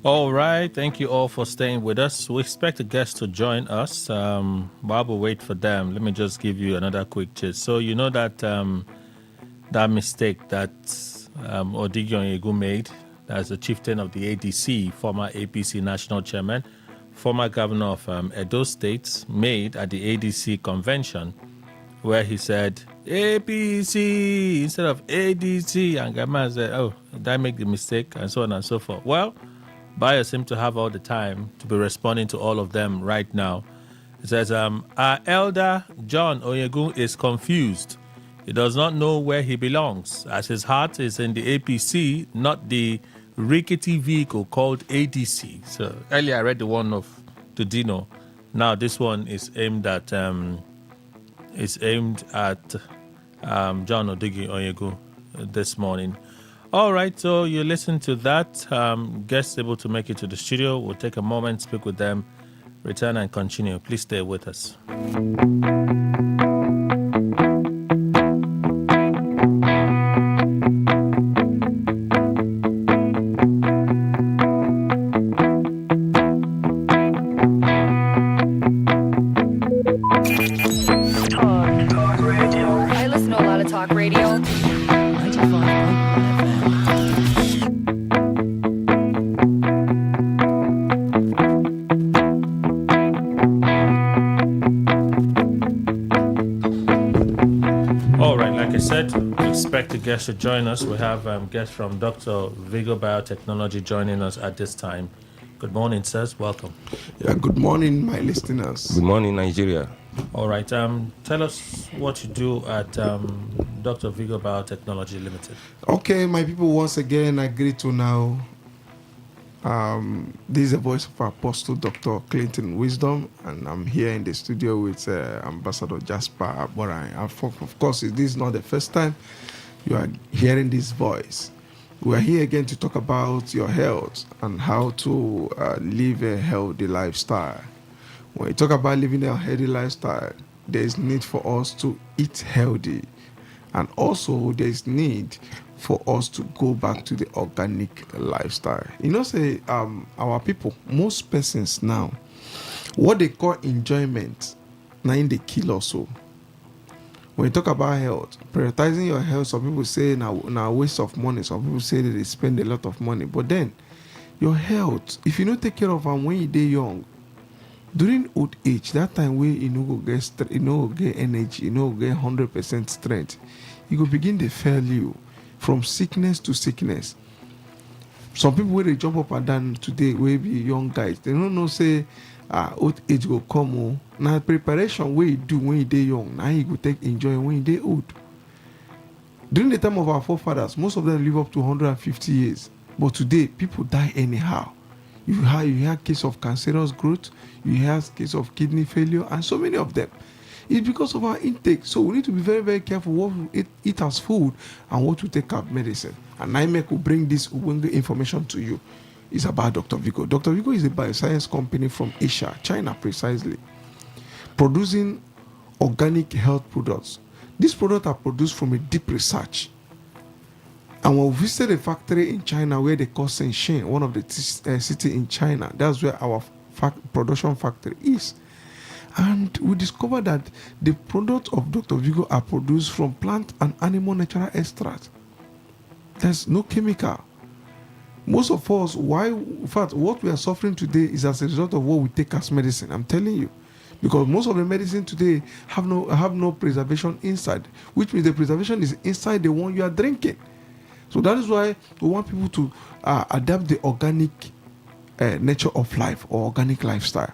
All right. Thank you all for staying with us. We expect a guest to join us. While we wait for them, let me just give you another quick gist. So you know that that mistake that Odigion Egu made as the chieftain of the ADC, former APC national chairman, former governor of Edo State, made at the ADC convention, where he said APC instead of ADC, and Gama said, "Oh, did I make the mistake?" and so on and so forth. Well, buyers seem to have all the time to be responding to all of them right now. It says, our elder John Onyegun is confused. He does not know where he belongs, as his heart is in the APC, not the rickety vehicle called ADC. So earlier I read the one of Dudino. Now this one is aimed at John Odigi Onyegun this morning. All right, so you listen to that. Guests able to make it to the studio. We'll take a moment, speak with them, return and continue. Please stay with us. Talk radio. I listen to a lot of talk radio. 95.1 FM. All right, like I said, we expect a guest to join us. We have guests from Dr. Vigo Biotechnology joining us at this time. Good morning, sirs. Welcome. Yeah, good morning, my listeners. Good morning, Nigeria. All right. Tell us what you do at Dr. Vigo Biotechnology Limited. Okay, my people, once again, I greet you now. This is the voice of Apostle Dr. Clinton Wisdom, and I'm here in the studio with Ambassador Jasper Aborai. Of course, this is not the first time you are hearing this voice. We are here again to talk about your health and how to live a healthy lifestyle. When you talk about living a healthy lifestyle, there is need for us to eat healthy, and also there is need for us to go back to the organic lifestyle. You know, say our people, most persons now, what they call enjoyment, now in they kill also. When you talk about health, prioritizing your health, some people say now a waste of money. Some people say that they spend a lot of money. But then, your health, if you don't take care of them when you're young, during old age, that time where you know go get energy, you know get 100% strength, you go begin to fail you from sickness to sickness. Some people where they jump up and down today, will be young guys. They don't know say old age go come. Now preparation where you do when you young, now you go take enjoy when you old. During the time of our forefathers, most of them live up to 150 years. But today, people die anyhow. You hear case of cancerous growth, you hear case of kidney failure, and so many of them. It's because of our intake. So we need to be very, very careful what we eat as food and what we take as medicine. And NIMEC will bring this information to you. It's about Dr. Vigo. Dr. Vigo is a bioscience company from Asia, China precisely, producing organic health products. These products are produced from a deep research. And when we visited a factory in China where they call Shenzhen, one of the cities in China, that's where our production factory is. And we discovered that the products of Dr. Vigo are produced from plant and animal natural extract. There's no chemical. Most of us, in fact, what we are suffering today is as a result of what we take as medicine. I'm telling you. Because most of the medicine today have no preservation inside, which means the preservation is inside the one you are drinking. So that is why we want people to adapt the organic nature of life or organic lifestyle.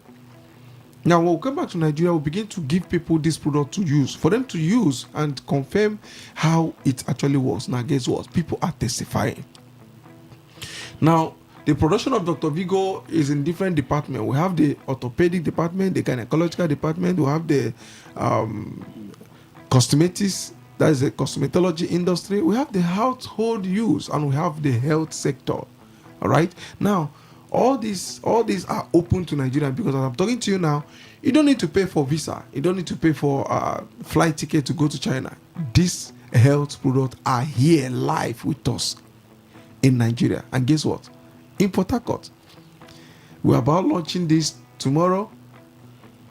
Now, when we come back to Nigeria, we begin to give people this product to use, for them to use and confirm how it actually works. Now, guess what? People are testifying. Now, the production of Dr. Vigo is in different departments. We have the orthopedic department, the gynecological department, we have the cosmetics, that is the cosmetology industry. We have the household use, and we have the health sector. All right. Now, all these are open to Nigeria, because as I'm talking to you now, you don't need to pay for visa. You don't need to pay for flight ticket to go to China. These health products are here live with us in Nigeria. And guess what? In Port Harcourt. We're about launching this tomorrow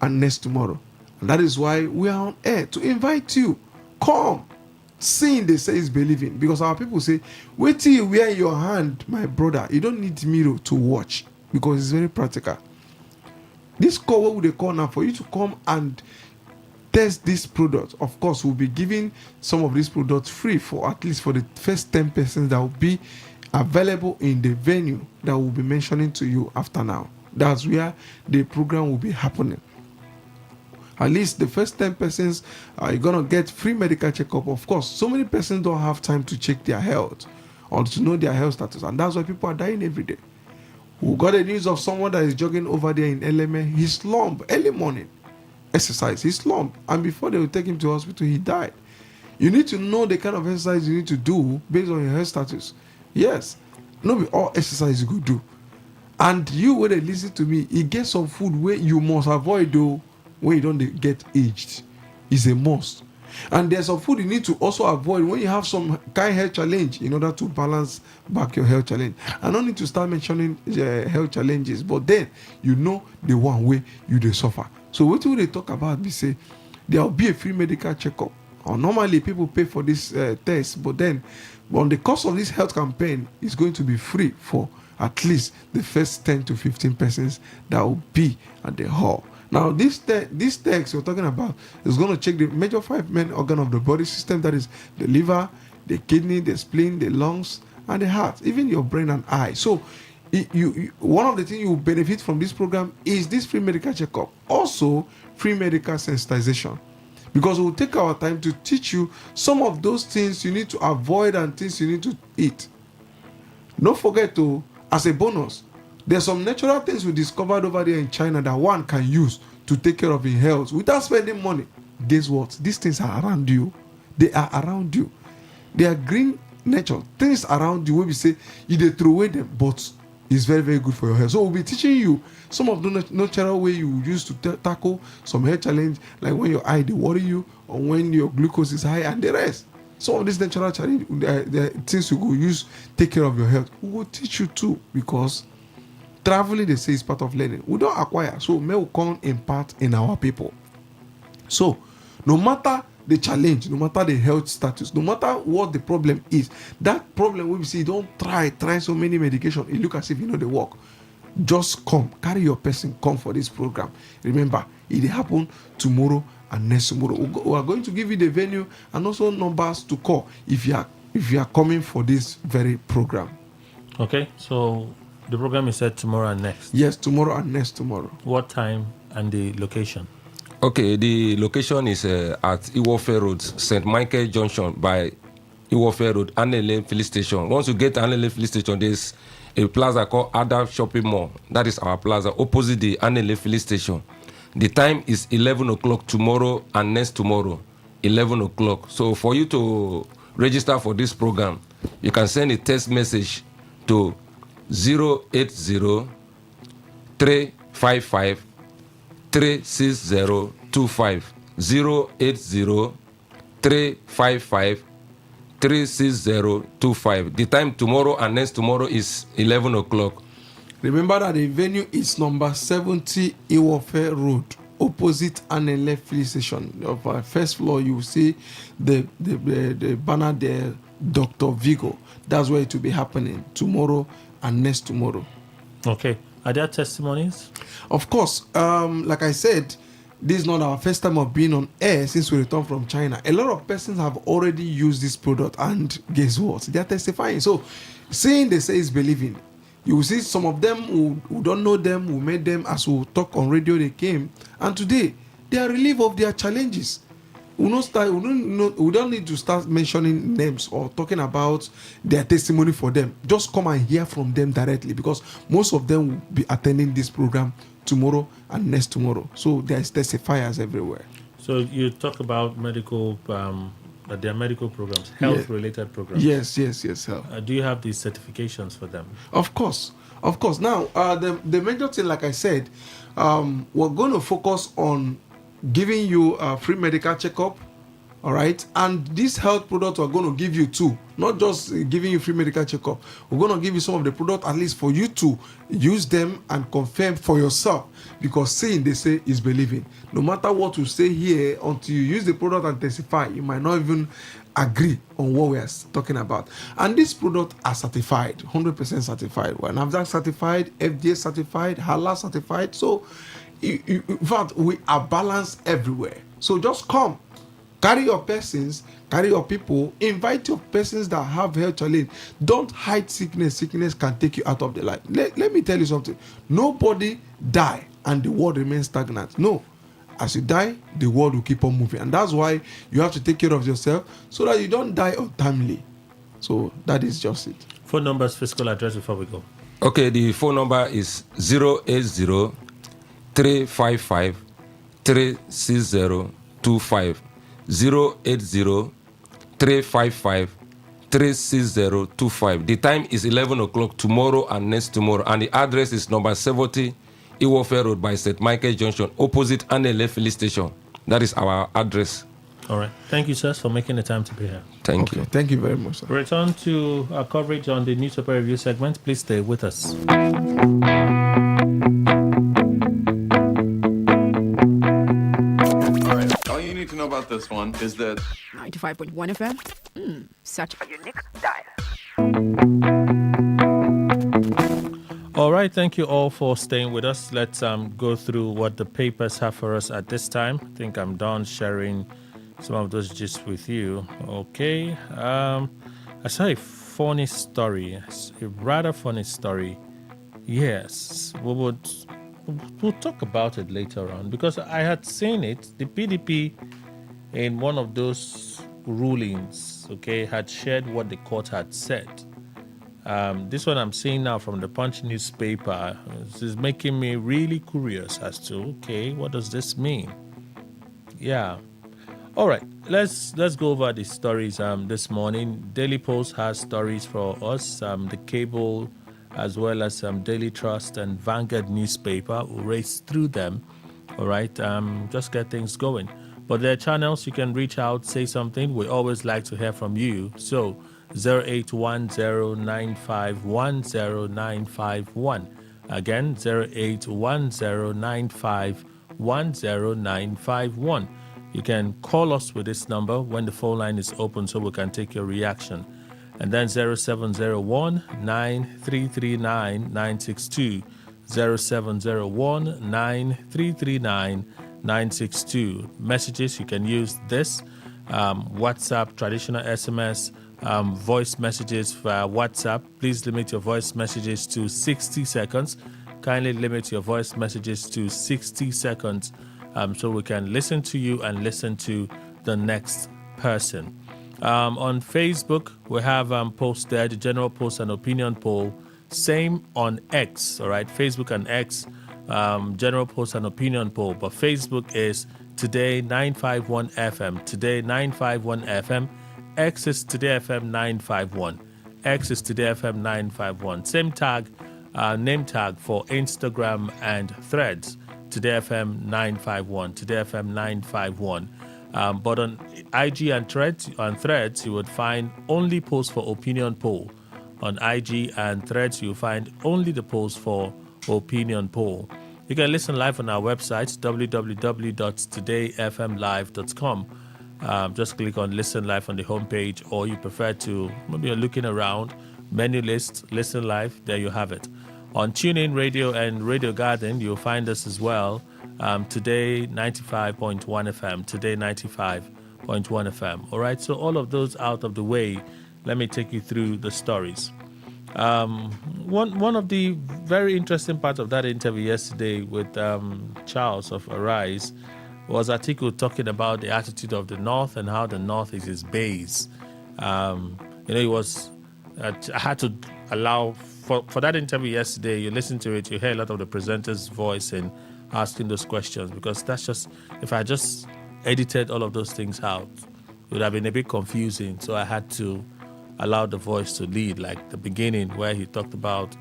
and next tomorrow. And that is why we are on air to invite you. Come. Seeing, they say, is believing. Because our people say, wait till you wear in your hand, my brother. You don't need mirror to watch because it's very practical. This call, what would they call now? For you to come and test this product. Of course, we'll be giving some of these products free for at least for the first 10 persons that will be available in the venue that we'll be mentioning to you after now. That's where the program will be happening. At least the first 10 persons are going to get free medical checkup. Of course, so many persons don't have time to check their health or to know their health status, and that's why people are dying every day. We got the news of someone that is jogging over there in LMA. He slumped early morning, exercise. He slumped, and before they will take him to hospital, he died. You need to know the kind of exercise you need to do based on your health status. Yes, not be all exercise you could do. And you, when they listen to me, you get some food where you must avoid though. When you don't get aged, is a must. And there's some food you need to also avoid when you have some kind of health challenge in order to balance back your health challenge. I don't need to start mentioning health challenges, but then you know the one way you dey suffer. So what will they talk about? They say there will be a free medical checkup. Or normally people pay for this test, but then on the cost of this health campaign is going to be free for at least the first 10 to 15 persons that will be at the hall. Now, this text we're talking about is going to check the major 5 main organ of the body system, that is the liver, the kidney, the spleen, the lungs, and the heart, even your brain and eye. So, one of the things you will benefit from this program is this free medical checkup. Also, free medical sensitization. Because we'll take our time to teach you some of those things you need to avoid and things you need to eat. Don't forget to, as a bonus, there's some natural things we discovered over there in China that one can use to take care of his health without spending money. Guess what? These things are around you. They are around you. They are green nature. Things around you where we say you dey throw away them, but it's very, very good for your health. So we'll be teaching you some of the natural way you use to tackle some health challenge, like when your eye they worry you or when your glucose is high and the rest. Some of these natural challenge, the things you go use take care of your health. We will teach you too, because traveling, they say, is part of learning. We don't acquire, so may we come impart in our people. So, no matter the challenge, no matter the health status, no matter what the problem is, that problem we see, don't try so many medication. It look as if you know they work. Just come, carry your person, come for this program. Remember, it will happen tomorrow and next tomorrow. We are going to give you the venue and also numbers to call if you are coming for this very program. Okay, so the program is set tomorrow and next. Yes, tomorrow and next tomorrow. What time and the location? Okay, the location is at Iwofe Road, St. Michael Junction by Iwofe Road, Anele Filling Station. Once you get to Anele Filling Station, there's a plaza called Ada Shopping Mall. That is our plaza, opposite the Anele Filling Station. The time is 11 o'clock tomorrow and next tomorrow, 11 o'clock. So for you to register for this program, you can send a text message to 080 355 36025. 080 355 36025. The time tomorrow and next tomorrow is 11 o'clock. Remember that the venue is number 70 Iwofe Road, opposite Anele Filling Station. Of our first floor, you will see the banner there, Dr. Vigo. That's where it will be happening tomorrow and next tomorrow. Okay. Are there testimonies? Of course. Like I said, this is not our first time of being on air since we returned from China. A lot of persons have already used this product, and guess what? They are testifying. So, saying they say is believing. You will see some of them who don't know them, who made them, as we talk on radio, they came, and today they are relieved of their challenges. We don't need to start mentioning names or talking about their testimony for them. Just come and hear from them directly, because most of them will be attending this program tomorrow and next tomorrow. So there is testifiers everywhere. So you talk about medical, that there are medical programs, health-related programs. Yes, health. Do you have these certifications for them? Of course. Now, the major thing, like I said, we're going to focus on giving you a free medical checkup All right, and these health products are going to give you too, not just giving you free medical checkup. We're going to give you some of the products at least for you to use them and confirm for yourself, because seeing, they say, is believing. No matter what we say here, until you use the product and testify, you might not even agree on what we are talking about. And these products are certified, 100% certified. We're NAFDAC certified, FDA certified, halal certified. So in fact, we are balanced everywhere. So just come. Carry your persons, carry your people, invite your persons that have health challenge. Don't hide sickness. Sickness can take you out of the life. Let me tell you something. Nobody die and the world remains stagnant. No. As you die, the world will keep on moving. And that's why you have to take care of yourself so that you don't die untimely. So that is just it. Phone numbers, physical address before we go. Okay, the phone number is 080 355 36025. 080 355 36025. The time is 11 o'clock tomorrow and next tomorrow. And the address is number 70 Iwofe Road by St. Michael Junction, opposite Anele Filling Station. That is our address. All right. Thank you, sirs, for making the time to be here. Thank you. Thank you very much, sir. Return to our coverage on the newspaper review segment. Please stay with us. All you need to know about this one is that 95.1 FM. Such a unique dial. All right. Thank you all for staying with us. Let's go through what the papers have for us at this time. I think I'm done sharing some of those gist with you. Okay. I saw a funny story, a rather funny story. Yes, we'll talk about it later on, because I had seen it. The PDP, in one of those rulings, okay, had shared what the court had said. This one I'm seeing now from the Punch newspaper is making me really curious as to, okay, what does this mean? Yeah. All right, let's go over the stories this morning. Daily Post has stories for us. The Cable, as well as Daily Trust and Vanguard newspaper. We'll race through them. All right, just get things going. But there are channels you can reach out, say something. We always like to hear from you. So 0810951091. Again, 0810951091. You can call us with this number when the phone line is open so we can take your reaction. And then 0701 9339 962. 0701 9339 962. Messages, you can use this WhatsApp, traditional SMS, voice messages via WhatsApp. Please limit your voice messages to 60 seconds. Kindly limit your voice messages to 60 seconds so we can listen to you and listen to the next person. On Facebook, we have post there, the general post and opinion poll. Same on X, all right? Facebook and X, general post and opinion poll. But Facebook is Today951FM. Today951FM. X is Today FM 951. X is Today FM 951. Same tag, name tag for Instagram and Threads. Today FM 951. Today FM 951. But on IG and Threads, you would find only posts for opinion poll. On IG and Threads, you'll find only the post for opinion poll. You can listen live on our website, www.todayfmlive.com. Just click on Listen Live on the homepage, or you prefer to, maybe you're looking around, menu list, Listen Live, there you have it. On TuneIn Radio and Radio Garden, you'll find us as well. Today 95.1 FM. Today 95.1 FM. All right, so all of those out of the way, let me take you through the stories. One of the very interesting parts of that interview yesterday with Charles of Arise was an article talking about the attitude of the North and how the North is his base. It was I had to allow for that interview yesterday. You listen to it, you hear a lot of the presenter's voice in asking those questions, because that's just, if I just edited all of those things out, it would have been a bit confusing. So I had to allow the voice to lead, like the beginning where he talked about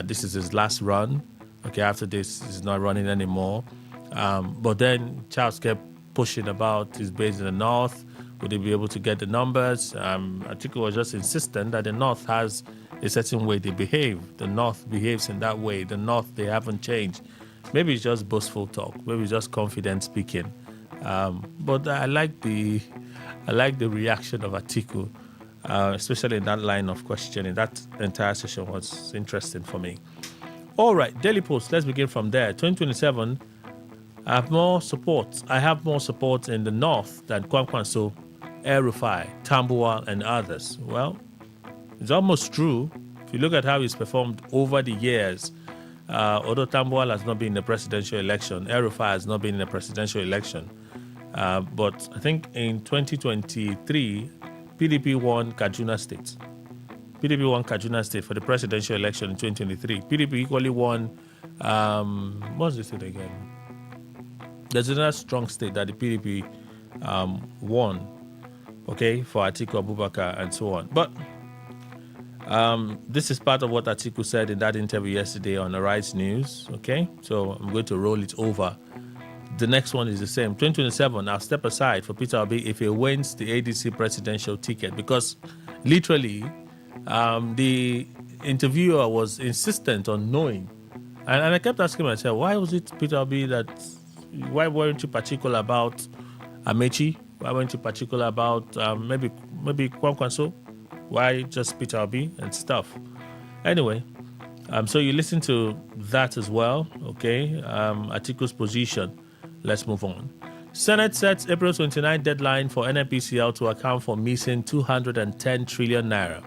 this is his last run. Okay, after this, he's not running anymore. But then Charles kept pushing about his base in the North, Would they be able to get the numbers? Atiku was just insistent that the North has a certain way they behave. The North behaves in that way. The North, they haven't changed. Maybe it's just boastful talk. Maybe it's just confident speaking. But I like the reaction of Atiku, especially in that line of questioning. That entire session was interesting for me. All right, Daily Post. Let's begin from there. 2027. I have more support in the North than Kwankwanso, El-Rufai, Tambuwal, and others. Well, it's almost true. If you look at how he's performed over the years, although Tambuwal has not been in a presidential election, El-Rufai has not been in a presidential election. But I think in 2023, PDP won Kaduna State. PDP won Kaduna State for the presidential election in 2023. PDP equally won, what's the state again? There's another strong state that the PDP won, okay, for Atiku Abubakar and so on. But this is part of what Atiku said in that interview yesterday on Arise News, okay? So I'm going to roll it over. The next one is the same. 2027, I'll step aside for Peter Obi if he wins the ADC presidential ticket, because literally the interviewer was insistent on knowing. And I kept asking myself, why was it Peter Obi why weren't you particular about Amechi? Why weren't you particular about maybe Kwankwanso? Why just Peter Obi and stuff? Anyway, so you listen to that as well, okay? Atiku's position. Let's move on. Senate sets April 29 deadline for NNPCL to account for missing 210 trillion naira.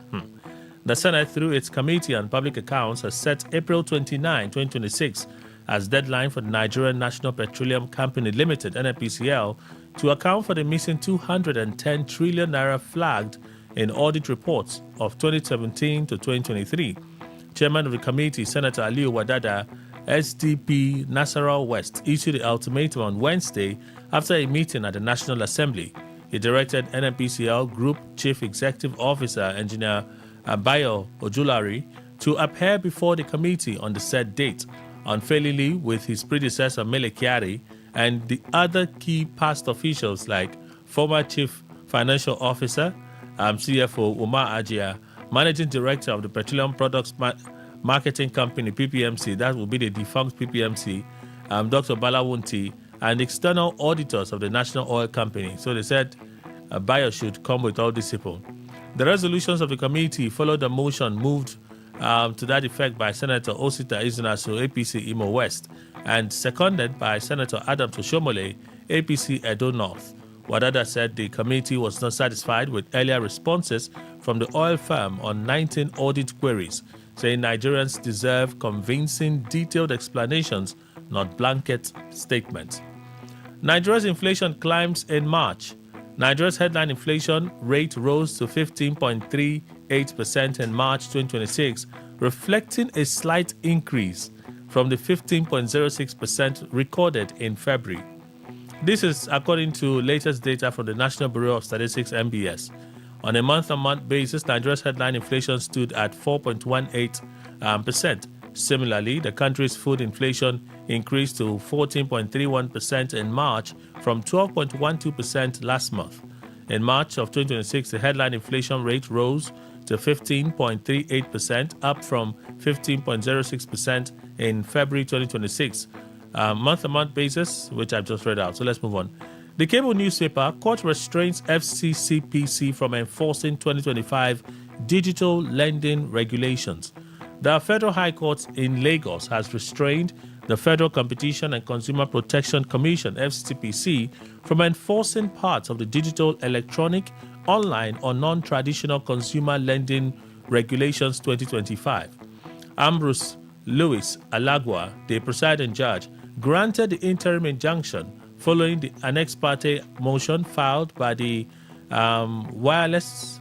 The Senate, through its Committee on Public Accounts, has set April 29, 2026 as deadline for the Nigerian National Petroleum Company Limited, NNPCL, to account for the missing 210 trillion naira flagged in audit reports of 2017 to 2023. Chairman of the committee, Senator Aliyu Wadada, SDP Nasarawa West, issued the ultimatum on Wednesday after a meeting at the National Assembly. He directed NNPCL Group Chief Executive Officer, Engineer Abayo Ojulari, to appear before the committee on the said date, unfailingly with his predecessor Mele Kyari and the other key past officials like former Chief Financial Officer, CFO Umar Ajia, Managing Director of the Petroleum Products Marketing Company, PPMC, that will be the defunct PPMC, Dr. Balawunti, and external auditors of the National Oil Company. So they said a buyer should come with all discipline. The resolutions of the committee followed a motion moved to that effect by Senator Osita Izunasu, APC Imo West, and seconded by Senator Adam Toshomole, APC Edo North. Wadada said the committee was not satisfied with earlier responses from the oil firm on 19 audit queries, saying Nigerians deserve convincing, detailed explanations, not blanket statements. Nigeria's inflation climbs in March. Nigeria's headline inflation rate rose to 15.38% in March 2026, reflecting a slight increase from the 15.06% recorded in February. This is according to latest data from the National Bureau of Statistics, NBS. On a month-on-month basis, Nigeria's headline inflation stood at 4.18%. Similarly, the country's food inflation increased to 14.31% in March from 12.12% last month. In March of 2026, the headline inflation rate rose to 15.38%, up from 15.06% in February 2026. Month-on-month basis, which I've just read out. So let's move on. The cable newspaper, court restrains FCCPC from enforcing 2025 digital lending regulations. The Federal High Court in Lagos has restrained the Federal Competition and Consumer Protection Commission, FCCPC, from enforcing parts of the digital, electronic, online, or non-traditional consumer lending regulations 2025. Ambrose Louis Alagua, the presiding judge, granted the interim injunction following the an ex parte motion filed by the Wireless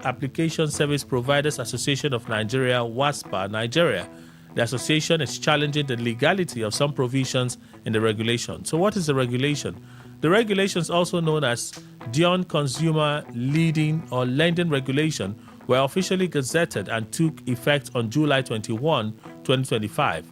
Application Service Providers Association of Nigeria, WASPA, Nigeria. The association is challenging the legality of some provisions in the regulation. So what is the regulation? The regulation is also known as Dion Consumer Leading or Lending Regulation, were officially gazetted and took effect on July 21, 2025.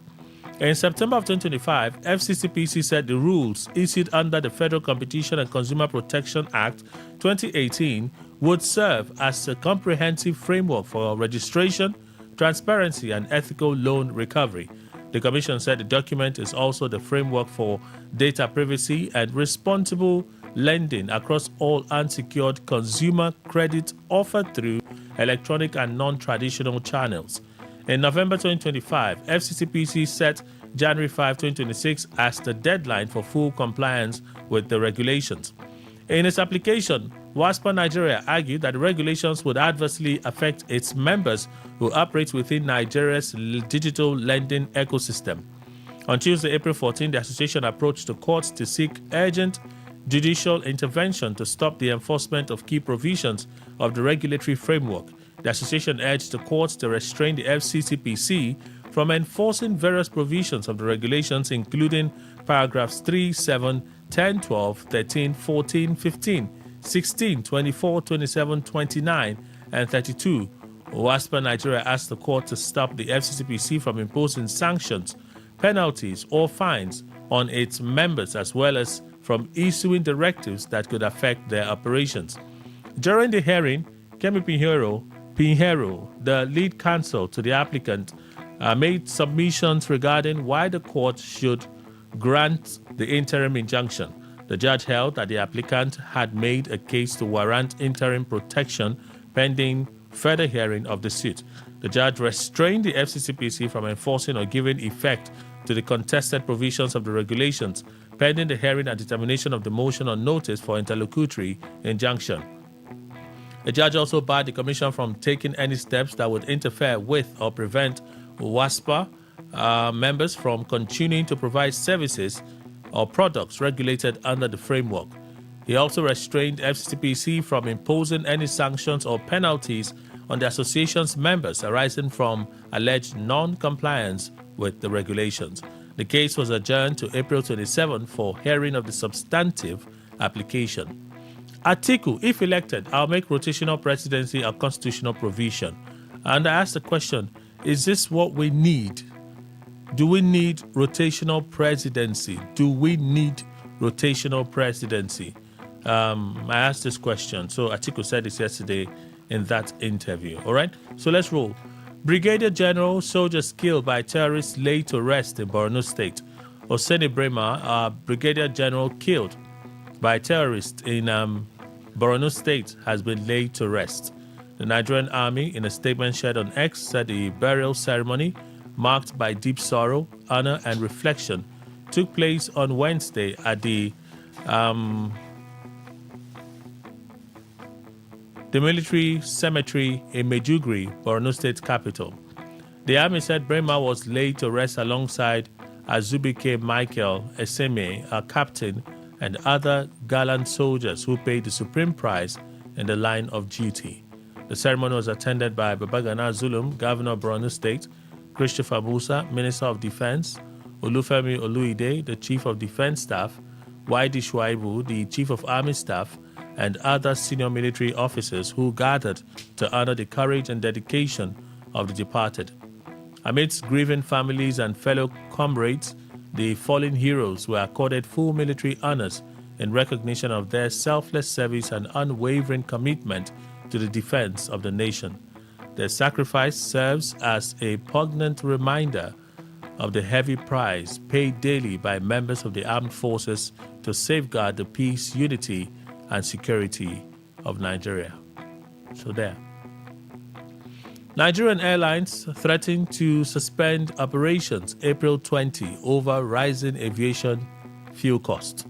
In September of 2025, FCCPC said the rules issued under the Federal Competition and Consumer Protection Act 2018 would serve as a comprehensive framework for registration, transparency, and ethical loan recovery. The Commission said the document is also the framework for data privacy and responsible lending across all unsecured consumer credit offered through electronic and non-traditional channels. In November 2025, FCCPC set January 5, 2026 as the deadline for full compliance with the regulations. In its application, WASPA Nigeria argued that the regulations would adversely affect its members who operate within Nigeria's digital lending ecosystem. On Tuesday, April 14, the association approached the courts to seek urgent judicial intervention to stop the enforcement of key provisions of the regulatory framework. The association urged the courts to restrain the FCCPC from enforcing various provisions of the regulations, including paragraphs 3, 7, 10, 12, 13, 14, 15, 16, 24, 27, 29, and 32. WASPA Nigeria asked the court to stop the FCCPC from imposing sanctions, penalties, or fines on its members, as well as from issuing directives that could affect their operations. During the hearing, Kemi Pinheiro, the lead counsel to the applicant, made submissions regarding why the court should grant the interim injunction. The judge held that the applicant had made a case to warrant interim protection pending further hearing of the suit. The judge restrained the FCCPC from enforcing or giving effect to the contested provisions of the regulations pending the hearing and determination of the motion on notice for interlocutory injunction. The judge also barred the Commission from taking any steps that would interfere with or prevent WASPA members from continuing to provide services or products regulated under the framework. He also restrained FCCPC from imposing any sanctions or penalties on the association's members arising from alleged non-compliance with the regulations. The case was adjourned to April 27 for hearing of the substantive application. Atiku, if elected, I'll make rotational presidency a constitutional provision. And I asked the question, is this what we need? Do we need rotational presidency? Do we need rotational presidency? I asked this question. So Atiku said this yesterday in that interview. All right, so let's roll. Brigadier General, soldiers killed by terrorists laid to rest in Borno State. Oseni Brema, Brigadier General killed by terrorists in Borno State, has been laid to rest. The Nigerian Army, in a statement shared on X, said the burial ceremony, marked by deep sorrow, honor, and reflection, took place on Wednesday at the military cemetery in Maiduguri, Borno State capital. The army said Brema was laid to rest alongside Azubike Michael Eseme, a captain, and other gallant soldiers who paid the supreme price in the line of duty. The ceremony was attended by Babagana Zulum, Governor of Borno State, Christopher Musa, Minister of Defense, Olufemi Oluide, the Chief of Defense Staff, Waidi Shuaibu, the Chief of Army Staff, and other senior military officers who gathered to honor the courage and dedication of the departed. Amidst grieving families and fellow comrades, the fallen heroes were accorded full military honors in recognition of their selfless service and unwavering commitment to the defense of the nation. Their sacrifice serves as a poignant reminder of the heavy price paid daily by members of the armed forces to safeguard the peace, unity, and security of Nigeria. So there. Nigerian Airlines threatened to suspend operations April 20 over rising aviation fuel costs.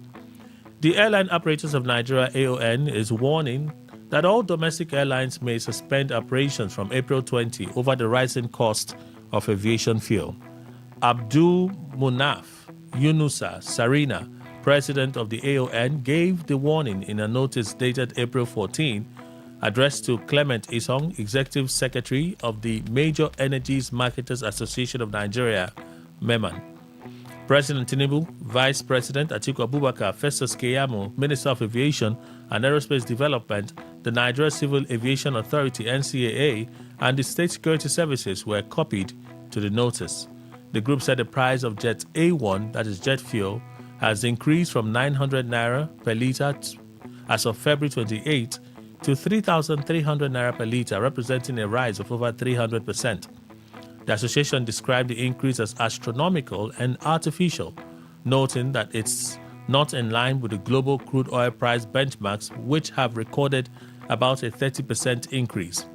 The Airline Operators of Nigeria, AON, is warning that all domestic airlines may suspend operations from April 20 over the rising cost of aviation fuel. Abdul Munaf Yunusa Sarina, president of the AON, gave the warning in a notice dated April 14, addressed to Clement Isong, executive secretary of the Major Energies Marketers Association of Nigeria, MEMAN. President Tinubu, Vice President Atiku Abubakar, Festus Keyamo, Minister of Aviation and Aerospace Development, the Nigeria Civil Aviation Authority, NCAA, and the State Security Services were copied to the notice. The group said the price of Jet A1, that is jet fuel, has increased from 900 naira per litre as of February 28 to 3,300 naira per litre, representing a rise of over 300%. The association described the increase as astronomical and artificial, noting that it's not in line with the global crude oil price benchmarks, which have recorded about a 30% increase.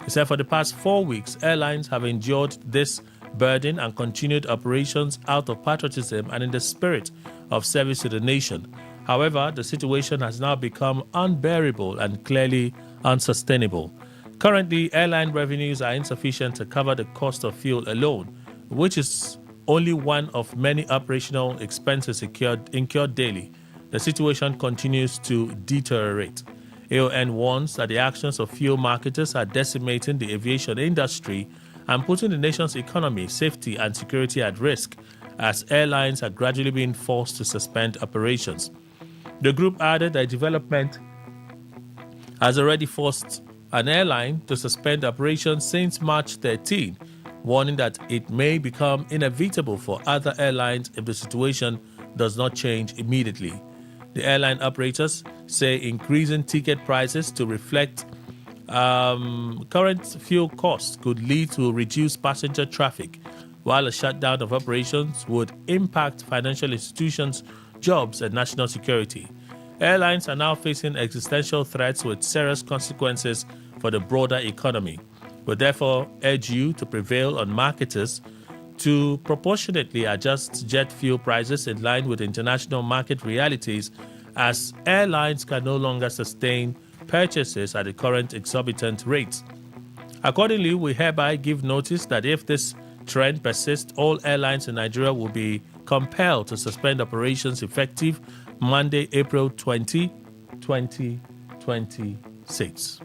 He said for the past 4 weeks, airlines have endured this burden and continued operations out of patriotism and in the spirit of service to the nation. However, the situation has now become unbearable and clearly unsustainable. Currently, airline revenues are insufficient to cover the cost of fuel alone, which is only one of many operational expenses incurred daily. The situation continues to deteriorate. AON warns that the actions of fuel marketers are decimating the aviation industry and putting the nation's economy, safety, and security at risk as airlines are gradually being forced to suspend operations. The group added that development has already forced an airline to suspend operations since March 13, warning that it may become inevitable for other airlines if the situation does not change immediately. The airline operators say increasing ticket prices to reflect current fuel costs could lead to reduced passenger traffic, while a shutdown of operations would impact financial institutions, jobs, and national security. Airlines are now facing existential threats with serious consequences for the broader economy. We therefore urge you to prevail on marketers to proportionately adjust jet fuel prices in line with international market realities, as airlines can no longer sustain purchases at the current exorbitant rates. Accordingly, we hereby give notice that if this trend persists, all airlines in Nigeria will be compelled to suspend operations effective Monday, April 20, 2026.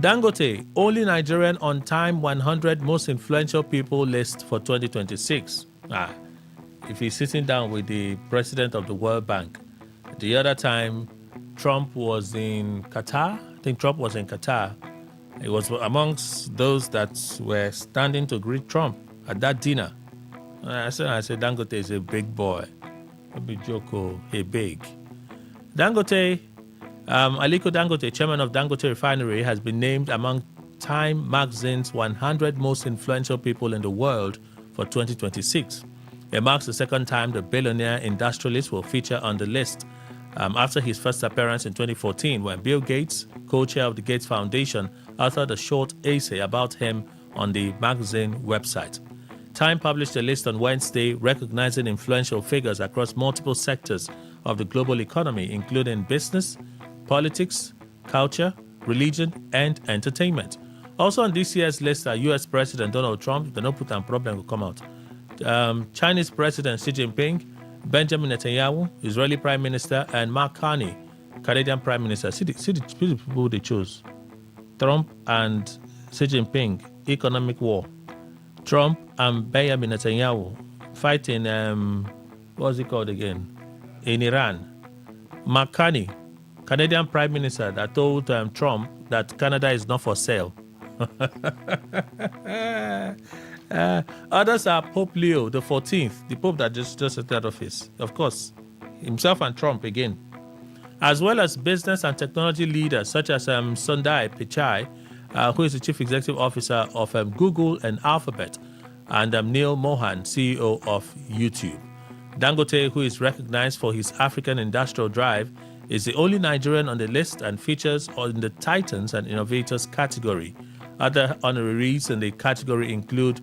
Dangote, only Nigerian on Time 100 most influential people list for 2026. If he's sitting down with the president of the World Bank, the other time Trump was in Qatar. I think Trump was in Qatar. He was amongst those that were standing to greet Trump at that dinner. I said, Dangote is a big boy. Maybe Joko, he big. Dangote, Aliko Dangote, chairman of Dangote Refinery, has been named among Time magazine's 100 most influential people in the world for 2026. It marks the second time the billionaire industrialist will feature on the list, after his first appearance in 2014, when Bill Gates, co-chair of the Gates Foundation, authored a short essay about him on the magazine website. Time published a list on Wednesday recognizing influential figures across multiple sectors of the global economy, including business, politics, culture, religion, and entertainment. Also on this year's list are U.S. President Donald Trump, the no put and problem will come out, Chinese President Xi Jinping, Benjamin Netanyahu, Israeli Prime Minister, and Mark Carney, Canadian Prime Minister. See the people they chose. Trump and Xi Jinping, economic war. Trump and Benjamin Netanyahu fighting, what's it called again? In Iran. Mark Carney, Canadian Prime Minister, that told Trump that Canada is not for sale. Others are Pope Leo the 14th, the Pope that just entered office. Of course, himself and Trump again. As well as business and technology leaders such as Sundar Pichai, who is the Chief Executive Officer of Google and Alphabet, and Neil Mohan, CEO of YouTube. Dangote, who is recognized for his African industrial drive, is the only Nigerian on the list and features in the Titans and Innovators category. Other honorees in the category include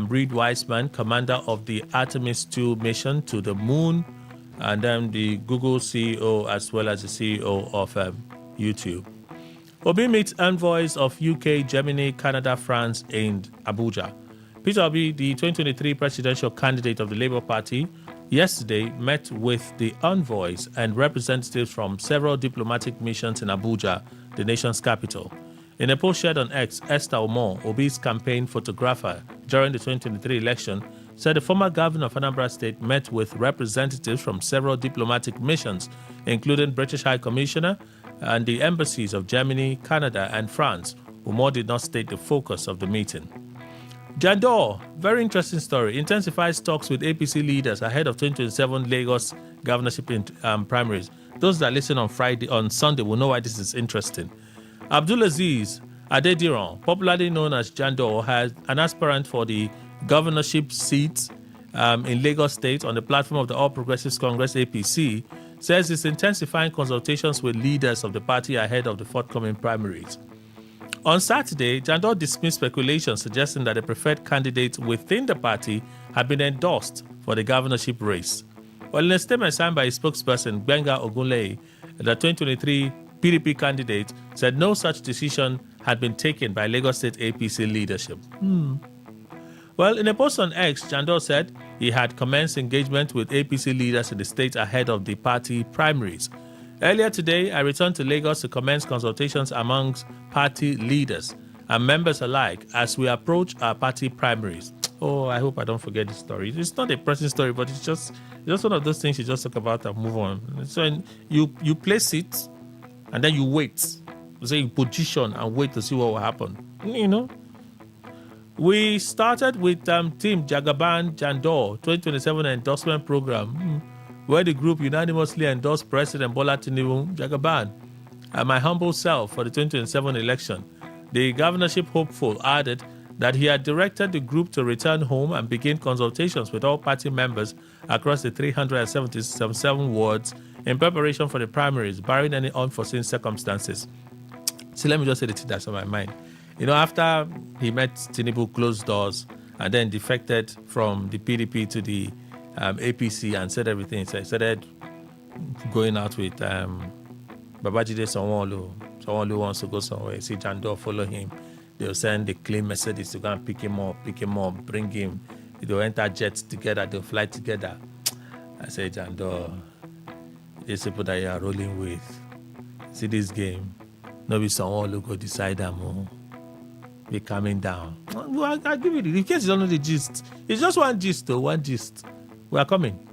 Reed Wiseman, commander of the Artemis 2 mission to the moon, and then the Google CEO as well as the CEO of YouTube. Obi meets envoys of UK, Germany, Canada, France, and Abuja. Peter Obi, the 2023 presidential candidate of the Labour Party, yesterday met with the envoys and representatives from several diplomatic missions in Abuja, the nation's capital. In a post shared on X, Esther Omo, Obi's campaign photographer during the 2023 election, said the former governor of Anambra State met with representatives from several diplomatic missions, including British High Commissioner and the embassies of Germany, Canada, and France. Omo did not state the focus of the meeting. Jandor, very interesting story. Intensifies talks with APC leaders ahead of 2027 Lagos governorship primaries. Those that listen on Sunday will know why this is interesting. Abdulaziz Adediran, popularly known as Jandor, has an aspirant for the governorship seat in Lagos State on the platform of the All Progressives Congress APC, says it's intensifying consultations with leaders of the party ahead of the forthcoming primaries. On Saturday, Jandor dismissed speculation suggesting that a preferred candidate within the party had been endorsed for the governorship race. Well, in a statement signed by his spokesperson, Gbenga Ogunleye, the 2023 PDP candidate said no such decision had been taken by Lagos State APC leadership. Well, in a post on X, Jandor said he had commenced engagement with APC leaders in the state ahead of the party primaries. Earlier today, I returned to Lagos to commence consultations amongst party leaders and members alike as we approach our party primaries. Oh, I hope I don't forget this story. It's not a pressing story, but it's just one of those things you just talk about and move on. So you place it and then you wait. So you position and wait to see what will happen. You know. We started with Team Jagaban Jandor 2027 endorsement program, where the group unanimously endorsed President Bola Tinubu Jagaban and my humble self for the 2027 election. The governorship hopeful added that he had directed the group to return home and begin consultations with all party members across the 377 wards in preparation for the primaries, barring any unforeseen circumstances. So let me just say the thing that's on my mind. You know, after he met Tinubu, closed doors, and then defected from the PDP to the APC and said everything, so he started going out with Babajide Sanwo-Olu. Sanwo-Olu wants to go somewhere. See Jandor, follow him. They'll send the clean Mercedes to go and pick him up, bring him. They'll enter jets together, they'll fly together. I say, Jandor, these people that you are rolling with, see this game, no be Sanwo-Olu go decide them. Be calming down. Well, I'll give you in case you don't know the gist. It's just one gist, though. One gist. We are coming.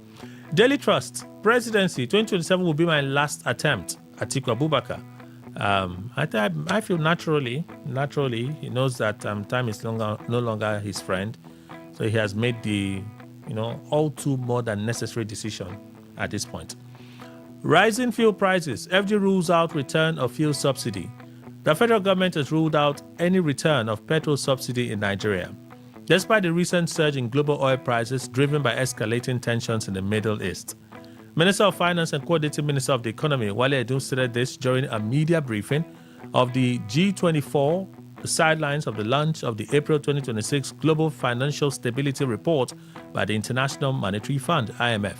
Daily Trust. Presidency 2027 will be my last attempt. Atiku Abubakar. I feel naturally, he knows that time is no longer his friend. So he has made the, all too more than necessary decision at this point. Rising fuel prices. FD rules out return of fuel subsidy. The federal government has ruled out any return of petrol subsidy in Nigeria, despite the recent surge in global oil prices driven by escalating tensions in the Middle East. Minister of Finance and Coordinating Minister of the Economy, Wale Edun, stated this during a media briefing of the G24, the sidelines of the launch of the April 2026 Global Financial Stability Report by the International Monetary Fund, IMF.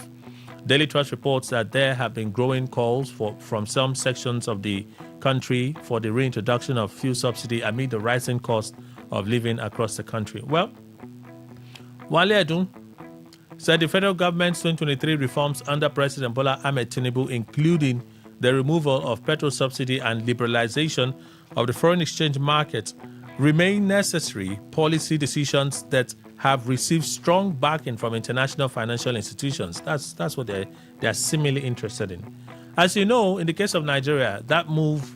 Daily Trust reports that there have been growing calls from some sections of the country for the reintroduction of fuel subsidy amid the rising cost of living across the country. Well, Wale Edun said the federal government's 2023 reforms under President Bola Ahmed Tinubu, including the removal of petrol subsidy and liberalization of the foreign exchange market, remain necessary policy decisions that have received strong backing from international financial institutions. That's what they're seemingly interested in. As you know, in the case of Nigeria, that moved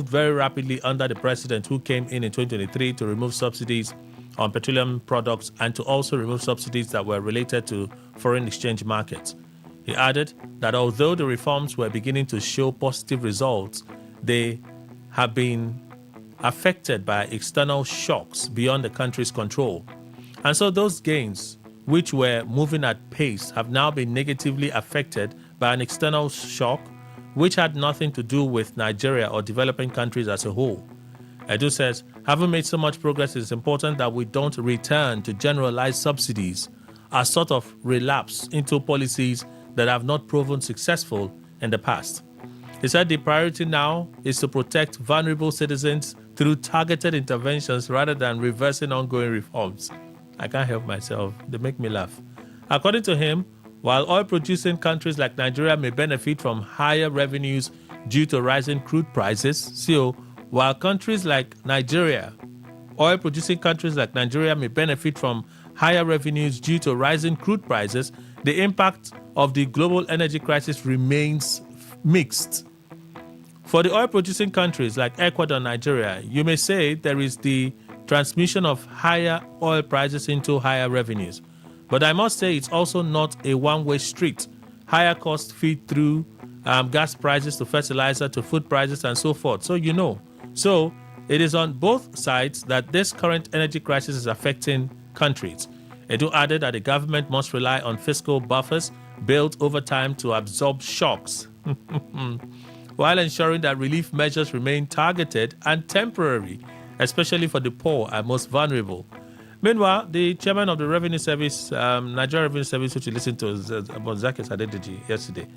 very rapidly under the president who came in 2023 to remove subsidies on petroleum products and to also remove subsidies that were related to foreign exchange markets. He added that although the reforms were beginning to show positive results, they have been affected by external shocks beyond the country's control. And so those gains, which were moving at pace, have now been negatively affected by an external shock, which had nothing to do with Nigeria or developing countries as a whole. Edu says, having made so much progress, it is important that we don't return to generalized subsidies, a sort of relapse into policies that have not proven successful in the past. He said the priority now is to protect vulnerable citizens through targeted interventions rather than reversing ongoing reforms. I can't help myself. They make me laugh. According to him, while oil-producing countries like Nigeria may benefit from higher revenues due to rising crude prices, while countries like Nigeria, oil-producing countries like Nigeria may benefit from higher revenues due to rising crude prices, the impact of the global energy crisis remains mixed. For the oil-producing countries like Ecuador and Nigeria, you may say there is the transmission of higher oil prices into higher revenues. But I must say it's also not a one-way street. Higher costs feed through gas prices to fertilizer to food prices and so forth. So So it is on both sides that this current energy crisis is affecting countries. Edu added that the government must rely on fiscal buffers built over time to absorb shocks, while ensuring that relief measures remain targeted and temporary, especially for the poor and most vulnerable. Meanwhile, the chairman of the Revenue Service, Nigeria Revenue Service, which you listened to about Zakis Adedeji yesterday,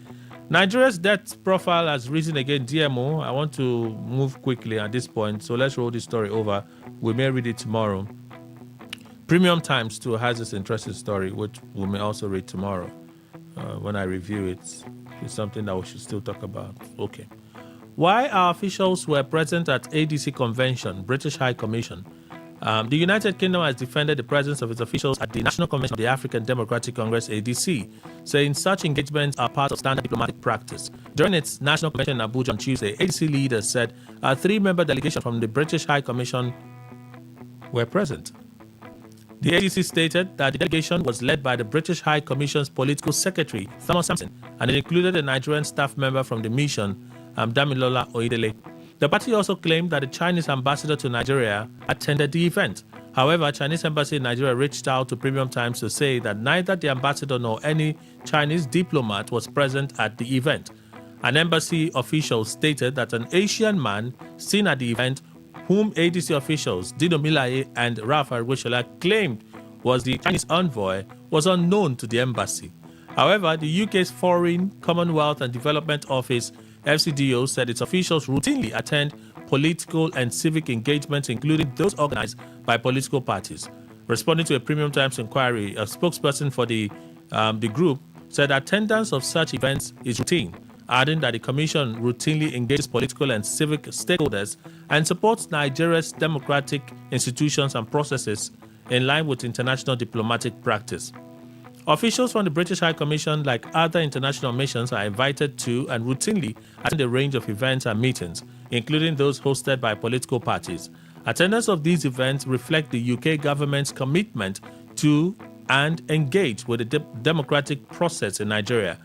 Nigeria's debt profile has risen again. DMO, I want to move quickly at this point, so let's roll this story over. We may read it tomorrow. Premium Times too has this interesting story, which we may also read tomorrow when I review it. It's something that we should still talk about. Okay. Why our officials were present at ADC convention, British High Commission. The United Kingdom has defended the presence of its officials at the National Convention of the African Democratic Congress, ADC, saying such engagements are part of standard diplomatic practice. During its national convention in Abuja on Tuesday, ADC leaders said a 3-member delegation from the British High Commission were present. The ADC stated that the delegation was led by the British High Commission's political secretary, Thomas Sampson, and it included a Nigerian staff member from the mission, Damilola Oidele. The party also claimed that the Chinese ambassador to Nigeria attended the event. However, Chinese embassy in Nigeria reached out to Premium Times to say that neither the ambassador nor any Chinese diplomat was present at the event. An embassy official stated that an Asian man seen at the event, whom ADC officials Dino Milaye and Rafa Argoshola claimed was the Chinese envoy, was unknown to the embassy. However, the UK's Foreign, Commonwealth and Development Office, FCDO, said its officials routinely attend political and civic engagements, including those organized by political parties. Responding to a Premium Times inquiry, a spokesperson for the group said attendance of such events is routine, adding that the Commission routinely engages political and civic stakeholders and supports Nigeria's democratic institutions and processes in line with international diplomatic practice. Officials from the British High Commission, like other international missions, are invited to and routinely attend a range of events and meetings, including those hosted by political parties. Attendance of these events reflect the UK government's commitment to and engage with the democratic process in Nigeria.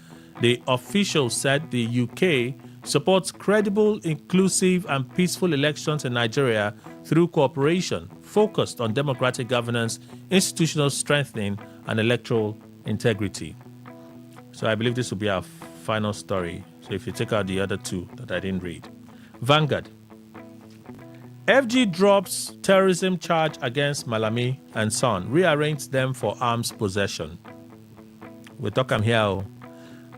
The official said the UK supports credible, inclusive, and peaceful elections in Nigeria through cooperation focused on democratic governance, institutional strengthening, and electoral integrity. So I believe this will be our final story. So if you take out the other two that I didn't read. Vanguard. FG drops terrorism charge against Malami and Son, rearranges them for arms possession. We talk here.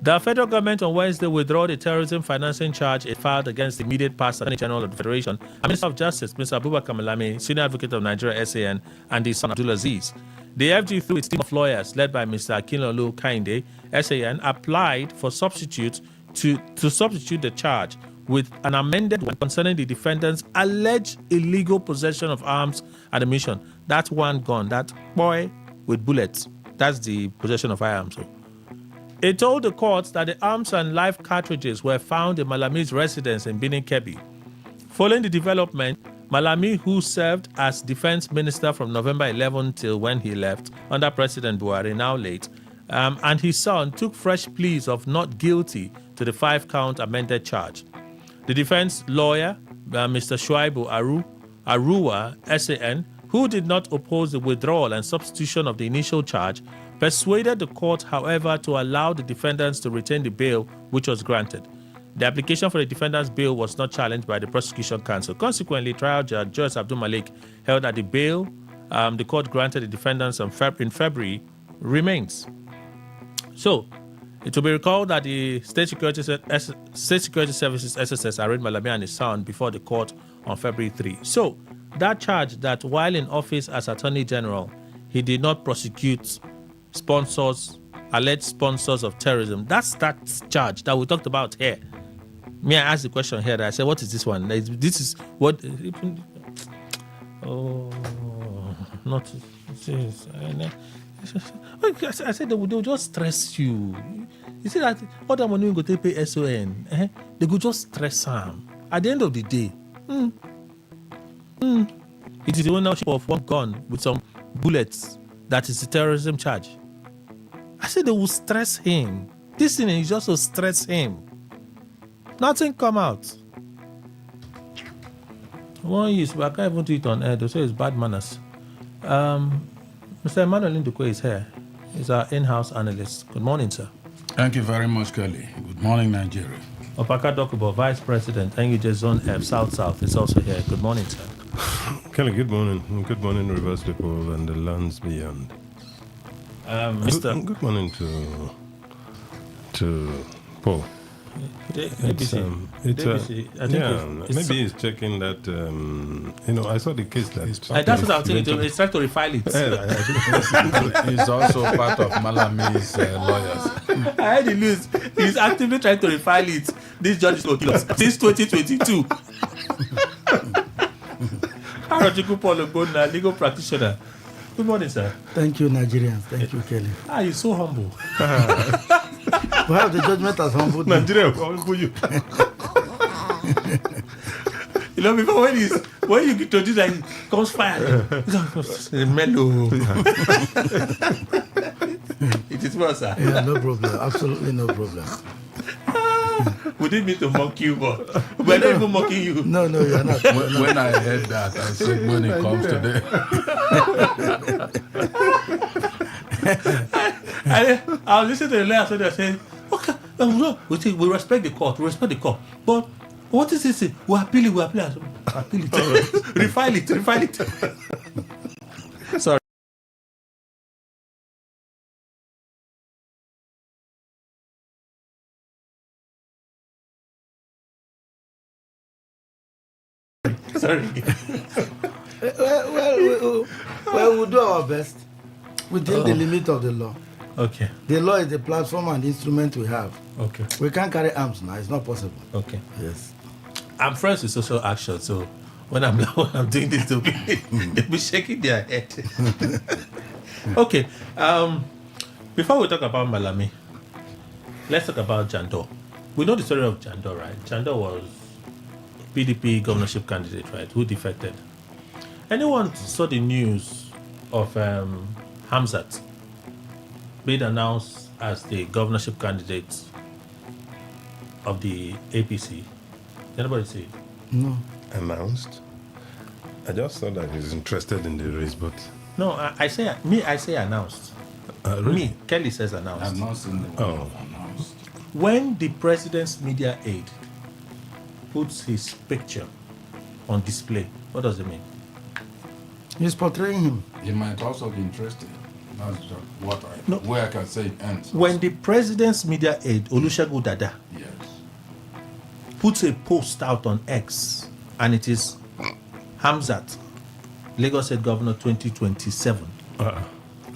The federal government on Wednesday withdrew the terrorism financing charge it filed against the immediate past Attorney General of the Federation and Minister of Justice, Mr. Abubakar Malami, Senior Advocate of Nigeria, SAN, and his son Abdulaziz. The FG, through its team of lawyers led by Mr. Akinlolu Kainde, SAN, applied for substitute to substitute the charge with an amended one concerning the defendant's alleged illegal possession of arms and ammunition. That's one gun, that boy with bullets. That's the possession of firearms. It told the court that the arms and live cartridges were found in Malami's residence in Benin Kebbi. Following the development, Malami, who served as defense minister from November 11 till when he left under President Buhari, now late, and his son took fresh pleas of not guilty to the 5-count amended charge. The defense lawyer, Mr. Shuaibu Aruwa, SAN, who did not oppose the withdrawal and substitution of the initial charge, persuaded the court, however, to allow the defendants to retain the bail, which was granted. The application for the defendant's bail was not challenged by the prosecution counsel. Consequently, trial judge Joyce Abdul Malik held that the bail the court granted the defendants in February remains. So, it will be recalled that the State Security Services SSS arraigned Malami and his son before the court on February 3. So, that charge that while in office as Attorney General, he did not prosecute alleged sponsors of terrorism. That's that charge that we talked about here. Me, I asked the question here. That I said, what is this one? This is what... Oh, not... I said they'll just stress you. You see that other money you go to pay SON, they go just stress them. At the end of the day, it is the ownership of one gun with some bullets that is a terrorism charge. I said they will stress him. This thing is just to stress him. Nothing come out. One is, I can't even do it on air. They say it's bad manners. Mr. Emmanuel Ndukwe is here. He's our in-house analyst. Good morning, sir. Thank you very much, Kelly. Good morning, Nigeria. Opaka Dokubo, Vice President, NUJ Zone F, South, is also here. Good morning, sir. Kelly, good morning. Good morning, Rivers people and the lands beyond. Mr. Good morning to Paul. Maybe he's checking that. I saw the case that. That's what I'm saying. He's trying to refile it. He's also part of Malami's lawyers. I heard the news. He's actively trying to refile it. This judge is going to kill us since 2022. Harojiku Paul Ogbonna, legal practitioner. Good morning, sir. Thank you, Nigerians. Thank you, Kelly. You're so humble. Perhaps the judgment has humbled me. Nigeria, humble you. Before when you get to this, like, comes fire. Mellow. It is well, sir. Yeah, no problem. Absolutely no problem. We didn't mean to mock you, but we're not even mocking you. No, you're not. When I heard that, I said, when it comes to that. I was listening to the lawyer, so they saying, okay, we respect the court, but what is this? We appeal it. Refile it. Sorry. Sorry. Well, we'll do our best within the limit of the law. Okay. The law is the platform and instrument we have. Okay. We can't carry arms now. It's not possible. Okay. Yes. I'm friends with social action, so when I'm doing this, they'll be shaking their head. Okay. Before we talk about Malami, let's talk about Jandor. We know the story of Jandor, right? Jandor was PDP governorship candidate, right, who defected. Anyone saw the news of Hamzat being announced as the governorship candidate of the APC? Anybody see it? No. Announced? I just thought that he's interested in the race, but... No, I say announced. Really? Me, Kelly says announced. I'm not seeing the word announced. When the president's media aide puts his picture on display, what does it mean? He's portraying him. He might also be interested. That's just where I can say it ends. When the president's media aide, Olusegun Dada, Yes. puts a post out on X, and it is Hamzat, Lagos State Governor 2027.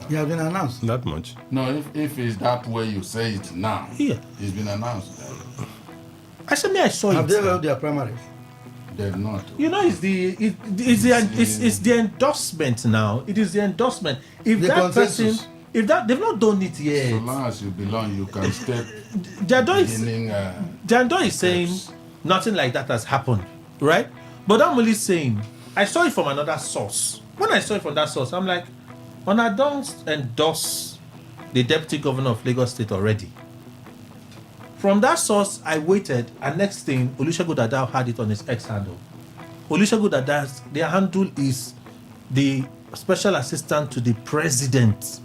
He has been announced. That much? No, if it's that way you say it now, Yeah. it's been announced. I said, I saw Have it. they held their primaries? They've not. It's the endorsement now. It is the endorsement. If The that consensus. person, if that they've not done it yet, So long as you belong, you can step Jandor is saying nothing like that has happened, right? But I'm only saying I saw it from another source. When I saw it from that source, I'm like, I don't endorse the deputy governor of Lagos State already. From that source, I waited, and next thing, Olusegun Dada had it on his X handle. Olusegun Dada's their handle is the special assistant to the president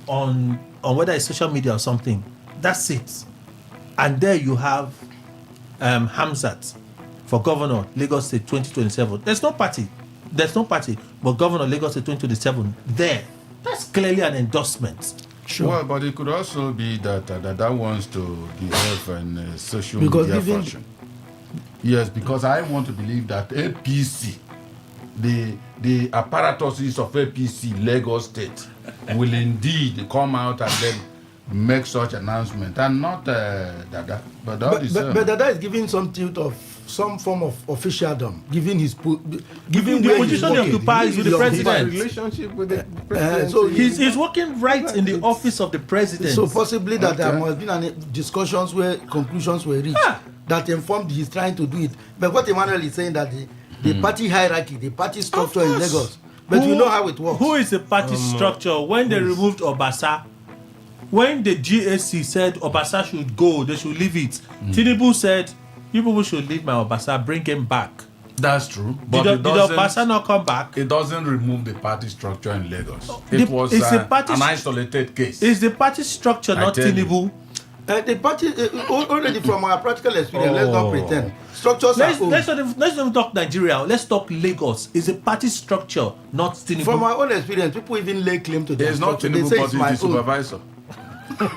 on whether it's social media or something. That's it. And there you have Hamzat for governor Lagos State 2027. There's no party, but governor Lagos State 2027 there. That's clearly an endorsement. Sure. Well, but it could also be that that wants to behave in a social Because media even- fashion. Yes, because I want to believe that APC, the apparatuses of APC Lagos State, will indeed come out and then make such announcement, and not Dada, but all the same. But Dada is giving some tilt of some form of officialdom, giving Giving the where position he's he working. occupies with the His- president. Relationship with the president. so He's working right in the office of the president. So possibly that there Okay. must have been discussions where conclusions were reached Ah. that informed he's trying to do it. But what Emmanuel is saying that the party hierarchy, the party structure in Lagos. But you know how it works. Who is the party structure? When they removed Obasa, when the GAC said Obasa should go, they should leave it. Tinubu said, you people should leave my Obasa, bring him back. That's true. But Did Obasa not come back? It doesn't remove the party structure in Lagos. The- It was it's the party an isolated case. Is the party structure not tell you. Tinubu? The party, already from our practical experience, let's not pretend. Structures Let's are not even talk Nigeria. Let's talk Lagos. Is a party structure not Tinubu? From our own experience, people even lay claim to their There's not structure. They Tinubu, say but it's he's my the own. supervisor.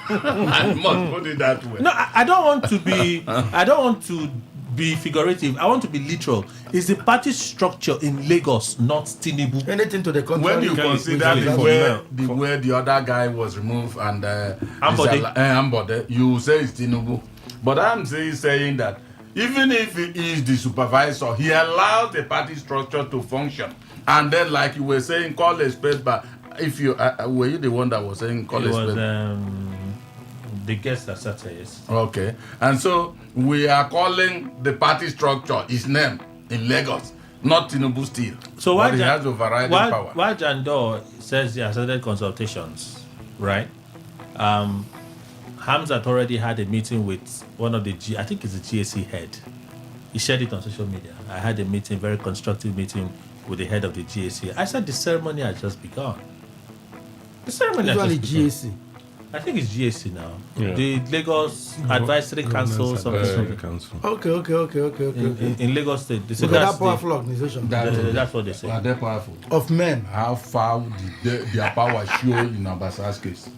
I must put it that way. No, I don't want to be. I don't want to be figurative. I want to be literal. Is the party structure in Lagos not Tinubu? Anything to the contrary. When you consider the way the other guy was removed and Ambode, you say it's Tinubu. But I'm saying that even if he is the supervisor, he allows the party structure to function. And then, like you were saying, call a spade. But if you were you the one that was saying call a spade? It was the guest that sat here. Yes. Okay, and so we are calling the party structure his name in Lagos, not Tinubu still. So why he has overriding power? Why Jandor says he has started consultations, right? Hamzat already had a meeting with one of the I think it's the GAC head. He shared it on social media. I had a meeting, very constructive meeting with the head of the GAC. I said the ceremony has just begun. The ceremony has just begun. GAC. I think it's GAC now. Yeah. The Lagos Advisory Council, something. Okay. In Lagos State. They say Look at that's that powerful organization. that's what they say. Are they powerful? Of men. How far did their power show in Abasa's case?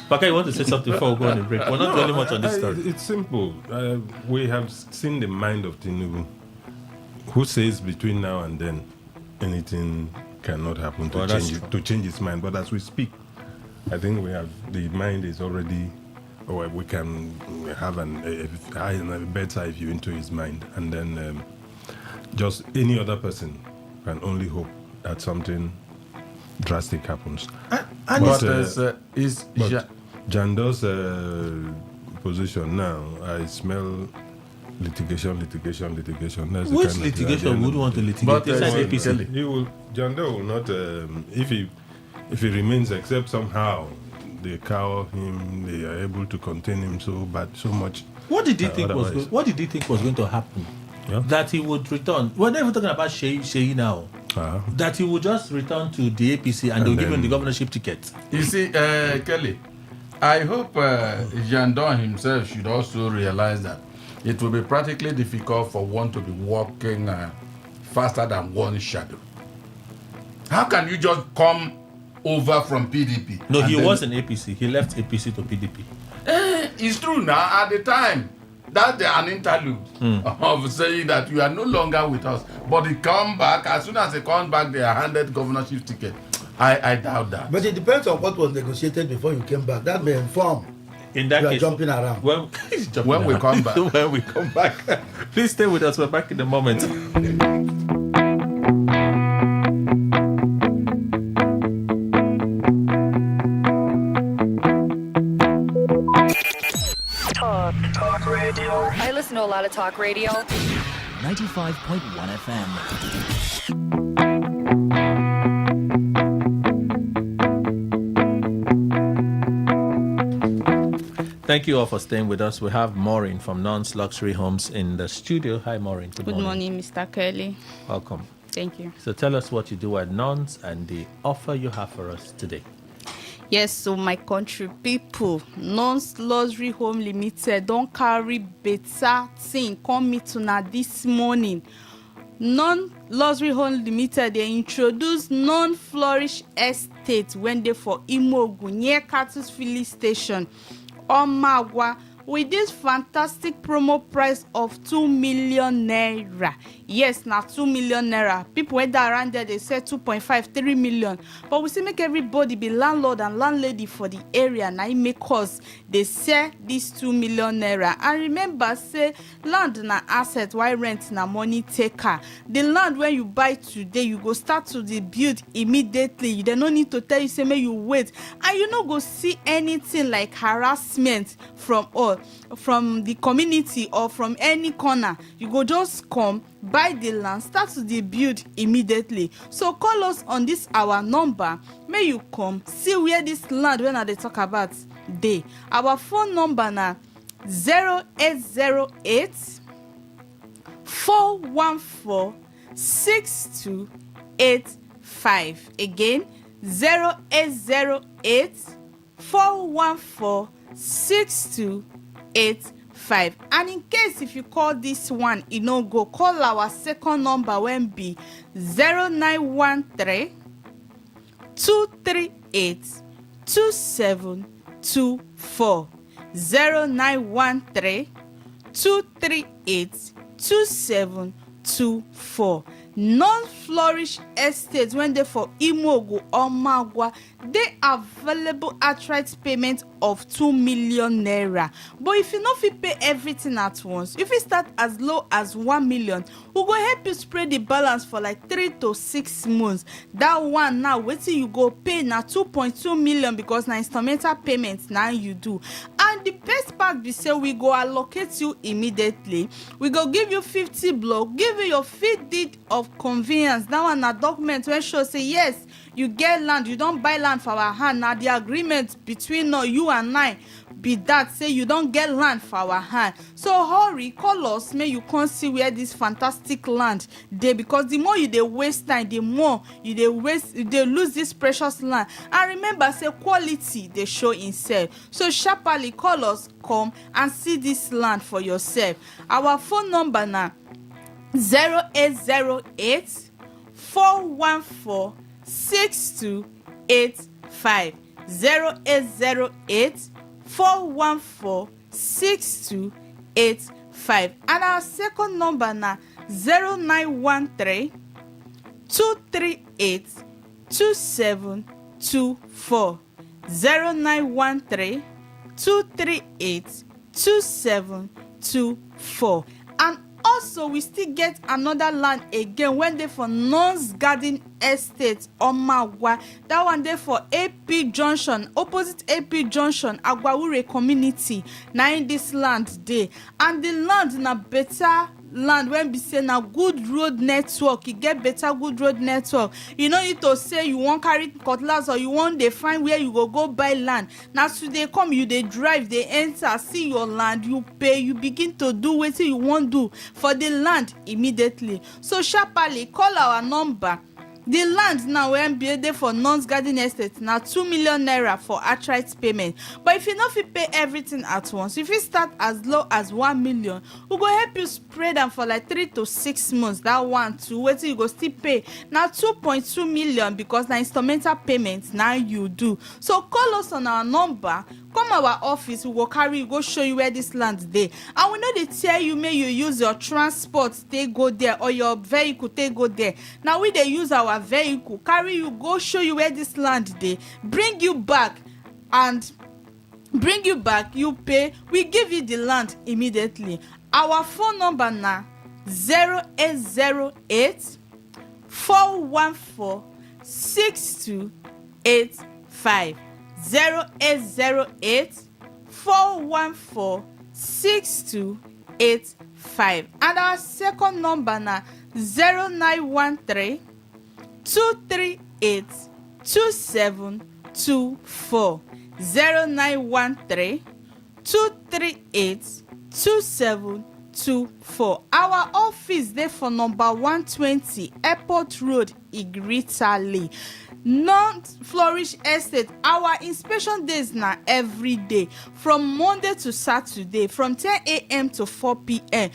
Paka, you want to say something before we go on the break? We're not dwelling much on this story. It's simple. We have seen the mind of Tinubu, who says between now and then anything cannot happen to change his mind. But as we speak, I think we have the mind is already, or we can have a better eye view into his mind, and then just any other person can only hope that something drastic happens. But Jandor's position now, I smell litigation. That's Which the kind litigation would want to litigate? But, Inside APC? Jandor will not, if he remains, except somehow they cower him, they are able to contain him so much. What did he think was going to happen? Yeah. That he would return. We're not even talking about Sheyi now. That he would just return to the APC and they'll give him the governorship ticket. You see, Kelly, I hope Jandor himself should also realize that it will be practically difficult for one to be walking faster than one shadow. How can you just come over from PDP? No, he was in APC. He left APC to PDP. It's true now. At the time, that's an interlude of saying that you are no longer with us. But he come back. As soon as he comes back, they are handed governorship ticket. I doubt that. But it depends on what was negotiated before you came back. That may inform. In that You are case, jumping around. When we come back. When we come back. Please stay with us. We're back in a moment. Talk radio. I listen to a lot of talk radio. 95.1 FM. Thank you all for staying with us. We have Maureen from Non's Luxury Homes in the studio. Hi, Maureen. Good morning, Mr. Kelly. Welcome. Thank you. So tell us what you do at Non's and the offer you have for us today. Yes, so my country people, Non's Luxury Home Limited don't carry better thing come meet una this morning. Non-Luxury Home Limited, they introduce non-flourish estate when they for Imogu near Cattle's filling station on Magwa with this fantastic promo price of 2 million naira. Yes, now 2 million naira. People went around there, they said 2.5, 3 million. But we see make everybody be landlord and landlady for the area. Now it make us they sell this 2 million naira. And remember, say land na asset, why rent na money taker. The land when you buy today, you go start to the build immediately. You don't need to tell you say may you wait, and you no go see anything like harassment from the community or from any corner. You go just come buy the land, start to dey build immediately. So call us on this our number, may you come see where this land wey I dey talk about dey. Our phone number na 0808 414 6285. Again, 0808 414 6285. And in case if you call this one e no go, call our second number when be 0913 238 2724. 0913 238 2724. Non-flourish estate when they for Imogo or Magwa, they available outright payment of 2 million naira. But if you not fit pay everything at once, if you start as low as 1 million, we go help you spread the balance for like 3 to 6 months. That one now wetin you go pay na 2.2 million because na instrumental payments now you do. And the best part be say we go allocate you immediately. We go give you 50 block, give you your fit deed of convenience. That one na document wey show say yes, you get land, you don buy land for our hand. Na the agreement between you and I be that say you don get land for our hand. So hurry, call us, may you come see where this fantastic land dey, because the more you dey waste time, the more you dey lose this precious land. And remember say quality dey show itself. So sharply call us, come and see this land for yourself. Our phone number na 0808 414 6285. 0808 414 6285. And our second number na 0913 238 2724. 0913 238 2724. And also we still get another land again when they for Non's Garden Estate on Magwa. That one there for AP Junction, opposite AP Junction, Agwawure community. Now in this land day, and the land na better land when be say na good road network. You get better good road network. You no need to say you wan carry cutlass or you wan dey find where you go buy land. Na so they come, you dey drive, they enter, see your land, you pay, you begin to do wetin you wan do for the land immediately. So sharply call our number. The land now when be there for Non's Garden Estate now 2 million naira for outright payment. But if you not fit pay everything at once, if you start as low as 1 million, we go help you spread them for like 3 to 6 months. That one too, wait till you go still pay now 2.2 million because now instrumental payments now you do. So call us on our number. Come our office, we will carry you, go show you where this land dey. And we know they tell you may you use your transport, they go there, or your vehicle, they go there. Now we they use our vehicle, carry you, go show you where this land dey, bring you back, you pay, we give you the land immediately. Our phone number na 0808 414 6285. 0808 414 6285. And our second number na 0913 238 2724. 0913 238 2724. Our office there for number 120 Airport Road, Igritali. Non-flourish estate. Our inspection days na every day from Monday to Saturday from 10 a.m. to 4 p.m.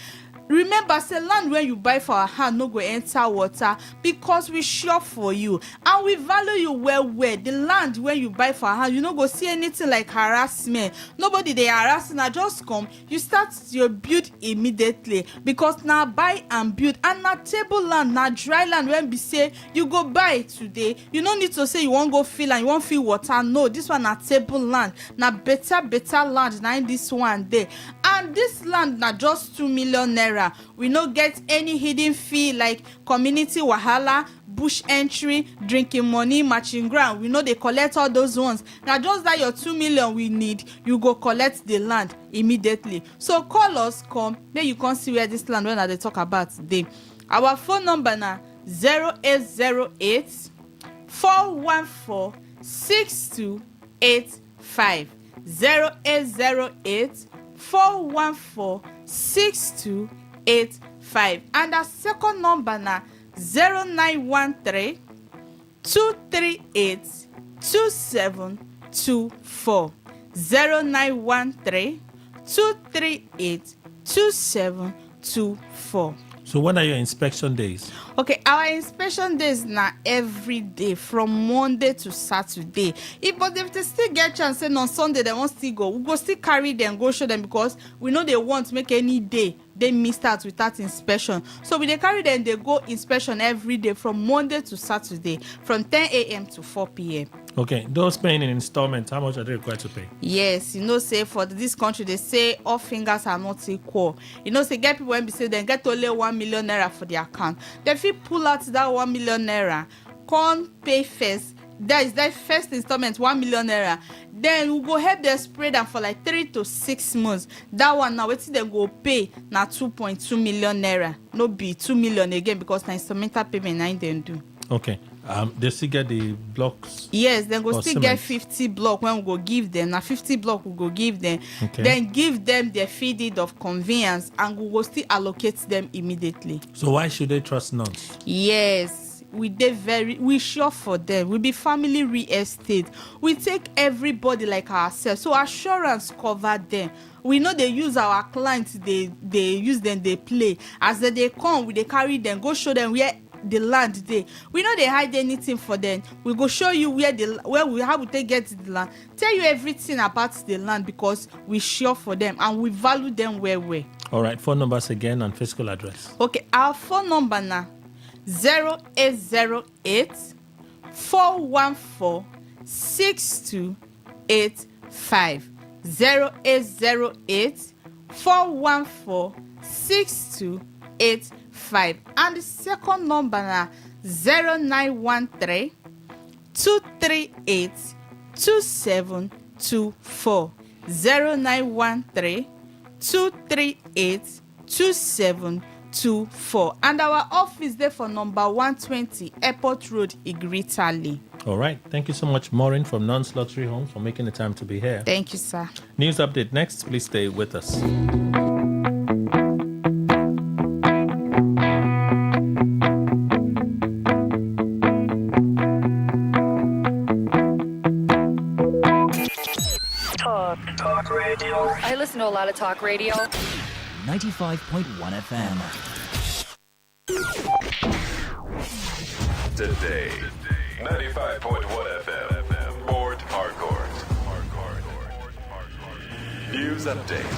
Remember, say land when you buy for our hand no go enter water because we sure for you and we value you well. The land when you buy for our hand, you no go see anything like harassment. Nobody they harassing. I just come, you start your build immediately because now buy and build. And na table land, na dry land when be say you go buy today. You no need to say you won't go feel and you won't feel water. No, this one na table land, na better land. Now in this one there, and this land na just 2 million naira. We no get any hidden fee like community wahala, bush entry, drinking money, matching ground. We know they collect all those ones. Now just that your 2 million we need, you go collect the land immediately. So call us, come, then you can see where this land when they talk about today. Our phone number na 0808 414 6285. 0808 414 6285. And our second number na 0913 238 2724. 0913 238 2724. So when are your inspection days? Okay, our inspection days na every day from Monday to Saturday. But if they still get chance say on Sunday they won't still go, we go still carry them, go show them, because we know they won't make any day they miss out without inspection. So we dey carry them, they go inspection every day from Monday to Saturday from 10 a.m. to 4 p.m. Okay, those paying in installments, how much are they required to pay? Yes, say for this country they say all fingers are not equal. Say get people when be say they get only 1 million naira for their account. They fit pull out that 1 million naira, come pay first. That is that first installment 1 million naira. Then we go help them spread them for like 3 to 6 months. That one now wetin dem go pay na 2.2 million naira. No be 2 million again, because na instrumental payment na dem do. Okay. They still get the blocks. Yes, then go still cement. get 50 block when we go give them. Now 50 block we go give them. Okay. Then give them their fee deed of conveyance, and we go still allocate them immediately. So why should they trust nuns? Yes, we sure for them. We be family real estate. We take everybody like ourselves. So assurance cover them. We know they use our clients, they use them, they play. As they come, we they carry them, go show them where the land dey. We know they hide anything for them. We go show you how we take get the land, tell you everything about the land, because we sure for them and we value them well. All right, phone numbers again and physical address. Okay, our phone number na 0808 414 6285. 0808 414 6285. And the second number na 0913 238 2724. 0913 238 2724. And our office there for number 120 Airport Road, Igritali. All right. Thank you so much, Maureen from Non's Luxury Homes, for making the time to be here. Thank you, sir. News update next. Please stay with us. Talk radio. I listen to a lot of talk radio. 95.1 FM. Today, 95.1 FM. Port Harcourt. News update.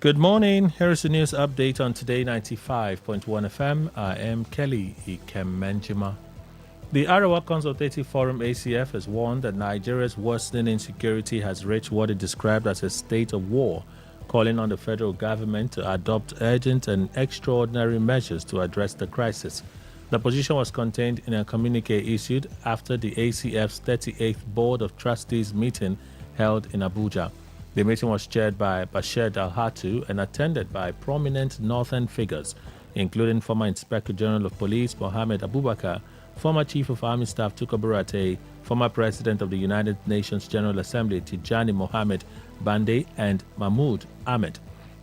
Good morning. Here is the news update on Today 95.1 FM. I am Kelly Ikemenjima. The Arewa Consultative Forum ACF has warned that Nigeria's worsening insecurity has reached what it described as a state of war, calling on the federal government to adopt urgent and extraordinary measures to address the crisis. The position was contained in a communique issued after the ACF's 38th Board of Trustees meeting held in Abuja. The meeting was chaired by Bashir Dalhatu and attended by prominent northern figures, including former Inspector General of Police Mohammed Abubakar, former Chief of Army Staff Tukur Buratai, former President of the United Nations General Assembly Tijani Mohammed Bande, and Mahmoud Ahmed.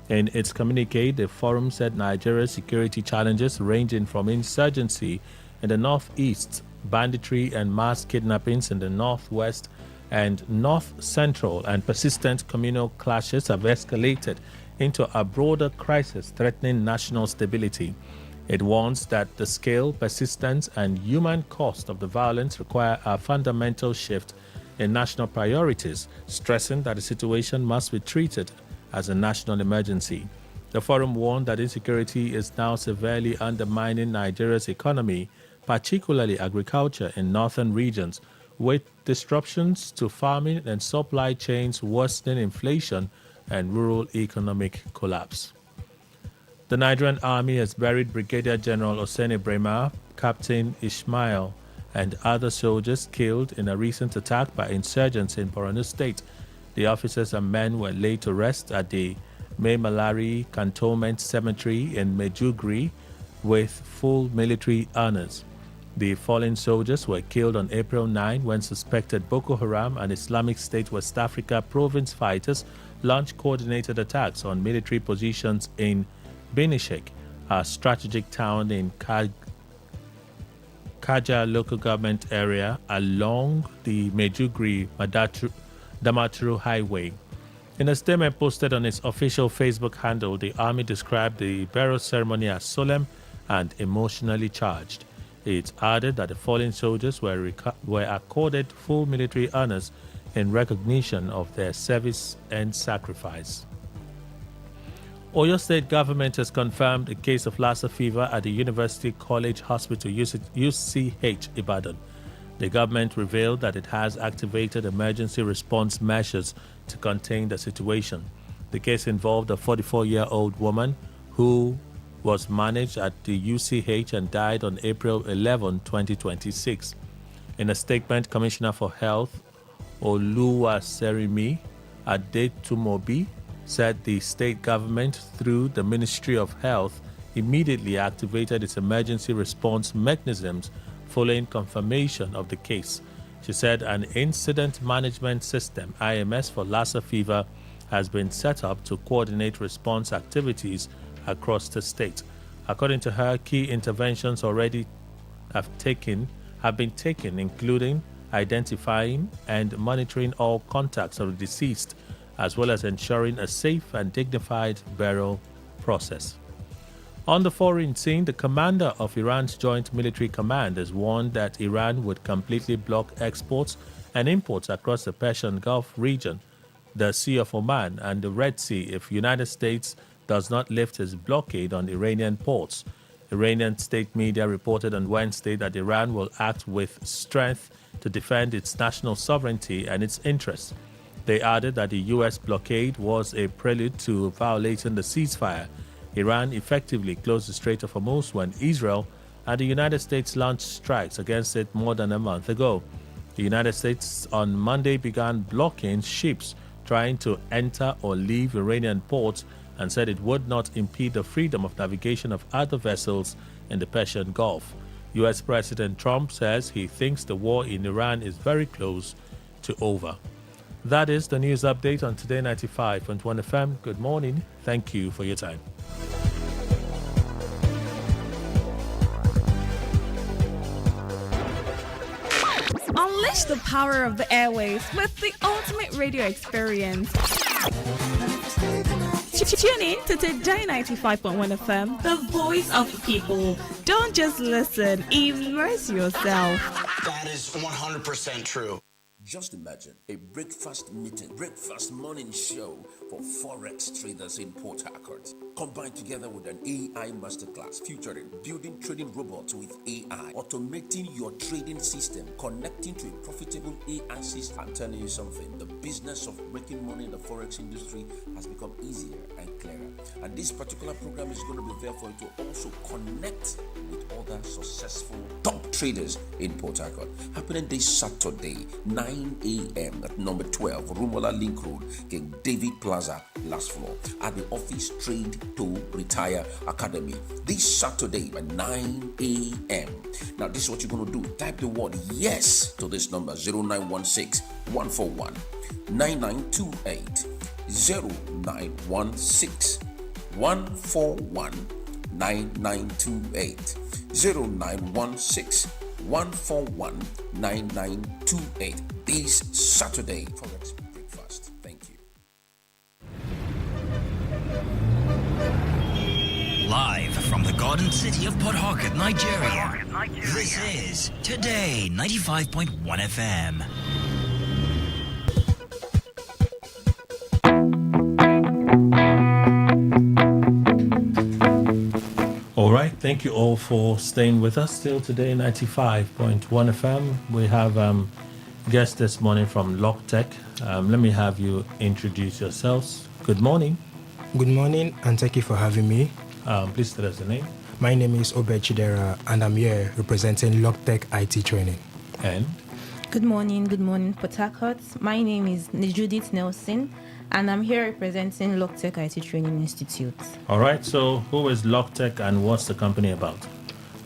In its communique, the forum said Nigeria's security challenges, ranging from insurgency in the northeast, banditry and mass kidnappings in the northwest and north central, and persistent communal clashes, have escalated into a broader crisis threatening national stability. It warns that the scale, persistence, and human cost of the violence require a fundamental shift in national priorities, stressing that the situation must be treated as a national emergency. The forum warned that insecurity is now severely undermining Nigeria's economy, particularly agriculture in northern regions, with disruptions to farming and supply chains worsening inflation and rural economic collapse. The Nigerian Army has buried Brigadier General Oseni Brema, Captain Ismail, and other soldiers killed in a recent attack by insurgents in Borno State. The officers and men were laid to rest at the May Malari Cantonment Cemetery in Medjugorje with full military honors. The fallen soldiers were killed on April 9 when suspected Boko Haram and Islamic State West Africa province fighters launched coordinated attacks on military positions in Benishek, a strategic town in Kaja local government area along the Medjugorje-Damaturu highway. In a statement posted on its official Facebook handle, the army described the burial ceremony as solemn and emotionally charged. It added that the fallen soldiers were accorded full military honors in recognition of their service and sacrifice. Oyo State government has confirmed a case of Lassa fever at the University College Hospital, UCH Ibadan. The government revealed that it has activated emergency response measures to contain the situation. The case involved a 44-year-old woman who was managed at the UCH and died on April 11, 2026. In a statement, Commissioner for Health Oluwaserimi Adetumobi said the state government, through the Ministry of Health, immediately activated its emergency response mechanisms following confirmation of the case. She said an incident management system, IMS, for Lassa fever has been set up to coordinate response activities across the state. According to her, key interventions already have been taken, including identifying and monitoring all contacts of the deceased, as well as ensuring a safe and dignified burial process. On the foreign scene, the commander of Iran's Joint Military Command has warned that Iran would completely block exports and imports across the Persian Gulf region, the Sea of Oman, and the Red Sea if United States does not lift its blockade on Iranian ports. Iranian state media reported on Wednesday that Iran will act with strength to defend its national sovereignty and its interests. They added that the U.S. blockade was a prelude to violating the ceasefire. Iran effectively closed the Strait of Hormuz when Israel and the United States launched strikes against it more than a month ago. The United States on Monday began blocking ships trying to enter or leave Iranian ports and said it would not impede the freedom of navigation of other vessels in the Persian Gulf. U.S. President Trump says he thinks the war in Iran is very close to over. That is the news update on Today 95.1 FM. Good morning. Thank you for your time. Unleash the power of the airwaves with the ultimate radio experience. Tune in to Today 95.1 FM, the voice of the people. Don't just listen, immerse yourself. That is 100% true. Just imagine a breakfast meeting, breakfast morning show for Forex traders in Port Harcourt, combined together with an AI masterclass featuring building trading robots with AI, automating your trading system, connecting to a profitable AI system. I'm telling you something, the business of making money in the Forex industry has become easier and clearer. And this particular program is going to be there for you to also connect with other successful top traders in Port Harcourt. Happening this Saturday, 9 a.m. at number 12, Rumola Link Road, King David Plaza, last floor, at the Office Trade to Retire Academy. This Saturday at 9 a.m. Now, this is what you're going to do. Type the word yes to this number, 0916 141 9928. 0916 141 9928. 0916 141 9928. This Saturday, Forex Breakfast. Thank you. Live from the Garden City of Port Harcourt, Nigeria. This is Today 95.1 FM. All right, thank you all for staying with us. Still Today 95.1 FM. We have guests this morning from LockTech. Let me have you introduce yourselves. Good morning. Good morning, and thank you for having me. Please tell us the name. My name is Obed Chidera, and I'm here representing LockTech IT Training. And? Good morning, Port Harcourt. My name is Judith Nelson. And I'm here representing LogTech IT Training Institute. All right, so who is LogTech and what's the company about?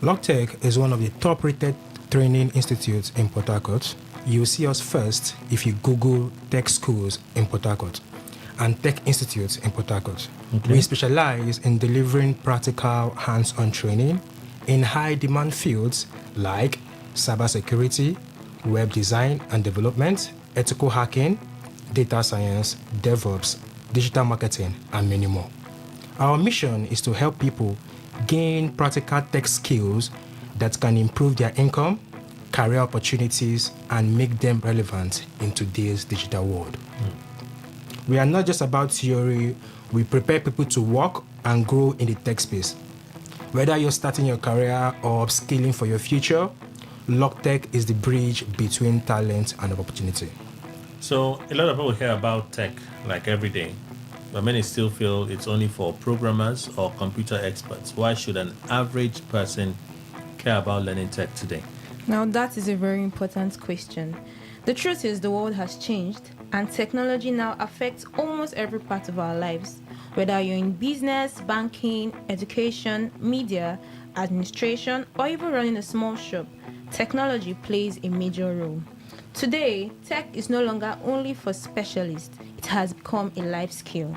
LogTech is one of the top-rated training institutes in Port Harcourt. You'll see us first if you Google Tech Schools in Port Harcourt and Tech Institutes in Port Harcourt. Okay. We specialize in delivering practical hands-on training in high-demand fields like cybersecurity, web design and development, ethical hacking, data science, DevOps, digital marketing, and many more. Our mission is to help people gain practical tech skills that can improve their income, career opportunities, and make them relevant in today's digital world. We are not just about theory, we prepare people to work and grow in the tech space. Whether you're starting your career or upskilling for your future, LogTech is the bridge between talent and opportunity. So a lot of people hear about tech like every day, but many still feel it's only for programmers or computer experts. Why should an average person care about learning tech today? Now, that is a very important question. The truth is the world has changed, and technology now affects almost every part of our lives. Whether you're in business, banking, education, media, administration, or even running a small shop, technology plays a major role. Today, tech is no longer only for specialists, it has become a life skill.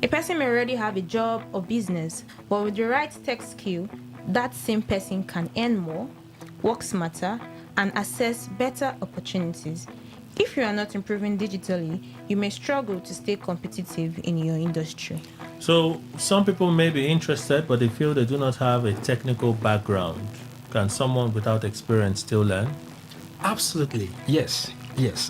A person may already have a job or business, but with the right tech skill, that same person can earn more, work smarter, and access better opportunities. If you are not improving digitally, you may struggle to stay competitive in your industry. So some people may be interested, but they feel they do not have a technical background. Can someone without experience still learn? Absolutely. Yes,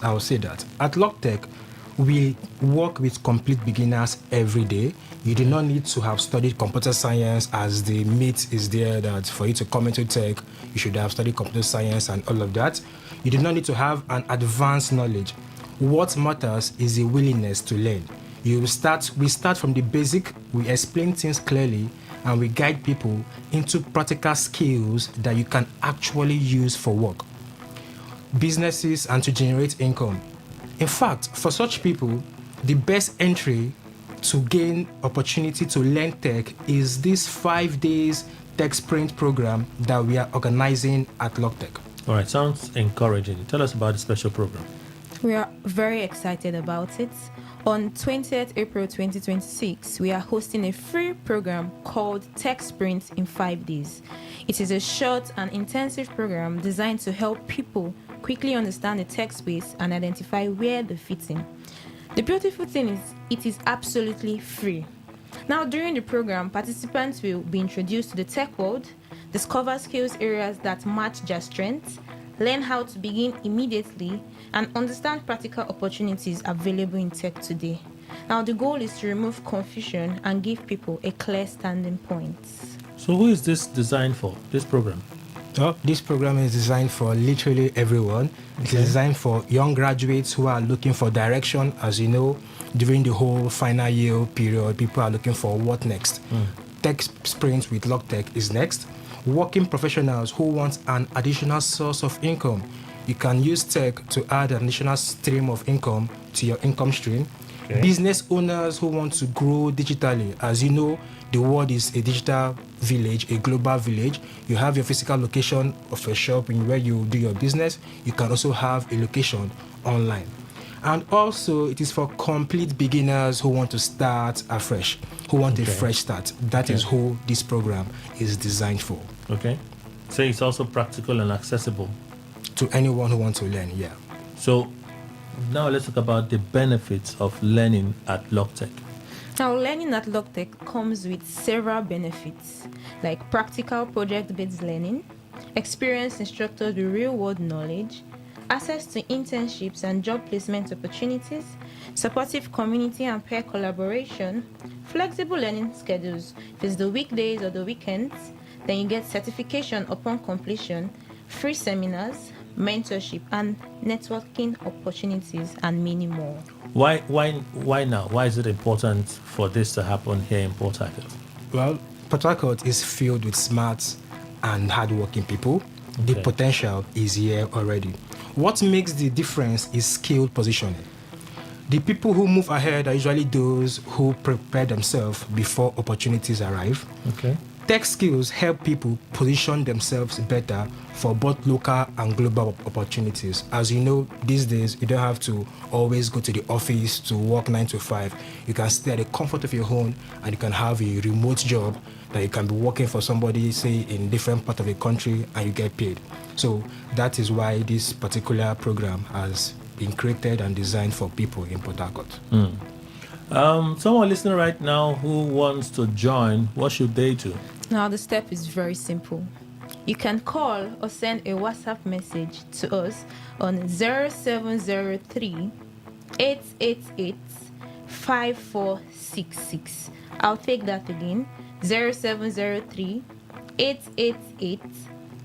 I will say that. At LogTech, we work with complete beginners every day. You do not need to have studied computer science, as the myth is there that for you to come into tech, you should have studied computer science and all of that. You do not need to have an advanced knowledge. What matters is the willingness to learn. We start from the basic, we explain things clearly, and we guide people into practical skills that you can actually use for work, businesses, and to generate income. In fact, for such people, the best entry to gain opportunity to learn tech is this 5 days tech sprint program that we are organizing at LogTech. All right, sounds encouraging. Tell us about the special program. We are very excited about it. On 20th April 2026, we are hosting a free program called Tech Sprint in 5 days. It is a short and intensive program designed to help people quickly understand the tech space and identify where they fit in. The beautiful thing is, it is absolutely free. Now, during the program, participants will be introduced to the tech world, discover skills areas that match their strengths, learn how to begin immediately, and understand practical opportunities available in tech today. Now, the goal is to remove confusion and give people a clear standing point. So who is this designed for, this program? Oh, this program is designed for literally everyone. It is designed for young graduates who are looking for direction. As you know, during the whole final year period, people are looking for what next. Tech Sprint with LogTech is next. Working professionals who want an additional source of income. You can use tech to add an additional stream of income to your income stream. Okay. Business owners who want to grow digitally. As you know, the world is a digital village, a global village. You have your physical location of a shop in where you do your business. You can also have a location online. And also, it is for complete beginners who want to start afresh, who want a fresh start. That is who this program is designed for. Okay. So it's also practical and accessible to anyone who wants to learn, yeah. So now let's talk about the benefits of learning at LogTech. Now, learning at LogTech comes with several benefits, like practical project-based learning, experienced instructors with real-world knowledge, access to internships and job placement opportunities, supportive community and peer collaboration, flexible learning schedules. If it's the weekdays or the weekends, then you get certification upon completion, free seminars, mentorship, and networking opportunities, and many more. Why now? Why is it important for this to happen here in Port Harcourt? Well, Port Harcourt is filled with smart and hardworking people. The potential is here already. What makes the difference is skilled positioning. The people who move ahead are usually those who prepare themselves before opportunities arrive. Okay. Tech skills help people position themselves better for both local and global opportunities. As you know, these days, you don't have to always go to the office to work 9 to 5. You can stay at the comfort of your home and you can have a remote job that you can be working for somebody, say, in different part of the country, and you get paid. So that is why this particular program has been created and designed for people in Port Harcourt. Someone listening right now who wants to join, what should they do? Now, the step is very simple. You can call or send a WhatsApp message to us on 0703 888 5466. I'll take that again. 0703 888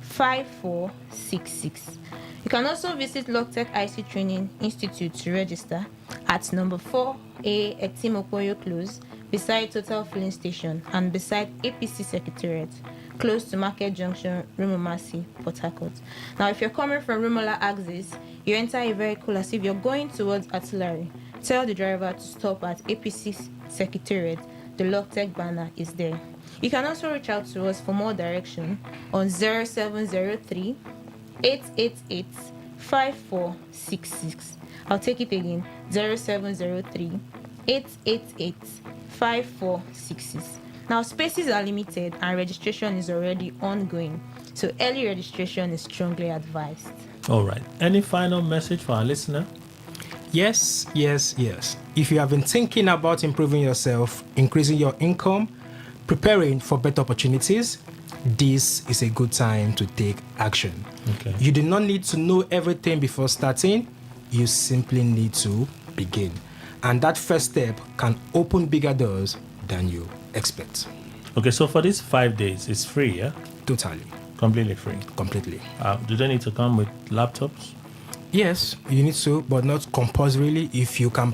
5466. You can also visit Logtech IC Training Institute to register at number 4A Etimokoyo Close, beside Total Filling Station and beside APC Secretariat, close to Market Junction, Rumomasi, Port Harcourt. Now, if you're coming from Rumola Axis, you enter a vehicle as if you're going towards Artillery. Tell the driver to stop at APC Secretariat. The Logtech banner is there. You can also reach out to us for more direction on 0703 888 5466. I'll take it again. 0703 888 5466. Now, spaces are limited and registration is already ongoing, so early registration is strongly advised. All right. Any final message for our listener? Yes. If you have been thinking about improving yourself, increasing your income, preparing for better opportunities, this is a good time to take action. Okay. You do not need to know everything before starting. You simply need to begin. And that first step can open bigger doors than you expect. Okay, so for these 5 days, it's free, yeah? Totally. Completely free? Completely. Do they need to come with laptops? Yes, you need to, but not compulsorily. If you can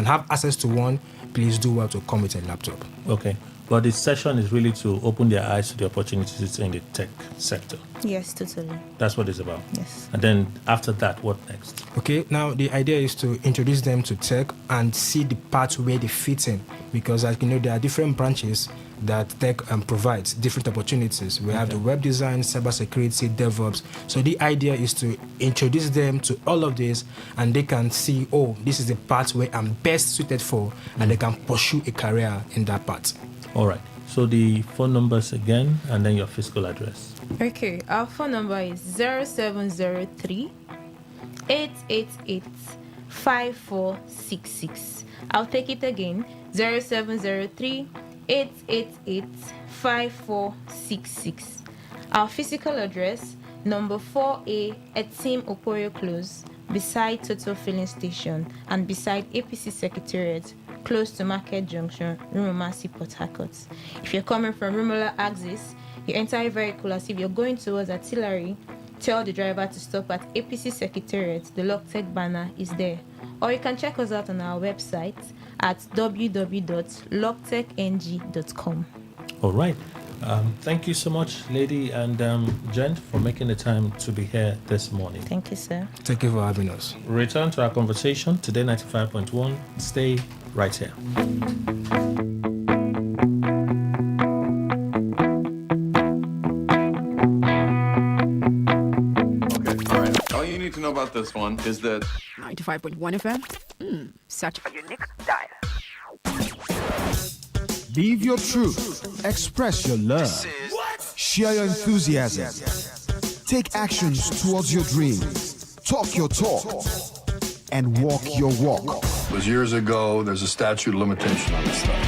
have access to one, please do well to come with a laptop. Okay. But the session is really to open their eyes to the opportunities in the tech sector. Yes, totally. That's what it's about. Yes. And then after that, what next? Okay, now the idea is to introduce them to tech and see the part where they fit in. Because as you know, there are different branches that tech provides, different opportunities. We have the web design, cybersecurity, DevOps. So the idea is to introduce them to all of this and they can see, oh, this is the part where I'm best suited for, and they can pursue a career in that part. All right. So the phone numbers again, and then your physical address. Okay, our phone number is 0703 888 5466. I'll take it again. 0703 888 5466. Our physical address, number 4A Etim Opoyo Close, beside Total Filling Station and beside APC Secretariat, close to Market Junction, Rumomasi, Port Harcourt. If you're coming from Rumola Axis, you enter a vehicle as if you're going towards Artillery. Tell the driver to stop at APC Secretariat. The Logtech banner is there. Or you can check us out on our website at www.logtechng.com. All right. Thank you so much, lady and gent, for making the time to be here this morning. Thank you, sir. Thank you for having us. Return to our conversation, Today 95.1. Stay right here. Okay, all right. All you need to know about this one is that 95.1 FM. Such a unique dial. Live your truth. Express your love. Share your enthusiasm. Take actions towards your dreams. Talk your talk. And walk your walk. It was years ago. There's a statute of limitation on this stuff.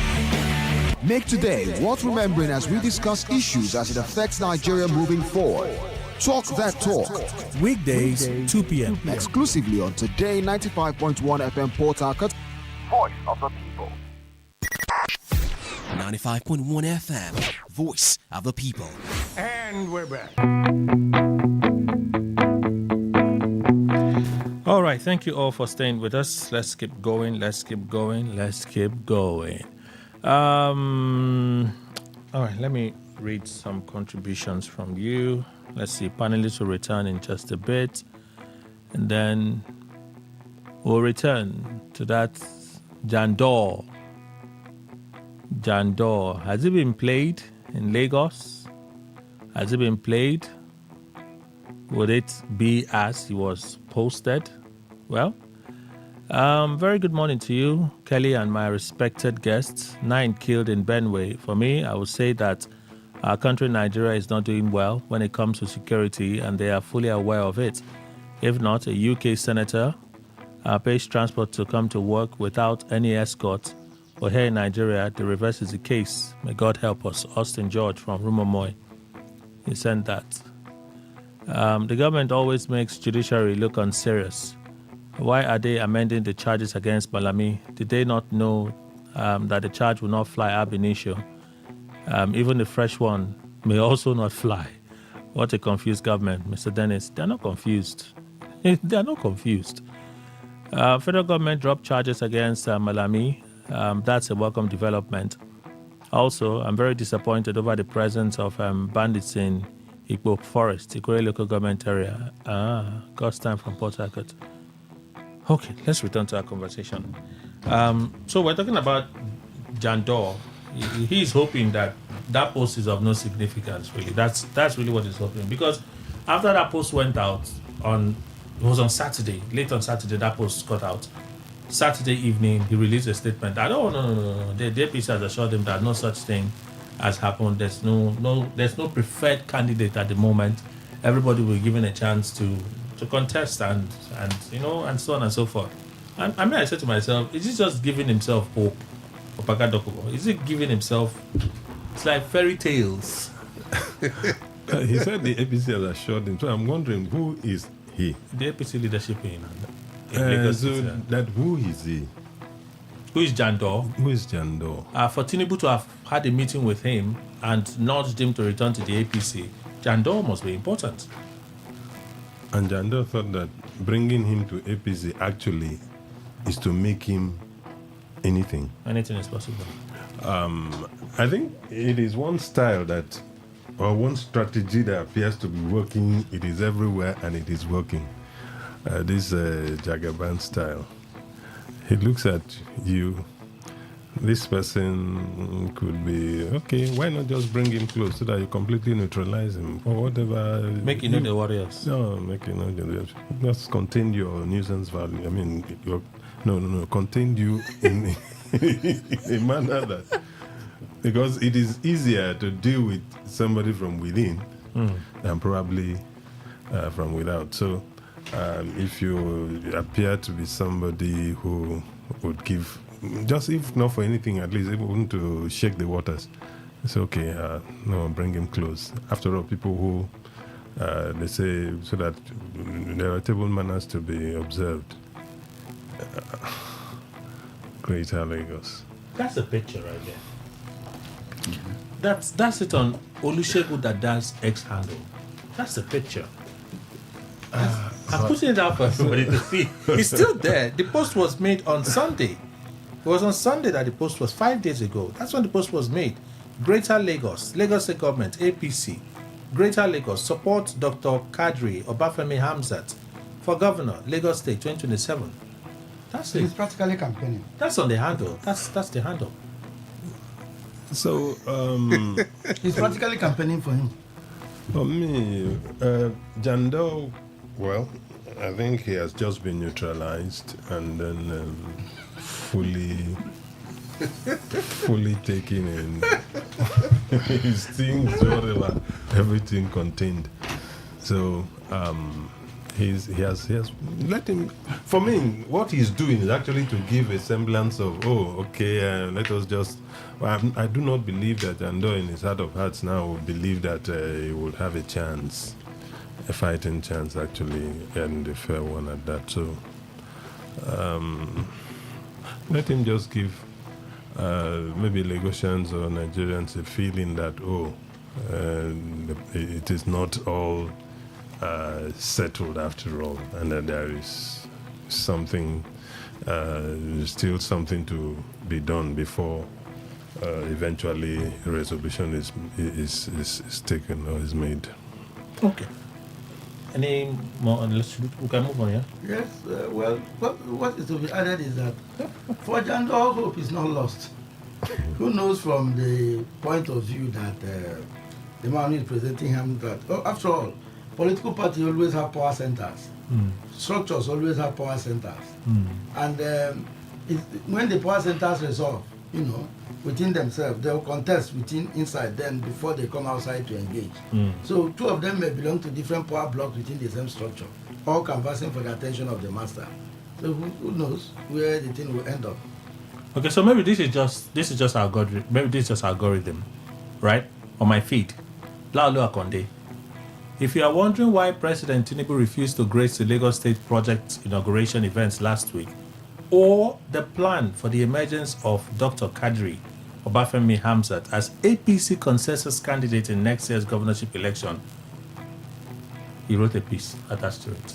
Make today worth remembering as we discuss issues as it affects Nigeria moving forward. Talk that talk. Weekdays, 2 p.m. Exclusively on Today 95.1 FM Port Harcourt. Voice of the people. 95.1 FM, Voice of the People. And we're back. All right. Thank you all for staying with us. Let's keep going. All right. Let me read some contributions from you. Let's see. Panelists will return in just a bit. And then We'll return to that Jandor. Jandor. Has it been played in Lagos? Has it been played? Would it be as he was posted? Well, very good morning to you, Kelly, and my respected guests. 9 killed in Benue. For me, I would say that our country, Nigeria, is not doing well when it comes to security, and they are fully aware of it. If not, a UK senator pays transport to come to work without any escort. But here in Nigeria, the reverse is the case. May God help us. Austin George from Rumomoy. He sent that. The government always makes judiciary look unserious. Why are they amending the charges against Malami? Did they not know that the charge will not fly ab initio? Even the fresh one may also not fly. What a confused government, Mr. Dennis. They're not confused. They're not confused. Federal government dropped charges against Malami. That's a welcome development. Also, I'm very disappointed over the presence of bandits in Igbo Forest, Ikore local government area. God's time from Port Harcourt. Okay, let's return to our conversation. So we're talking about Jandor. He's hoping that post is of no significance, really. That's really what he's hoping. Because after that post went out, it was on Saturday, late on Saturday, that post got out. Saturday evening, he released a statement that, no. The APC has assured him that no such thing has happened. There's no preferred candidate at the moment. Everybody will be given a chance to contest and so on and so forth. And I mean, I said to myself, is he just giving himself hope? Is he giving himself? It's like fairy tales. He said the APC has assured him. So I'm wondering, who is he? The APC leadership in Lagos. Who is he? Who is Jandor? Who is Jandor? For Tinubu to have had a meeting with him and nudged him to return to the APC, Jandor must be important. And Jandor thought that bringing him to APC actually is to make him anything. Anything is possible. I think it is one style or one strategy that appears to be working. It is everywhere and it is working. This Jagaban style. He looks at you. This person could be, okay, why not just bring him close so that you completely neutralize him or whatever. Make you know the warriors. No, make you know the warriors. Just contain your nuisance value. I mean, contain you in a manner that, because it is easier to deal with somebody from within than probably from without. So if you appear to be somebody who would give, just if not for anything, at least even to shake the waters, it's okay. Bring him close. After all, people who they say so that there are table manners to be observed. Greater Lagos. That's a picture right there. That's it on Olusegun Dada's X handle. That's the picture. I'm putting it out for everybody to see. It's still there. The post was made on Sunday. It was on Sunday that the post was 5 days ago. That's when the post was made. Greater Lagos, Lagos State Government, APC. Greater Lagos, support Dr. Kadri Obafemi Hamzat for Governor, Lagos State 2027. That's it. He's practically campaigning. That's on the handle. That's the handle. So, he's practically campaigning for him. For me, Jandor, well, I think he has just been neutralized and then fully taken in his things, whatever, everything contained. So he has let him. For me, what he's doing is actually to give a semblance of, let us just. I do not believe that Jandor in his heart of hearts now would believe that he would have a chance, a fighting chance actually, and a fair one at that. So let him just give maybe Lagosians or Nigerians a feeling that it is not all settled after all, and that there is something, still something to be done before eventually resolution is taken or is made. Okay. Any more? We can move on, yeah? Yes, well, what is to be added is that for Jando, all hope is not lost. Who knows from the point of view that the man is presenting him that, after all, political parties always have power centers. Structures always have power centers. And when the power centers resolve, within themselves, they will contest inside them before they come outside to engage. So two of them may belong to different power blocks within the same structure, all canvassing for the attention of the master. So who knows where the thing will end up. Okay, so maybe this is just algorithm. Maybe this is just algorithm, right? On my feed, Laulu Akonde. If you are wondering why President Tinubu refused to grace the Lagos State project inauguration events last week, or the plan for the emergence of Dr. Kadri Obafemi Hamzat as APC consensus candidate in next year's governorship election, he wrote a piece attached to it.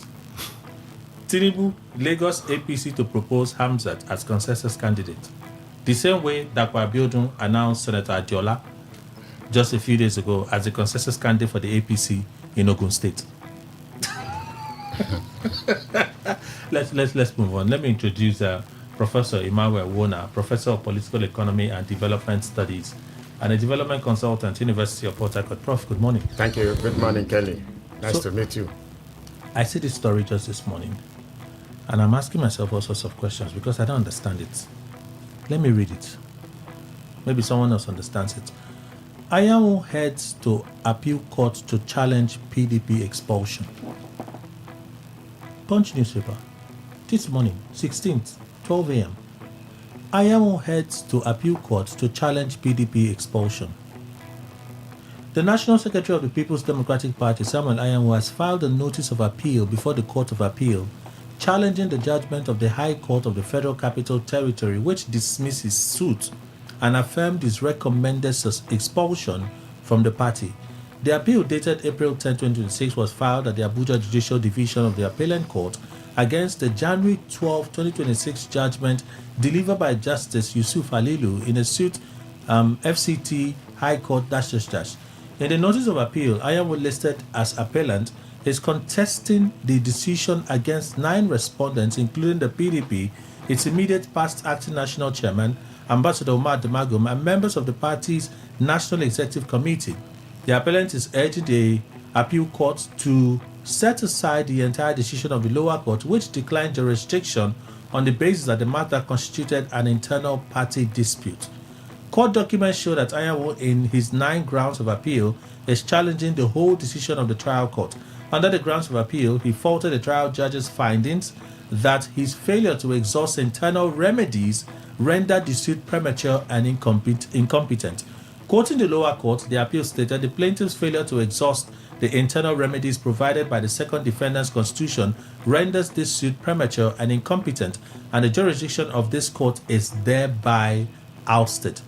Tinubu, Lagos APC to propose Hamzat as consensus candidate. The same way Dakwa Abiodun announced Senator Adiola just a few days ago as the consensus candidate for the APC in Ogun State. Let's move on. Let me introduce Professor Emmanuel Wona, Professor of Political Economy and Development Studies and a development consultant, University of Port Harcourt. Prof, good morning. Thank you. Good morning, Kelly. Nice to meet you. I see this story just this morning, and I'm asking myself all sorts of questions because I don't understand it. Let me read it. Maybe someone else understands it. Ayamu heads to appeal court to challenge PDP expulsion. Punch newspaper. This morning, 16th, 12 a.m. Ayamu heads to appeal court to challenge PDP expulsion. The National Secretary of the People's Democratic Party, Samuel Ayamu, has filed a notice of appeal before the Court of Appeal, challenging the judgment of the High Court of the Federal Capital Territory, which dismissed his suit and affirmed his recommended expulsion from the party. The appeal, dated April 10, 2026, was filed at the Abuja Judicial Division of the Appellant Court against the January 12, 2026 judgment delivered by Justice Yusuf Alilu in a suit FCT High Court -- In the notice of appeal, Ayamu, listed as appellant, is contesting the decision against 9 respondents, including the PDP, its immediate past acting national chairman, Ambassador Umar Damagum, and members of the party's National Executive Committee. The appellant is urging the appeal court to set aside the entire decision of the lower court, which declined jurisdiction on the basis that the matter constituted an internal party dispute. Court documents show that Ayamu, in his 9 grounds of appeal, is challenging the whole decision of the trial court. Under the grounds of appeal, he faulted the trial judge's findings that his failure to exhaust internal remedies rendered the suit premature and incompetent. Quoting the lower court, the appeal stated the plaintiff's failure to exhaust the internal remedies provided by the second defendant's constitution renders this suit premature and incompetent, and the jurisdiction of this court is thereby ousted,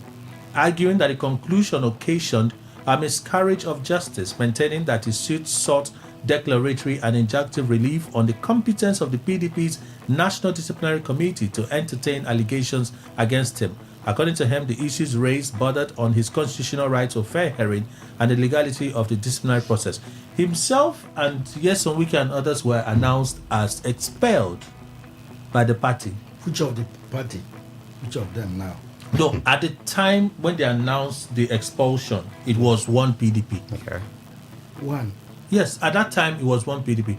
arguing that the conclusion occasioned a miscarriage of justice, maintaining that his suit sought declaratory and injunctive relief on the competence of the PDP's National Disciplinary Committee to entertain allegations against him. According to him, the issues raised bordered on his constitutional right to fair hearing and the legality of the disciplinary process. Himself and Nyesom Wike and others were announced as expelled by the party. Which of the party? Which of them now? No, at the time when they announced the expulsion, it was one PDP. Okay. One. Yes, at that time it was one PDP.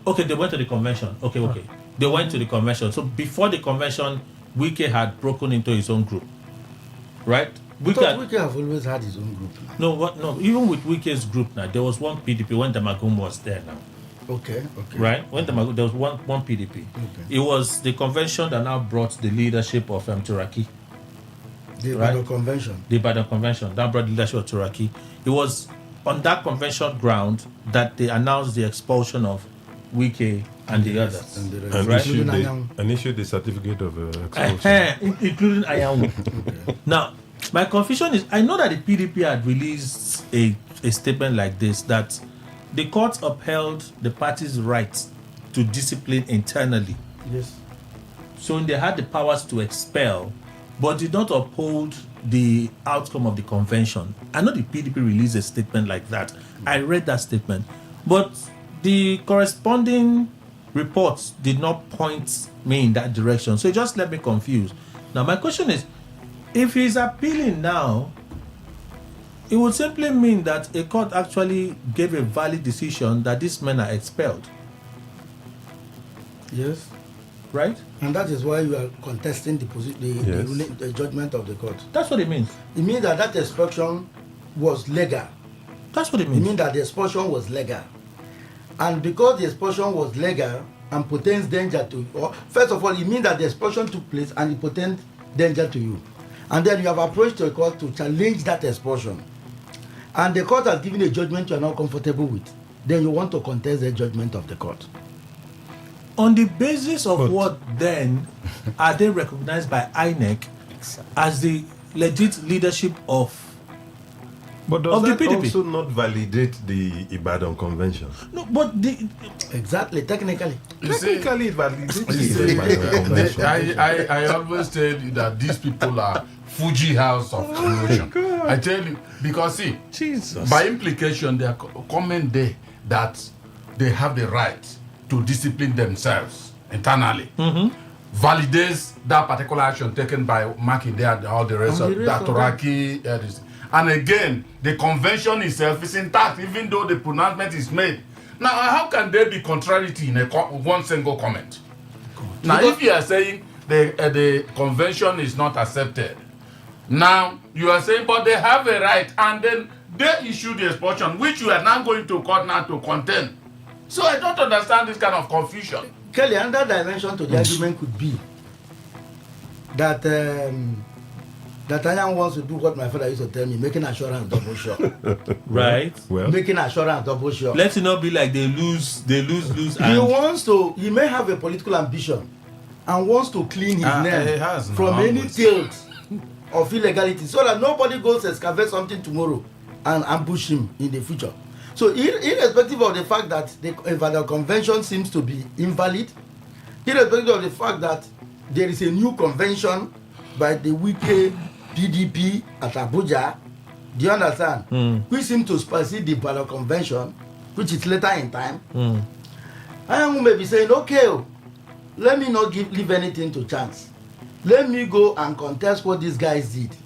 Okay, they went to the convention. Okay. They went to the convention. So before the convention, Wike had broken into his own group, right? Wike have always had his own group. No, even with Wike's group now, there was one PDP when Damagum was there now. Okay. Right? When Damagum, there was one PDP. Okay. It was the convention that now brought the leadership of Turaki. The Ibadan Convention. The Ibadan Convention that brought the leadership of Turaki. It was on that convention ground that they announced the expulsion of Wike and the others. And issued the certificate of expulsion. Including Ayamu. Okay. Now, my confusion is, I know that the PDP had released a statement like this, that the court upheld the party's right to discipline internally. Yes. So they had the powers to expel, but did not uphold the outcome of the convention. I know the PDP released a statement like that. I read that statement. But the corresponding reports did not point me in that direction. So it just left me confused. Now, my question is, if he's appealing now, it would simply mean that a court actually gave a valid decision that these men are expelled. Yes. Right? And that is why you are contesting the judgment of the court. That's what it means. It means that expulsion was legal. That's what it means. It means that the expulsion was legal. And because the expulsion was legal and portends danger to you, first of all, it means that the expulsion took place and it portends danger to you. And then you have approached the court to challenge that expulsion. And the court has given a judgment you are not comfortable with. Then you want to contest the judgment of the court. On the basis of what then are they recognized by INEC as the legit leadership of But does that PDP? also not validate the Ibadan Convention? No, but exactly, technically. Technically, it validates the Ibadan Convention. I always tell you that these people are Fuji House of Promotion. I tell you, because see, Jesus. By implication, they are coming there that they have the right to discipline themselves internally. Validates that particular action taken by Makinde and all the rest of that Toraki. And again, the convention itself is intact, even though the pronouncement is made. Now, how can there be contrariety in one single comment? Now, if you are saying the convention is not accepted, now you are saying, but they have a right, and then they issue the expulsion, which you are now going to court now to contend. So I don't understand this kind of confusion. Kelly, another dimension to the argument could be that that I wants to do what my father used to tell me, making assurance double sure. Right. Well, making assurance double sure. Let it not be like they lose. He may have a political ambition and wants to clean his name from any guilt of illegality, so that nobody goes excavate something tomorrow and ambush him in the future. So irrespective of the fact that the convention seems to be invalid, irrespective of the fact that there is a new convention by the Wike PDP at Abuja, do you understand? Which seem to supersede the Ibadan Convention, which is later in time. I may be saying, okay, let me not leave anything to chance. Let me go and contest what these guys did.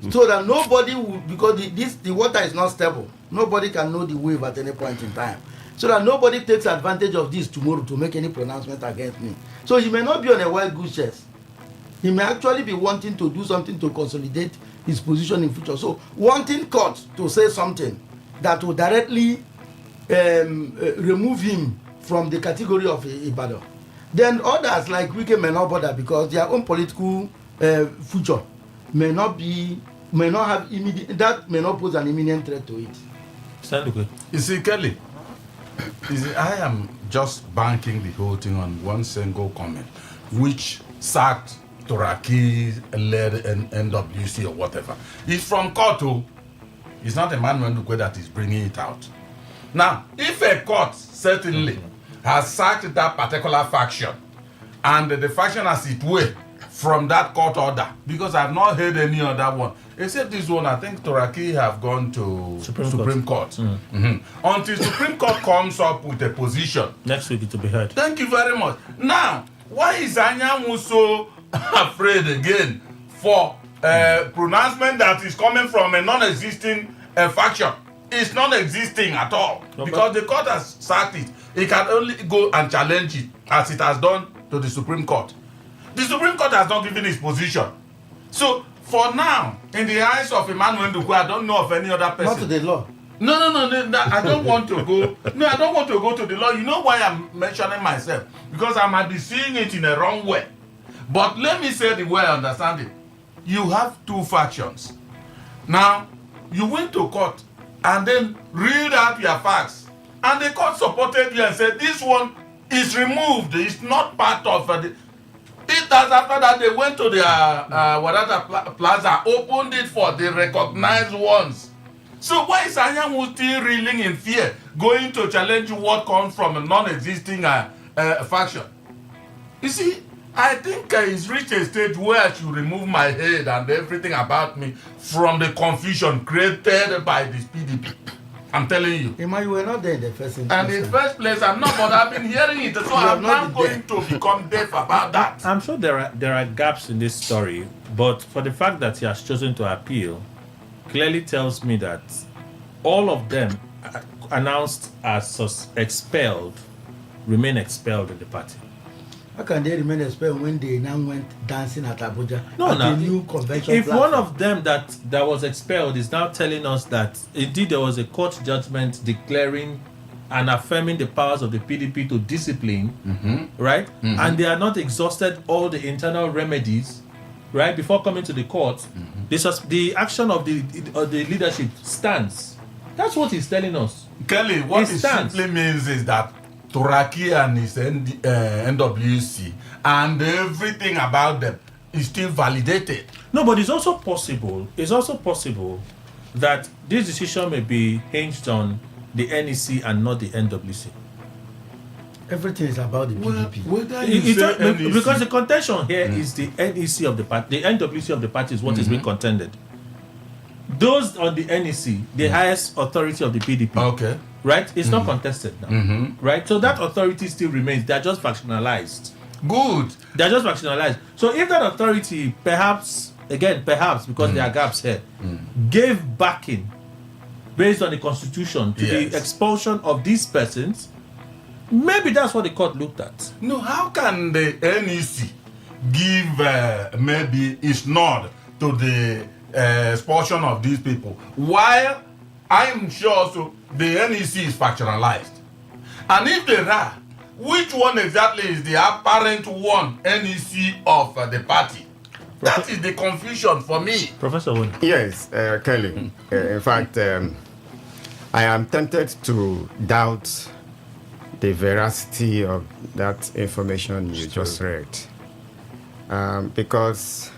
So that nobody will, because the water is not stable, nobody can know the wave at any point in time. So that nobody takes advantage of this tomorrow to make any pronouncement against me. So he may not be on a wild goose chase. He may actually be wanting to do something to consolidate his position in future. So wanting court to say something that will directly remove him from the category of Ibadan. Then others like Wike may not bother because their own political future may not have immediate, that may not pose an imminent threat to it. You see, Kelly, I am just banking the whole thing on one single comment, which sacked Toraki, led NWC or whatever. It's from Koto. It's not Emmanuel Ndukwe that is bringing it out. Now, if a court certainly has sacked that particular faction, and the faction has it way from that court order, because I've not heard any other one, except this one, I think Toraki have gone to Supreme Court. Until Supreme Court comes up with a position. Next week it will be heard. Thank you very much. Now, why is Anyanwu so afraid again for pronouncement that is coming from a non-existing faction? It's non-existing at all, because the court has sacked it. It can only go and challenge it, as it has done to the Supreme Court. The Supreme Court has not given its position. So, for now, in the eyes of Emmanuel Ndukwe, I don't know of any other person. Not to the law. No, I don't want to go. No, I don't want to go to the law. You know why I'm mentioning myself? Because I might be seeing it in a wrong way. But let me say the way I understand it. You have two factions. Now, you went to court and then read out your facts. And the court supported you and said, this one is removed. It's not part of the... It has, after that, they went to their Wadata Plaza, opened it for the recognized ones. So why is Anyanwu still reeling in fear, going to challenge what comes from a non-existing faction? You see, I think it's reached a stage where I should remove my head and everything about me from the confusion created by this PDP. I'm telling you. Emma, you were not there in the first instance. And in the first place, I'm not, but I've been hearing it, so I'm not going to become deaf about that. I'm sure there are gaps in this story, but for the fact that he has chosen to appeal, clearly tells me that all of them announced as expelled remain expelled in the party. How can they remain expelled when they now went dancing at Abuja? No, the new convention. If one of them that was expelled is now telling us that indeed there was a court judgment declaring and affirming the powers of the PDP to discipline, right? Mm-hmm. And they are not exhausted all the internal remedies, right, before coming to the court. The action of the leadership stands. That's what he's telling us. Kelly, what it simply means is that Turaki and his NWC and everything about them is still validated. No, but it's also possible that this decision may be hinged on the NEC and not the NWC. Everything is about the PDP. Because the contention here is the NEC of the party, the NWC of the party is what is being contended. Those on the NEC, the highest authority of the PDP. Okay. Right? It's not contested now. Right? So that authority still remains. They're just factionalized. Good. They're just factionalized. So if that authority, perhaps, because there are gaps here, gave backing based on the constitution to the expulsion of these persons, maybe that's what the court looked at. No, how can the NEC give maybe its nod to the expulsion of these people, while I'm sure the NEC is factionalized? And if there are, which one exactly is the apparent one NEC of the party? That is the confusion for me. Professor Wone. Yes, Kelly. In fact, I am tempted to doubt the veracity of that information you just read. Because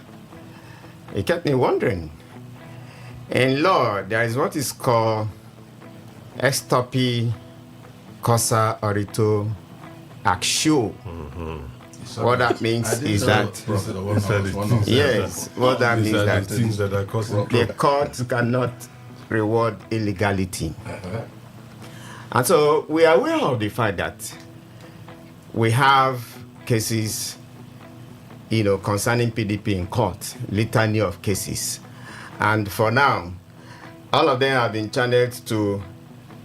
it kept me wondering. In law, there is what is called extopi causa orito actio. What that means is that what that means is that the court cannot reward illegality. And so we are aware of the fact that we have cases, concerning PDP in court, litany of cases. And for now, all of them have been channeled to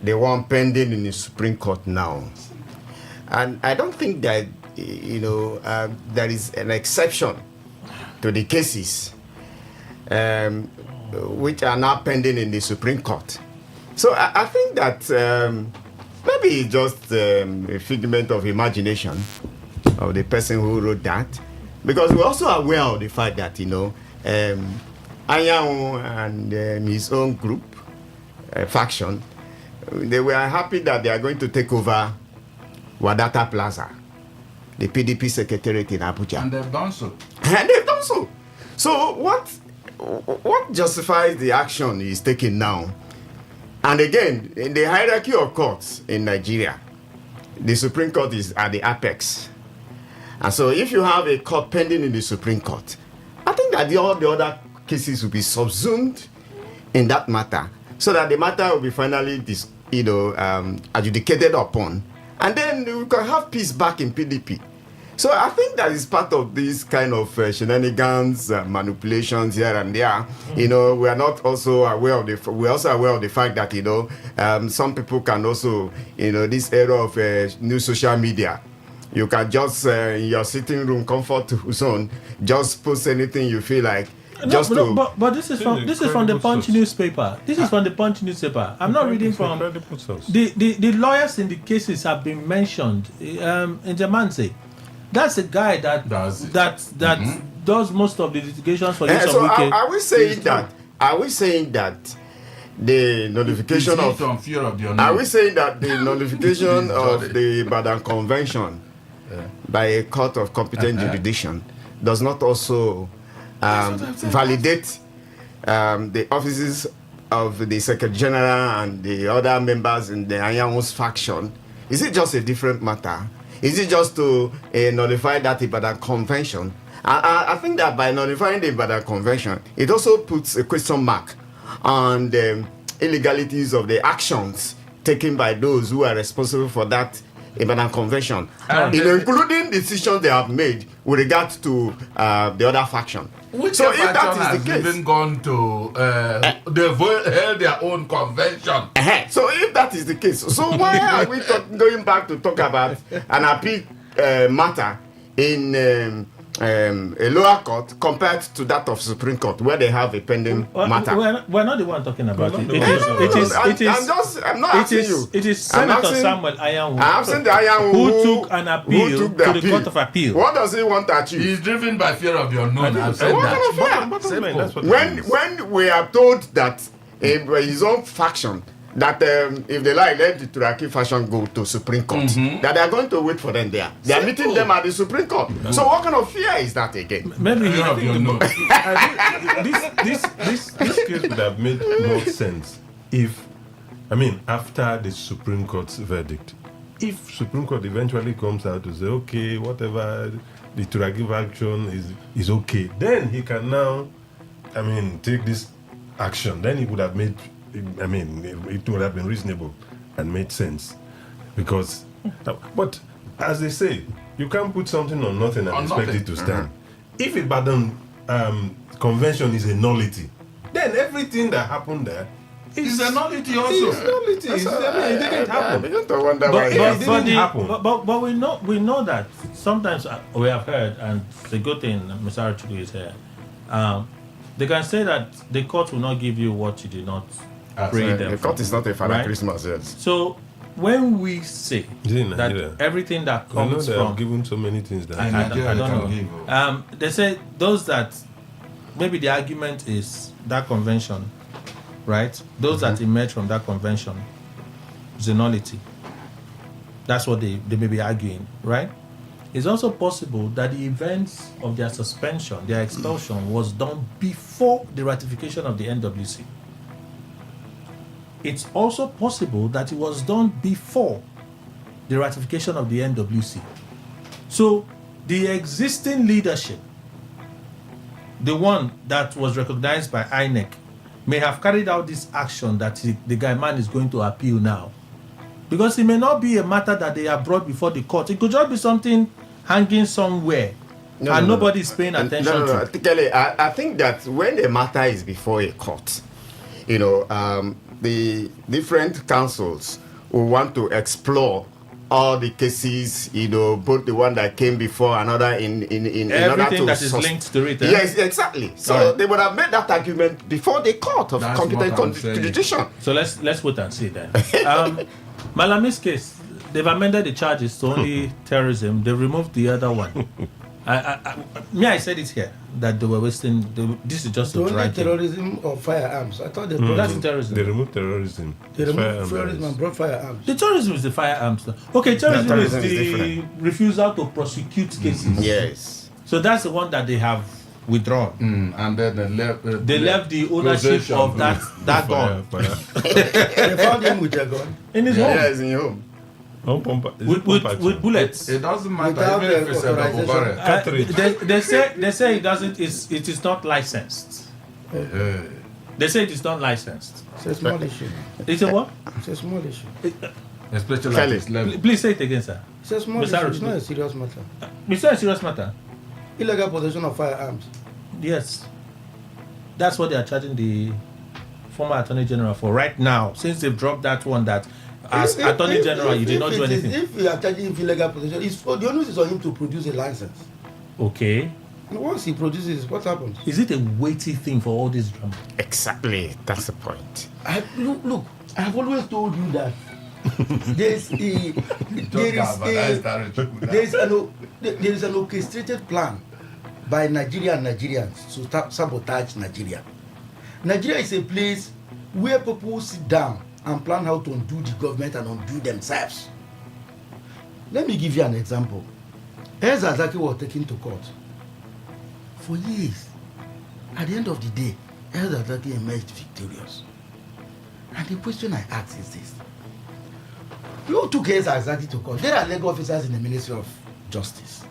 the one pending in the Supreme Court now. And I don't think that, there is an exception to the cases which are now pending in the Supreme Court. So I think that maybe it's just a figment of imagination of the person who wrote that, because we're also aware of the fact that, Anyanwu and his own group, faction, they were happy that they are going to take over Wadata Plaza, the PDP secretariat in Abuja. And they've done so. So what justifies the action he's taking now? And again, in the hierarchy of courts in Nigeria, the Supreme Court is at the apex. And so if you have a court pending in the Supreme Court, I think that all the other cases will be subsumed in that matter, so that the matter will be finally adjudicated upon, and then we can have peace back in PDP. So I think that is part of this kind of shenanigans, manipulations here and there. We are not also aware of we're also aware of the fact that some people can also, this era of new social media, you can just in your sitting room comfort zone just post anything you feel like. But this is from the Punch newspaper. This is from the Punch newspaper. I'm not reading from the lawyers in the cases have been mentioned. In Jamanse, that's the guy that does most of the litigations for this. So are we saying that the nullification of fear of the are we saying that the nullification of the Ibadan Convention by a court of competent jurisdiction does not also validate the offices of the Secretary General and the other members in the Anyanwu's faction? Is it just a different matter? Is it just to nullify that Ibadan Convention? I think that by nullifying the Ibadan Convention, it also puts a question mark on the illegalities of the actions taken by those who are responsible for that Ibadan Convention, including decisions they have made with regard to the other faction. Which so if that faction is has the case, even gone to they've held their own convention. So if that is the case, so why are we going back to talk about an appeal matter in a lower court compared to that of Supreme Court, where they have a pending matter? We're not the one talking about it. It is Senator Samuel Ayanwu who took an appeal to the Court of Appeal. What does he want to achieve? He's driven by fear of the unknown. I've said that. When we are told that his own faction, that if they like, let the Turaki faction go to Supreme Court, that they are going to wait for them there. They are meeting them at the Supreme Court. So what kind of fear is that again? Maybe this case would have made more sense if, after the Supreme Court's verdict, if Supreme Court eventually comes out to say, okay, whatever, the Turaki faction is okay, then he can now, take this action. Then he would have made, it would have been reasonable and made sense. Because, but as they say, you can't put something on nothing and expect it to stand. If Ibadan Convention is a nullity, then everything that happened there is a nullity also. It's nullity. It didn't happen. I begin to wonder why it didn't happen. But we know that sometimes we have heard, and it's a good thing Mr. Archulu is here. They can say that the court will not give you what you did not pray them. The court is not a Father Christmas, yes. So when we say that everything that comes they from, have given so many things that I don't know. They say those that maybe the argument is that convention, right? Those that emerge from that convention is a nullity. That's what they may be arguing, right? It's also possible that the events of their suspension, their expulsion, was done before the ratification of the NWC. It's also possible that it was done before the ratification of the NWC. So the existing leadership, the one that was recognized by INEC, may have carried out this action that the guy man is going to appeal now. Because it may not be a matter that they have brought before the court. It could just be something hanging somewhere nobody is paying attention to. Kelly, I think that when the matter is before a court, the different councils will want to explore all the cases, both the one that came before another in everything order to that is linked to it. Yes, exactly. So they would have made that argument before the court of competent jurisdiction. So let's wait and see then. Malami's case, they've amended the charges to only terrorism. They removed the other one. I said it here that they were wasting. This is just only terrorism or firearms. I thought that's terrorism. They removed terrorism. They removed terrorism and brought firearms. The terrorism is the firearms. Okay, terrorism is the refusal to prosecute cases. Yes. So that's the one that they have withdrawn. And then they left the ownership of that gun. They found him with a gun in his home. Yes, in your home. With bullets. It doesn't matter even if it's a double barrel. They say it doesn't. It is not licensed. They say it is not licensed. It's a small issue. It's a what? It's a small issue. Especially at this level. Please say it again, sir. It's a small issue. It's not a serious matter. It's not a serious matter. Illegal possession of firearms. Yes. That's what they are charging the former Attorney General for right now, since they've dropped that one that as Attorney General you did not do anything. If you are charging him for illegal possession, the onus is on him to produce a license. Okay. And once he produces, what happens? Is it a weighty thing for all this drama? Exactly. That's the point. Look, I have always told you that there is an orchestrated plan by Nigeria and Nigerians to sabotage Nigeria. Nigeria is a place where people sit down and plan how to undo the government and undo themselves. Let me give you an example. Zaki was taken to court for years. At the end of the day, Zaki emerged victorious. And the question I ask is this. You took Zaki to court. There are legal officers in the Ministry of Justice.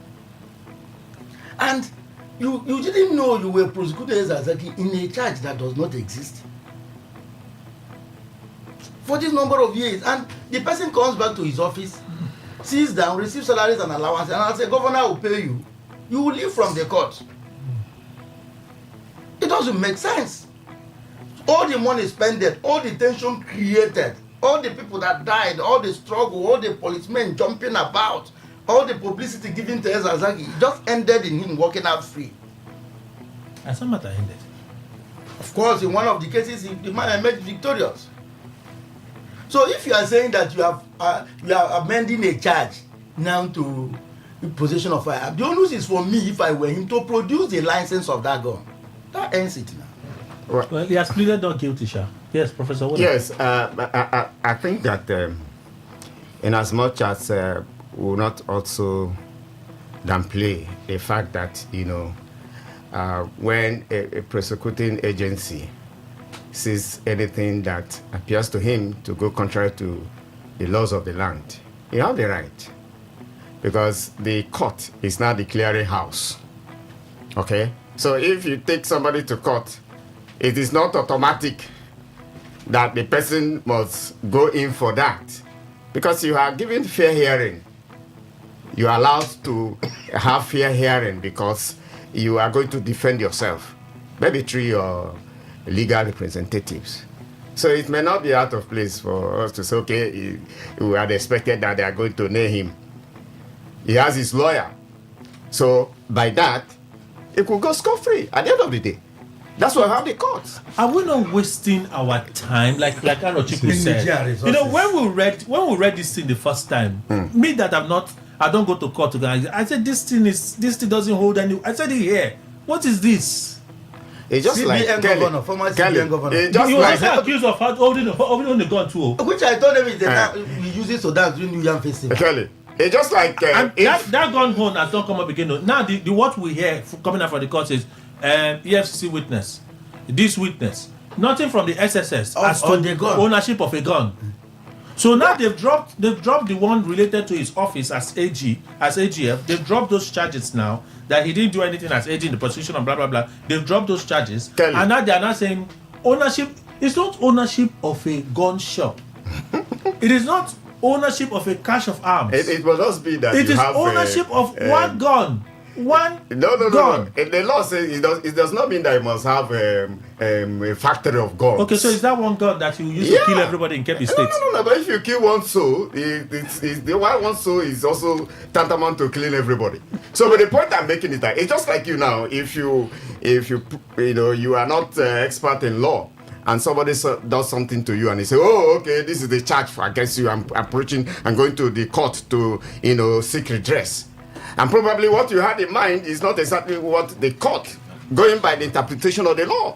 And you didn't know you were prosecuting Zaki in a charge that does not exist. for this number of years, and the person comes back to his office, sits down, receives salaries and allowances, and I say, governor will pay you. You will leave from the court. It doesn't make sense. All the money spent, all the tension created, all the people that died, all the struggle, all the policemen jumping about, all the publicity given to Ezazaki, just ended in him walking out free. And some matter ended. Of course, in one of the cases, the man emerged victorious. So if you are saying that you are amending a charge now to possession of firearm, the onus is for me, if I were him, to produce the license of that gun. That ends it now. Well, he has pleaded not guilty, Sha. Yes, Professor. Yes, I think that in as much as we will not also downplay the fact that, when a prosecuting agency sees anything that appears to him to go contrary to the laws of the land, you have the right. Because the court is now the clearing house. Okay? So if you take somebody to court, it is not automatic that the person must go in for that. Because you are given fair hearing. You are allowed to have fair hearing because you are going to defend yourself, maybe through your legal representatives. So it may not be out of place for us to say, okay, we had expected that they are going to nail him. He has his lawyer. So by that, it could go scot-free at the end of the day. That's why I have the courts. Are we not wasting our time, like Arochukwu said? When we read this thing the first time, me that I don't go to court to go. I said this thing doesn't hold any. I said it here. What is this? It's just CBN governor, former CBN governor. You were also accused of holding the gun too. Which I told them is we use it so that during New Year festival. Kelly. It's just like that gun gun has not come up again. Now the what we hear coming out from the court is EFCC witness, this witness, nothing from the SSS as to the gun. Ownership of a gun. So now they've dropped the one related to his office as AGF. They've dropped those charges now that he didn't do anything as AG in the position and blah blah blah. They've dropped those charges, and now they are not saying ownership. It's not ownership of a gun shop. It is not ownership of a cache of arms. It will just be that it is ownership of one gun. No. The law says it does not mean that you must have a factory of guns. Okay, so is that one gun that you use to kill everybody in Kebbi State? No. But if you kill one soul, the one soul is also tantamount to killing everybody. So, but the point I'm making is that it's just like you now. If you are not expert in law, and somebody does something to you and they say, oh, okay, this is the charge against you. I'm approaching and going to the court to, seek redress. And probably what you had in mind is not exactly what the court, going by the interpretation of the law.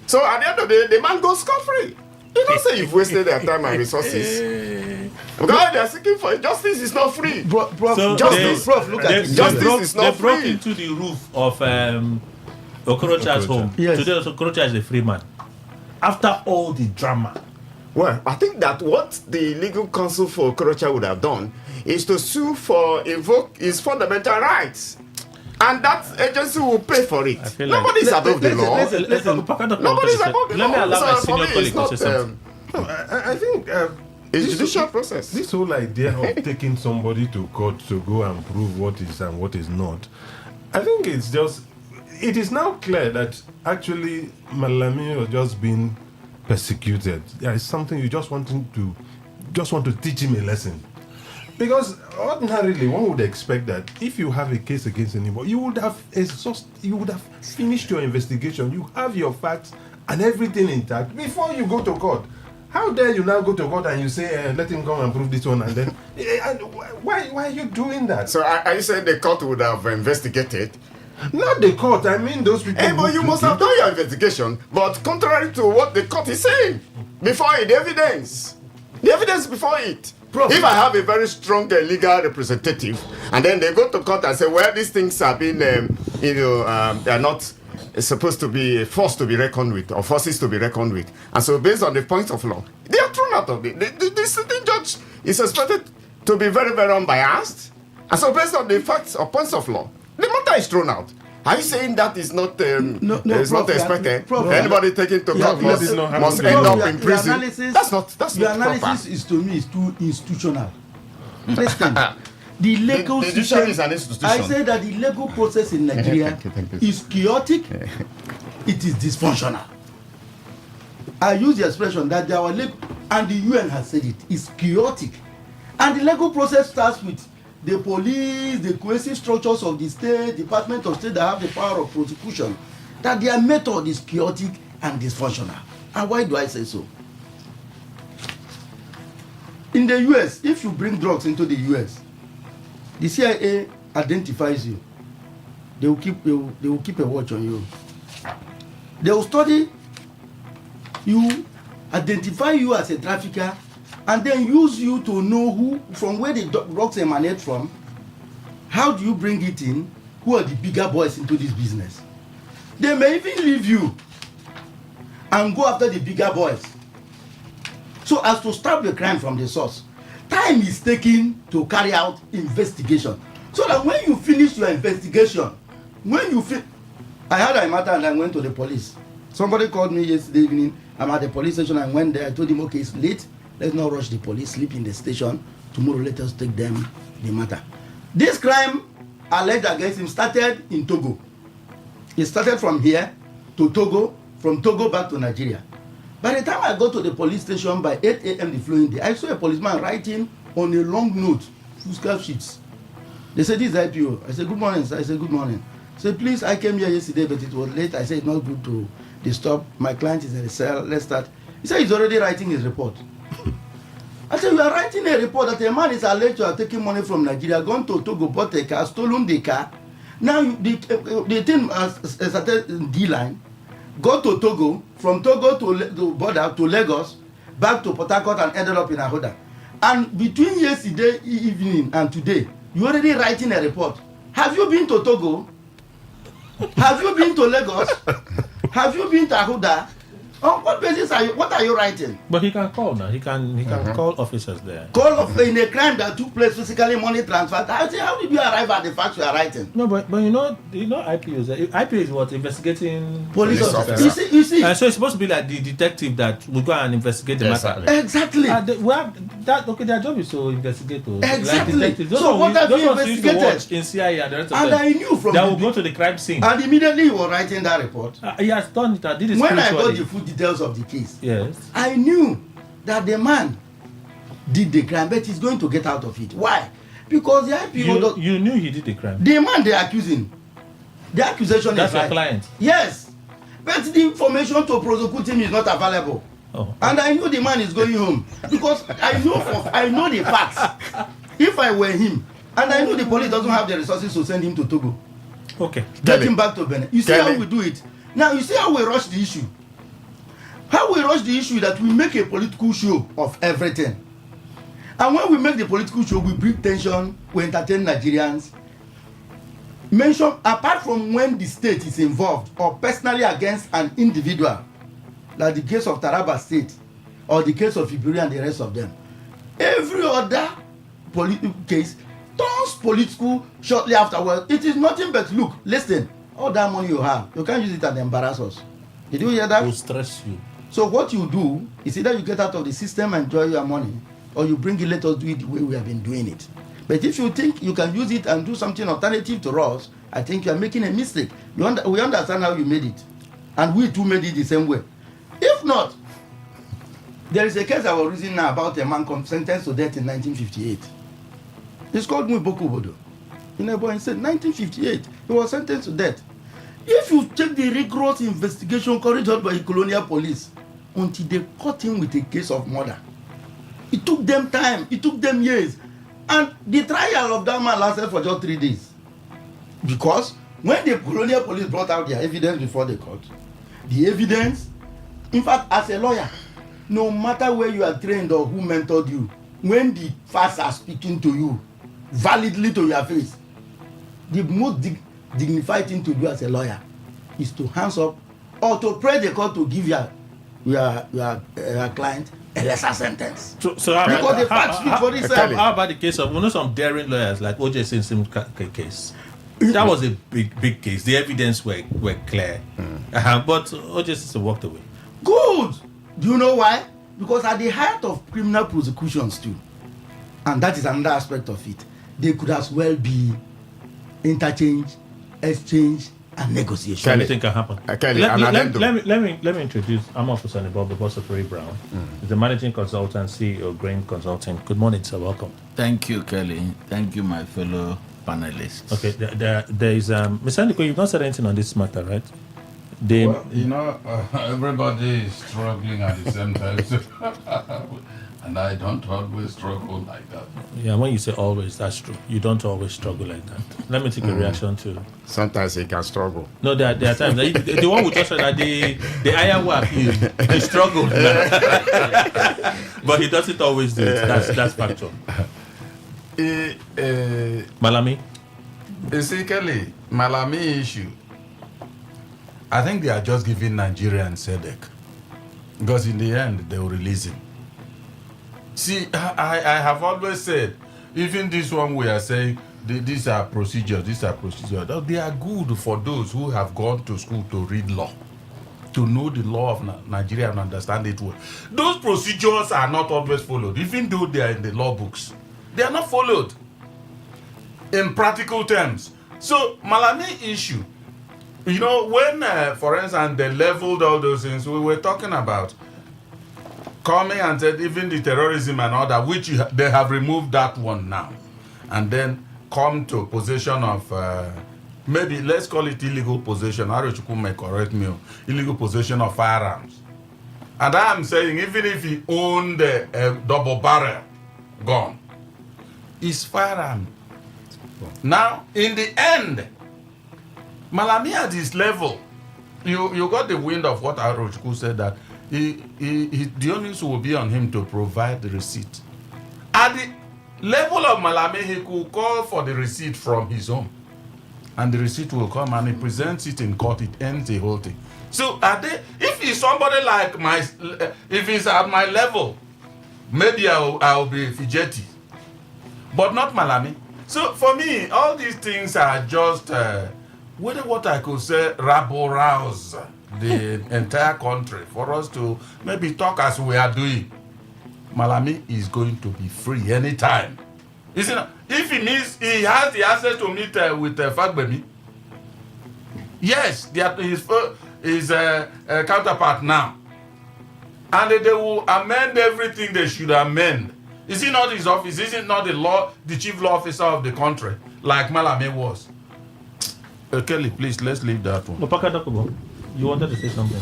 So at the end of the day, the man goes scot-free. You don't say you've wasted their time and resources. Because they are seeking for justice is not free. Justice is not free. They broke into the roof of Okorocha's home. Yes. Today, Okorocha is a free man. After all the drama. Well, I think that what the legal counsel for Okorocha would have done is to sue for invoke his fundamental rights. And that agency will pay for it. Nobody is above the law. Nobody is above the law. Let me allow my senior colleague to say something. I think it's a judicial process. This whole idea of taking somebody to court to go and prove what is and what is not, I think it is now clear that actually Malami was just being persecuted. There is something you just want to teach him a lesson. Because ordinarily one would expect that if you have a case against anybody, you would have finished your investigation, you have your facts and everything intact before you go to court. How dare you now go to court and you say, let him come and prove this one, and then why are you doing that? So are you saying the court would have investigated? Not the court, I mean those people. But you must have done your investigation. But contrary to what the court is saying, before it, the evidence before it. Prof. If I have a very strong legal representative, and then they go to court and say, well, these things have been, they are not supposed to be a force to be reckoned with, or forces to be reckoned with. And so based on the points of law, they are thrown out of it. The sitting judge is expected to be very, very unbiased. And so based on the facts or points of law, the matter is thrown out. Are you saying that is not it's Prof, not expected? Prof, Anybody taken to court must end up in prison. That's not your proper. analysis is to me is too institutional. Listen, the legal the judiciary is an institution. I say that the legal process in Nigeria is chaotic. It is dysfunctional. I use the expression that our legal, and the UN has said it, is chaotic. And the legal process starts with the police, the cohesive structures of the state, Department of State that have the power of prosecution, that their method is chaotic and dysfunctional. And why do I say so? In the US, if you bring drugs into the US, the CIA identifies you. They will keep a watch on you. They will study you, identify you as a trafficker, and then use you to know from where the drugs emanate from. How do you bring it in? Who are the bigger boys into this business? They may even leave you and go after the bigger boys, so as to stop the crime from the source. Time is taken to carry out investigation, so that when you finish your investigation, I had a matter and I went to the police. Somebody called me yesterday evening. I'm at the police station. I went there. I told him, okay, it's late. Let's not rush the police. Sleep in the station. Tomorrow, let us take them the matter. This crime alleged against him started in Togo. It started from here to Togo, from Togo back to Nigeria. By the time I got to the police station by 8 a.m. the following day, I saw a policeman writing on a long note, foolscap sheets. They said, this is IPO. I said, good morning, sir. I said, good morning. I said, please, I came here yesterday, but it was late. I said, it's not good to disturb. My client is in the cell. Let's start. He said, he's already writing his report. I said, you are writing a report that a man is alleged to have taken money from Nigeria, gone to Togo, bought a car, stolen the car. Now, the thing has started in D-line, got to Togo, from Togo to border to Lagos, back to Port Harcourt and ended up in Ahoda. And between yesterday evening and today, you're already writing a report. Have you been to Togo? Have you been to Lagos? Have you been to Ahoda? On what basis what are you writing? But he can call now. He can call officers there. Call in a crime that took place physically, money transfer. I say, how did you arrive at the facts you are writing? No, but you know IPO is what investigating police officers. You see. So it's supposed to be like the detective that will go and investigate the matter. Exactly. We have that. Okay, their job is to investigate. Exactly. Like So what have you investigated? Watch in CIA and the rest of and them. I knew from that will go to the crime scene. And immediately he was writing that report. He has done it. I did it when I got the full details of the case, yes, I knew that the man did the crime, but he's going to get out of it. Why? Because the IPO. You knew he did the crime. The man they are accusing, the accusation that's is right. That's your client. Yes, but the information to prosecute him is not available. Oh. And I knew the man is going home because I know the facts. If I were him, and I know the police doesn't have the resources to send him to Togo. Okay. Get him back to Benin. You see how we do it. Now you see how we rush the issue. How we rush the issue that we make a political show of everything. And when we make the political show, we bring tension, we entertain Nigerians. Mention, apart from when the state is involved or personally against an individual, like the case of Taraba State or the case of Iburi and the rest of them, every other case turns political shortly afterwards. It is nothing but, look, listen, all that money you have, you can't use it and embarrass us. Did you hear that? It will stress you. So what you do is either you get out of the system and enjoy your money, or you bring it, let us do it the way we have been doing it. But if you think you can use it and do something alternative to us, I think you are making a mistake. We understand how you made it. And we too made it the same way. If not, there is a case I was reading now about a man sentenced to death in 1958. It's called Mwiboku Bodo. In a boy, he said 1958, he was sentenced to death. If you check the rigorous investigation carried out by the colonial police, until they caught him with a case of murder, it took them time, it took them years. And the trial of that man lasted for just 3 days. Because when the colonial police brought out their evidence before the court, the evidence, in fact, as a lawyer, no matter where you are trained or who mentored you, when the facts are speaking to you validly to your face, the most dignified thing to do as a lawyer is to hands up or to pray the court to give your client a lesser sentence. So because the facts speak for itself. How about the case of some daring lawyers like O.J. Simpson's case? That was a big case. The evidence were clear. But OJ walked away. Good. Do you know why? Because at the height of criminal prosecutions too, and that is another aspect of it, they could as well be interchange, exchange, and negotiation. What do you think can happen? Let me introduce Amor Bob, the boss of Ray Brown. He's the managing consultant, CEO of Grain Consulting. Good morning, sir. Welcome. Thank you, Kelly. Thank you, my fellow panelists. Okay, there is Mr. Ndiko, you've not said anything on this matter, right? Everybody is struggling at the same time, and I don't always struggle like that. Yeah, when you say always, that's true. You don't always struggle like that. Let me take a reaction to. Sometimes he can struggle. No, there are times. The one we just said that the Iowa appeal, they struggle, but he doesn't always do it. That's factual. Malami. Basically, Malami issue. I think they are just giving Nigerians headache, because in the end they will release him. See, I have always said, even this one we are saying these are procedures. They are good for those who have gone to school to read law, to know the law of Nigeria and understand it well. Those procedures are not always followed, even though they are in the law books. They are not followed in practical terms. So, Malami issue. You know, when, for instance, they leveled all those things, we were talking about coming and said even the terrorism and all that, which they have removed that one now. And then come to possession of, maybe let's call it illegal possession. Arochukwu may correct me. Illegal possession of firearms. And I am saying, even if he owned a double barrel gun, it's firearm. Now, in the end, Malami at this level, you got the wind of what Arochukwu said, that the onus will be on him to provide the receipt. At the level of Malami, he could call for the receipt from his home, and the receipt will come and he presents it in court. It ends the whole thing. So if he's somebody like if he's at my level, maybe I'll be fidgety, but not Malami. So for me, all these things are just what I could say rabble-rouse the entire country for us to maybe talk as we are doing. Malami is going to be free anytime. If he needs, he has the access to meet with Fagbemi. Yes, his counterpart now. And they will amend everything they should amend. Is it not his office? Is it not the chief law officer of the country, like Malami was? Kelly, please, let's leave that one. You wanted to say something?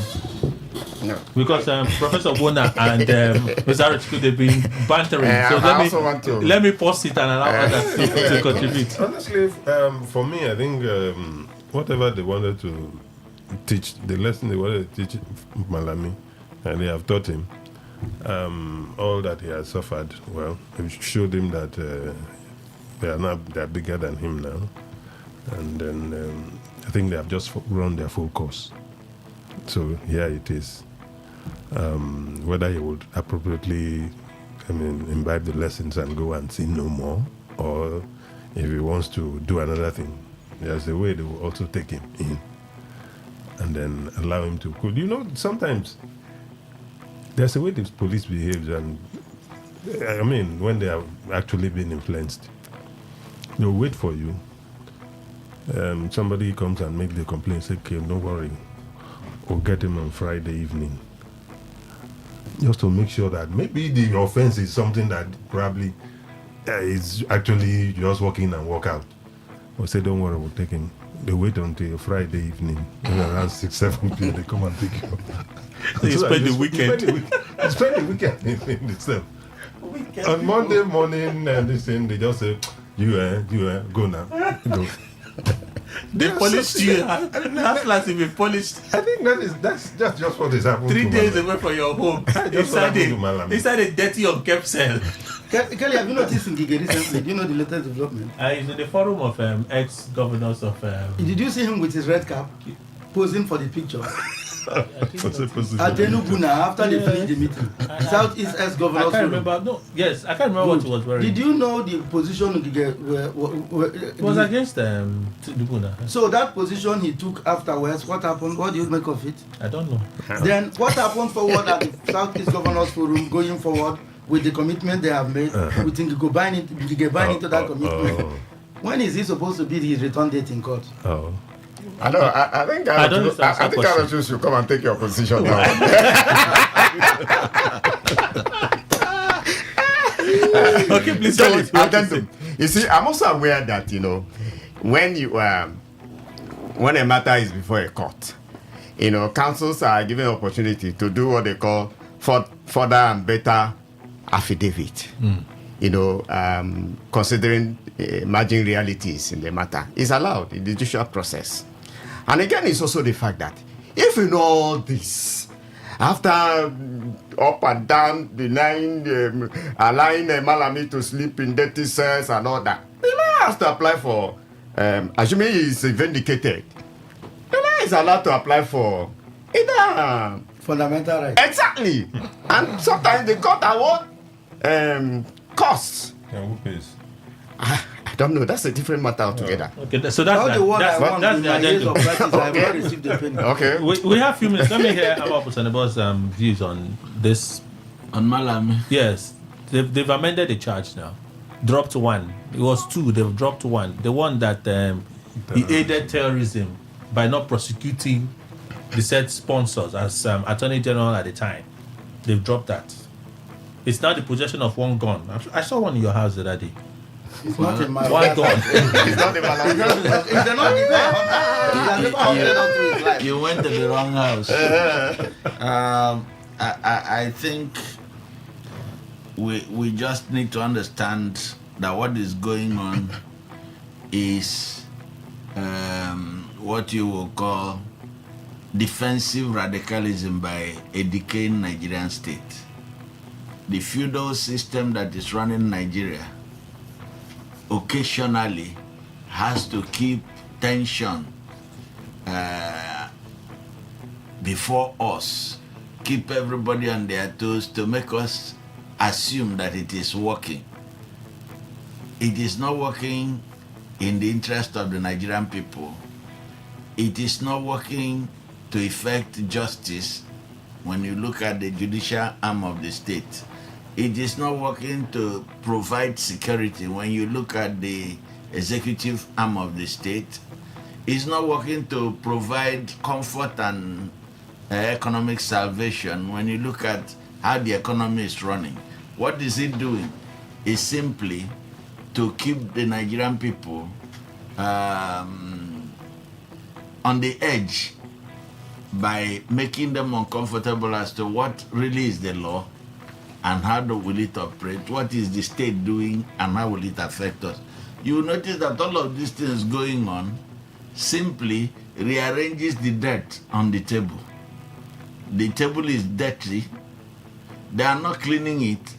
No. Because Professor Bona and Mr. Arochukwu, they've been bantering. So let me pause it and allow others to contribute. Honestly, for me, I think whatever they wanted to teach, the lesson they wanted to teach Malami, and they have taught him, all that he has suffered, well, they showed him that they're bigger than him now. And then I think they have just run their full course. So here it is. Whether he would appropriately, imbibe the lessons and go and sin no more, or if he wants to do another thing, there's a way they will also take him in and then allow him to. You know, sometimes there's a way the police behaves, and when they have actually been influenced, they'll wait for you. Somebody comes and makes the complaint, say, okay, don't worry, we'll get him on Friday evening. Just to make sure that maybe the offense is something that probably is actually just walk in and walk out. Or say, don't worry, we'll take him. They wait until Friday evening, around 6, 7 p.m. they come and pick you up. So you spend the weekend. You spend the weekend in itself. On Monday morning, this thing, they just say, you go now. Go. They polished you. That's like if you polished. I think that's just what is happening. 3 days away from your home. Inside a dirty unkept cell. Kelly, have you noticed in Gigi recently? Do you know the latest development? He's in the forum of ex-governors of... Did you see him with his red cap posing for the picture? At Enugu now, after they finished the meeting, Southeast ex-governor. I can't remember. No, yes, I can't remember what he was wearing. Did you know the position it was against Tinubu now. So that position he took afterwards, what happened? What do you make of it? I don't know. Then what happened forward at the Southeast Governors Forum going forward with the commitment they have made? We think you go buy into that commitment. When is he supposed to be his return date in court? I know. I think I should come and take your position now. Okay, please. You see, I'm also aware that when when a matter is before a court, councils are given opportunity to do what they call further and better affidavit. Considering emerging realities in the matter is allowed in the judicial process. And again, it's also the fact that if you know all this, after up and down, denying, allowing Malami to sleep in dirty cells and all that, the man has to apply for, assuming he is vindicated, the man is allowed to apply for either fundamental right. Exactly. And sometimes the court award costs. Yeah, who pays? I don't know. That's a different matter altogether. Okay, so that's the agenda. Okay. We have a few minutes. Let me hear about Pusanibo's views on this. On Malami? Yes. They've amended the charge now. Dropped one. It was 2. They've dropped 1. The one that he aided terrorism by not prosecuting the said sponsors as Attorney General at the time. They've dropped that. It's now the possession of one gun. I saw one in your house the other day. It's not in my one gun. It's not in my house. You went to the wrong house. I think we just need to understand that what is going on is what you will call defensive radicalism by a decaying Nigerian state. The feudal system that is running Nigeria occasionally has to keep tension before us, keep everybody on their toes to make us assume that it is working. It is not working in the interest of the Nigerian people. It is not working to effect justice when you look at the judicial arm of the state. It is not working to provide security when you look at the executive arm of the state. It's not working to provide comfort and economic salvation when you look at how the economy is running. What is it doing? It's simply to keep the Nigerian people on the edge by making them uncomfortable as to what really is the law and how will it operate, what is the state doing and how will it affect us. You will notice that all of these things going on simply rearranges the dirt on the table. The table is dirty. They are not cleaning it.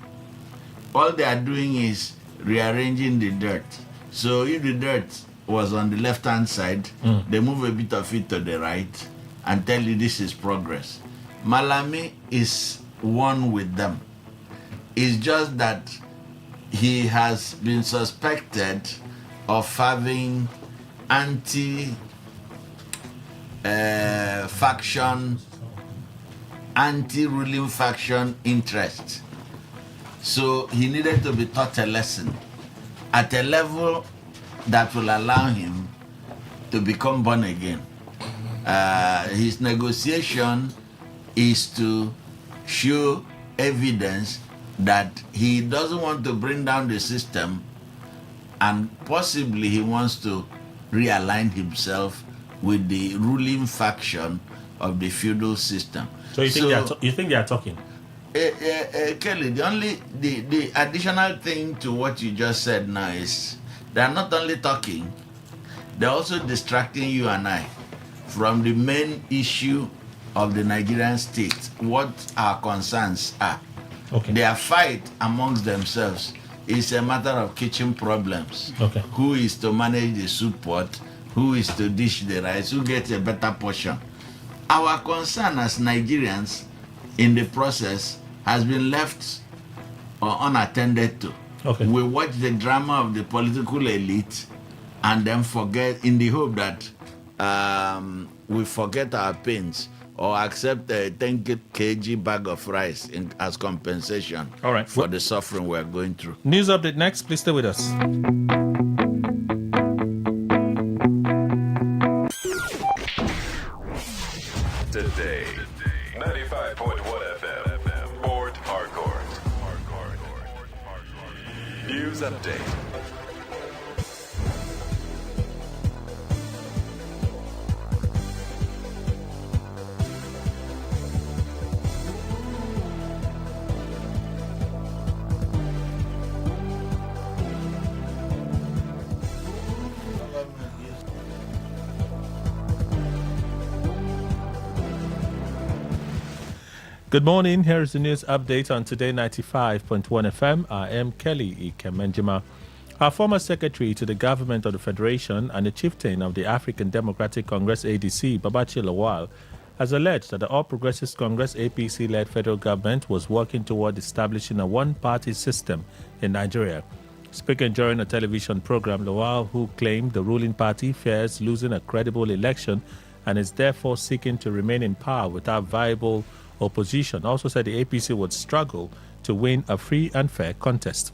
All they are doing is rearranging the dirt. So if the dirt was on the left-hand side, they move a bit of it to the right and tell you this is progress. Malami is one with them. It's just that he has been suspected of having anti-ruling faction interest. So he needed to be taught a lesson at a level that will allow him to become born again. His negotiation is to show evidence that he doesn't want to bring down the system, and possibly he wants to realign himself with the ruling faction of the feudal system. So you think they are talking? Kelly, the additional thing to what you just said now is they are not only talking, they're also distracting you and I from the main issue of the Nigerian state, what our concerns are. Okay. Their fight amongst themselves is a matter of kitchen problems. Okay. Who is to manage the soup pot? Who is to dish the rice? Who gets a better portion? Our concern as Nigerians in the process has been left unattended to. Okay. We watch the drama of the political elite and then forget, in the hope that we forget our pains or accept a 10 kg bag of rice as compensation for the suffering we're going through. News update next. Please stay with us. Today, 95.1 FM, Port Harcourt. News update. Good morning. Here is the news update on Today 95.1 FM. I am Kelly Ikemenjima. Our former secretary to the government of the Federation and the chieftain of the African Democratic Congress ADC, Babachi Lawal, has alleged that the All Progressives Congress APC-led federal government was working toward establishing a one-party system in Nigeria. Speaking during a television program, Lawal, who claimed the ruling party fears losing a credible election and is therefore seeking to remain in power without viable opposition, also said the APC would struggle to win a free and fair contest.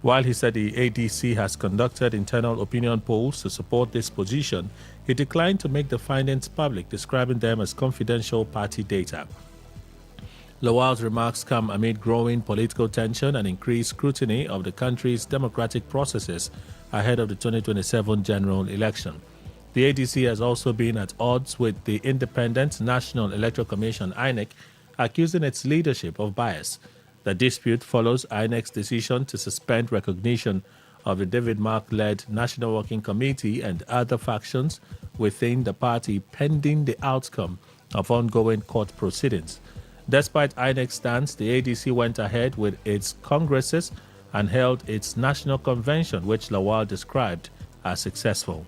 While he said the ADC has conducted internal opinion polls to support this position, he declined to make the findings public, describing them as confidential party data. Lawal's remarks come amid growing political tension and increased scrutiny of the country's democratic processes ahead of the 2027 general election. The ADC has also been at odds with the Independent National Electoral Commission, INEC, accusing its leadership of bias. The dispute follows INEC's decision to suspend recognition of the David Mark-led National Working Committee and other factions within the party pending the outcome of ongoing court proceedings. Despite INEC's stance, the ADC went ahead with its congresses and held its national convention, which Lawal described as successful.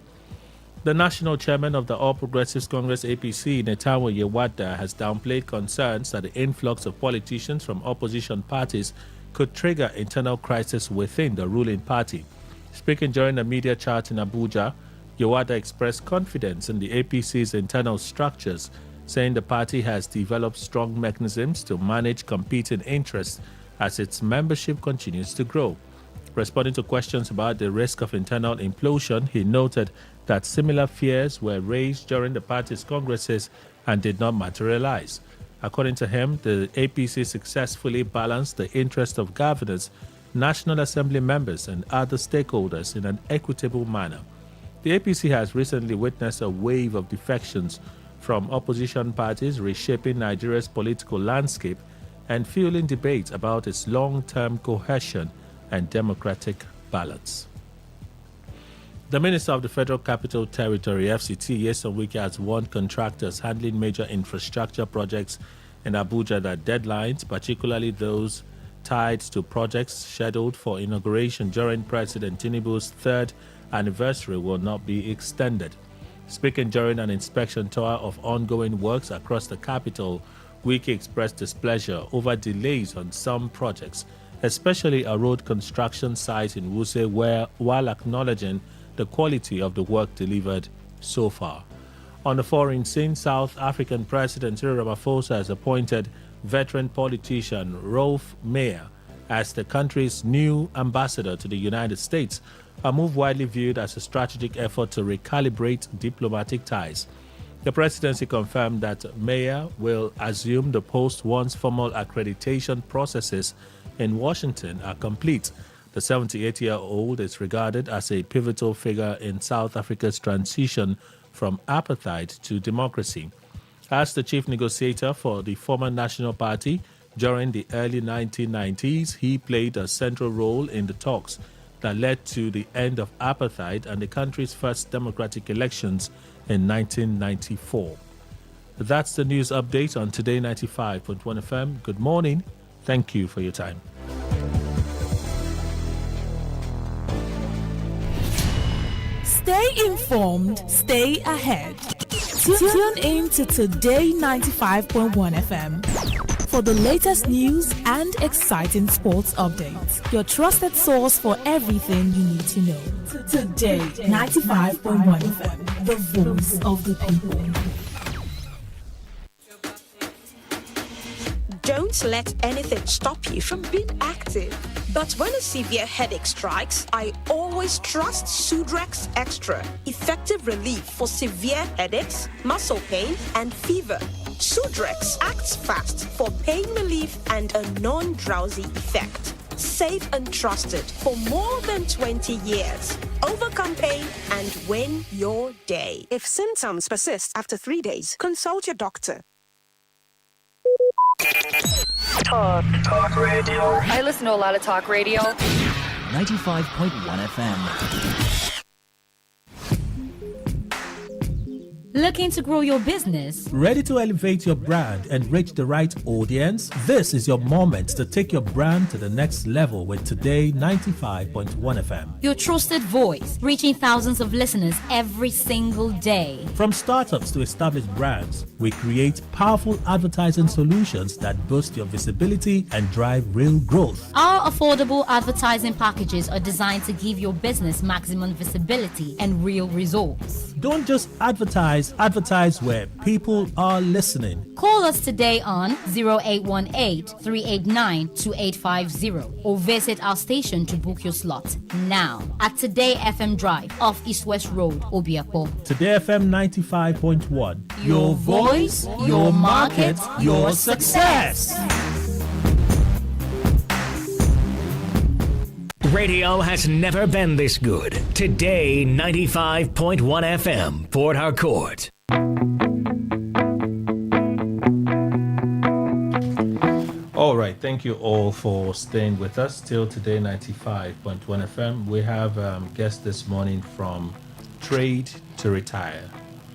The national chairman of the All Progressives Congress APC, Netanyahu Yewada, has downplayed concerns that the influx of politicians from opposition parties could trigger internal crisis within the ruling party. Speaking during a media chat in Abuja, Yewada expressed confidence in the APC's internal structures, saying the party has developed strong mechanisms to manage competing interests as its membership continues to grow. Responding to questions about the risk of internal implosion, he noted that similar fears were raised during the party's congresses and did not materialize. According to him, the APC successfully balanced the interests of governors, National Assembly members, and other stakeholders in an equitable manner. The APC has recently witnessed a wave of defections from opposition parties, reshaping Nigeria's political landscape and fueling debates about its long-term cohesion and democratic balance. The Minister of the Federal Capital Territory, FCT, Nyesom Wike, has warned contractors handling major infrastructure projects in Abuja that deadlines, particularly those tied to projects scheduled for inauguration during President Tinubu's third anniversary, will not be extended. Speaking during an inspection tour of ongoing works across the capital, Wike expressed displeasure over delays on some projects, especially a road construction site in Wuse, while acknowledging the quality of the work delivered so far. On the foreign scene, South African President Cyril Ramaphosa has appointed veteran politician Rolf Meyer as the country's new ambassador to the United States, a move widely viewed as a strategic effort to recalibrate diplomatic ties. The presidency confirmed that Meyer will assume the post once formal accreditation processes in Washington are complete. The 78-year-old is regarded as a pivotal figure in South Africa's transition from apartheid to democracy. As the chief negotiator for the former National Party during the early 1990s, he played a central role in the talks that led to the end of apartheid and the country's first democratic elections in 1994. That's the news update on Today 95.1 FM. Good morning. Thank you for your time. Stay informed, stay ahead. Tune in to Today 95.1 FM for the latest news and exciting sports updates. Your trusted source for everything you need to know. Today 95.1 FM, the voice of the people. Don't let anything stop you from being active. But when a severe headache strikes, I always trust Sudrex Extra. Effective relief for severe headaches, muscle pain, and fever. Sudrex acts fast for pain relief and a non-drowsy effect. Safe and trusted for more than 20 years. Overcome pain and win your day. If symptoms persist after 3 days, consult your doctor. Talk radio. I listen to a lot of talk radio. 95.1 FM. Looking to grow your business? Ready to elevate your brand and reach the right audience? This is your moment to take your brand to the next level with Today 95.1 FM. Your trusted voice, reaching thousands of listeners every single day. From startups to established brands, we create powerful advertising solutions that boost your visibility and drive real growth. Our affordable advertising packages are designed to give your business maximum visibility and real results. Don't just advertise where people are listening. Call us today on 0818-389-2850 or visit our station to book your slot now at Today FM Drive off East West Road, Obiapo. Today FM 95.1. Your voice, your market, your success. Radio has never been this good. Today, 95.1 FM, Port Harcourt. All right, thank you all for staying with us till Today 95.1 FM. We have guests this morning from Trade to Retire.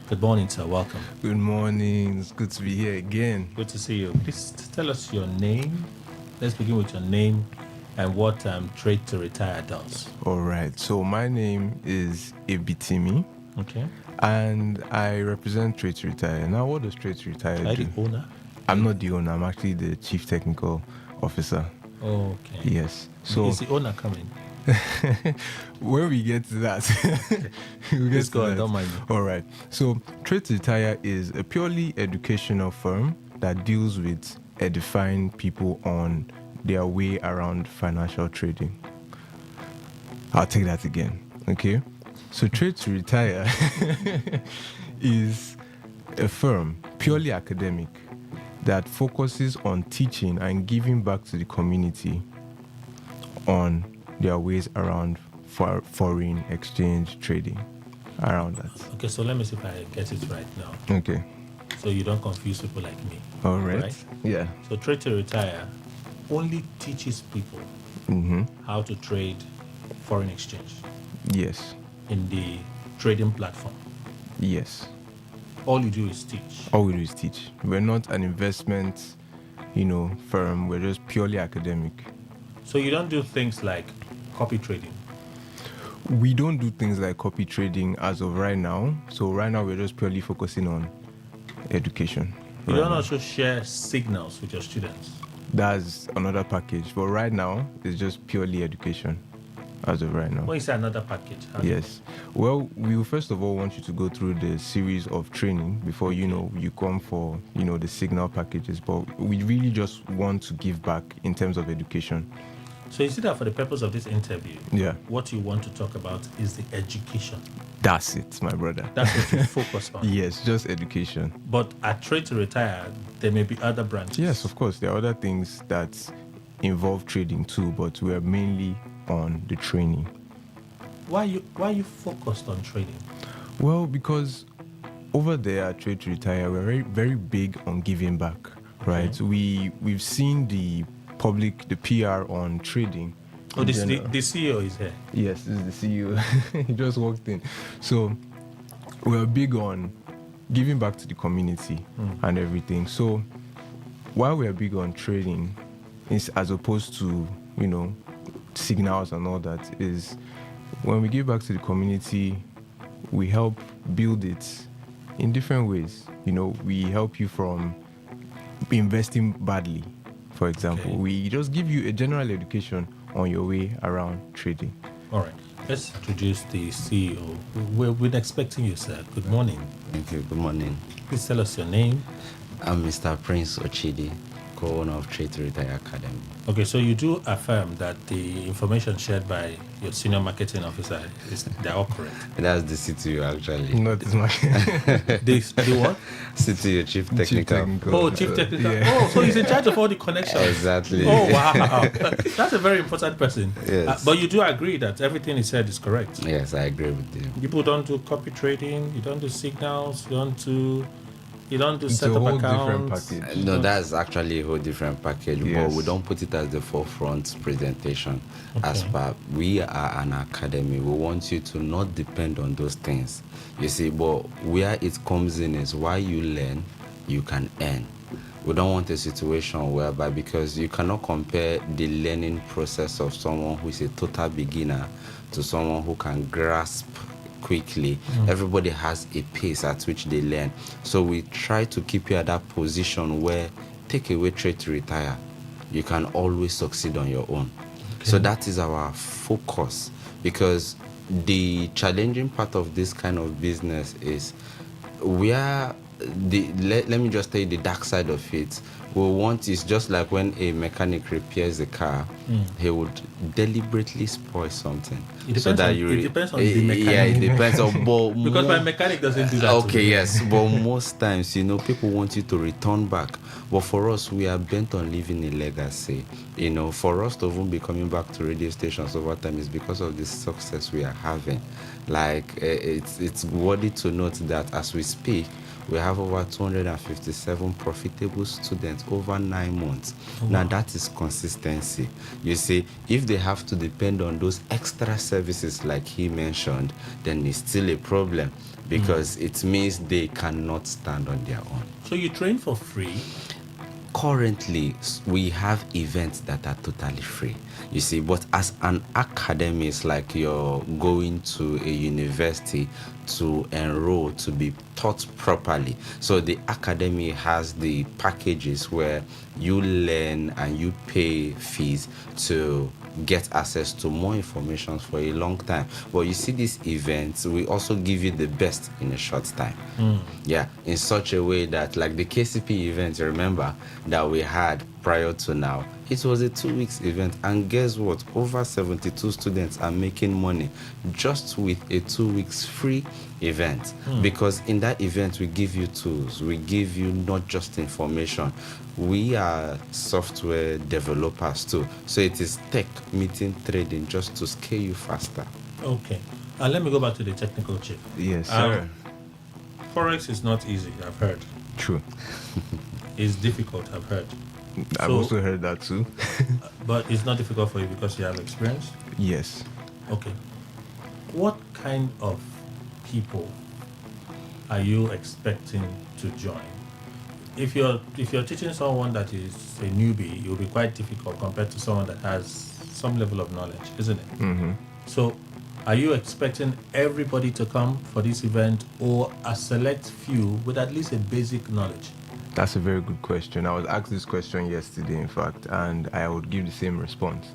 Good morning, sir. Welcome. Good morning. It's good to be here again. Good to see you. Please tell us your name. Let's begin with your name and what Trade to Retire does. All right. So my name is Ibitimi. Okay. And I represent Trade to Retire. Now, what does Trade to Retire do? Are you the owner? I'm not the owner. I'm actually the Chief Technical Officer. Okay. Yes. So is the owner coming? When we get to that, Please go on, don't mind me. All right. So Trade to Retire is a purely educational firm that deals with edifying people on their way around financial trading. I'll take that again. Okay. So Trade to Retire is a firm purely academic that focuses on teaching and giving back to the community on their ways around foreign exchange trading, around that. Okay, so let me see if I get it right now. Okay. So you don't confuse people like me. All right. Yeah. So Trade to Retire only teaches people how to trade foreign exchange. Yes. In the trading platform. Yes. All you do is teach. All we do is teach. We're not an investment, firm. We're just purely academic. So you don't do things like copy trading? We don't do things like copy trading as of right now. So right now we're just purely focusing on education. You don't also share signals with your students? That's another package. But right now, it's just purely education as of right now. When you say another package? Yes. Well, we will first of all want you to go through the series of training before, you come for, the signal packages. But we really just want to give back in terms of education. So you see that for the purpose of this interview, yeah, what you want to talk about is the education. That's it, my brother. That's what you focus on. Yes, just education. But at Trade to Retire, there may be other branches. Yes, of course. There are other things that involve trading too, but we are mainly on the training. Why are you focused on trading? Well, because over there at Trade to Retire, we're very, very big on giving back, right? Okay. We've seen the PR on trading. Oh, the CEO is here. Yes, this is the CEO. He just walked in. So we're big on giving back to the community and everything. So while we're big on trading, as opposed to, signals and all that, is when we give back to the community, we help build it in different ways. We help you from investing badly, for example. We just give you a general education on your way around trading. All right. Let's introduce the CEO. We've been expecting you, sir. Good morning. Thank you. Good morning. Please tell us your name. I'm Mr. Prince Ochidi, co-owner of Trade to Retire Academy. Okay, so you do affirm that the information shared by your senior marketing officer they're all correct. That's the CTO actually. Not this much. The what? CTO, Chief Technical. Oh, Chief Technical. Yeah. Oh, so he's in charge of all the connections. Exactly. Oh, wow. That's a very important person. Yes. But you do agree that everything he said is correct? Yes, I agree with you. People don't do copy trading, you don't do signals, you don't do set up accounts. No, that's actually a whole different package, but we don't put it as the forefront presentation. As per, we are an academy. We want you to not depend on those things. You see, but where it comes in is while you learn, you can earn. We don't want a situation whereby, because you cannot compare the learning process of someone who is a total beginner to someone who can grasp quickly. Everybody has a pace at which they learn. So we try to keep you at that position where take away Trade to Retire. You can always succeed on your own. So that is our focus, because the challenging part of this kind of business is let me just tell you the dark side of it. We want is just like when a mechanic repairs a car, he would deliberately spoil something. It depends on the mechanic. Yeah, it depends on because my mechanic doesn't do that. Okay, yes, but most times, people want you to return back. But for us, we are bent on leaving a legacy. For us to even be coming back to radio stations over time is because of the success we are having. Like, it's worthy to note that as we speak, we have over 257 profitable students over 9 months. Wow. Now, that is consistency. You see, if they have to depend on those extra services like he mentioned, then it's still a problem, because it means they cannot stand on their own. So you train for free? Currently, we have events that are totally free. You see, but as an academy, it's like you're going to a university to enroll, to be taught properly. So the academy has the packages where you learn and you pay fees to get access to more information for a long time. But you see, these events, we also give you the best in a short time. Yeah, in such a way that, like the KCP event, remember, that we had prior to now, it was a 2 weeks event, and guess what? Over 72 students are making money just with a 2 weeks free event. Because in that event, we give you tools, we give you not just information. We are software developers too. So it is tech meeting trading just to scale you faster. Okay. Let me go back to the technical chip. Yes, sir. Forex is not easy, I've heard. True. It's difficult, I've heard. I've also heard that too. But it's not difficult for you because you have experience? Yes. Okay. What kind of people are you expecting to join? If you're teaching someone that is a newbie, it will be quite difficult compared to someone that has some level of knowledge, isn't it? So are you expecting everybody to come for this event, or a select few with at least a basic knowledge? That's a very good question. I was asked this question yesterday, in fact, and I would give the same response.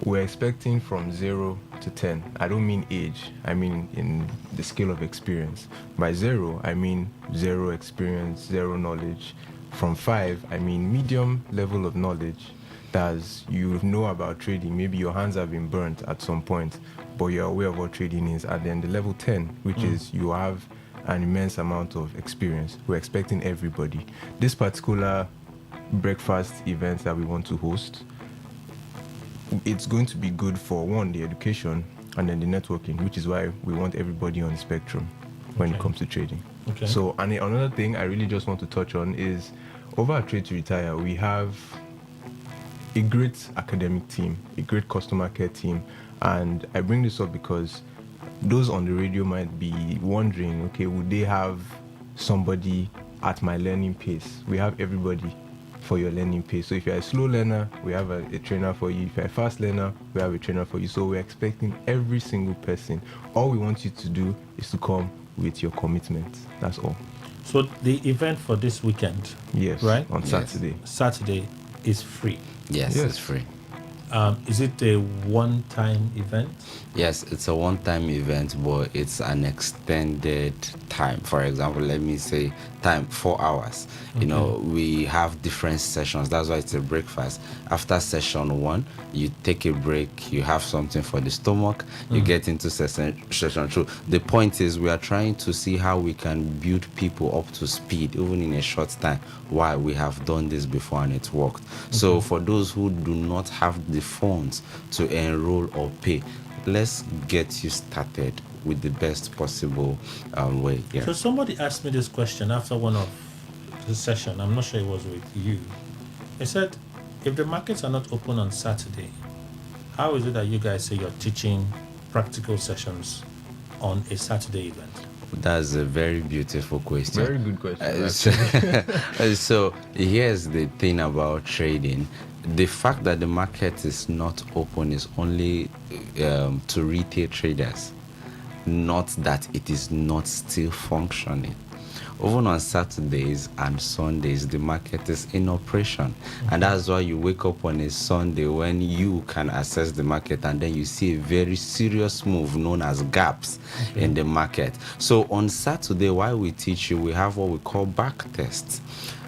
We're expecting from 0 to 10. I don't mean age, I mean in the scale of experience. By 0, I mean 0 experience, 0 knowledge. From 5, I mean medium level of knowledge. That's, you know about trading. Maybe your hands have been burnt at some point, but you're aware of what trading is. And then the level 10, which is you have an immense amount of experience. We're expecting everybody. This particular breakfast event that we want to host, it's going to be good for, one, the education, and then the networking, which is why we want everybody on the spectrum when it comes to trading. So, and another thing I really just want to touch on is, over at Trade to Retire, we have a great academic team, a great customer care team. And I bring this up because those on the radio might be wondering, okay, would they have somebody at my learning pace? We have everybody for your learning pace. So if you're a slow learner, we have a trainer for you. If you're a fast learner, we have a trainer for you. So we're expecting every single person. All we want you to do is to come with your commitment. That's all. So the event for this weekend, yes, right? on Saturday. Saturday is free. Yes, it's free. Is it a one-time event? Yes, it's a one-time event, but it's an extended time. For example, let me say time 4 hours. You know, we have different sessions. That's why it's a breakfast. After session 1, you take a break. You have something for the stomach. You get into session 2. The point is, we are trying to see how we can build people up to speed, even in a short time. Why we have done this before and it worked. So for those who do not have the funds to enroll or pay, let's get you started with the best possible way. Yeah. So somebody asked me this question after one of the session. I'm not sure it was with you. They said, if the markets are not open on Saturday, how is it that you guys say you're teaching practical sessions on a Saturday event? That's a very beautiful question. Very good question. So here's the thing about trading. The fact that the market is not open is only to retail traders, not that it is not still functioning. Even on Saturdays and Sundays, the market is in operation. And that's why you wake up on a Sunday when you can access the market and then you see a very serious move known as gaps in the market. So on Saturday, while we teach you, we have what we call back tests.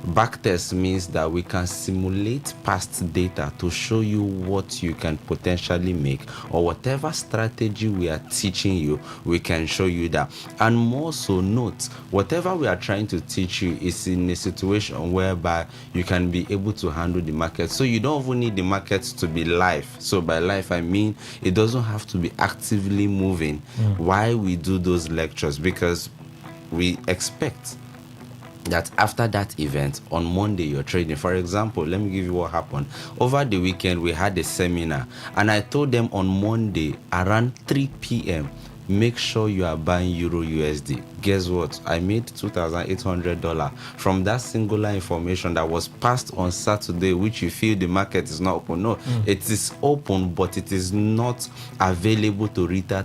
Backtest means that we can simulate past data to show you what you can potentially make, or whatever strategy we are teaching you, we can show you that. And more so, note, whatever we are trying to teach you is in a situation whereby you can be able to handle the market. So you don't even need the market to be live. So by live, I mean it doesn't have to be actively moving while we do those lectures, because we expect that after that event on Monday you're trading. For example, let me give you what happened. Over the weekend we had a seminar and I told them on Monday around 3 p.m. make sure you are buying Euro USD. Guess what? I made $2,800 from that singular information that was passed on Saturday, which you feel the market is not open. No, it is open, but it is not available to retail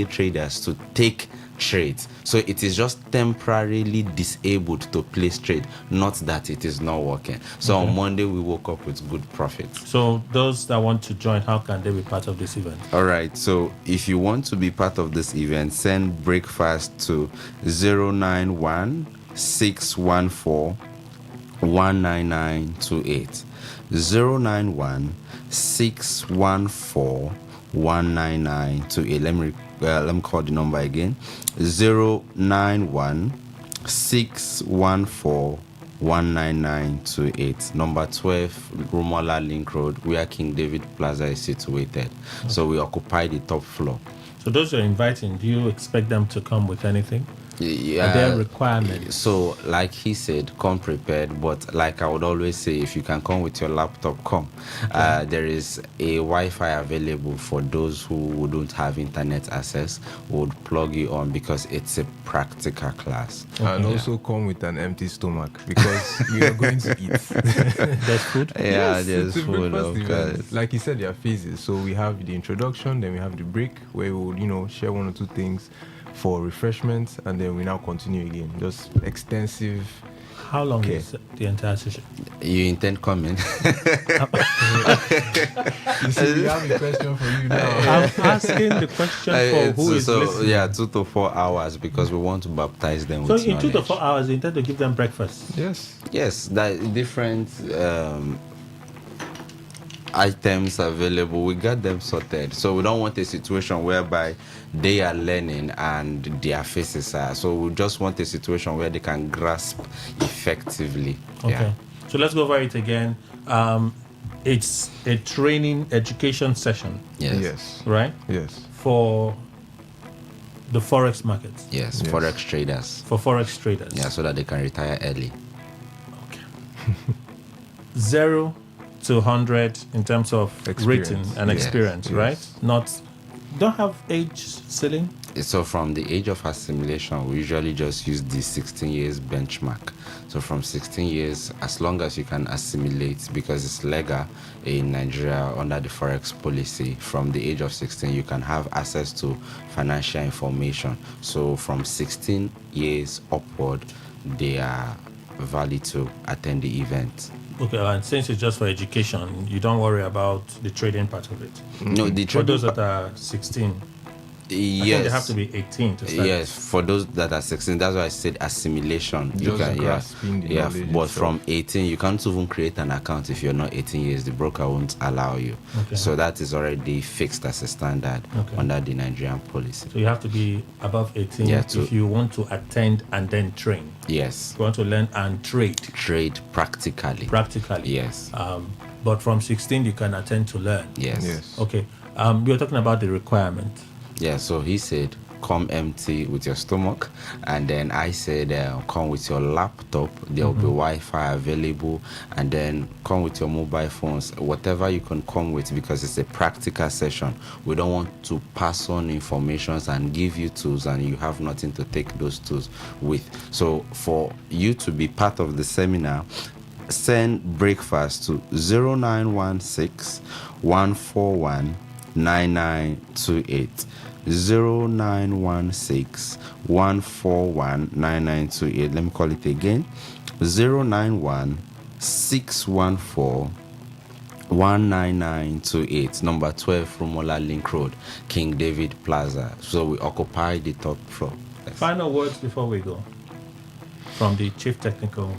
traders to take trades. So it is just temporarily disabled to place trade, not that it is not working. So on Monday we woke up with good profits. So those that want to join, how can they be part of this event? All right, so if you want to be part of this event, send breakfast to 091 614 19928. 091 614 19928. Let me call the number again. 091 614 19928. Number 12, Rumola Link Road, where King David Plaza is situated. So we occupy the top floor. So those you're inviting, do you expect them to come with anything? Yeah. Are there requirements? So, like he said, come prepared. But like I would always say, if you can come with your laptop, come. Okay. There is a Wi-Fi available for those who don't have internet access. Would plug you on because it's a practical class. And also come with an empty stomach because we are going to eat. There's food? Yeah, yes, there's food. Okay. Like you said, there are phases. So we have the introduction, then we have the break where we would, share one or two things for refreshments, and then we now continue again. Just extensive. How long is the entire session? You intend coming? You see, we have a question for you now. I'm asking the question for who is listening. Yeah, 2 to 4 hours because we want to baptize them with knowledge. So in 2 to 4 hours, you intend to give them breakfast? Yes, that different items available. We got them sorted. So we don't want a situation whereby they are learning and their faces are. So we just want a situation where they can grasp effectively. Okay. Yeah. So let's go over it again. It's a training education session. Yes. Right? Yes. For the forex markets. Yes, forex traders. For forex traders. Yeah, so that they can retire early. Okay. 0 to 100 in terms of written and experience, right? Don't have age ceiling. So from the age of assimilation, we usually just use the 16 years benchmark. So from 16 years, as long as you can assimilate, because it's legal in Nigeria under the forex policy, from the age of 16 you can have access to financial information. So from 16 years upward, they are valid to attend the event. Okay, and since it's just for education, you don't worry about the trading part of it. No, the for trading those that are 16. Yes. I think they have to be 18 to start. Yes, for those that are 16, that's why I said assimilation. You Just can, grasping the knowledge but itself. from 18, you can't even create an account if you're not 18 years. The broker won't allow you. Okay. So that is already fixed as a standard under the Nigerian policy. So you have to be above 18 if you want to attend and then train. Yes. You want to learn and trade. Trade practically. Yes. But from 16, you can attend to learn. Yes. Okay. You're talking about the requirement. Yeah, so he said, come empty with your stomach. And then I said, come with your laptop. There will be Wi-Fi available. And then come with your mobile phones, whatever you can come with, because it's a practical session. We don't want to pass on information and give you tools and you have nothing to take those tools with. So for you to be part of the seminar, send breakfast to 0916 141 9928. 0916 141 9928. Let me call it again. 091 614 19928. Number 12 Rumola Link Road, King David Plaza. So we occupy the top floor. Yes. Final words before we go from the Chief Technical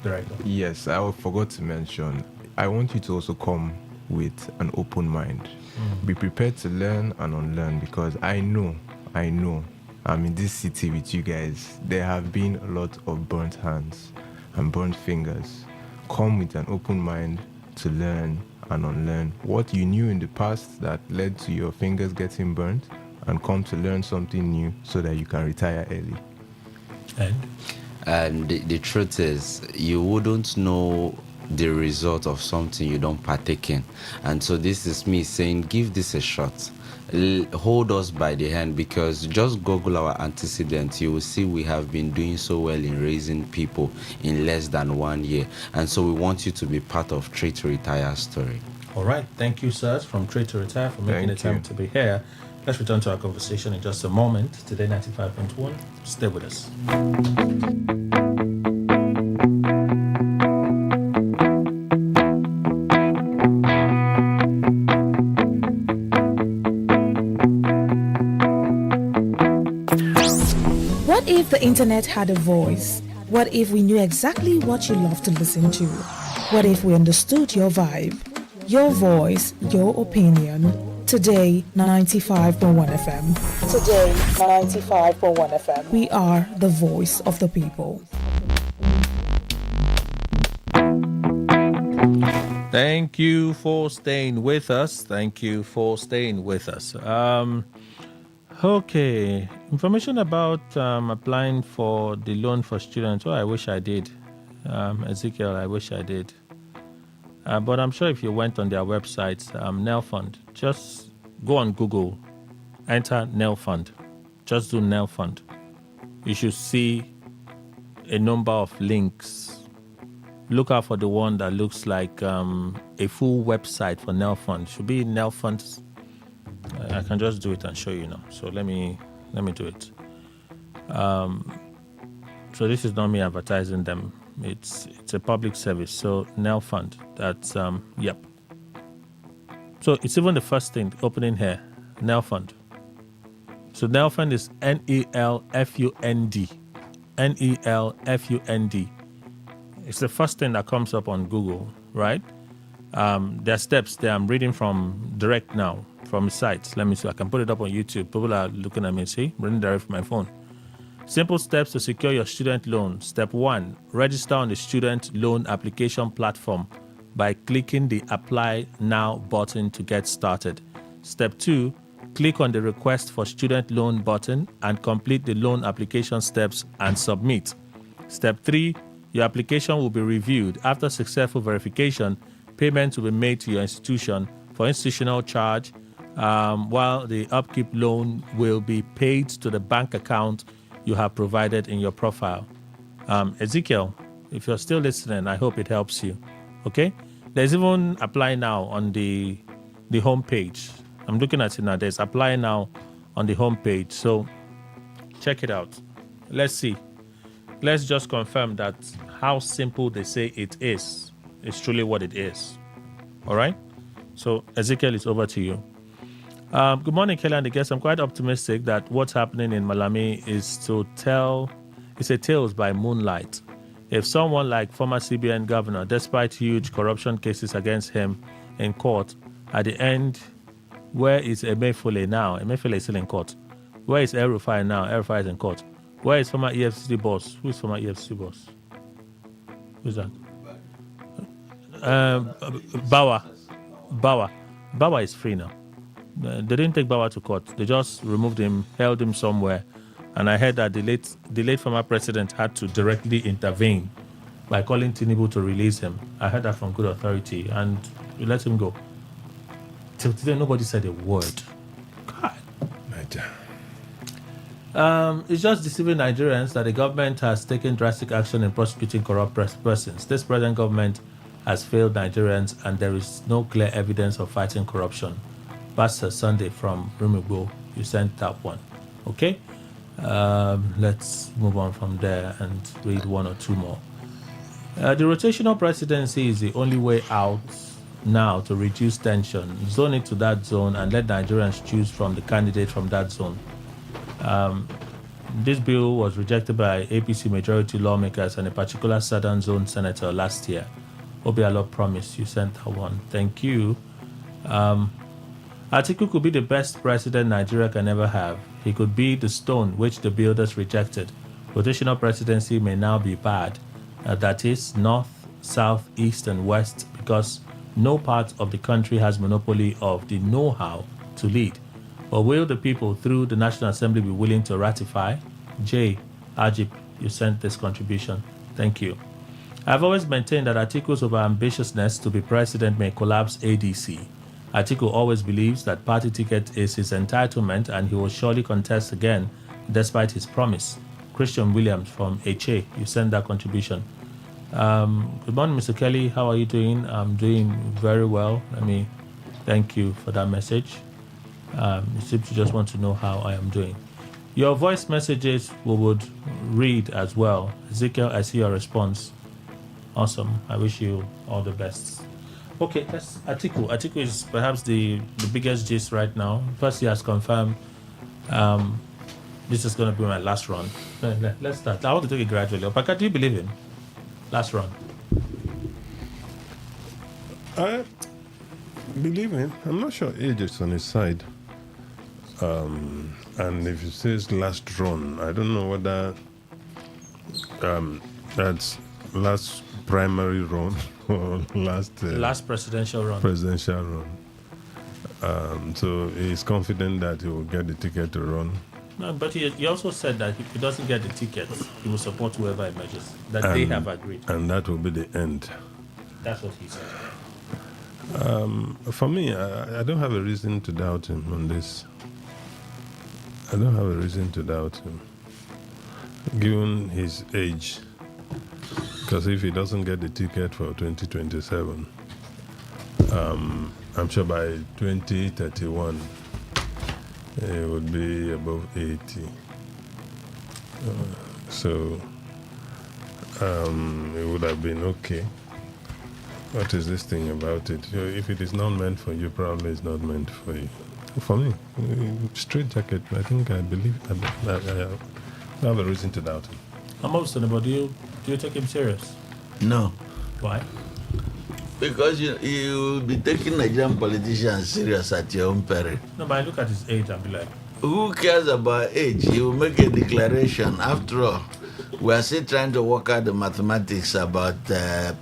Director. Yes, I forgot to mention, I want you to also come with an open mind. Be prepared to learn and unlearn, because I know I'm in this city with you guys. There have been a lot of burnt hands and burnt fingers. Come with an open mind to learn and unlearn what you knew in the past that led to your fingers getting burnt, and come to learn something new so that you can retire early. And the truth is, you wouldn't know the result of something you don't partake in. And so this is me saying, give this a shot. Hold us by the hand, because just Google our antecedents, you will see we have been doing so well in raising people in less than 1 year. And so we want you to be part of Trade to Retire story. All right. Thank you, sirs, from Trade to Retire, for making the time to be here. Let's return to our conversation in just a moment. Today 95.1. Stay with us. What if the internet had a voice? What if we knew exactly what you love to listen to? What if we understood your vibe, your voice, your opinion? Today 95.1 FM. Today 95.1 FM. We are the voice of the people. Thank you for staying with us. Okay, information about applying for the loan for students. Oh, I wish I did. Ezekiel, I wish I did. But I'm sure if you went on their website, NEL Fund, just go on Google, enter NEL Fund. Just do NEL Fund. You should see a number of links. Look out for the one that looks like a full website for NEL Fund. Should be NEL Funds. I can just do it and show you now. So let me do it. So this is not me advertising them. It's a public service. So NEL Fund. That's yep. So it's even the first thing opening here. NEL Fund. So NEL Fund is NELFUND. NELFUND. It's the first thing that comes up on Google, right? There are steps there. I'm reading from direct now. From the site. Let me see. I can put it up on YouTube. People are looking at me. See, I'm reading direct from my phone. Simple steps to secure your student loan. Step 1. Register on the student loan application platform by clicking the Apply Now button to get started. Step 2. Click on the Request for Student Loan button and complete the loan application steps and submit. Step 3. Your application will be reviewed. After successful verification, payment will be made to your institution for institutional charge, while the upkeep loan will be paid to the bank account you have provided in your profile. Ezekiel, if you're still listening, I hope it helps you. Okay? There's even Apply Now on the home page. I'm looking at it now. There's Apply Now on the home page. So check it out. Let's see. let's just confirm that how simple they say it is truly what it is. All right? So, Ezekiel, it's over to you. Good morning, Kelly and the guests. I'm quite optimistic that what's happening in Malami it's a tales by moonlight. If someone like former CBN governor, despite huge corruption cases against him in court, at the end, where is Emefiele now? Emefiele is still in court. Where is El-Rufai now? El-Rufai is in court. Where is former EFCC boss? Who is former EFCC boss? Who's that? Bawa is free now. They didn't take Bawa to court. They just removed him, held him somewhere. And I heard that the late former president had to directly intervene by calling Tinubu to release him. I heard that from good authority, and we let him go. Till today, nobody said a word. God. It's just deceiving Nigerians that the government has taken drastic action in prosecuting corrupt persons. This present government has failed Nigerians, and there is no clear evidence of fighting corruption. Pastor Sunday from Rumigbo, you sent that one. Okay? Let's move on from there and read one or two more. The rotational presidency is the only way out now to reduce tension. Zone it to that zone and let Nigerians choose from the candidate from that zone. This bill was rejected by APC majority lawmakers and a particular Southern Zone senator last year. Obialo promised. You sent that one. Thank you. Atiku could be the best president Nigeria can ever have. He could be the stone which the builders rejected. Rotational presidency may now be bad. That is, north, south, east, and west, because no part of the country has monopoly of the know-how to lead. But will the people through the National Assembly be willing to ratify? Jay Ajib, you sent this contribution. Thank you. I've always maintained that Atiku's overambitiousness to be president may collapse ADC. Atiku always believes that party ticket is his entitlement and he will surely contest again despite his promise. Christian Williams from HA, you sent that contribution. Good morning, Mr. Kelly. How are you doing? I'm doing very well. Let me thank you for that message. You seem to just want to know how I am doing. Your voice messages we would read as well. Ezekiel, I see your response. Awesome. I wish you all the best. Okay, that's Atiku. Atiku is perhaps the biggest gist right now. First, he has confirmed this is going to be my last run. Let's start. I want to take it gradually. Opaka, do you believe him? Last run. I believe him. I'm not sure age is on his side. And if he says last run, I don't know whether that's last primary run or last presidential run. So he's confident that he will get the ticket to run. No, but he also said that if he doesn't get the ticket, he will support whoever emerges. They have agreed. And that will be the end. That's what he said. For me, I don't have a reason to doubt him on this. I don't have a reason to doubt him, given his age. Because if he doesn't get the ticket for 2027, I'm sure by 2031, he would be above 80. So it would have been okay. What is this thing about it? If it is not meant for you, probably it's not meant for you. For me, straight jacket, I think I believe I have a reason to doubt him. I'm obstinate, but do you take him serious? No. Why? Because you will be taking Nigerian politicians serious at your own peril. No, but I look at his age and be like, who cares about age? He will make a declaration. After all, we are still trying to work out the mathematics about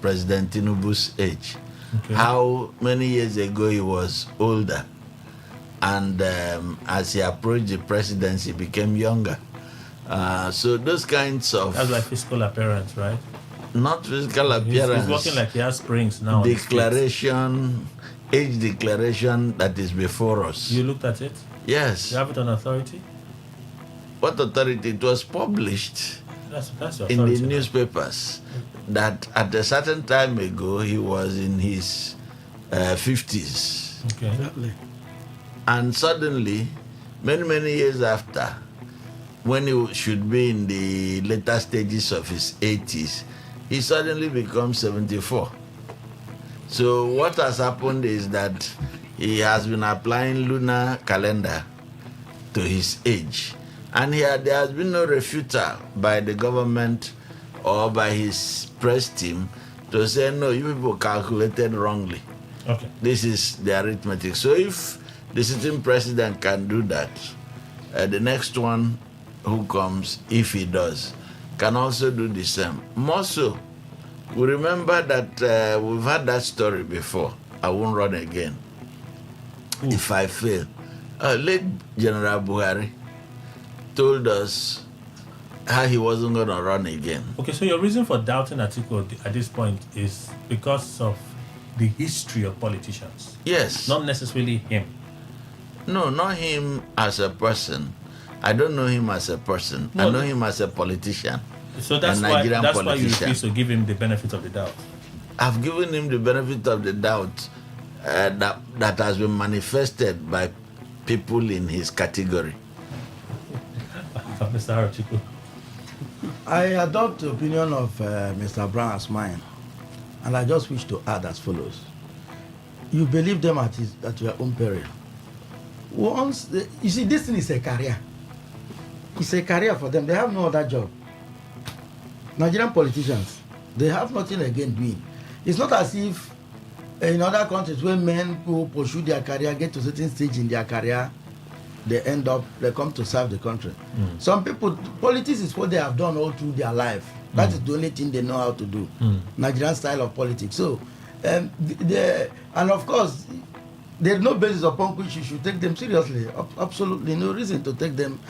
President Tinubu's age. Okay. How many years ago he was older. And as he approached the presidency, he became younger. So those kinds of... That's like physical appearance, right? Not physical appearance. He's walking like he has springs now. Declaration, age declaration that is before us. You looked at it? Yes. You have it on authority? What authority? It was published that's in the newspapers that at a certain time ago he was in his 50s. Okay. Exactly. And suddenly, many years after, when he should be in the later stages of his 80s, he suddenly becomes 74. So what has happened is that he has been applying lunar calendar to his age. And there has been no refuter by the government or by his press team to say, no, you people calculated wrongly. Okay. This is the arithmetic. So if the sitting president can do that, the next one who comes, if he does, can also do the same. More so, we remember that we've had that story before. I won't run again. Ooh. If I fail. Late General Buhari told us how he wasn't going to run again. Okay, so your reason for doubting Atiku at this point is because of the history of politicians? Yes. Not necessarily him? No, not him as a person. I don't know him as a person. No, I know him as a politician. So that's why you refuse to give him the benefit of the doubt? I've given him the benefit of the doubt that has been manifested by people in his category. Mr. Atiku. I adopt the opinion of Mr. Brown as mine, and I just wish to add as follows. You believe them at your own peril. You see, this thing is a career. It's a career for them. They have no other job. Nigerian politicians, they have nothing again doing. It's not as if in other countries where men who pursue their career, get to a certain stage in their career, they come to serve the country. Some people, politics is what they have done all through their life. That is the only thing they know how to do. Nigerian style of politics. So, and of course, there's no basis upon which you should take them seriously. Absolutely no reason to take them,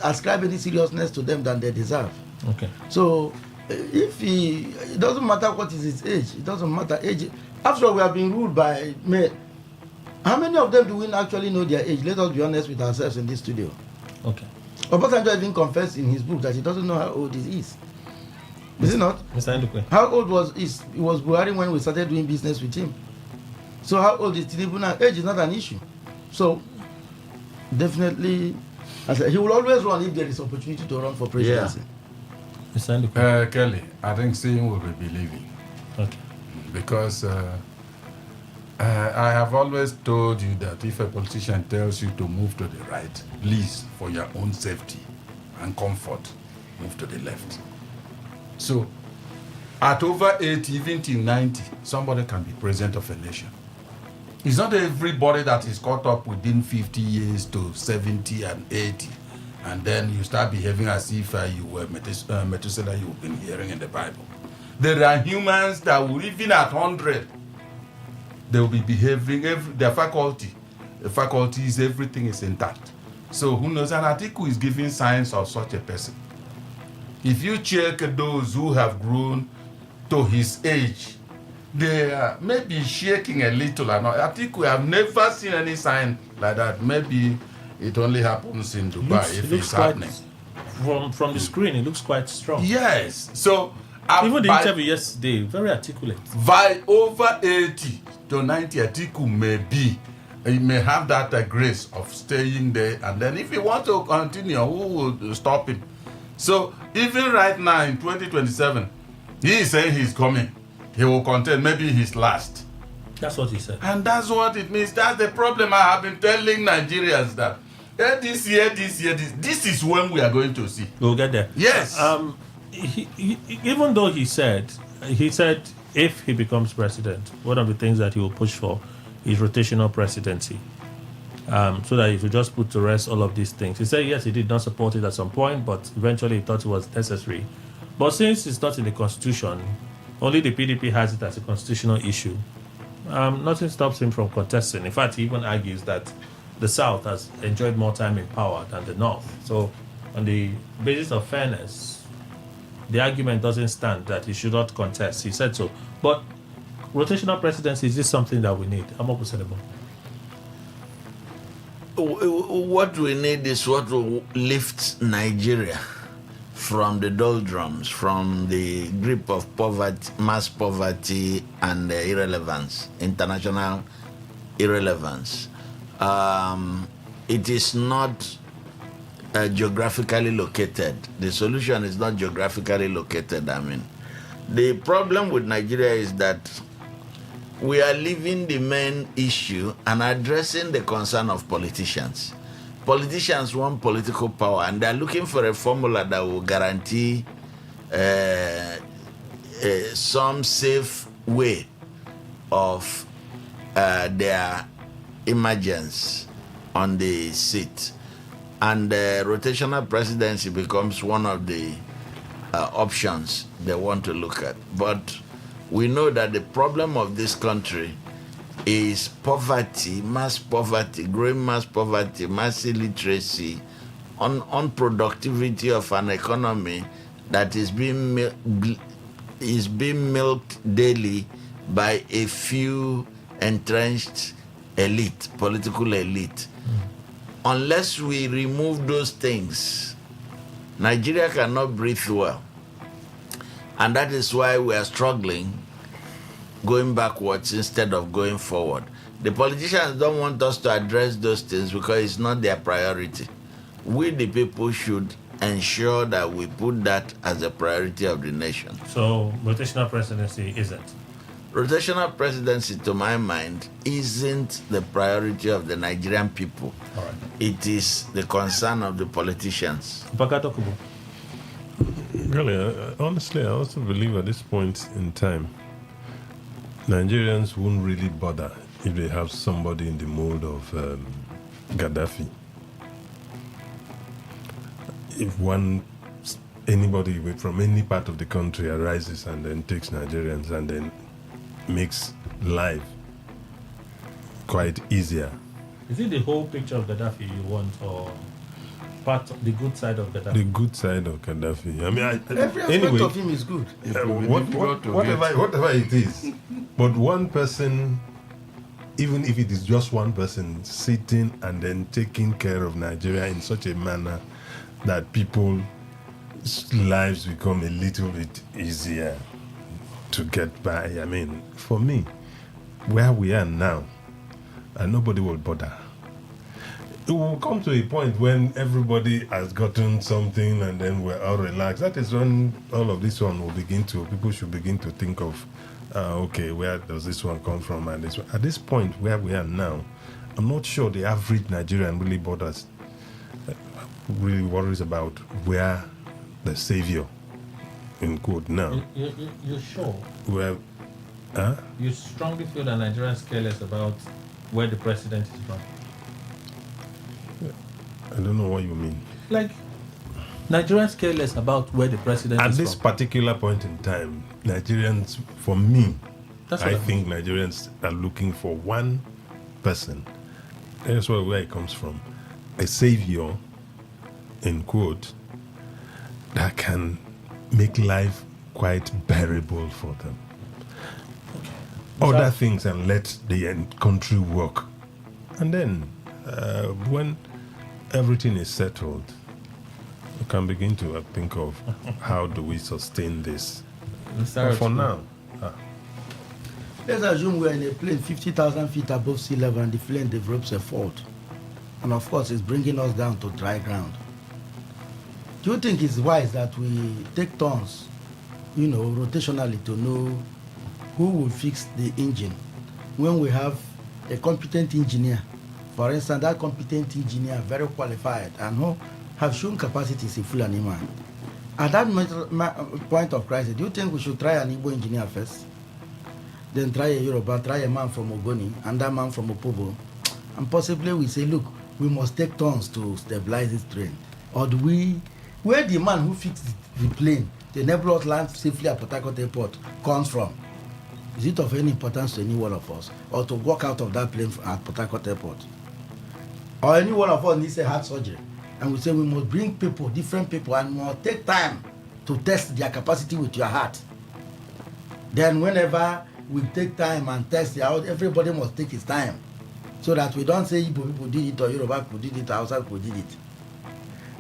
ascribe any seriousness to them than they deserve. Okay. So, it doesn't matter what is his age. It doesn't matter age. After all, we have been ruled by men. How many of them do we actually know their age? Let us be honest with ourselves in this studio. Okay. Obasanjo even confessed in his book that he doesn't know how old he is. Is it not? Mr. Ndukwe. How old was Buhari when we started doing business with him? So how old is Tinubu now? Age is not an issue. So definitely, he will always run if there is opportunity to run for presidency. Yeah. Mr. Ndukwe. Kelly, I think seeing will be believing. Okay. Because I have always told you that if a politician tells you to move to the right, please, for your own safety and comfort, move to the left. So, at over 80, even till 90, somebody can be president of a nation. It's not everybody that is caught up within 50 years to 70 and 80, and then you start behaving as if you were Methuselah you've been hearing in the Bible. There are humans that will, even at 100, they will be behaving, their faculties, everything is intact. So who knows? An article is giving signs of such a person. If you check those who have grown to his age, they are maybe shaking a little. I think we have never seen any sign like that. Maybe it only happens in Dubai if it's happening. From the screen, it looks quite strong. Yes. So even the interview yesterday, very articulate. By over 80 to 90, Atiku may be. He may have that grace of staying there, and then if he wants to continue, who will stop him? So even right now in 2027, he is saying he's coming. He will contend, maybe he's last. That's what he said. And that's what it means. That's the problem I have been telling Nigerians that this year, this is when we are going to see. We'll get there. Yes. Even though he said if he becomes president, one of the things that he will push for is rotational presidency. So that if you just put to rest all of these things. He said, yes, he did not support it at some point, but eventually he thought it was necessary. But since it's not in the constitution, only the PDP has it as a constitutional issue. Nothing stops him from contesting. In fact, he even argues that the South has enjoyed more time in power than the North. So on the basis of fairness, the argument doesn't stand that he should not contest. He said so. But rotational presidency, is this something that we need? I'm up with Senator. What we need is what will lift Nigeria from the doldrums, from the grip of poverty, mass poverty, and irrelevance, international irrelevance. It is not geographically located. The solution is not geographically located. I mean, the problem with Nigeria is that we are leaving the main issue and addressing the concern of politicians. Politicians want political power, and they're looking for a formula that will guarantee some safe way of their emergence on the seat. And rotational presidency becomes one of the options they want to look at. But we know that the problem of this country is poverty, mass poverty, growing mass poverty, mass illiteracy, unproductivity of an economy that is being milked daily by a few entrenched elite, political elite. Unless we remove those things, Nigeria cannot breathe well. And that is why we are struggling, going backwards instead of going forward. The politicians don't want us to address those things because it's not their priority. We, the people, should ensure that we put that as a priority of the nation. So, rotational presidency isn't? Rotational presidency, to my mind, isn't the priority of the Nigerian people. All right. It is the concern of the politicians. Really, honestly, I also believe at this point in time, Nigerians won't really bother if they have somebody in the mold of Gaddafi. If anybody from any part of the country arises and then takes Nigerians and then makes life quite easier. Is it the whole picture of Gaddafi you want, or part of the good side of Gaddafi? The good side of Gaddafi. I mean, every aspect anyway, of him is good. Whatever it is. But one person, even if it is just one person, sitting and then taking care of Nigeria in such a manner that people's lives become a little bit easier to get by. I mean, for me, where we are now, and nobody will bother. It will come to a point when everybody has gotten something and then we're all relaxed. That is when all of this one will people should begin to think of, okay, where does this one come from? And this one. At this point where we are now, I'm not sure the average Nigerian really worries about where the savior, in quote, now. You're sure? Well, You strongly feel that Nigerians care less about where the president is from? I don't know what you mean. Like, Nigerians care less about where the president At is this from. particular point in time, Nigerians, for me, That's what I think Nigerians are looking for one person. That's where it comes from. A savior, in quote, that can make life quite bearable for them. Other things and let the country work. And then, when everything is settled, we can begin to think of how do we sustain this. But for now, let's assume we're in a plane 50,000 feet above sea level and the plane develops a fault. And of course, it's bringing us down to dry ground. Do you think it's wise that we take turns, rotationally to know who will fix the engine when we have a competent engineer? For instance, that competent engineer, very qualified, and who have shown capacities in Fulani man. At that point of crisis, do you think we should try an Igbo engineer first? Then try a Yoruba, try a man from Ogoni, and that man from Opobo. And possibly we say, look, we must take turns to stabilize this train. Or do we, where the man who fixed the plane, the enable us land safely at Port Harcourt Airport, comes from? Is it of any importance to any one of us? Or to walk out of that plane at Port Harcourt Airport? Or any one of us needs a heart surgery, and we say we must bring people, different people, and we must take time to test their capacity with your heart. Then whenever we take time and test it out, everybody must take his time, so that we don't say Igbo people did it or Yoruba people did it or Hausa people did it.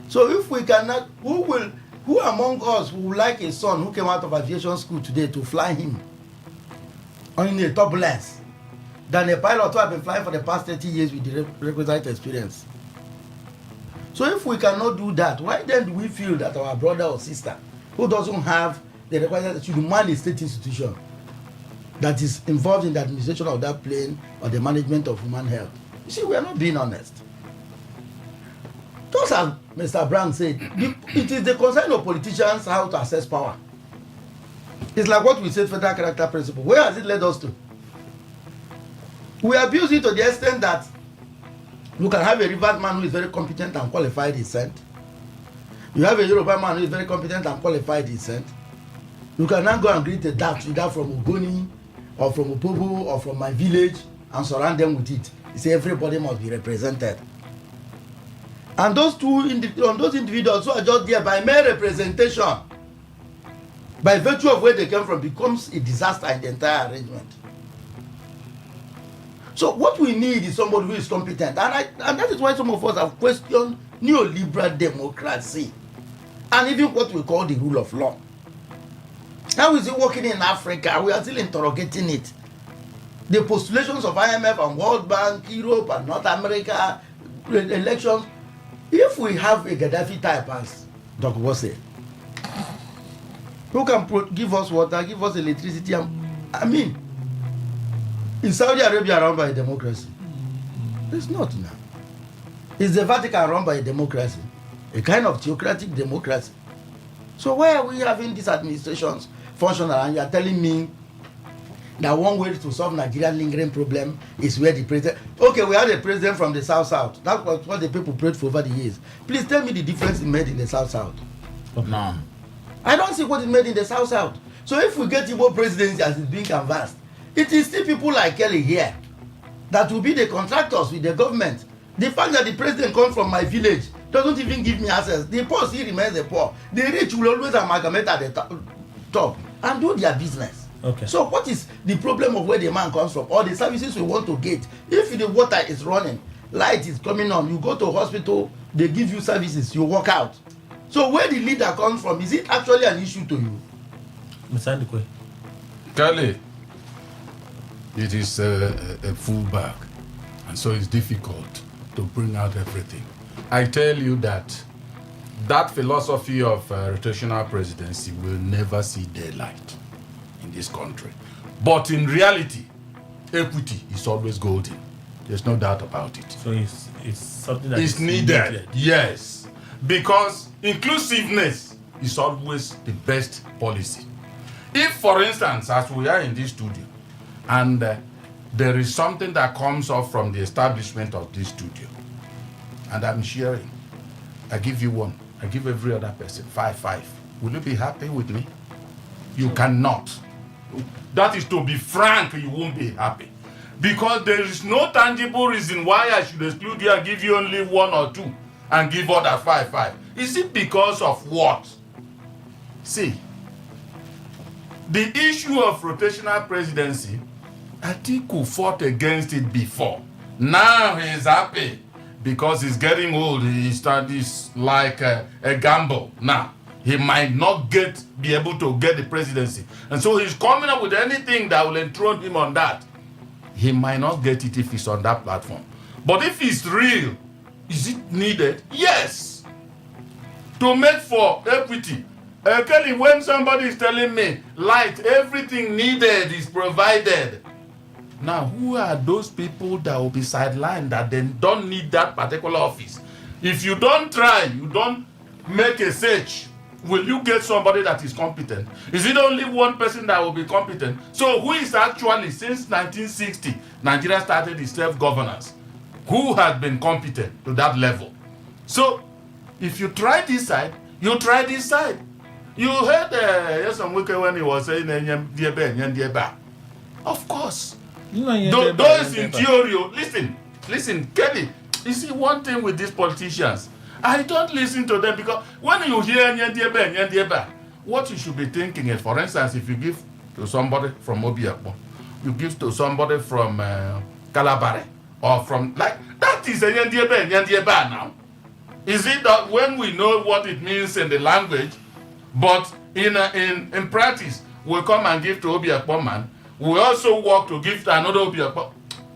So if we cannot, who among us would like a son who came out of aviation school today to fly him in a turbulence than a pilot who has been flying for the past 30 years with the requisite experience? So if we cannot do that, why then do we feel that our brother or sister who doesn't have the requirement should man a state institution that is involved in the administration of that plane or the management of human health? You see, we are not being honest. Just as Mr. Brown said, it is the concern of politicians how to assess power. It's like what we said, federal character principle. Where has it led us to? We abuse it to the extent that you can have a Rivers man who is very competent and qualified, is sent. You have a Yoruba man who is very competent and qualified, is sent. You can now go and greet a DAP from Ogoni or from Opobo or from my village and surround them with it. You say everybody must be represented. And those those individuals who are just there by mere representation, by virtue of where they came from, becomes a disaster in the entire arrangement. So what we need is somebody who is competent. And that is why some of us have questioned neoliberal democracy and even what we call the rule of law. How is it working in Africa? We are still interrogating it. The postulations of IMF and World Bank, Europe and North America, elections, if we have a Gaddafi type as Dr. Wose, who can give us water, give us electricity, I mean, is Saudi Arabia run by a democracy? It's not now. Is the Vatican run by a democracy? A kind of theocratic democracy. So why are we having these administrations functional and you are telling me that one way to solve Nigeria's lingering problem is where the president... Okay, we had a president from the South. That was what the people prayed for over the years. Please tell me the difference it made in the South. No. I don't see what it made in the South. So if we get Igbo presidency as it's being canvassed, it is still people like Kelly here that will be the contractors with the government. The fact that the president comes from my village doesn't even give me access. The poor still remains the poor. The rich will always amalgamate at the top and do their business. Okay. So what is the problem of where the man comes from or the services we want to get? If the water is running, light is coming on, you go to hospital, they give you services, you walk out. So where the leader comes from, is it actually an issue to you? Mr. Ndikwe. Kelly, it is a full bag, and so it's difficult to bring out everything. I tell you that philosophy of rotational presidency will never see daylight in this country. But in reality, equity is always golden. There's no doubt about it. So it's something that is needed. Yes, because inclusiveness is always the best policy. If, for instance, as we are in this studio, and there is something that comes up from the establishment of this studio, and I'm sharing, I give you one, I give every other person 5. Will you be happy with me? You cannot. That is, to be frank, you won't be happy. Because there is no tangible reason why I should exclude you and give you only 1 or 2 and give others 5. Is it because of what? See, the issue of rotational presidency, Atiku fought against it before. Now he is happy because he's getting old. He studies like a gamble now. He might not be able to get the presidency. And so he's coming up with anything that will enthrone him on that. He might not get it if he's on that platform. But if it's real, is it needed? Yes. To make for equity. Kelly, when somebody is telling me, light, everything needed is provided. Now, who are those people that will be sidelined that they don't need that particular office? If you don't try, you don't make a search, will you get somebody that is competent? Is it only one person that will be competent? So who is actually, since 1960, Nigeria started its self-governance, who has been competent to that level? So if you try this side, you try this side. You heard Yesomwike when he was saying, of course. Those in theory, listen, Kelly, you see one thing with these politicians, I don't listen to them because when you hear Nyandiyeba, what you should be thinking is, for instance, if you give to somebody from Obiakpo, you give to somebody from Kalabare, or from, like, that is a Nyandiyeba now. Is it that when we know what it means in the language, but in practice, we come and give to Obiakpo man, we also work to give to another Obiakpo,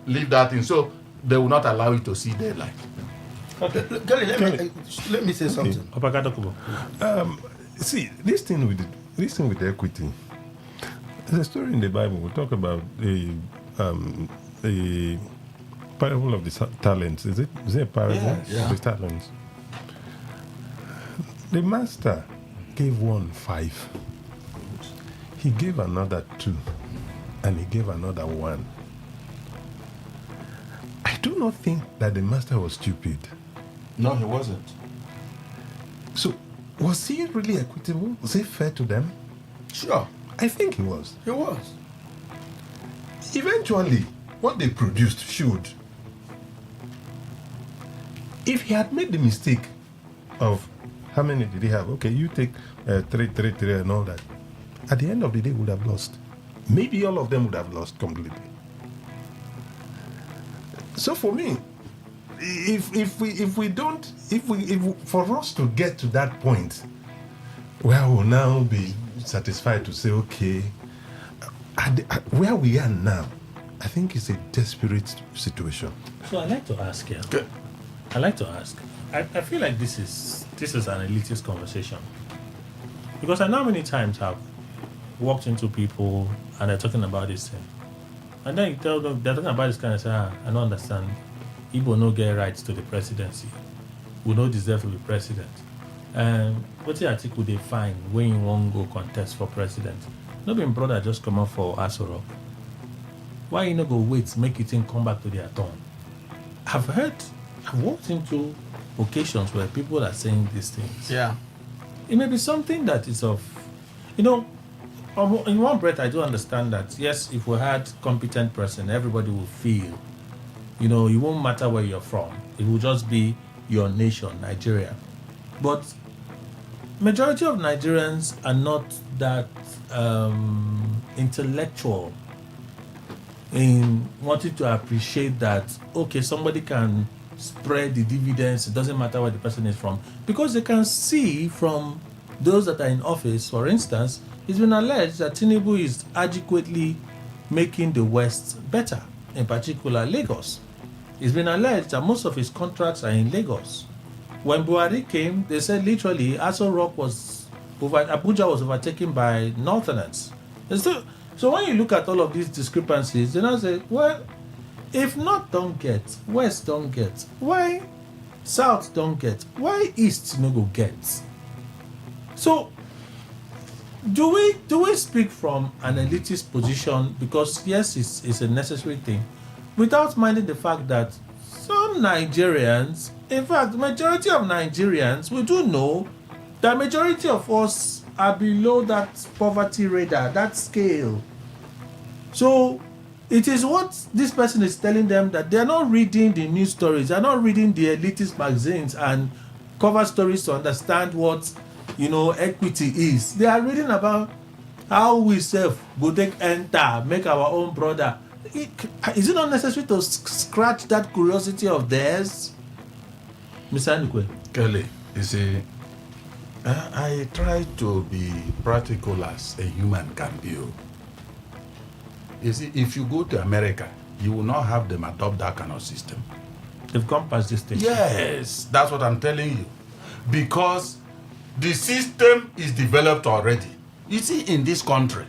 leave that in, so they will not allow you to see daylight. Kelly, let me say something. See, this thing with equity. There's a story in the Bible. We talk about the parable of the talents. Is it a parable? Yeah. Of the talents. The master gave one 5. He gave another 2, and he gave another 1. I do not think that the master was stupid. No, he wasn't. So, was he really equitable? Was he fair to them? Sure. I think he was. He was. Eventually, what they produced showed. If he had made the mistake of how many did he have? Okay, you take 3, and all that. At the end of the day, would have lost. Maybe all of them would have lost completely. So for me, if for us to get to that point, where we'll now be satisfied to say, okay, where we are now, I think it's a desperate situation. So I'd like to ask you. I feel like this is an elitist conversation. Because I know how many times I've walked into people and they're talking about this thing. And then you tell them, they're talking about this kind of say, I don't understand. Igbo no get rights to the presidency. We don't deserve to be president. What's the article they find when you won't go contest for president? No being brother just come up for Asoro. Why you not go wait, make it in come back to their turn? I've walked into occasions where people are saying these things. Yeah. It may be something that is of, in one breath, I do understand that, yes, if we had competent person, everybody will feel, it won't matter where you're from. It will just be your nation, Nigeria. But majority of Nigerians are not that intellectual in wanting to appreciate that, okay, somebody can spread the dividends, it doesn't matter where the person is from, because they can see from those that are in office. For instance, it's been alleged that Tinubu is adequately making the West better, in particular Lagos. It's been alleged that most of his contracts are in Lagos. When Buhari came, they said literally Aso Rock Abuja was overtaken by Northerners. So when you look at all of these discrepancies, they now say, well, if North don't get, West don't get, why South don't get, why East no go get? So do we speak from an elitist position because yes, it's a necessary thing, without minding the fact that some Nigerians, in fact, the majority of Nigerians, we do know that majority of us are below that poverty radar, that scale. So it is what this person is telling them, that they are not reading the news stories, they are not reading the elitist magazines and cover stories to understand what equity is. They are reading about how we self go take enter, make our own brother. Is it not necessary to scratch that curiosity of theirs? Mr. Anukwe. Kelly, you see, I try to be practical as a human can be. You see, if you go to America, you will not have them adopt that kind of system. They've gone past this stage. Yes, that's what I'm telling you. Because the system is developed already. You see, in this country,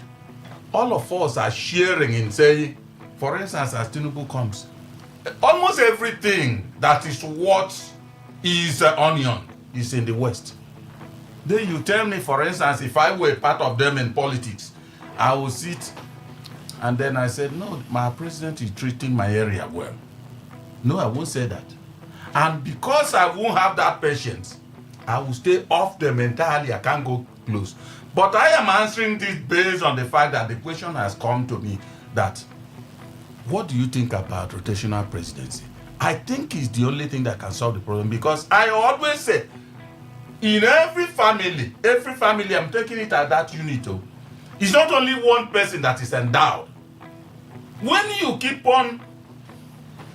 all of us are sharing in saying, for instance, as Tinubu comes, almost everything that is what is onion is in the West. Then you tell me, for instance, if I were part of them in politics, I would sit and then I said, no, my president is treating my area well. No, I won't say that. And because I won't have that patience, I will stay off them entirely. I can't go close. But I am answering this based on the fact that the question has come to me that, what do you think about rotational presidency? I think it's the only thing that can solve the problem, because I always say, in every family, I'm taking it at that unit. It's not only one person that is endowed. When you keep on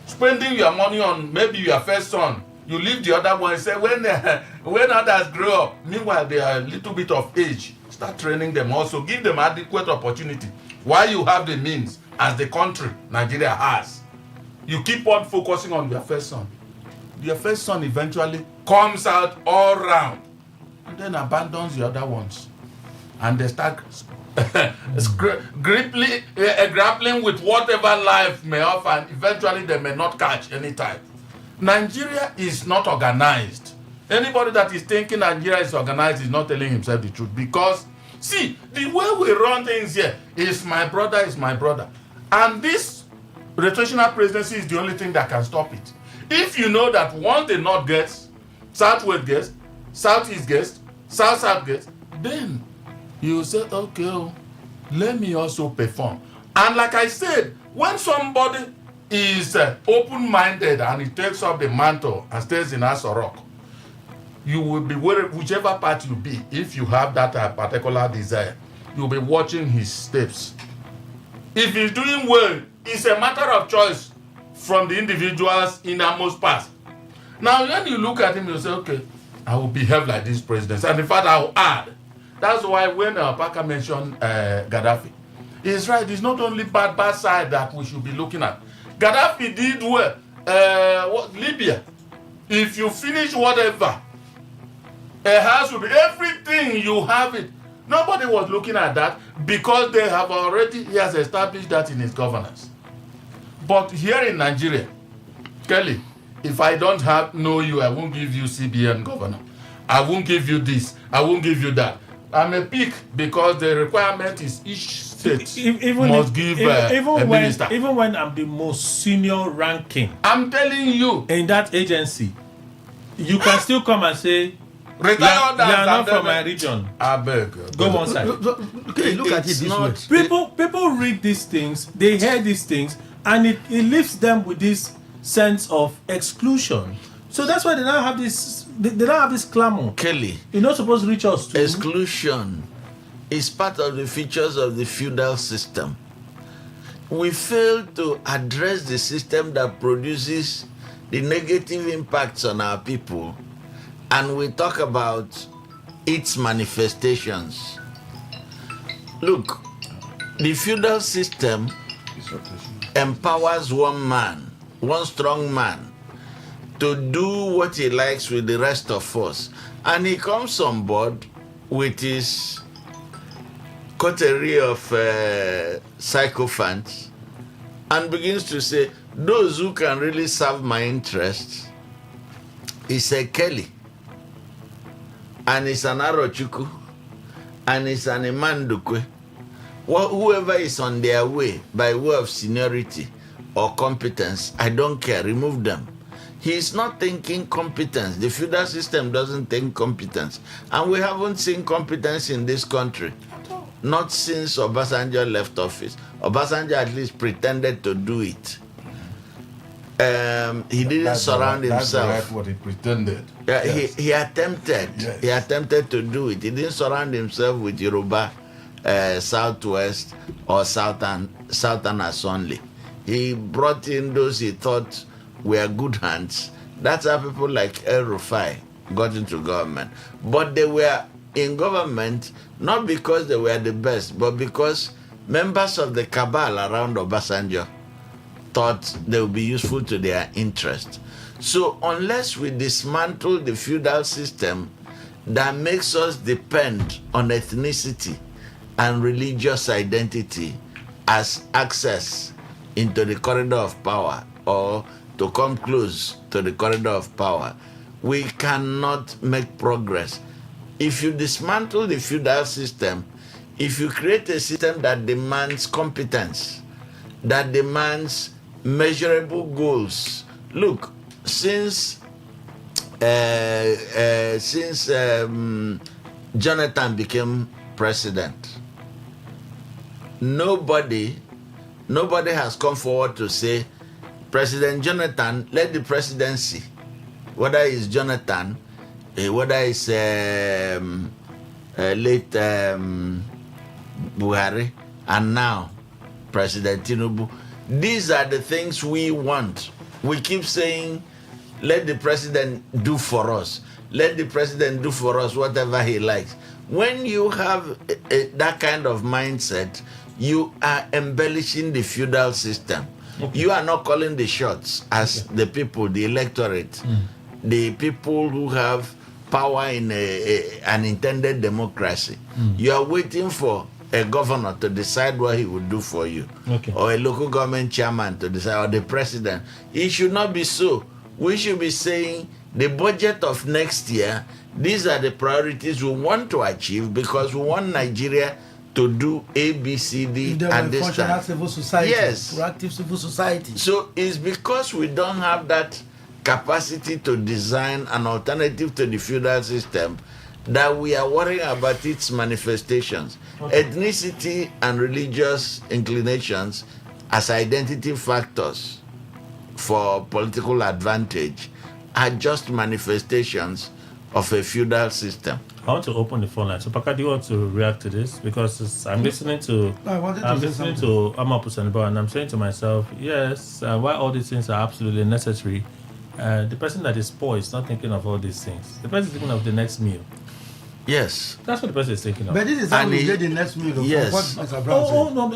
spending your money on maybe your first son, you leave the other one and say, when others grow up, meanwhile they are a little bit of age, start training them also, give them adequate opportunity. While you have the means, as the country, Nigeria has, you keep on focusing on your first son. your first son eventually comes out all round and then abandons the other ones. And they start grappling with whatever life may offer, and eventually they may not catch any time. Nigeria is not organized. Anybody that is thinking Nigeria is organized is not telling himself the truth, because see, the way we run things here is my brother is my brother. And this rotational presidency is the only thing that can stop it. If you know that once the North gets, Southwest gets, Southeast gets, South gets, then you say, okay, let me also perform. And like I said, when somebody is open-minded and he takes up the mantle and stays in Aso Rock, you will be, whichever part you be, if you have that particular desire, you'll be watching his steps. If he's doing well, it's a matter of choice from the individual's innermost past. Now, when you look at him, you say, okay, I will behave like this president. And in fact, I will add. That's why when Parker mentioned Gaddafi, he's right. It's not only bad side that we should be looking at. Gaddafi did well. Libya, if you finish whatever, a house will be everything, you have it. Nobody was looking at that because he has established that in his governance. But here in Nigeria, Kelly, if I don't know you, I won't give you CBN governor. I won't give you this. I won't give you that. I may pick because the requirement is each state must give a minister. Even when I'm the most senior ranking, I'm telling you, in that agency, you can still come and say, you are not from my region. I beg. Go one side. Okay, look at it this way. People read these things, they hear these things, and it leaves them with this sense of exclusion. So that's why they now have this. They don't have this clamor. Kelly, you're not supposed to reach us to. Exclusion is part of the features of the feudal system. We fail to address the system that produces the negative impacts on our people, and we talk about its manifestations. Look, the feudal system empowers one man, one strong man, to do what he likes with the rest of us. And he comes on board with his coterie of sycophants and begins to say, those who can really serve my interests is a Kelly, and it's an Arochukwu, and it's an Imandukwe. Whoever is on their way by way of seniority or competence, I don't care, remove them. He is not thinking competence. The feudal system doesn't think competence. And we haven't seen competence in this country. Not since Obasanjo left office. Obasanjo at least pretended to do it. He didn't surround himself. That's what he pretended. Yeah, yes. He attempted. Yes. He attempted to do it. He didn't surround himself with Yoruba, Southwest, or Southerners only. He brought in those he thought were good hands. That's how people like El Rufai got into government. But they were in government not because they were the best, but because members of the cabal around Obasanjo thought they would be useful to their interest. So unless we dismantle the feudal system that makes us depend on ethnicity and religious identity as access into the corridor of power, or to come close to the corridor of power, we cannot make progress. If you dismantle the feudal system, if you create a system that demands competence, that demands measurable goals. Look, since Jonathan became president, nobody has come forward to say, President Jonathan, let the presidency, whether it's Jonathan, whether it's late Buhari, and now President Tinubu, these are the things we want. We keep saying, let the president do for us. Let the president do for us whatever he likes. When you have that kind of mindset, you are embellishing the feudal system. You are not calling the shots as the people, the electorate, the people who have power in an intended democracy. You are waiting for a governor to decide what he will do for you, or a local government chairman to decide, or the president. It should not be so. We should be saying the budget of next year, these are the priorities we want to achieve because we want Nigeria to do A, B, C, D, and this time. Civil society, yes, proactive civil society. So it's because we don't have that capacity to design an alternative to the feudal system that we are worrying about its manifestations. Ethnicity and religious inclinations as identity factors for political advantage are just manifestations of a feudal system. I want to open the phone line. So, Paka, do you want to react to this? Because I'm listening to Amapu Sanibao, and I'm saying to myself, yes, while all these things are absolutely necessary, the person that is poor is not thinking of all these things. The person is thinking of the next meal. Yes. That's what the person is thinking of. But this is how we get the next meal. Yes. What Mr. Brown said. No.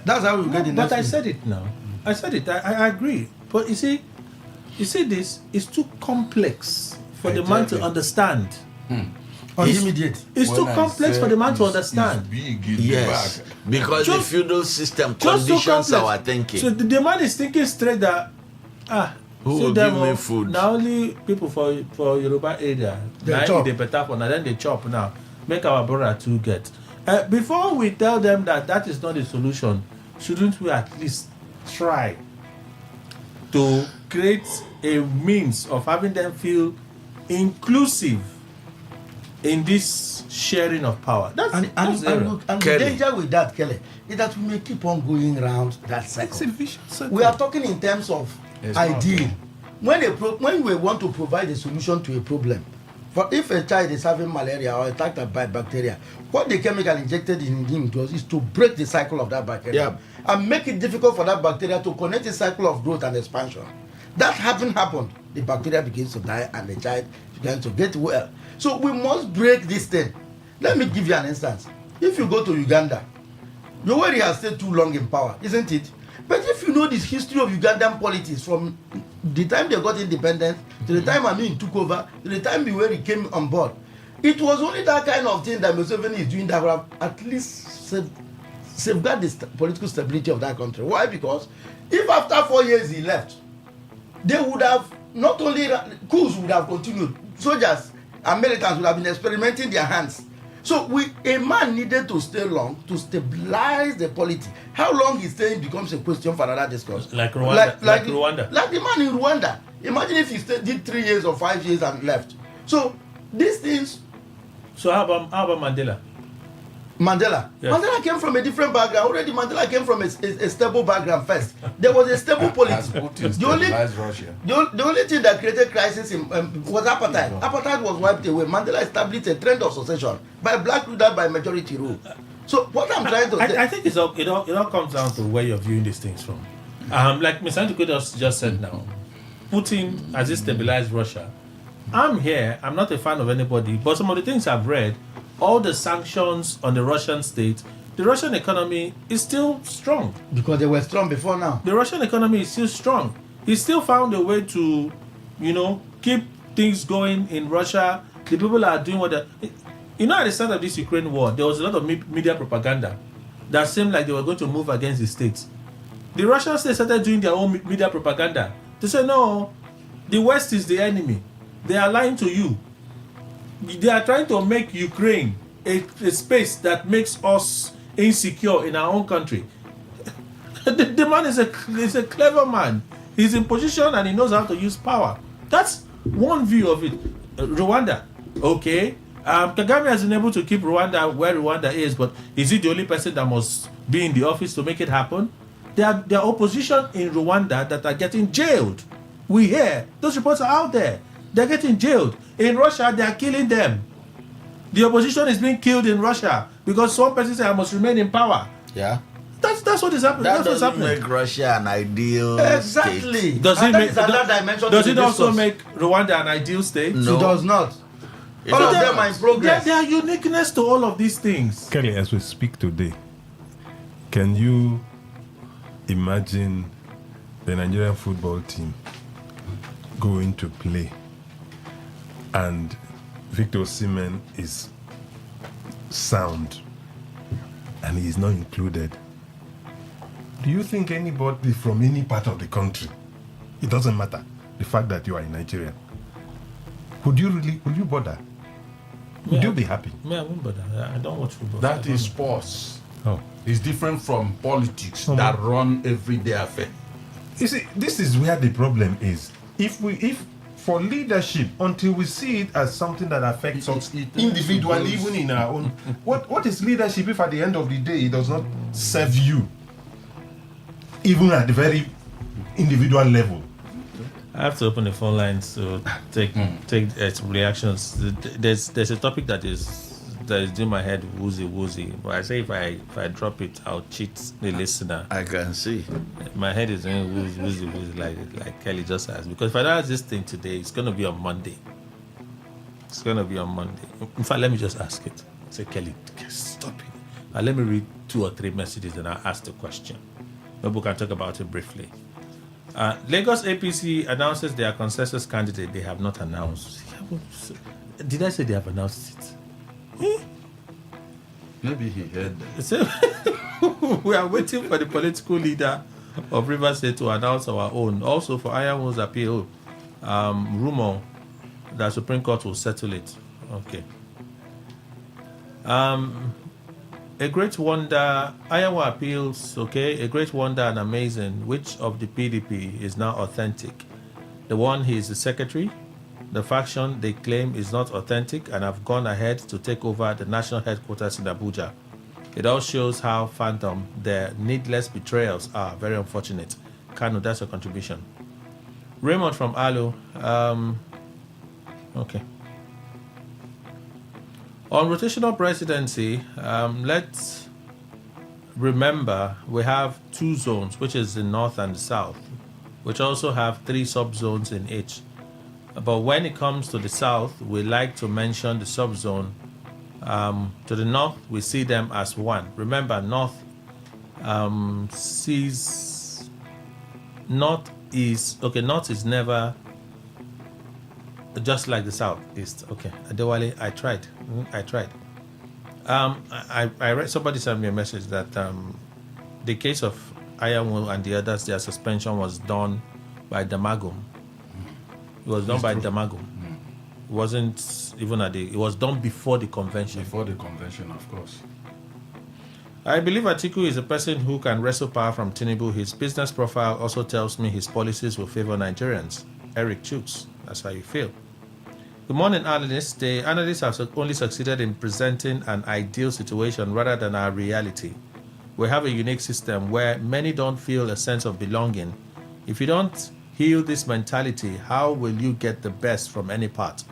That's how we get the next meal. But I said it now. I said it. I agree. But you see, this is too complex for the man to understand. It's too complex for the man to understand. Yes, because the feudal system conditions our thinking. So the man is thinking straight that who will give me food? Now only people for Yoruba area they better for now. Then they chop now. Make our brother to get. Before we tell them that is not the solution, shouldn't we at least try to create a means of having them feel inclusive in this sharing of power? And the danger with that, Kelly, is that we may keep on going around that cycle. We are talking in terms of ideal. When we want to provide a solution to a problem, for if a child is having malaria or attacked by bacteria, what the chemical injected in him does is to break the cycle of that bacteria and make it difficult for that bacteria to connect the cycle of growth and expansion. That happened. The bacteria begins to die and the child begins to get well. So we must break this thing. Let me give you an instance. If you go to Uganda, Yoweri has stayed too long in power, isn't it? But if you know this history of Ugandan politics from the time they got independence to the time Amin took over to the time Yoweri came on board, it was only that kind of thing that Museveni is doing that would have at least safeguard the political stability of that country. Why? Because if after 4 years he left, they would have not only coups would have continued, soldiers and militants would have been experimenting their hands. So a man needed to stay long to stabilize the polity. How long he's staying becomes a question for another discourse. Like Rwanda. Like Rwanda. Like the man in Rwanda. Imagine if he did 3 years or 5 years and left. So these things. So how about Mandela? Mandela. Yes. Mandela came from a different background. Already Mandela came from a stable background first. There was a stable polity. The only thing that created crisis was apartheid. Apartheid was wiped away. Mandela established a trend of succession by black rulers by majority rule. So what I'm trying to say, I think it all comes down to where you're viewing these things from. Like Mr. Antuko just said now, Putin has stabilized Russia. I'm here. I'm not a fan of anybody, but some of the things I've read, all the sanctions on the Russian state, the Russian economy is still strong. Because they were strong before now. The Russian economy is still strong. He still found a way to, keep things going in Russia. The people are doing what they... at the start of this Ukraine war, there was a lot of media propaganda that seemed like they were going to move against the state. The Russian state started doing their own media propaganda. They said, no, the West is the enemy. They are lying to you. They are trying to make Ukraine a space that makes us insecure in our own country. The man is a clever man. He's in position and he knows how to use power. That's one view of it. Rwanda, okay. Kagame has been able to keep Rwanda where Rwanda is, but is he the only person that must be in the office to make it happen? There are opposition in Rwanda that are getting jailed. We hear those reports are out there. They're getting jailed. In Russia, they are killing them. The opposition is being killed in Russia because some person says I must remain in power. Yeah. That's what is happening. That doesn't make Russia an ideal state. Does it also make Rwanda an ideal state? No. It does not. All of them are in progress. There are uniqueness to all of these things. Kelly, as we speak today, can you imagine the Nigerian football team going to play and Victor Osimhen is sound and he is not included, do you think anybody from any part of the country, it doesn't matter the fact that you are in Nigeria, would you bother? Would you be happy? Me, I won't bother. I don't watch football. That is sports. Oh. It's different from politics that run everyday affair. You see, this is where the problem is. If for leadership, until we see it as something that affects us individually, even in our own, what is leadership if at the end of the day it does not serve you, even at the very individual level? I have to open the phone lines to take reactions. There's a topic that is in my head woozy. But I say if I drop it, I'll cheat the listener. I can see. My head is doing woozy like Kelly just asked. Because if I don't ask this thing today, it's gonna be on Monday. In fact, let me just ask it. Say, Kelly, stop it. Let me read 2 or 3 messages and I'll ask the question. Maybe we can talk about it briefly. Lagos APC announces their consensus candidate. They have not announced. Did I say they have announced it? Maybe he heard that. We are waiting for the political leader of Rivers State to announce our own. Also for Ayamu's appeal, rumor that Supreme Court will settle it. Okay. A great wonder, Iowa appeals, okay, a great wonder and amazing. Which of the PDP is now authentic? The one he is the secretary, the faction they claim is not authentic and have gone ahead to take over the national headquarters in Abuja. It all shows how phantom their needless betrayals are. Very unfortunate. Kanu, that's a contribution. Raymond from Alu, okay. On rotational presidency, let's remember we have 2 zones, which is the north and the south, which also have 3 subzones in each. But when it comes to the south, we like to mention the subzone. To the north, we see them as one. Remember, north is never just like the southeast. Okay, Adewale, I tried. I read, somebody sent me a message that the case of Ayamu and the others, their suspension was done by Damagum. It was done by Damagum. It wasn't even it was done before the convention. Before the convention, of course. I believe Atiku is a person who can wrestle power from Tinubu. His business profile also tells me his policies will favor Nigerians. Eric Chooks, that's how you feel. Good morning, analysts. The analysts have only succeeded in presenting an ideal situation rather than our reality. We have a unique system where many don't feel a sense of belonging. If you don't heal this mentality, how will you get the best from any part?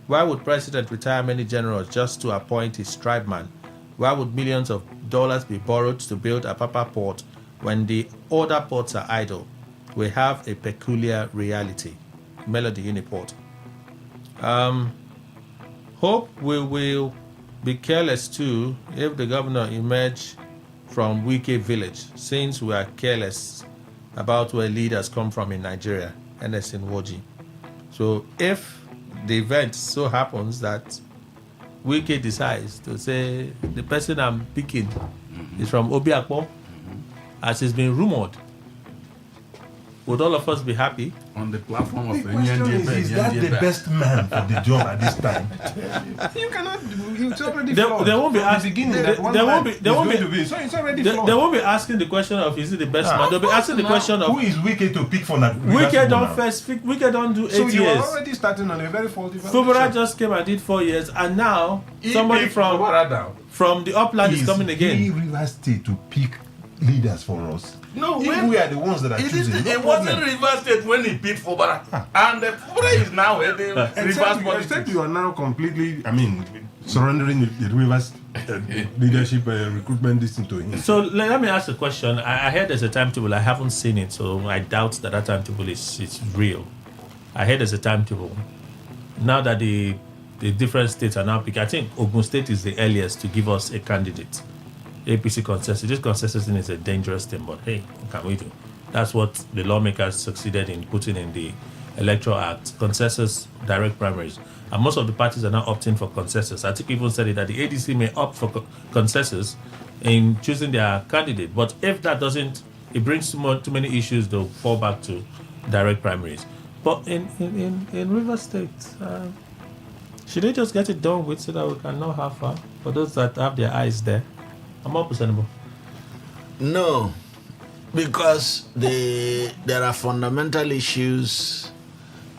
Why would President retire many generals just to appoint his tribeman? Why would millions of dollars be borrowed to build a Apapa port when the other ports are idle? We have a peculiar reality. Melody Uniport. Hope we will be careless too if the governor emerge from Wike village, since we are careless about where leaders come from in Nigeria, NS in Woji. So if the event so happens that Wike decides to say the person I'm picking is from Obiakpo, as has been rumored, would all of us be happy? On the platform of the question is that the best man for the job at this time? You cannot. It's already flawed. They won't be asking. They won't be. So it's already flawed. They won't be asking the question of is it the best man. They'll be asking the question of who is Wike to pick for that. Wike don't do 8 years. So you are already starting on a very faulty foundation. Fubara just came and did 4 years, and now somebody from the upland is coming again. Is Rivers State to pick leaders for us? No, if we are the ones that are choosing. It wasn't Rivers State when he picked Fubara. And Fubara is now heading Rivers politics. Except you are now completely, surrendering the Rivers leadership recruitment distance to him. So let me ask a question. I heard there's a timetable. I haven't seen it, so I doubt that timetable is real. I heard there's a timetable. Now that the different states are now picking, I think Ogun State is the earliest to give us a candidate. APC consensus. This consensus thing is a dangerous thing, but hey, what can we do? That's what the lawmakers succeeded in putting in the Electoral Act, consensus direct primaries. And most of the parties are now opting for consensus. I think even said it that the ADC may opt for consensus in choosing their candidate. But if that doesn't, it brings too many issues, they'll fall back to direct primaries. But in River State, should they just get it done with so that we can know how far? For those that have their eyes there, I'm up with No, because there are fundamental issues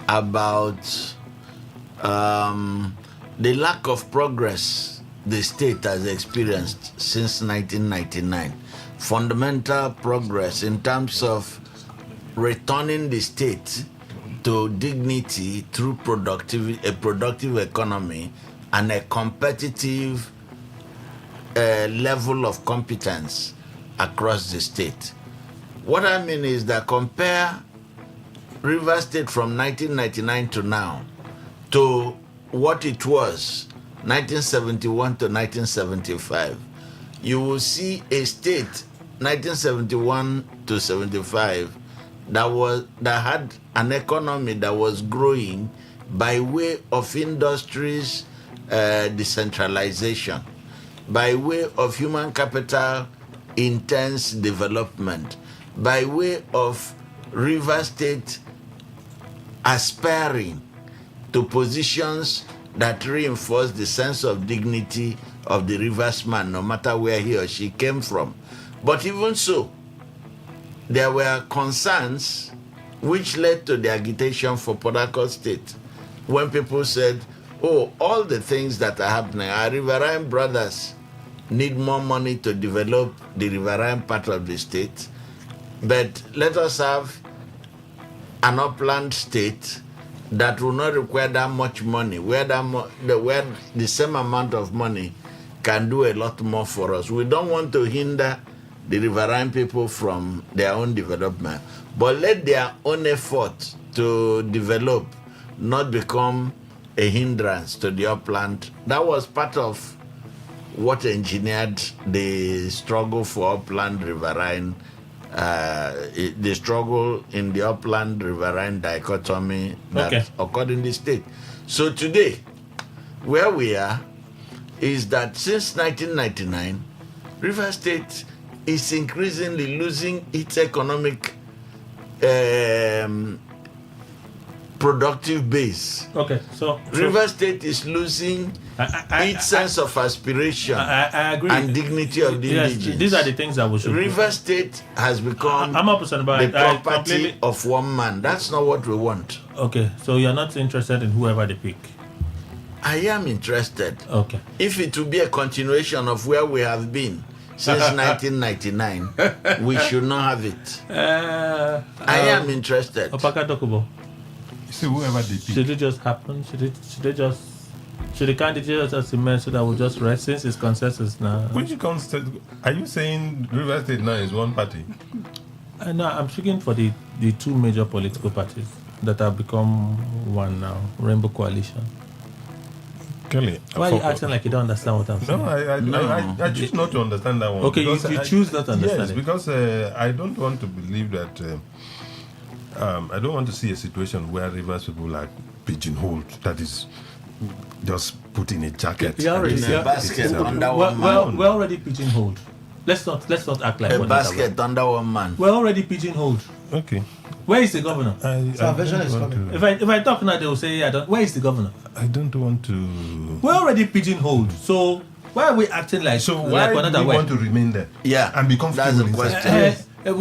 about the lack of progress the state has experienced since 1999. Fundamental progress in terms of returning the state to dignity through a productive economy and a competitive level of competence across the state. What I mean is that compare River State from 1999 to now to what it was 1971 to 1975. You will see a state 1971 to 75 that had an economy that was growing by way of industries decentralization, by way of human capital intense development, by way of River State aspiring to positions that reinforce the sense of dignity of the riversman, no matter where he or she came from. But even so, there were concerns which led to the agitation for Port Harcourt State, when people said, oh, all the things that are happening, our riverine brothers need more money to develop the riverine part of the state, but let us have an upland state that will not require that much money, where the same amount of money can do a lot more for us. We don't want to hinder the riverine people from their own development, but let their own effort to develop not become a hindrance to the upland. That was part of what engineered the struggle for upland riverine, the struggle in the upland riverine dichotomy that occurred in the state. So today, where we are is that since 1999, River State is increasingly losing its economic productive base. Okay, so River State is losing its sense of aspiration I agree. and dignity of the indigenous. These are the things that we should River State has become the property of one man. That's not what we want. Okay, so you're not interested in whoever they pick? I am interested. Okay. If it will be a continuation of where we have been since 1999, we should not have it. I am interested. Opaka Dokubo. So whoever they pick. Should it just happen? Should the candidate just emerge so that we'll just rest since it's consensus now? Which consensus? Are you saying River State now is one party? No, I'm speaking for the two major political parties that have become one now, Rainbow Coalition. Kelly, why are you acting like you don't understand what I'm saying? No, I choose not to understand that one. Okay, you choose not to understand it. Yes, because I don't want to believe that. I don't want to see a situation where Rivers people are pigeonholed. That is just put in a jacket. In a basket under one man. We're already pigeonholed. Let's not act like a basket under one man. We're already pigeonholed. Okay. Where is the governor? Salvation is coming. If I talk now, they will say, where is the governor? I don't want to. We're already pigeonholed. So why are we acting like so? Why do we want to remain there? Yeah, and become that's the question.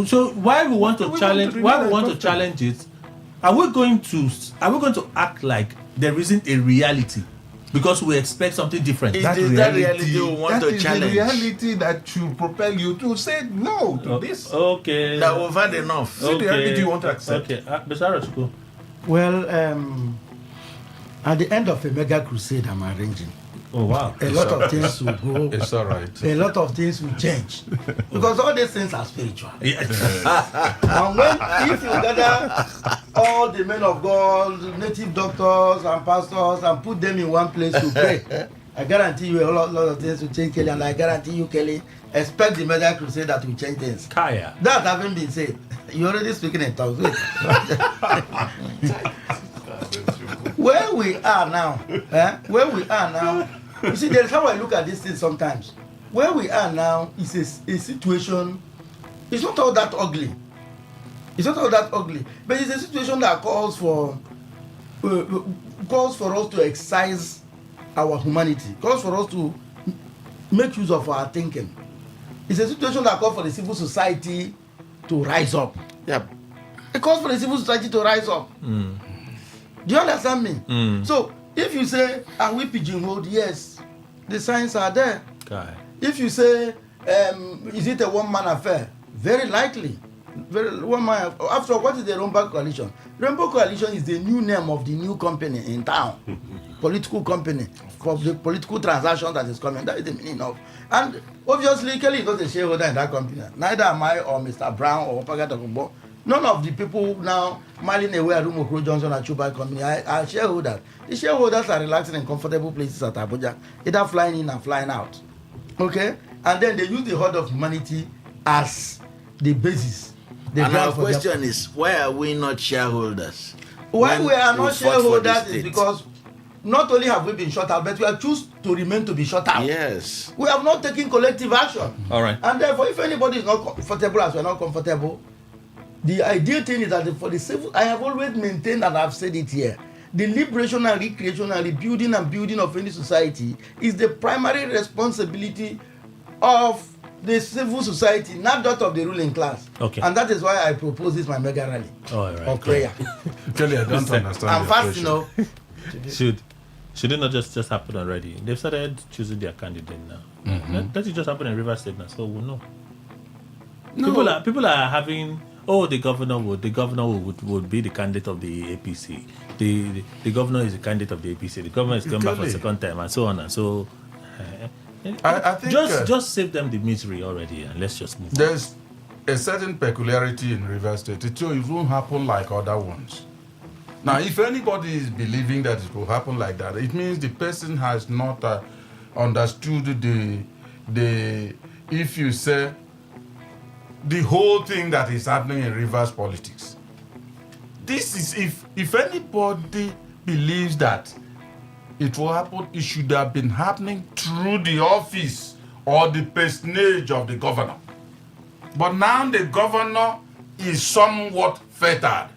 So why we want to challenge? Why we want to challenge it? Are we going to act like there isn't a reality because we expect something different? That reality we want to challenge. That is the reality that should propel you to say no to this. Okay. That we've had enough. See the reality you want to accept. Okay. Well, at the end of a mega crusade I'm arranging. Oh wow! A lot of things will go. It's all right. A lot of things will change because all these things are spiritual. Yes. And if you gather all the men of God, native doctors and pastors, and put them in one place to pray, I guarantee you a lot of things will change, Kelly, and I guarantee you, Kelly, expect the mega crusade that will change things. Kaya. That haven't been said. You're already speaking in tongues. Wait. Where we are now, you see, there's how I look at this thing sometimes. Where we are now is a situation, it's not all that ugly. It's not all that ugly, but it's a situation that calls for us to exercise our humanity, calls for us to make use of our thinking. It's a situation that calls for the civil society to rise up. Yep. It calls for the civil society to rise up. Mm. Do you understand me? Mm. So if you say, are we pigeonholed? Yes, the signs are there. Okay. If you say, is it a one-man affair? Very likely. One-man. After all, what is the Rainbow Coalition? Rainbow Coalition is the new name of the new company in town. Political company for the political transaction that is coming. That is the meaning of. And obviously, Kelly is not a shareholder in that company. Neither am I or Mr. Brown or Pagat Okumbo. None of the people now miling away at Rumokro Johnson and Chubai company are shareholders. The shareholders are relaxing in comfortable places at Abuja, either flying in and flying out. Okay? And then they use the horde of humanity as the basis. And our question is, why are we not shareholders? Why we are not shareholders is because not only have we been shut out, but we have chosen to remain to be shut out. Yes. We have not taken collective action. All right. And therefore, if anybody is not comfortable as we are not comfortable, the ideal thing is that for the civil, I have always maintained and I've said it here, the liberation and recreation and rebuilding and building of any society is the primary responsibility of the civil society, not that of the ruling class. Okay. And that is why I propose this my mega rally of prayer. Kelly, I don't understand. I'm fast, you know. Should it not just happen already? They've started choosing their candidate now. Mm-hmm. That it just happened in Rivers State now, so we'll know. No. People are having, the governor would be the candidate of the APC. The governor is the candidate of the APC. The governor is coming back for a second time, and so on and so. I think just save them the misery already, and let's just move on. There's a certain peculiarity in Rivers State. It won't happen like other ones. Now, if anybody is believing that it will happen like that, it means the person has not understood if you say, the whole thing that is happening in Rivers politics. This is, if anybody believes that it will happen, it should have been happening through the office or the personage of the governor. But now the governor is somewhat fettered.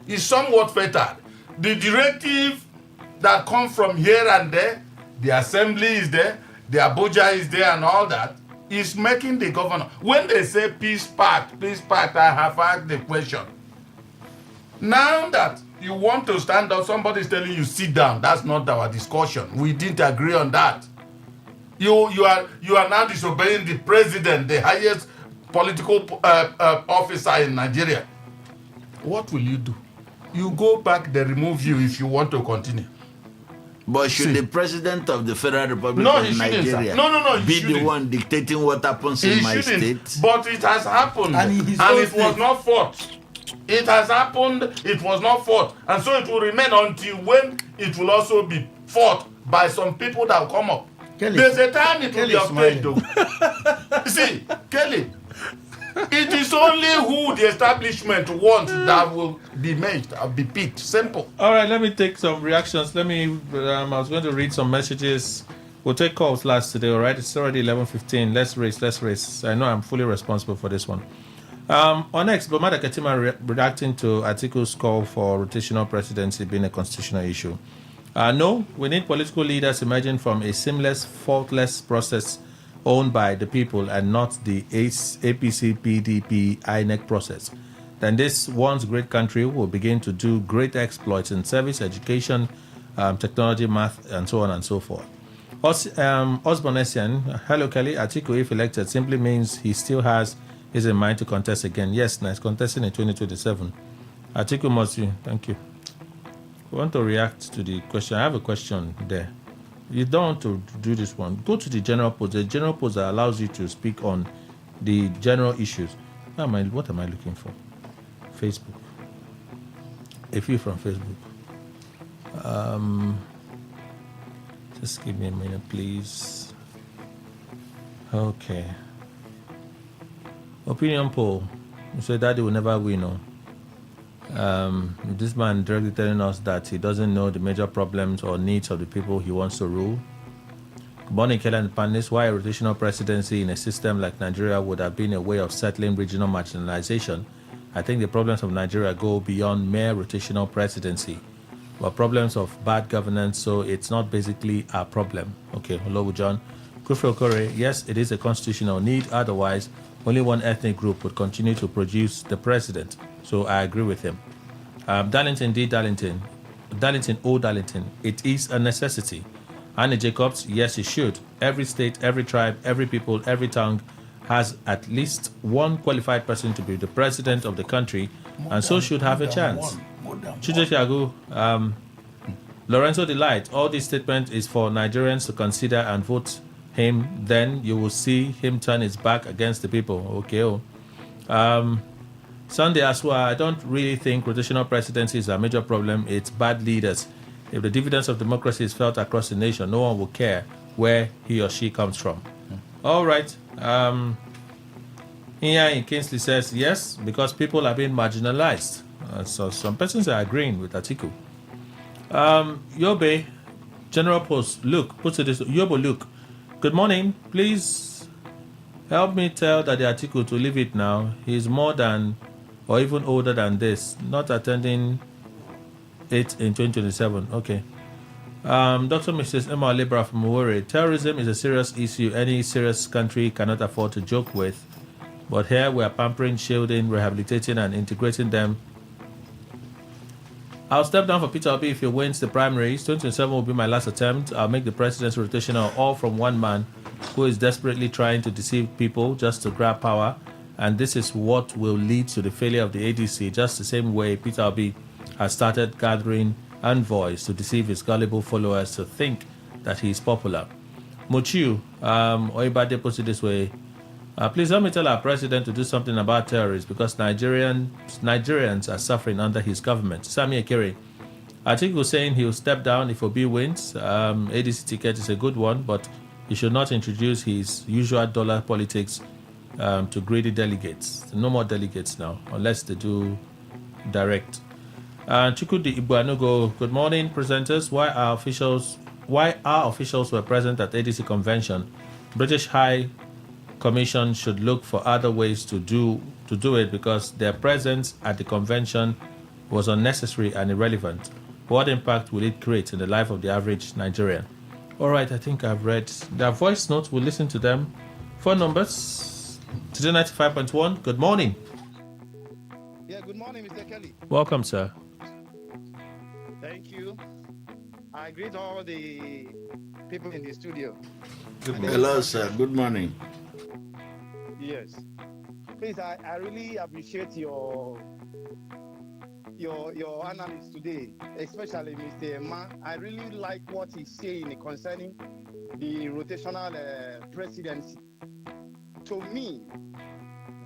The directive that comes from here and there, the assembly is there, the Abuja is there and all that, is making the governor. When they say peace pact, I have asked the question. Now that you want to stand up, somebody is telling you sit down. That's not our discussion. We didn't agree on that. You are now disobeying the president, the highest political officer in Nigeria. What will you do? You go back, they remove you if you want to continue. But should the president of the Federal Republic of Nigeria be the one dictating what happens in my state? But it has happened, and it was not fought. It has happened, it was not fought. And so it will remain until when it will also be fought by some people that will come up. Kelly, there's a time it will Kelly be afraid though. See, Kelly, it is only who the establishment wants that will be made, be picked. Simple. All right, let me take some reactions. I was going to read some messages. We'll take calls last today, all right? It's already 11:15. Let's race. I know I'm fully responsible for this one. On X, Bomada Katima reacting to Atiku's call for rotational presidency being a constitutional issue. No, we need political leaders emerging from a seamless, faultless process owned by the people and not the APC, PDP, INEC process. Then this once great country will begin to do great exploits in service, education, technology, math, and so on and so forth. Osborne Essien, hello Kelly, Atiku, if elected, simply means he still has his in mind to contest again. Yes, nice, contesting in 2027. Atiku must be, thank you. We want to react to the question. I have a question there. You don't want to do this one. Go to the general post. The general post that allows you to speak on the general issues. What am I looking for? Facebook. A few from Facebook. Just give me a minute, please. Okay. Opinion poll. You say Daddy will never win, no? This man directly telling us that he doesn't know the major problems or needs of the people he wants to rule. Good morning, Kelly and Panis. Why a rotational presidency in a system like Nigeria would have been a way of settling regional marginalization? I think the problems of Nigeria go beyond mere rotational presidency, but problems of bad governance, so it's not basically a problem. Okay, hello, John. Kufre Okore, yes, it is a constitutional need. Otherwise, only one ethnic group would continue to produce the president. So I agree with him. Darlington D. Darlington, it is a necessity. Annie Jacobs, yes, it should. Every state, every tribe, every people, every tongue has at least one qualified person to be the president of the country, and so should have a chance. Chujoshagu, Lorenzo Delight, all this statement is for Nigerians to consider and vote him, then you will see him turn his back against the people. Okay. Sunday Aswa, I don't really think rotational presidency is a major problem. It's bad leaders. If the dividends of democracy is felt across the nation, no one will care where he or she comes from. All right. Here Kingsley says, yes, because people are being marginalized. So some persons are agreeing with Atiku. Yobe, General Post, Luke, puts it this, Yobo Luke, good morning. Please help me tell that the Atiku to leave it now. He's more than or even older than this, not attending it in 2027. Okay. Dr. Mrs. Emma Libra from Uwere, terrorism is a serious issue any serious country cannot afford to joke with. But here we are pampering, shielding, rehabilitating, and integrating them. I'll step down for Peter Obi if he wins the primaries. 2027 will be my last attempt. I'll make the presidency rotational all from one man who is desperately trying to deceive people just to grab power. And this is what will lead to the failure of the ADC, just the same way Peter Obi has started gathering envoys to deceive his gullible followers to think that he is popular. Muchiu, Oibade puts it this way. Please help me tell our president to do something about terrorists because Nigerians are suffering under his government. Sami Ekere, I think he's saying he'll step down if Obi wins. ADC ticket is a good one, but he should not introduce his usual dollar politics to greedy delegates. No more delegates now, unless they do direct. Chukudi Ibuanugo, good morning, presenters. Why our officials were present at ADC convention? British High Commission should look for other ways to do it because their presence at the convention was unnecessary and irrelevant. What impact will it create in the life of the average Nigerian? All right, I think I've read their voice notes. We'll listen to them. Phone numbers. Today 95.1. Good morning. Yeah, good morning, Mr. Kelly. Welcome, sir. Thank you. I greet all the people in the studio. Good morning. Hello, sir. Good morning. Yes. Please, I really appreciate your analysis today, especially Mr. Emma. I really like what he's saying concerning the rotational presidency. To me,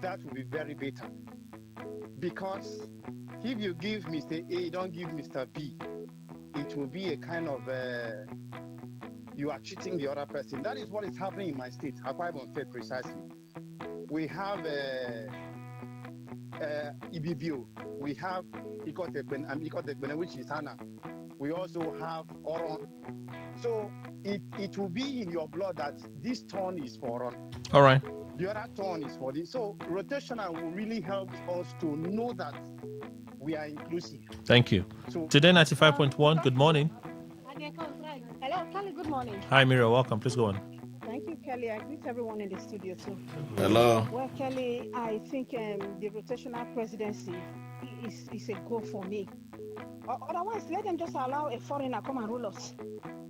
that would be very better. Because if you give Mr. A, don't give Mr. B, it will be a kind of, you are cheating the other person. That is what is happening in my state, Akwa Ibom State precisely. We have Ibibio, we have Ikotekbene, which is Hana. We also have Oron. So it will be in your blood that this turn is for Oron. All right. The other turn is for this. So rotational will really help us to know that we are inclusive. Thank you. So, Today 95.1, good morning. Hello, Kelly, good morning. Hi, Mira, welcome. Please go on. Thank you, Kelly. I greet everyone in the studio, too. Hello. Well, Kelly, I think the rotational presidency is a goal for me. Otherwise, let them just allow a foreigner come and rule us.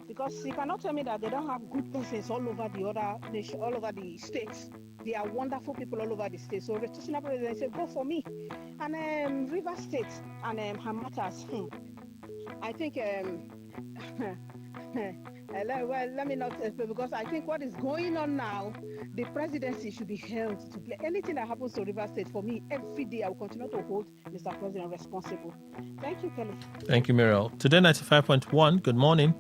Because you cannot tell me that they don't have good persons all over the other nation, all over the states. They are wonderful people all over the states. So rotational presidency is a goal for me. And River State and Hamatas, I think... well, let me not because I think what is going on now, the presidency should be held to play. Anything that happens to River State, for me, every day I will continue to hold Mr. President responsible. Thank you, Kelly. Thank you, Muriel. Today 95.1, good morning.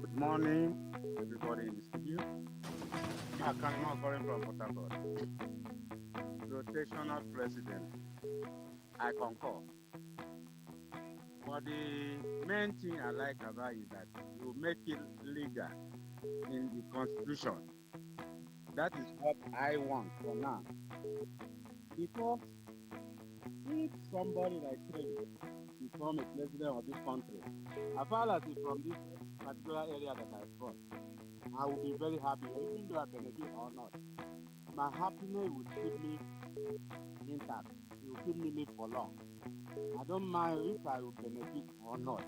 Good morning, everybody in the studio. I'm calling from Port Harcourt. Rotational president. I concur. But the main thing I like about is that you make it legal in the constitution. That is what I want for now. Because if somebody like Kelly become a president of this country, as far as from this particular area that I'm from, I will be very happy, even though I benefit or not. My happiness will keep me intact. It will keep me live for long. I don't mind if I will benefit or not.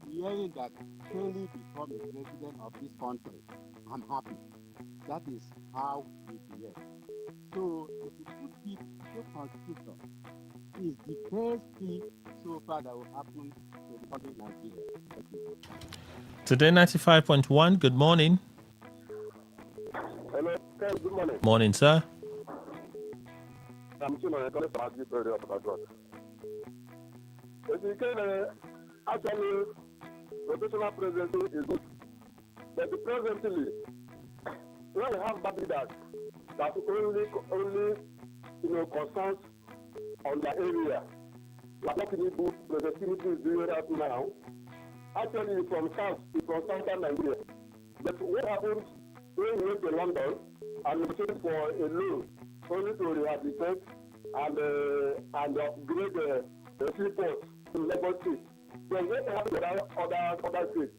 Hearing that Kelly become a president of this country, I'm happy. That is how we behave. So if you put it to constitution, is the first thing so far that will happen to the country Nigeria. Thank you. Today 95.1, good morning. Hello, good morning. Morning, sir. I'm calling from Agri Prairie of Port. Actually, rotational presidency is good. But presently, when we have bad leaders that only concerns on the area, like what Tinubu Presidency is doing right now, actually from south to from southern Nigeria. But what happens when we went to London and negotiated for a loan only to rehabilitate and upgrade the seaports in Lagos State? So what happens to other states,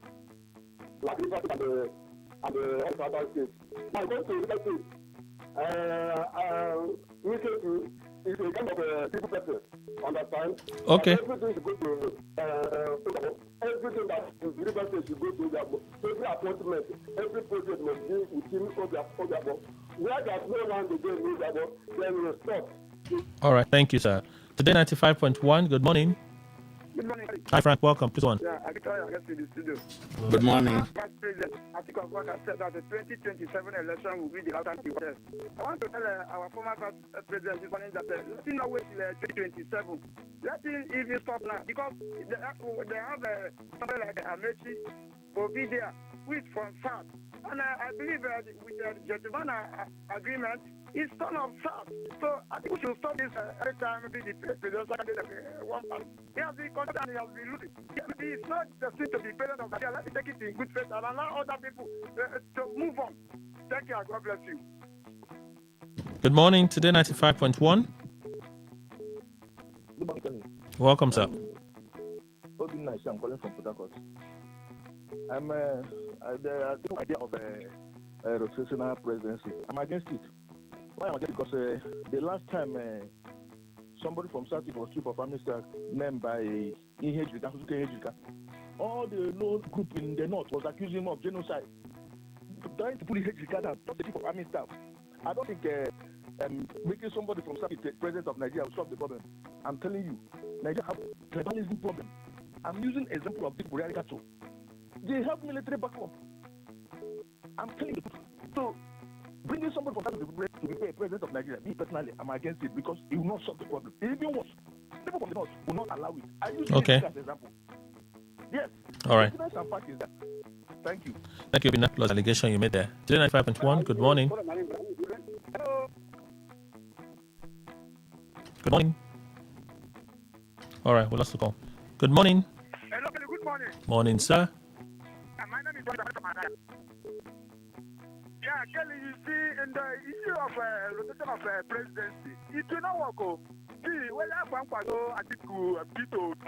like Rivers and the other states? Now going to Rivers State, recently is a kind of a people person, understand? Okay. And everything should go to everything that is Rivers State should go to Ojabo. Every appointment, every project must be within Ojabo. Where there's no one to go in Ojabo, then we'll stop. All right, thank you, sir. Today 95.1, good morning. Good morning. Hi, Frank, welcome. Please on. Yeah, I get to the studio. Good morning. Vice President, I think of what I said that the 2027 election will be the last contest. I want to tell our former president this morning that let him not wait till 2027. Let him even stop now because they have somebody like Amechi Ovidia, who is from South. And I believe with the gentleman agreement, it's son of South. So I think we should stop this every time the president one part. He has been content and he has been losing. Maybe it's not the thing to be president of Nigeria. Let me take it in good faith and allow other people to move on. Thank you and God bless you. Good morning. Today 95.1. Good morning. Welcome, sir. I'm calling from Port Harcourt. I have no idea of a rotational presidency. I'm against it. Why am I against it? Because the last time somebody from South was chief of army staff named by Ihejika, all the low group in the north was accusing him of genocide. Trying to put Ihejika down, not the chief of army staff. I don't think making somebody from South the president of Nigeria will solve the problem. I'm telling you, Nigeria have a tribalism problem. I'm using example of people too. They have military backup. I'm telling you. So, bringing somebody from South to be president of Nigeria, me personally, I'm against it because it will not solve the problem. Even worse, people from the north will not allow it. I use it as an example. Yes. All right. The fact is that. Thank you. Thank you, Bina. Plus allegation you made there. Today 95.1, good morning. Hello. Good morning. All right, we lost the call. Good morning. Hello, good morning. Morning, sir. My name is John. Yeah, Kelly, you see, in the issue of rotation of presidency, it will not work. See, when I want to go, I think P2P,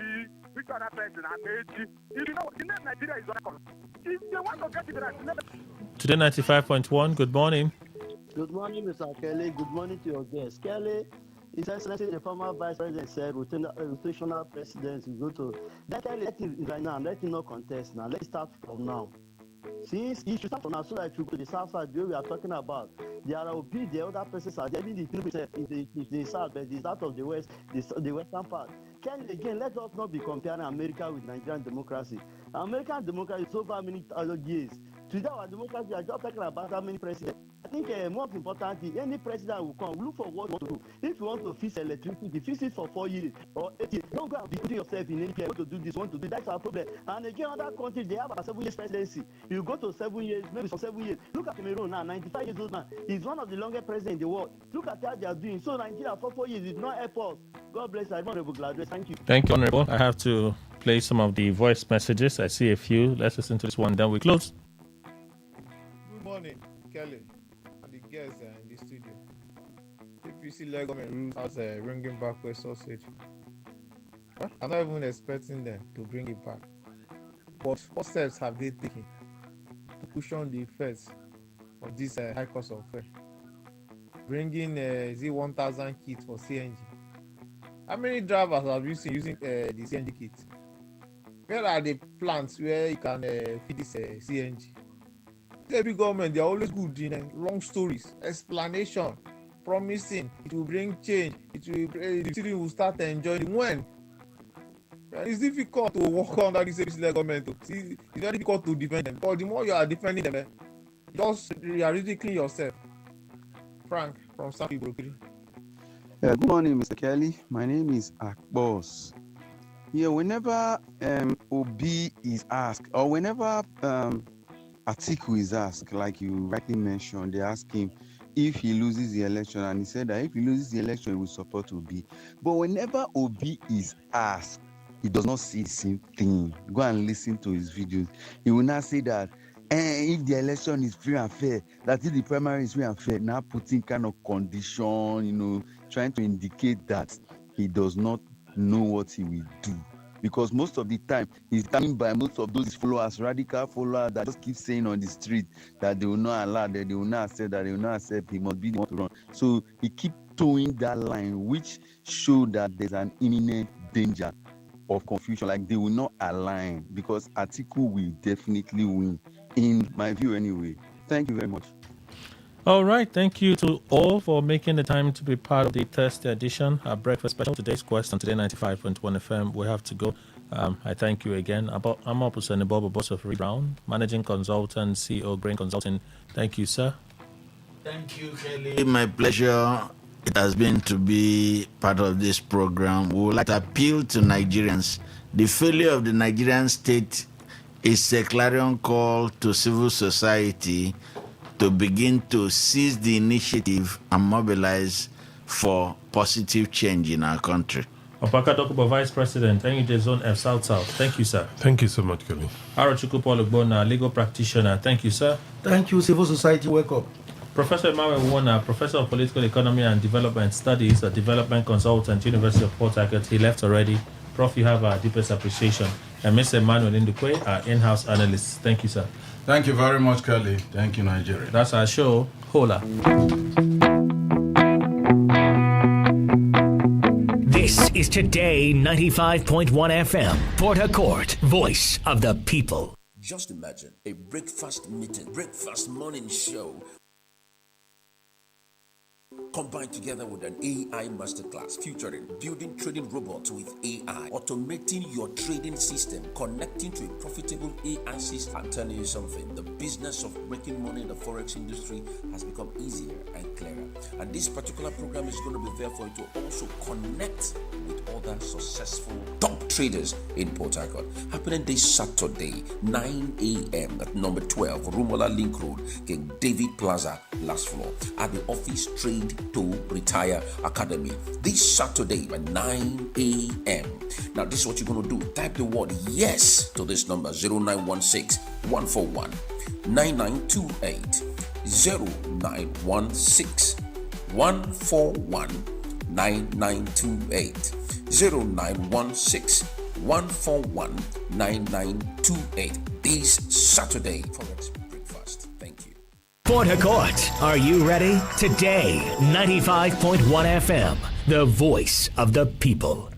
which other person, and you know, the name Nigeria is on. If they want to get it right, Today 95.1, good morning. Good morning, Mr. Kelly. Good morning to your guest. Kelly, His Excellency, the former Vice President said rotational president is going to... Let him right now, let him not contest now. Let's start from now. Since he should start from now so that you go to the south side, the way we are talking about, there will be the other persons are there, even the south, but the south of the west, the western part. Kelly, again, let us not be comparing America with Nigerian democracy. American democracy is over many years. Today, our democracy, we are just talking about how many presidents. think most importantly, any president will come, look for what you want to do. If you want to fix electricity, fix it for 4 years or 8 years. Don't go and be putting yourself in any place. Want to do this, want to do that's our problem. And again, other countries, they have a 7 years presidency. You go to 7 years, maybe for 7 years. Look at Cameroon now, 95 years old man. He's one of the longest presidents in the world. Look at how they are doing. So Nigeria for 4 years is not help us. God bless you, Honorable Gladys. Thank you. Thank you, Honorable. I have to play some of the voice messages. I see a few. Let's listen to this one, then we close. Good morning, Kelly, and the guests in the studio. APC Lego rules as bringing back West Sausage. I'm not even expecting them to bring it back. But what steps have they taken to cushion the effects of this high cost of fuel? Bringing 1,000 kits for CNG. How many drivers have you seen using the CNG kit? Where are the plants where you can feed this CNG? The big government, they are always good in long stories, explanation, promising it will bring change. It will, the city will start enjoying when. It's difficult to work under this government. It's very difficult to defend them. But the more you are defending them, you are ridiculing yourself. Frank from South Brooklyn. Good morning, Mr. Kelly. My name is Akbos. Yeah, whenever Obi is asked, or whenever Atiku is asked, like you rightly mentioned, they ask him if he loses the election, and he said that if he loses the election, he will support Obi. But whenever Obi is asked, he does not say the same thing. Go and listen to his videos. He will not say that if the election is free and fair, that if the primary is free and fair, now putting kind of condition, trying to indicate that he does not know what he will do. Because most of the time, he's coming by most of those followers, radical followers that just keep saying on the street that they will not allow, that they will not accept, that they will not accept, he must be the one to run. So he keep towing that line, which show that there's an imminent danger of confusion, like they will not align, because Atiku will definitely win, in my view anyway. Thank you very much. All right, thank you to all for making the time to be part of the Thursday edition, our breakfast special. Today's quest on Today 95.1 FM. We have to go. I thank you again. I'm Opposite Bob, boss of Brown, managing consultant, CEO, Grain Consulting. Thank you, sir. Thank you, Kelly. My pleasure. It has been to be part of this program. We would like to appeal to Nigerians. The failure of the Nigerian state is a clarion call to civil society to begin to seize the initiative and mobilize for positive change in our country. Opaka Dokubo, Vice President, NUJ Zone F South South. Thank you, sir. Thank you so much, Kelly. Arochukwu Paul Ogbonna, legal practitioner. Thank you, sir. Thank you, civil society. Wake up. Professor Emmanuel Warner, Professor of Political Economy and Development Studies, a development consultant, University of Port Harcourt. He left already. Prof, you have our deepest appreciation. And Mr. Emmanuel Indukwe, our in-house analyst. Thank you, sir. Thank you very much, Kelly. Thank you, Nigeria. That's our show. Hola. This is Today 95.1 FM, Port Harcourt, voice of the people. Just imagine a breakfast meeting, breakfast morning show combined together with an AI masterclass featuring building trading robots with AI, automating your trading system, connecting to a profitable AI system. I'm telling you something, the business of making money in the forex industry has become easier and clearer. And this particular program is going to be there for you to also connect with other successful top traders in Port Harcourt. Happening this Saturday, 9 a.m. at number 12, Rumola Link Road, King David Plaza, last floor, at the Office Trade to Retire Academy. This Saturday at 9 a.m. Now, this is what you're going to do. Type the word yes to this number, 0916 141 9928. 0916 141 9928. 0916 141 9928. This Saturday, Forex Breakfast. Thank you. Port Harcourt, are you ready? Today, 95.1 FM, the voice of the people.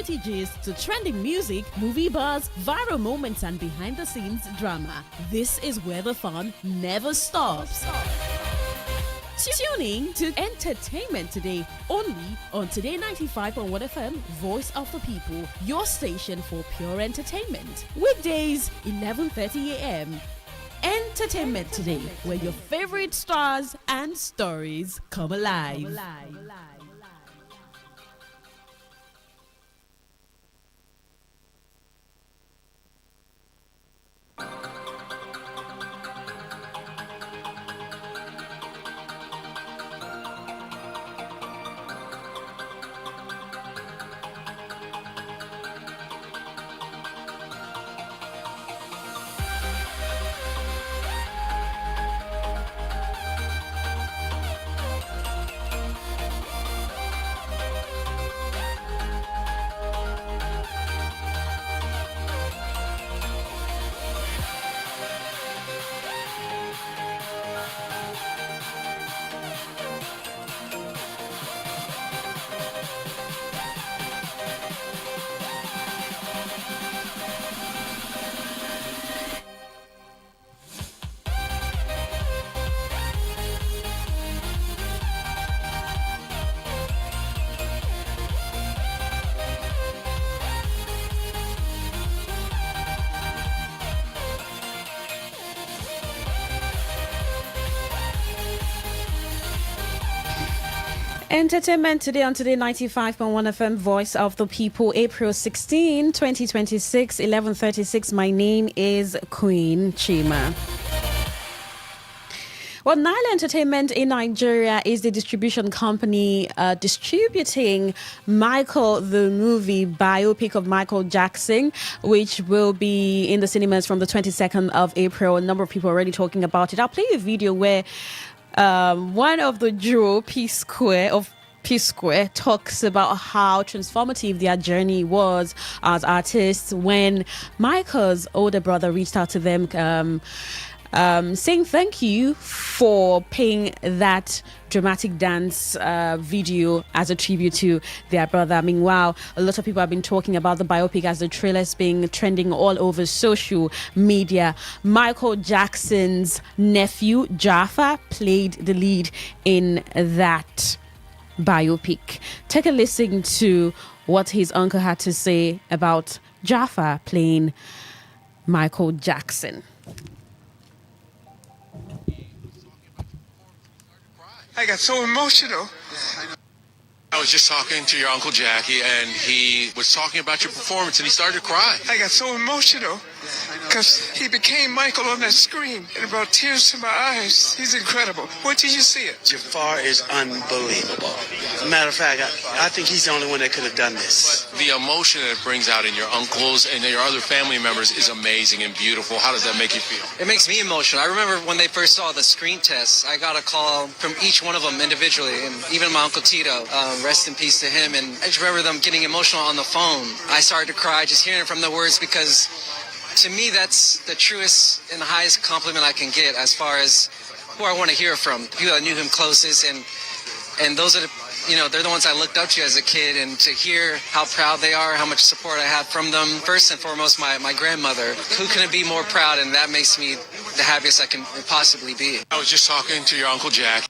Gist to trending music, movie buzz, viral moments, and behind the scenes drama. This is where the fun never stops. Tuning to Entertainment Today, only on Today 95.1 FM, Voice of the People, your station for pure entertainment. Weekdays, 11:30 a.m. Entertainment Today, where your favorite stars and stories come alive. Entertainment Today on Today 95.1 FM, Voice of the People, April 16, 2026, 11:36. My name is Queen Chima. Well, Nile Entertainment in Nigeria is the distribution company distributing Michael, the movie biopic of Michael Jackson, which will be in the cinemas from the 22nd of April. A number of people are already talking about it. I'll play a video where one of the duo P Square talks about how transformative their journey was as artists when Michael's older brother reached out to them saying thank you for paying that dramatic dance video as a tribute to their brother. Meanwhile, a lot of people have been talking about the biopic as the trailers being trending all over social media. Michael Jackson's nephew, Jafar, played the lead in that biopic. Take a listen to what his uncle had to say about Jafar playing Michael Jackson. I got so emotional. I was just talking to your Uncle Jackie, and he was talking about your performance, and he started to cry. I got so emotional because he became Michael on that screen. It brought tears to my eyes. He's incredible. Where did you see it? Jafar is unbelievable. As a matter of fact, I think he's the only one that could have done this. The emotion that it brings out in your uncles and your other family members is amazing and beautiful. How does that make you feel? It makes me emotional. I remember when they first saw the screen test, I got a call from each one of them individually, and even my Uncle Tito, rest in peace to him. And I just remember them getting emotional on the phone. I started to cry just hearing from the words, because to me, that's the truest and the highest compliment I can get as far as who I want to hear from, people that knew him closest, and those are the, they're the ones I looked up to as a kid, and to hear how proud they are, how much support I had from them. First and foremost, my grandmother. Who couldn't be more proud, and that makes me the happiest I can possibly be. I was just talking to your Uncle Jack.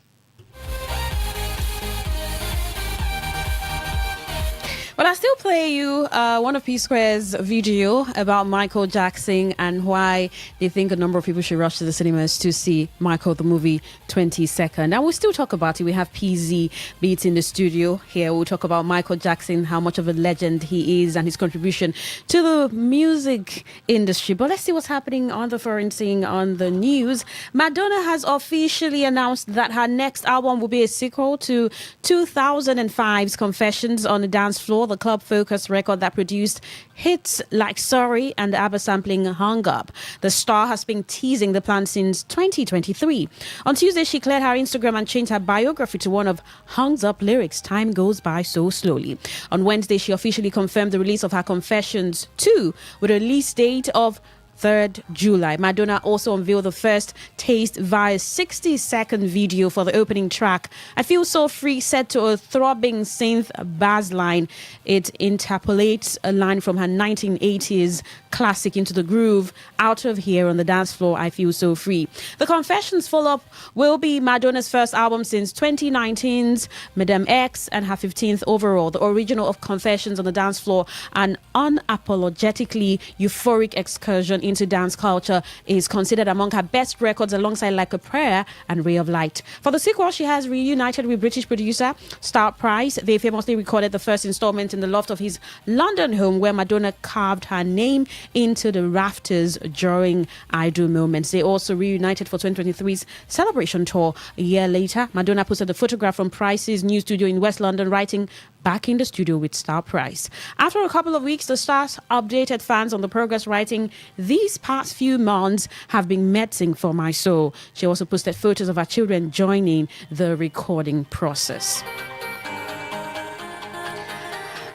Well, I still play you one of P Square's video about Michael Jackson and why they think a number of people should rush to the cinemas to see Michael the movie 22nd. Now, we'll still talk about it. We have PZ Beats in the studio here. We'll talk about Michael Jackson, how much of a legend he is, and his contribution to the music industry. But let's see what's happening on the foreign scene on the news. Madonna has officially announced that her next album will be a sequel to 2005's Confessions on the Dance Floor, the club-focused record that produced hits like Sorry and ABBA sampling Hung Up. The star has been teasing the plan since 2023. On Tuesday, she cleared her Instagram and changed her biography to one of Hung Up lyrics, "Time goes by so slowly." On Wednesday, she officially confirmed the release of her Confessions 2 with a release date of 3rd July. Madonna also unveiled the first taste via 60-second video for the opening track, "I Feel So Free," set to a throbbing synth bass line. It interpolates a line from her 1980s classic into the groove, "Out of Here on the Dance Floor, I Feel So Free." The Confessions follow-up will be Madonna's first album since 2019's Madame X and her 15th overall. The original of Confessions on the Dance Floor, an unapologetically euphoric excursion into dance culture, is considered among her best records alongside Like a Prayer and Ray of Light. For the sequel, she has reunited with British producer Stuart Price. They famously recorded the first installment in the loft of his London home, where Madonna carved her name into the rafters during idle moments. They also reunited for 2023's celebration tour. A year later, Madonna posted a photograph from Price's new studio in West London, writing, "Back in the studio with Star Price." After a couple of weeks, the stars updated fans on the progress, writing, "These past few months have been medicine for my soul." She also posted photos of her children joining the recording process.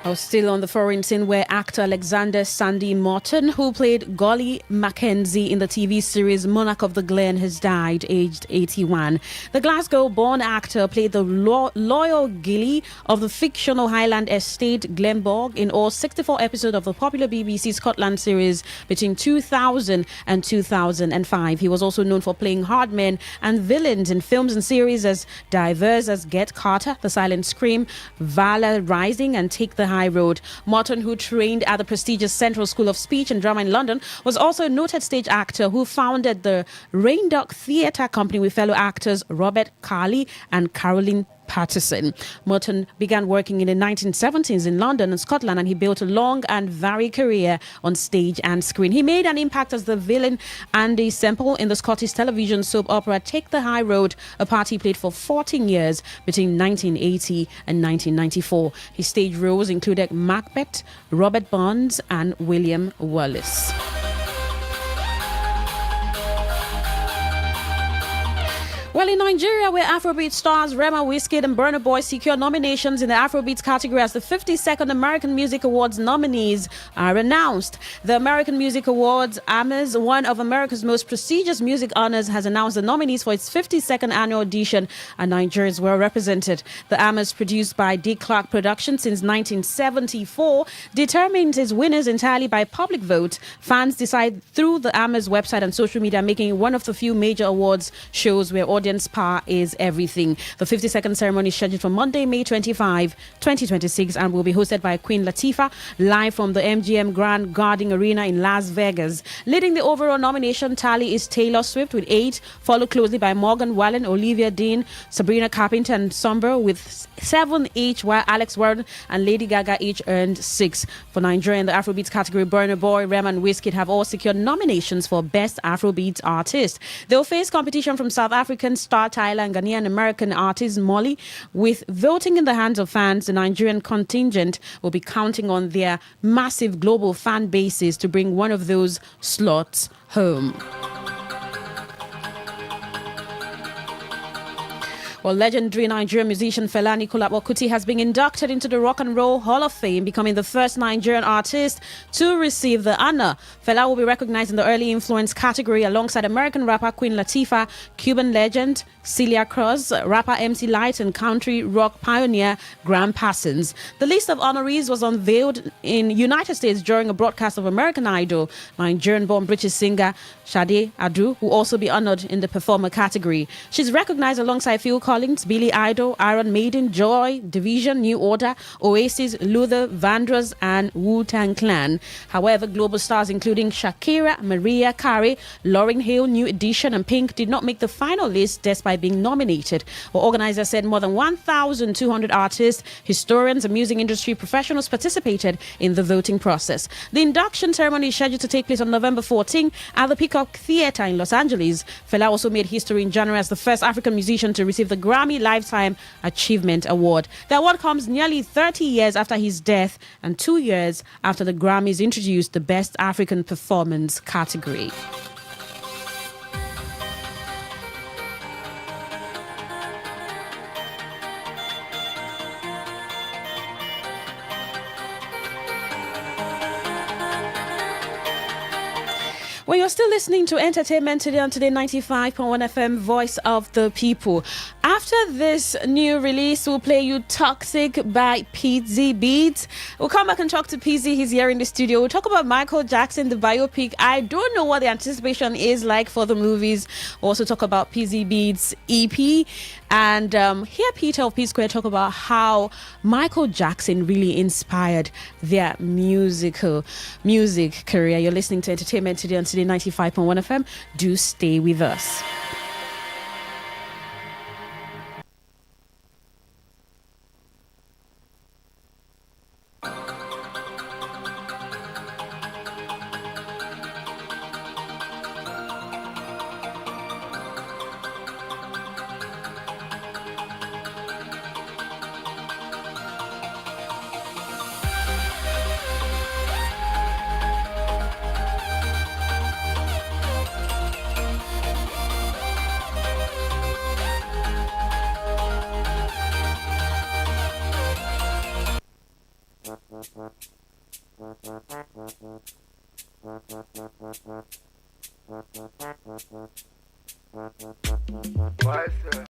I was still on the foreign scene, where actor Alexander Sandy Morton, who played Golly Mackenzie in the TV series Monarch of the Glen, has died aged 81. The Glasgow-born actor played the loyal Gilly of the fictional Highland estate Glenborg in all 64 episodes of the popular BBC Scotland series between 2000 and 2005. He was also known for playing hard men and villains in films and series as diverse as Get Carter, The Silent Scream, Valor Rising, and Take the High Road. Morton, who trained at the prestigious Central School of Speech and Drama in London, was also a noted stage actor who founded the Rain Duck Theatre Company with fellow actors Robert Carley and Caroline Patterson. Morton began working in the 1970s in London and Scotland, and he built a long and varied career on stage and screen. He made an impact as the villain Andy Semple in the Scottish television soap opera Take the High Road, a part he played for 14 years between 1980 and 1994. His stage roles included Macbeth, Robert Burns, and William Wallace. Well, in Nigeria, where Afrobeat stars Rema, Wizkid, and Burna Boy secure nominations in the Afrobeats category as the 52nd American Music Awards nominees are announced. The American Music Awards, AMAs, one of America's most prestigious music honors, has announced the nominees for its 52nd annual edition, and Nigeria is well represented. The AMAs, produced by D. Clark Productions since 1974, determines its winners entirely by public vote. Fans decide through the AMAs website and social media, making it one of the few major awards shows where audience power is everything. The 52nd ceremony is scheduled for Monday, May 25, 2026, and will be hosted by Queen Latifah live from the MGM Grand Garden Arena in Las Vegas. Leading the overall nomination tally is Taylor Swift with 8, followed closely by Morgan Wallen, Olivia Dean, Sabrina Carpenter, and Somber with 7 each, while Alex Warren and Lady Gaga each earned 6. For Nigeria in the Afrobeats category, Burna Boy, Rema, and Wizkid have all secured nominations for Best Afrobeats Artist. They'll face competition from South African star Tyler and Ghanaian American artist Molly. With voting in the hands of fans, the Nigerian contingent will be counting on their massive global fan bases to bring one of those slots home. Well, legendary Nigerian musician Fela Anikulapo Kuti has been inducted into the Rock and Roll Hall of Fame, becoming the first Nigerian artist to receive the honor. Fela will be recognized in the early influence category alongside American rapper Queen Latifah, Cuban legend Celia Cruz, rapper MC Lyte, and country rock pioneer Graham Parsons. The list of honorees was unveiled in United States during a broadcast of American Idol. Nigerian-born British singer Sade Adu will also be honored in the performer category. She's recognized alongside Phil Collins, Billy Idol, Iron Maiden, Joy Division, New Order, Oasis, Luther Vandross, and Wu-Tang Clan. However, global stars including Shakira, Mariah Carey, Lauryn Hill, New Edition, and Pink did not make the final list despite being nominated. The organizer said more than 1,200 artists, historians, and music industry professionals participated in the voting process. The induction ceremony is scheduled to take place on November 14 at the Peacock Theatre in Los Angeles. Fela also made history in January as the first African musician to receive the Grammy Lifetime Achievement Award. The award comes nearly 30 years after his death and 2 years after the Grammys introduced the Best African Performance category. Well, you're still listening to Entertainment Today on Today95.1 FM, Voice of the People. After this new release, we'll play you Toxic by PZ Beats. We'll come back and talk to PZ. He's here in the studio. We'll talk about Michael Jackson, the biopic. I don't know what the anticipation is like for the movies. We'll also talk about PZ Beats' EP. And hear Peter of P Square talk about how Michael Jackson really inspired their music career. You're listening to Entertainment Today on Today 95.1 FM. Do stay with us. Why, sir?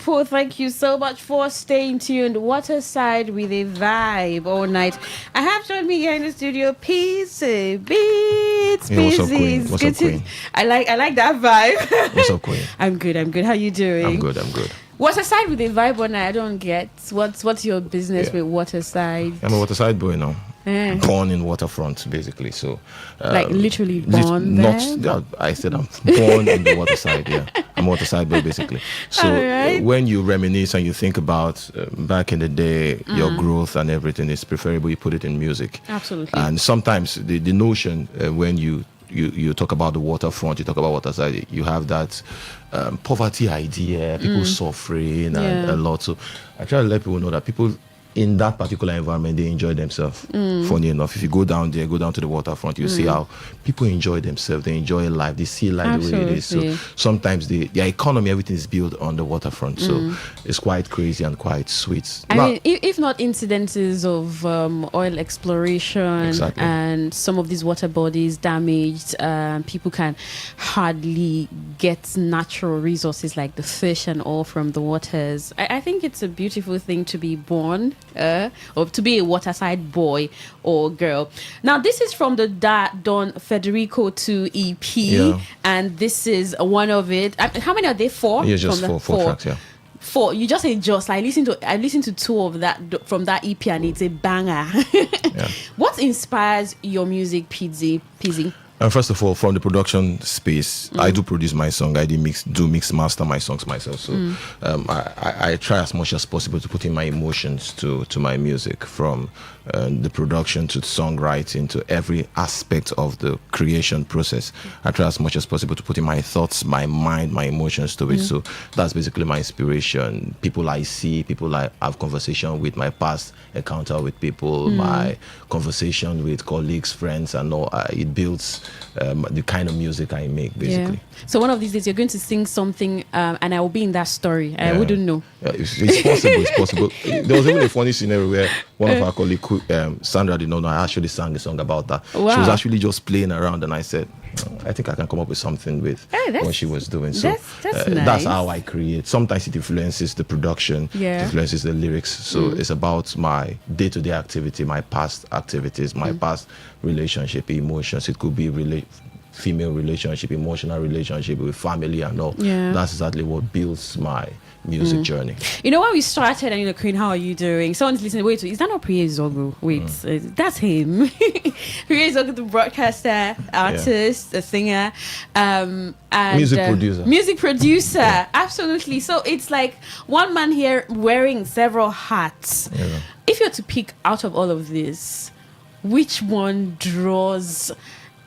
people, thank you so much for staying tuned. Waterside with a vibe all night. I have joined me here in the studio, Peace Beats. Yeah, what's up, Queen? What's up, Queen? I like that vibe. What's up, Queen? I'm good. How you doing? I'm good. Waterside with a vibe all night. I don't get what's your business with Waterside? I'm a Waterside boy now. Eh. Born in waterfront, basically. So, like literally born there? I said I'm born in the waterside. Yeah, I'm a waterside boy, basically. So Alright. when you reminisce and you think about back in the day, your growth and everything, it's preferable you put it in music. Absolutely. And sometimes the notion when you talk about the waterfront, you talk about waterside, you have that poverty idea, people suffering and a lot. So I try to let people know that people in that particular environment, they enjoy themselves. Funny enough, if you go down there, go down to the waterfront, you see how people enjoy themselves, they enjoy life, they see life the way it is. So sometimes their economy, everything is built on the waterfront. So it's quite crazy and quite sweet. I mean, if not incidences of oil exploration and some of these water bodies damaged, people can hardly get natural resources like the fish and all from the waters. I think it's a beautiful thing to be born or to be a waterside boy or girl. Now, this is from the Don Federico 2 EP, and this is one of it. How many are there? 4? Yeah, just four tracks, yeah. 4. You just say just. I listened to 2 of that from that EP, and it's a banger. What inspires your music, Pizzy? First of all, from the production space, I do produce my song. I do mix master my songs myself. So I try as much as possible to put in my emotions to my music, from the production to songwriting to every aspect of the creation process. I try as much as possible to put in my thoughts, my mind, my emotions to it. So that's basically my inspiration. People I see, people I have conversation with, my past encounter with people, my conversation with colleagues, friends, and all. It builds the kind of music I make, basically. Yeah. So one of these days you're going to sing something and I will be in that story. I wouldn't know. It's possible. It's possible. There was even a funny scenario where one of our colleagues, Sandra, didn't know, I actually sang a song about that. Wow. She was actually just playing around, and I said, I think I can come up with something with what she was doing. So that's nice. That's how I create. Sometimes it influences the production, it influences the lyrics. So it's about my day-to-day activity, my past activities, my past relationship, emotions. It could be female relationship, emotional relationship with family and all. That's exactly what builds my music journey. You know, when we started, and Queen, how are you doing? Someone's listening. Wait, is that not Priye Zogu? Wait, that's him. Priye Zogu, the broadcaster, artist, a singer, and music producer. Absolutely. So it's like one man here wearing several hats. If you're to pick out of all of this, which one draws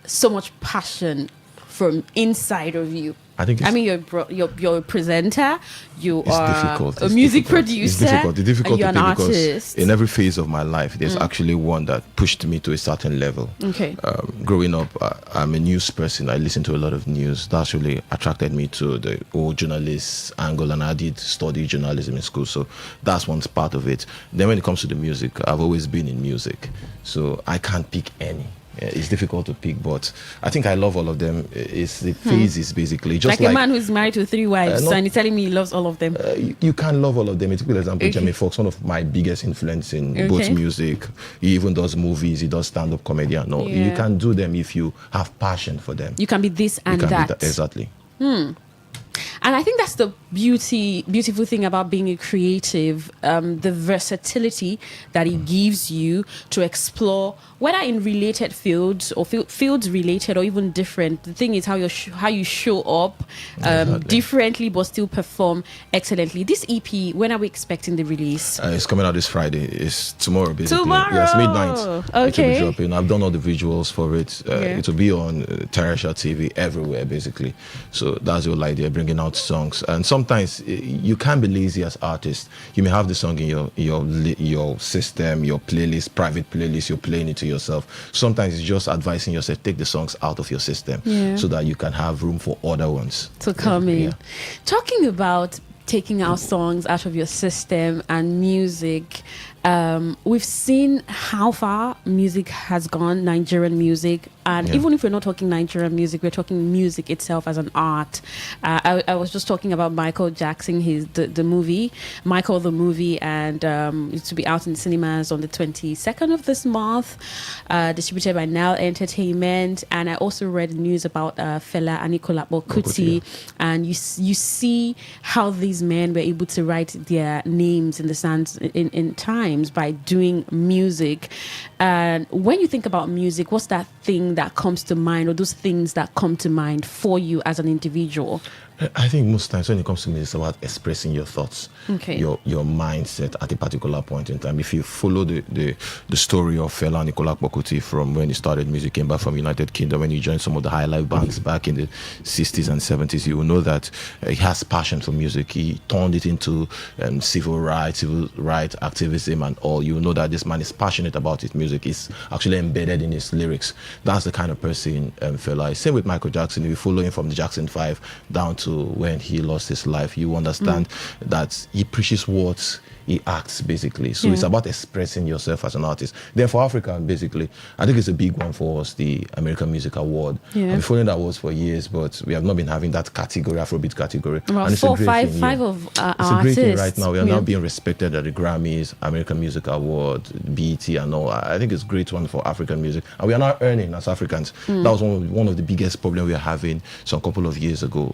so much passion from inside of you? I mean, you're a presenter, you are a music producer, it's difficult and you're an because artist. In every phase of my life, there's actually one that pushed me to a certain level. Okay. Growing up, I'm a news person. I listen to a lot of news. That's really attracted me to the old journalist angle, and I did study journalism in school. So that's one part of it. Then when it comes to the music, I've always been in music. So I can't pick any. It's difficult to pick, but I think I love all of them. It's the phases, basically. Just like a man who's married to 3 wives, and he's telling me he loves all of them. You can't love all of them. A typical example, Jamie Foxx, one of my biggest influence in both music. He even does movies, he does stand-up comedy and all. You can do them if you have passion for them. You can be this and that. Exactly. And I think that's the beautiful thing about being a creative, the versatility that it gives you to explore, whether in related fields or fields related or even different. The thing is how you show up differently but still perform excellently. This EP, when are we expecting the release? It's coming out this Friday. It's tomorrow, basically. Tomorrow? Yes, midnight. Okay. It will be dropping. I've done all the visuals for it. It will be on terrestrial TV everywhere, basically. So that's the whole idea, bringing out songs. And sometimes you can't be lazy as artists. You may have the song in your system, your playlist, private playlist, you're playing it to yourself. Sometimes it's just advising yourself, take the songs out of your system so that you can have room for other ones to come in. Talking about taking our songs out of your system and music, we've seen how far music has gone, Nigerian music. And even if we're not talking Nigerian music, we're talking music itself as an art. I was just talking about Michael Jackson, the movie, Michael the movie, and it's to be out in cinemas on the 22nd of this month, distributed by Now Entertainment. And I also read news about Fela Anikulapo Kuti, and you see how these men were able to write their names in the sands in times by doing music. And when you think about music, what's that thing that comes to mind, or those things that come to mind for you as an individual? I think most times when it comes to music, it's about expressing your thoughts, your mindset at a particular point in time. If you follow the story of Fela Anikulapo Kuti from when he started music, came back from United Kingdom, when he joined some of the high life bands back in the 60s and 70s, you will know that he has passion for music. He turned it into civil rights activism and all. You will know that this man is passionate about his music. It's actually embedded in his lyrics. That's the kind of person Fela is. Same with Michael Jackson. If you follow him from the Jackson 5 down to when he lost his life, you understand that he preaches what he acts, basically. So it's about expressing yourself as an artist. Then for Africa, basically, I think it's a big one for us, the American Music Award. I've been following that awards for years, but we have not been having that category, Afrobeat category. Well, and it's five of it's a great thing right now. We are now being respected at the Grammys, American Music Award, BET and all. I think it's a great one for African music. And we are now earning as Africans. That was one of the biggest problems we were having some couple of years ago.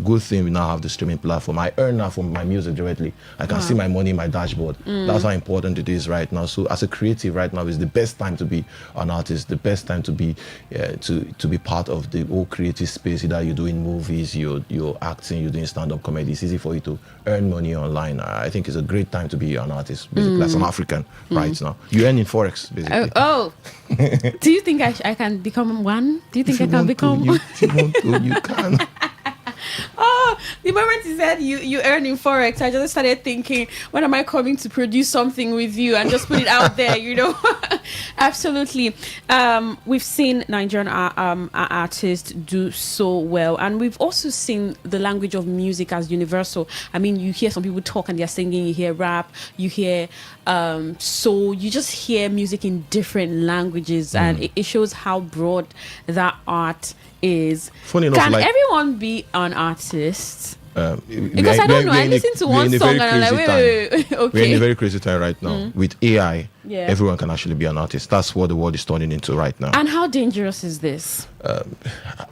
Good thing we now have the streaming platform. I earn now from my music directly. I can see my money in my dashboard. That's how important it is right now. So as a creative right now is the best time to be an artist, the best time to be part of the whole creative space. Either you're doing movies, you're acting, you're doing stand-up comedy. It's easy for you to earn money online. I think it's a great time to be an artist, basically, as an African right now. You earn in Forex, basically. Do you think I can become one? Do you think I can become one? If you want to, you can. Oh, the moment you said you earn in Forex, I just started thinking, when am I coming to produce something with you and just put it out there, Absolutely. We've seen Nigerian artists do so well, and we've also seen the language of music as universal. I mean, you hear some people talk and they're singing, you hear rap, you hear soul, you just hear music in different languages, and it shows how broad that art is. Funny enough, can everyone be an artist? Because I don't know. I listen to one song and I'm like, wait. Okay. We're in a very crazy time right now. With AI, everyone can actually be an artist. That's what the world is turning into right now. And how dangerous is this?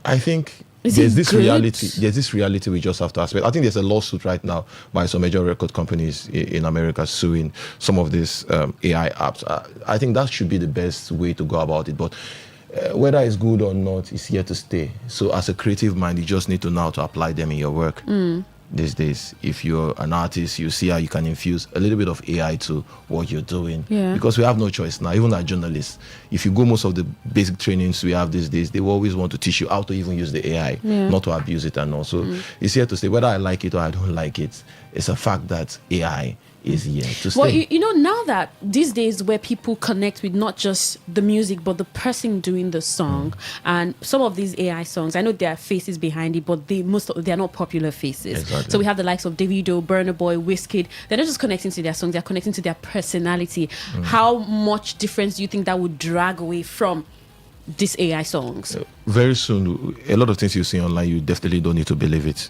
I think there's this reality we just have to aspect. I think there's a lawsuit right now by some major record companies in America suing some of these AI apps. I think that should be the best way to go about it. But whether it's good or not is here to stay. So as a creative mind, you just need to know how to apply them in your work. These days, if you're an artist, you see how you can infuse a little bit of AI to what you're doing. Because we have no choice now, even as journalists. If you go most of the basic trainings we have these days, they will always want to teach you how to even use the AI, not to abuse it and all. So it's here to stay. Whether I like it or I don't like it, it's a fact that AI is here to stay. Well, now that these days where people connect with not just the music but the person doing the song, and some of these AI songs, I know there are faces behind it, but they're not popular faces. Exactly. So we have the likes of Davido, Burna Boy, Wizkid. They're not just connecting to their songs; they're connecting to their personality. How much difference do you think that would drag away from these AI songs? Very soon, a lot of things you see online, you definitely don't need to believe it.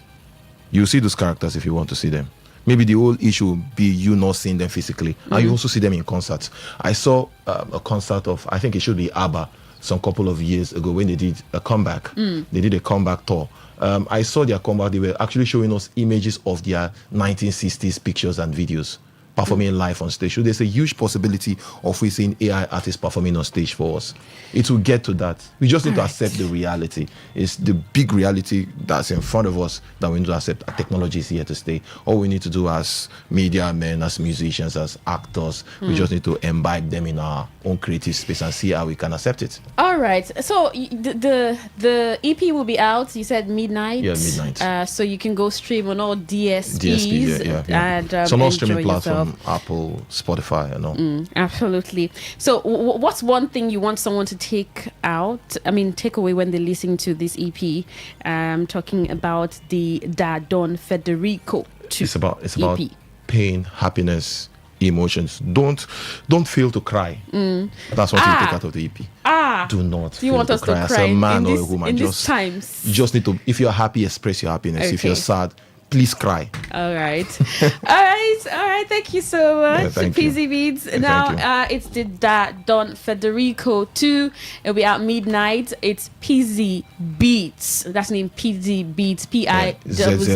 You see those characters if you want to see them. Maybe the whole issue will be you not seeing them physically. And you also see them in concerts. I saw a concert of, I think it should be ABBA, some couple of years ago when they did a comeback. They did a comeback tour. I saw their comeback. They were actually showing us images of their 1960s pictures and videos performing live on stage. So there's a huge possibility of we seeing AI artists performing on stage for us. It will get to that. We just need to accept the reality. It's the big reality that's in front of us that we need to accept. Technology is here to stay. All we need to do as media men, as musicians, as actors, we just need to imbibe them in our own creative space and see how we can accept it. All right. So the EP will be out. You said midnight. Yeah, midnight. So you can go stream on all DSPs. And some all streaming platforms. Apple, Spotify, and all. Absolutely. So what's one thing you want someone to take away when they listen to this EP? Talking about the Da Don Federico It's about pain, happiness, emotions. Don't fail to cry. That's what you take out of the EP. Do not Do you want us to cry as a man or a in woman. these times? You just need to, if you're happy, express your happiness. If you're Okay. sad, please cry. All right. All right. Thank you so much, thank you. PZ Beats. Yeah, Now, it's the Don Federico 2. It'll be at midnight. It's PZ Beats. That's named PZ Beats. PIZZIBEATS.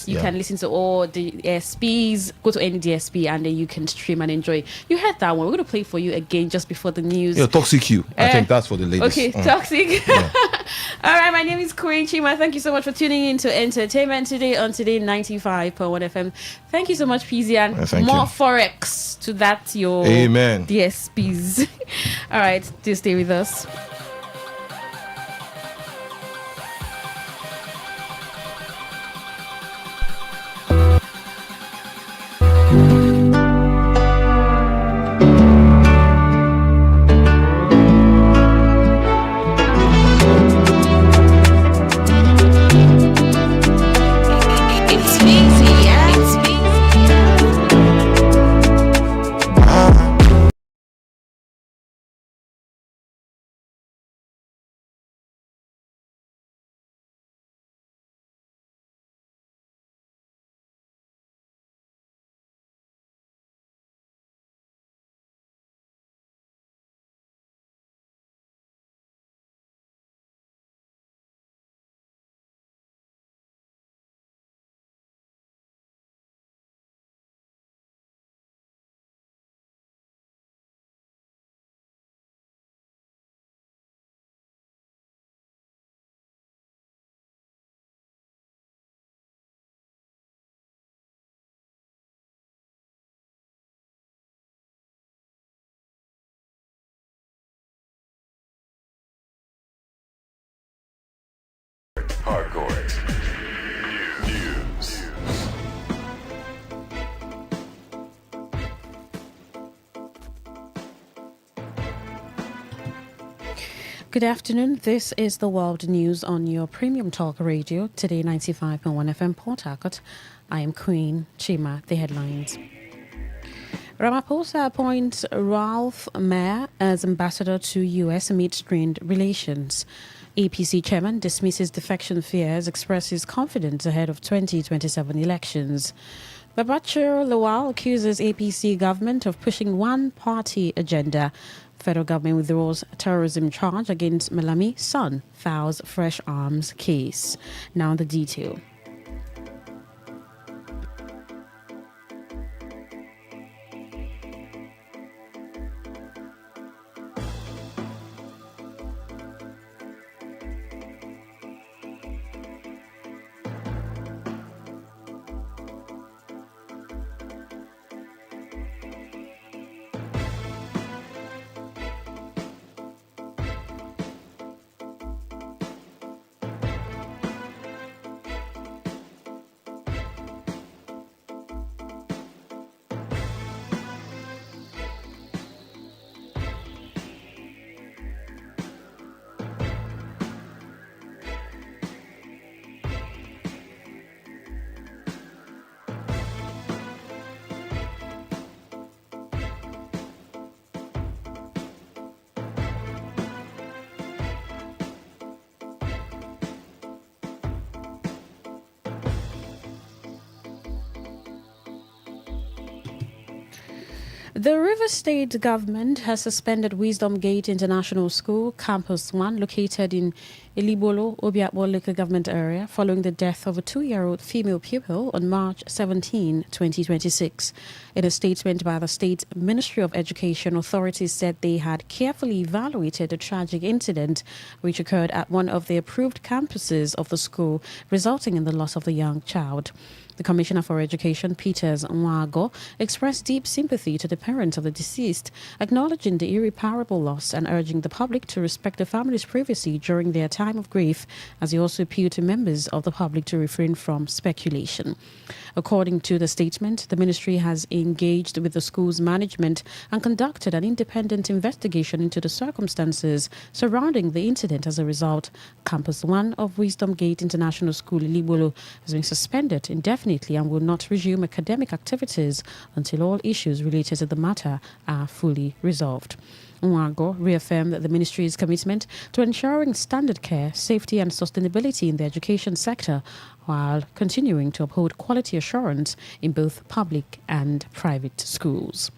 You can listen to all the DSPs. Go to any DSP and then you can stream and enjoy. You heard that one. We're going to play for you again just before the news. Yeah, Toxic You. I think that's for the ladies. Okay, Toxic. All right, my name is Queen Chima. Thank you so much for tuning in to Entertainment Today on Today 95.1 FM. Thank you so much, PZ, and more Forex to that, your Amen. DSPs. All right, do stay with us. Hardcore news. Good afternoon. This is the World News on your premium talk radio, Today 95.1 FM Port Harcourt. I am Queen Chima. The headlines. Ramaphosa appoints Ralph Mayer as ambassador to U.S. amid strained relations. APC chairman dismisses defection fears, expresses confidence ahead of 2027 elections. Babachir Lawal accuses APC government of pushing one-party agenda. Federal government withdraws terrorism charge against Malami. Son files fresh arms case. Now the detail. The River State government has suspended Wisdom Gate International School, Campus 1, located in Ilibolo, Obiakbo local government area, following the death of a 2-year-old female pupil on March 17, 2026. In a statement by the State Ministry of Education, authorities said they had carefully evaluated the tragic incident which occurred at one of the approved campuses of the school, resulting in the loss of the young child. The Commissioner for Education, Peters Nwago, expressed deep sympathy to the parents of the deceased, acknowledging the irreparable loss and urging the public to respect the family's privacy during their time time of grief, as he also appealed to members of the public to refrain from speculation. According to the statement, the ministry has engaged with the school's management and conducted an independent investigation into the circumstances surrounding the incident. As a result, Campus 1 of Wisdom Gate International School, Ilibolo, has been suspended indefinitely and will not resume academic activities until all issues related to the matter are fully resolved. Nwago reaffirmed the ministry's commitment to ensuring standard care, safety and sustainability in the education sector while continuing to uphold quality assurance in both public and private schools.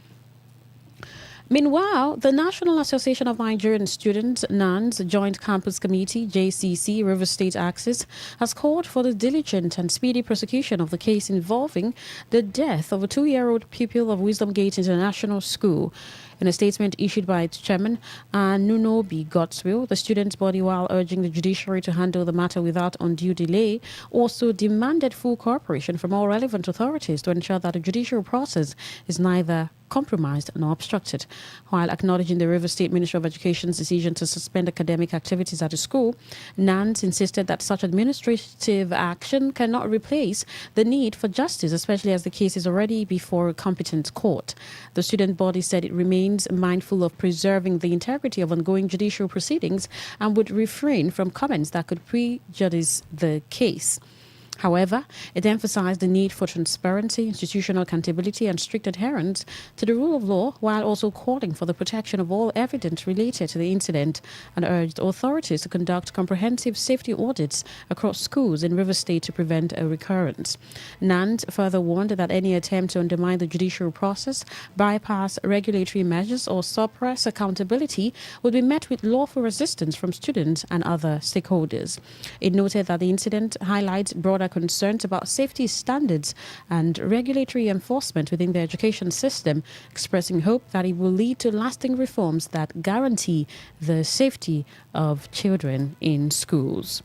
Meanwhile, the National Association of Nigerian Students, NANS, Joint Campus Committee, JCC, River State Axis, has called for the diligent and speedy prosecution of the case involving the death of a 2-year-old pupil of Wisdom Gate International School. In a statement issued by its chairman, Nunobi Godswill, the students' body, while urging the judiciary to handle the matter without undue delay, also demanded full cooperation from all relevant authorities to ensure that the judicial process is neither compromised nor obstructed. While acknowledging the River State Ministry of Education's decision to suspend academic activities at the school, NANS insisted that such administrative action cannot replace the need for justice, especially as the case is already before a competent court. The student body said it remains mindful of preserving the integrity of ongoing judicial proceedings and would refrain from comments that could prejudice the case. However, it emphasized the need for transparency, institutional accountability, and strict adherence to the rule of law, while also calling for the protection of all evidence related to the incident, and urged authorities to conduct comprehensive safety audits across schools in River State to prevent a recurrence. NAND further warned that any attempt to undermine the judicial process, bypass regulatory measures, or suppress accountability would be met with lawful resistance from students and other stakeholders. It noted that the incident highlights broader concerns about safety standards and regulatory enforcement within the education system, expressing hope that it will lead to lasting reforms that guarantee the safety of children in schools.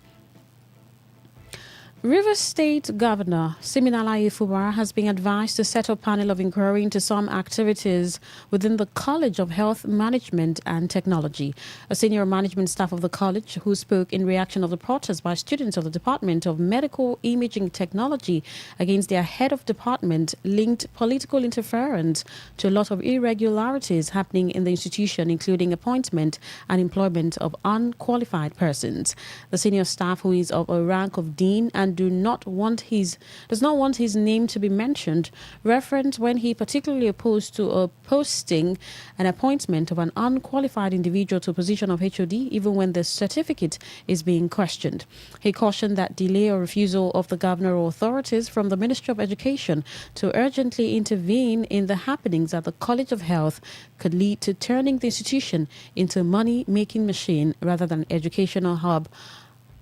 River State Governor Siminalayi Fubara has been advised to set up a panel of inquiry into some activities within the College of Health Management and Technology. A senior management staff of the college, who spoke in reaction of the protest by students of the Department of Medical Imaging Technology against their head of department, linked political interference to a lot of irregularities happening in the institution, including appointment and employment of unqualified persons. The senior staff, who is of a rank of dean and does not want his name to be mentioned, referenced when he particularly opposed to a posting an appointment of an unqualified individual to a position of HOD, even when the certificate is being questioned. He cautioned that delay or refusal of the governor or authorities from the Ministry of Education to urgently intervene in the happenings at the College of Health could lead to turning the institution into a money-making machine rather than educational hub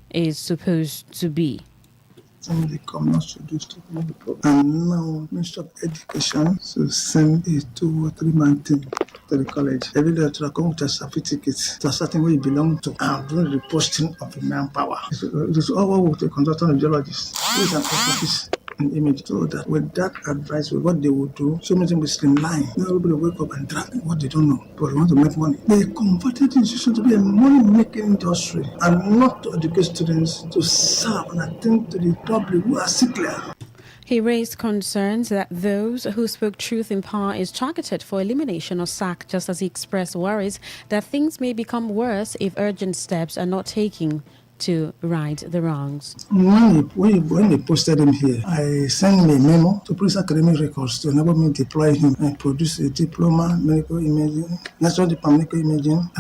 is supposed to be. Somebody come not to do stuff on the problem. And now, Minister of Education to send a 2 or 3 man team to the college. Every day to come with a certificate to a certain way you belong to and doing the posting of the manpower. It is all with a consultant of geologists. Who is an office in image. So that with that advice, with what they would do, so many things will streamline. Now everybody will wake up and drag what they don't know, but they want to make money. They converted the institution to be a money-making industry and not to educate students to serve and attend to the public who are sickly. He raised concerns that those who spoke truth in power is targeted for elimination or sack, just as he expressed worries that things may become worse if urgent steps are not taken to right the wrongs. When they posted him here, I sent him a memo to police academic records to enable me to deploy him and produce a diploma, medical imaging, national diploma, medical imaging,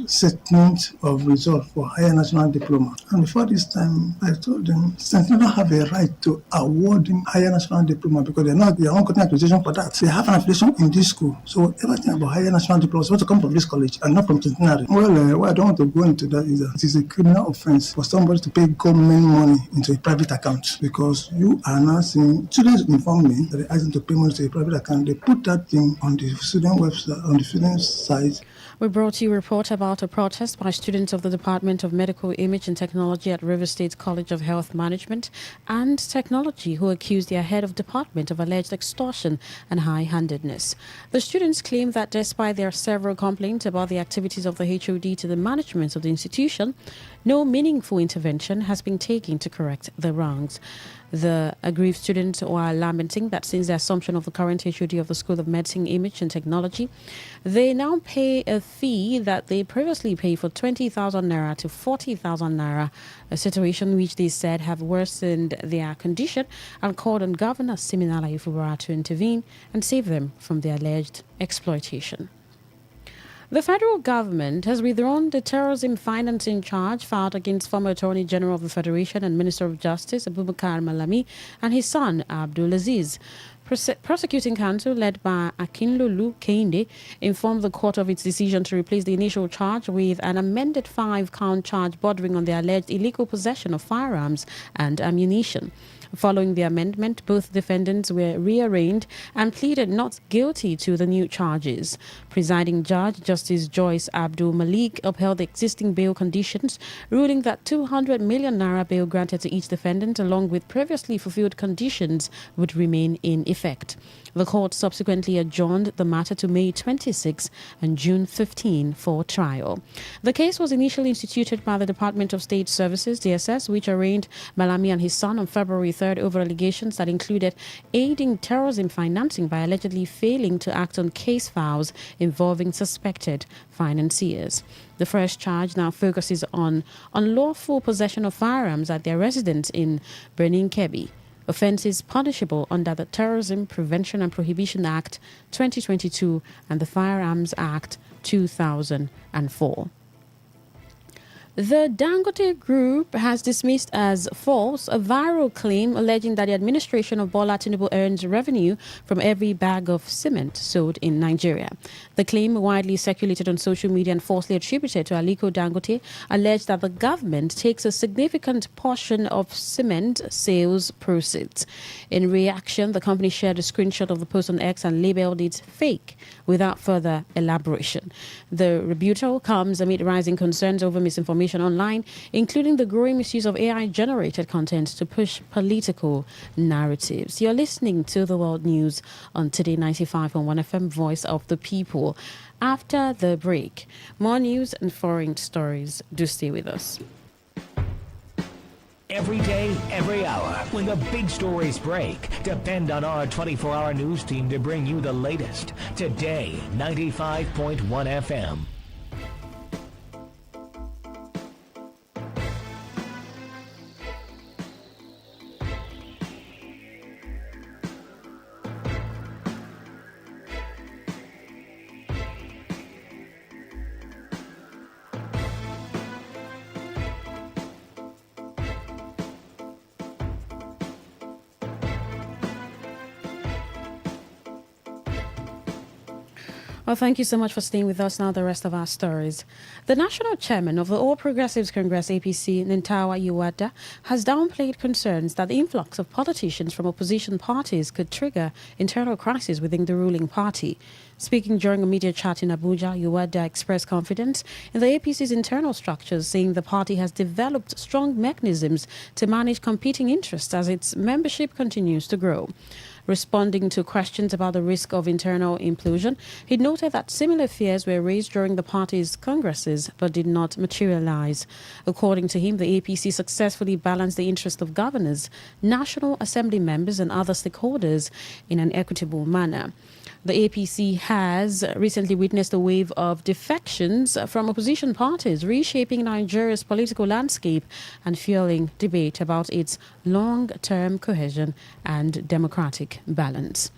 statement of result for higher national diploma. And before this time, I told them, since they don't have a right to award him higher national diploma because they're not getting accreditation for that. They have an affiliation in this school. So everything about higher national diploma is supposed to come from this college and not from Centenary. Well, I don't want to go into that either. It is a criminal offense for somebody to pay government money into a private account because you are now seeing students inform me that they ask them to pay money to a private account. They put that thing on the student website, on the student site. We brought you a report about a protest by students of the Department of Medical Image and Technology at River State College of Health Management and Technology, who accused their head of department of alleged extortion and high-handedness. The students claim that despite their several complaints about the activities of the HOD to the management of the institution, no meaningful intervention has been taken to correct the wrongs. The aggrieved students are lamenting that since the assumption of the current HOD of the School of Medicine, Image and Technology, they now pay a fee that they previously paid for 20,000 naira to 40,000 naira, a situation which they said have worsened their condition, and called on Governor Siminala Ifubara to intervene and save them from the alleged exploitation. The federal government has withdrawn the terrorism financing charge filed against former Attorney General of the Federation and Minister of Justice Abubakar Malami and his son Abdulaziz. Prosecuting counsel led by Akinlolu Kehinde informed the court of its decision to replace the initial charge with an amended 5-count charge bordering on the alleged illegal possession of firearms and ammunition. Following the amendment, both defendants were rearranged and pleaded not guilty to the new charges. Presiding Judge Justice Joyce Abdul Malik upheld the existing bail conditions, ruling that 200 million naira bail granted to each defendant along with previously fulfilled conditions would remain in effect. The court subsequently adjourned the matter to May 26 and June 15 for trial. The case was initially instituted by the Department of State Services, DSS, which arraigned Malami and his son on February 3rd over allegations that included aiding terrorism financing by allegedly failing to act on case files involving suspected financiers. The first charge now focuses on unlawful possession of firearms at their residence in Benin Kebbi. Offences punishable under the Terrorism Prevention and Prohibition Act 2022 and the Firearms Act 2004. The Dangote Group has dismissed as false a viral claim alleging that the administration of Bola Tinubu earns revenue from every bag of cement sold in Nigeria. The claim, widely circulated on social media and falsely attributed to Aliko Dangote, alleged that the government takes a significant portion of cement sales proceeds. In reaction, the company shared a screenshot of the post on X and labeled it fake without further elaboration. The rebuttal comes amid rising concerns over misinformation online, including the growing misuse of AI-generated content to push political narratives. You're listening to the World News on Today 95.1 FM, Voice of the People. After the break, more news and foreign stories. Do stay with us. Every day, every hour, when the big stories break, depend on our 24-hour news team to bring you the latest. Today, 95.1 FM. Well, thank you so much for staying with us. Now, the rest of our stories. The national chairman of the All Progressives Congress, APC, Nintawa Yuwada, has downplayed concerns that the influx of politicians from opposition parties could trigger internal crisis within the ruling party. Speaking during a media chat in Abuja, Yuwada expressed confidence in the APC's internal structures, saying the party has developed strong mechanisms to manage competing interests as its membership continues to grow. Responding to questions about the risk of internal implosion, he noted that similar fears were raised during the party's congresses but did not materialize. According to him, the APC successfully balanced the interest of governors, National Assembly members and other stakeholders in an equitable manner. The APC has recently witnessed a wave of defections from opposition parties, reshaping Nigeria's political landscape and fueling debate about its long-term cohesion and democratic balance.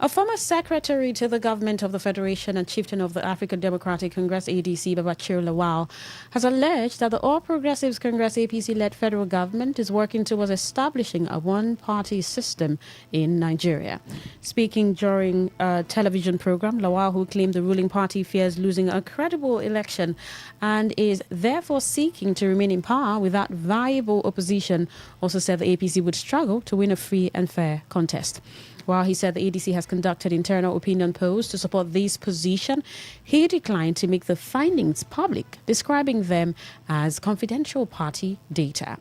A former secretary to the government of the Federation and chieftain of the African Democratic Congress, ADC, Babachir Lawal, has alleged that the All Progressives Congress APC-led federal government is working towards establishing a one-party system in Nigeria. Speaking during a television program, Lawal, who claimed the ruling party fears losing a credible election and is therefore seeking to remain in power without viable opposition, also said the APC would struggle to win a free and fair contest. While he said the ADC has conducted internal opinion polls to support this position, he declined to make the findings public, describing them as confidential party data.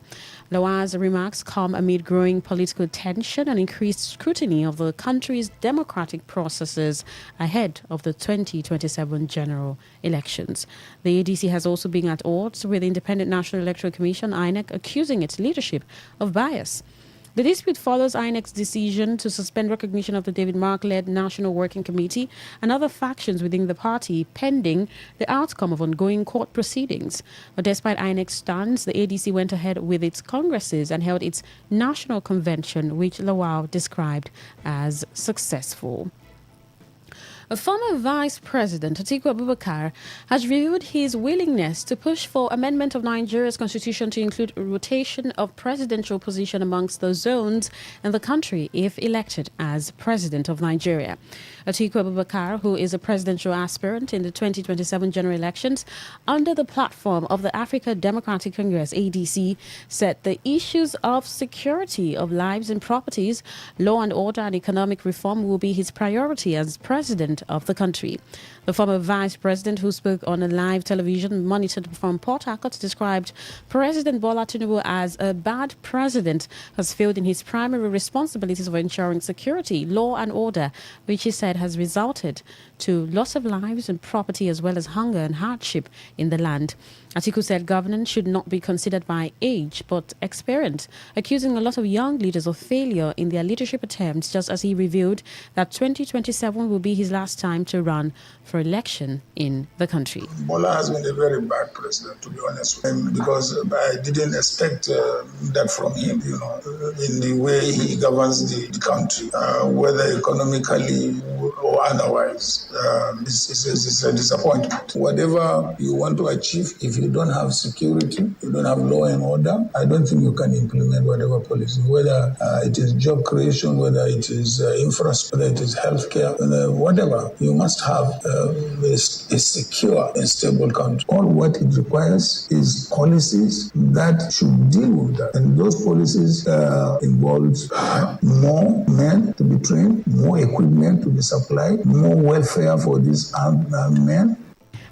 Lawal's remarks come amid growing political tension and increased scrutiny of the country's democratic processes ahead of the 2027 general elections. The ADC has also been at odds with the Independent National Electoral Commission, INEC, accusing its leadership of bias. The dispute follows INEC's decision to suspend recognition of the David Mark-led National Working Committee and other factions within the party pending the outcome of ongoing court proceedings. But despite INEC's stance, the ADC went ahead with its congresses and held its national convention, which Lawal described as successful. A former Vice President, Atiku Abubakar, has revealed his willingness to push for amendment of Nigeria's constitution to include rotation of presidential position amongst the zones in the country if elected as President of Nigeria. Atiku Abubakar, who is a presidential aspirant in the 2027 general elections, under the platform of the Africa Democratic Congress, ADC, said the issues of security of lives and properties, law and order and economic reform will be his priority as President of the country. The former vice president, who spoke on a live television monitored from Port Harcourt, described President Bola Tinubu as a bad president, has failed in his primary responsibilities of ensuring security, law and order, which he said has resulted to loss of lives and property as well as hunger and hardship in the land. Atiku said governance should not be considered by age but experience, accusing a lot of young leaders of failure in their leadership attempts, just as he revealed that 2027 will be his last time to run for election in the country. Bola has been a very bad president, to be honest with him, because I didn't expect that from him, in the way he governs the country, whether economically or otherwise. It's a disappointment. Whatever you want to achieve, if you don't have security, you don't have law and order, I don't think you can implement whatever policy, whether it is job creation, whether it is infrastructure, whether it is healthcare, whatever. You must have a secure and stable country. All what it requires is policies that should deal with that. And those policies involves more men to be trained, more equipment to be supplied, more welfare for these armed men.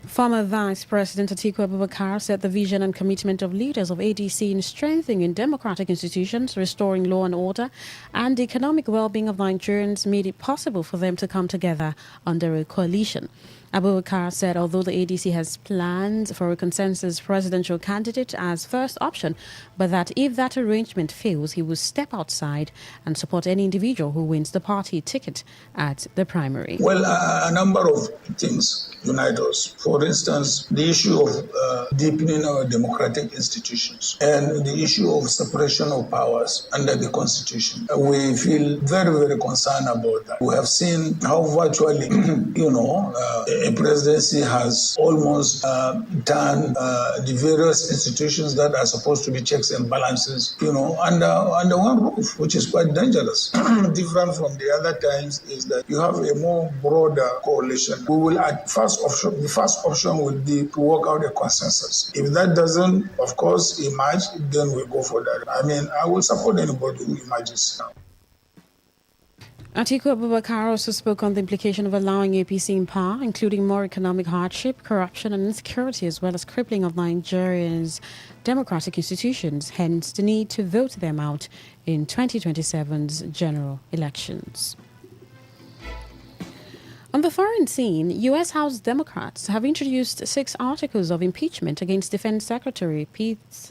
Former Vice President Atiku Abubakar said the vision and commitment of leaders of ADC in strengthening democratic institutions, restoring law and order, and the economic well-being of Nigerians made it possible for them to come together under a coalition. Abubakar said although the ADC has planned for a consensus presidential candidate as first option, but that if that arrangement fails, he will step outside and support any individual who wins the party ticket at the primary. Well, a number of things unite us. For instance, the issue of deepening our democratic institutions and the issue of separation of powers under the Constitution. We feel very, very concerned about that. We have seen how virtually, a presidency has almost turned the various institutions that are supposed to be checks and balances, under one roof, which is quite dangerous. Different from the other times is that you have a more broader coalition. We will the first option would be to work out a consensus. If that doesn't, of course, emerge, then we go for that. I will support anybody who emerges now. Atiku Abubakar also spoke on the implication of allowing APC in power, including more economic hardship, corruption and insecurity, as well as crippling of Nigeria's democratic institutions, hence the need to vote them out in 2027's general elections. On the foreign scene, U.S. House Democrats have introduced 6 articles of impeachment against Defense Secretary Pete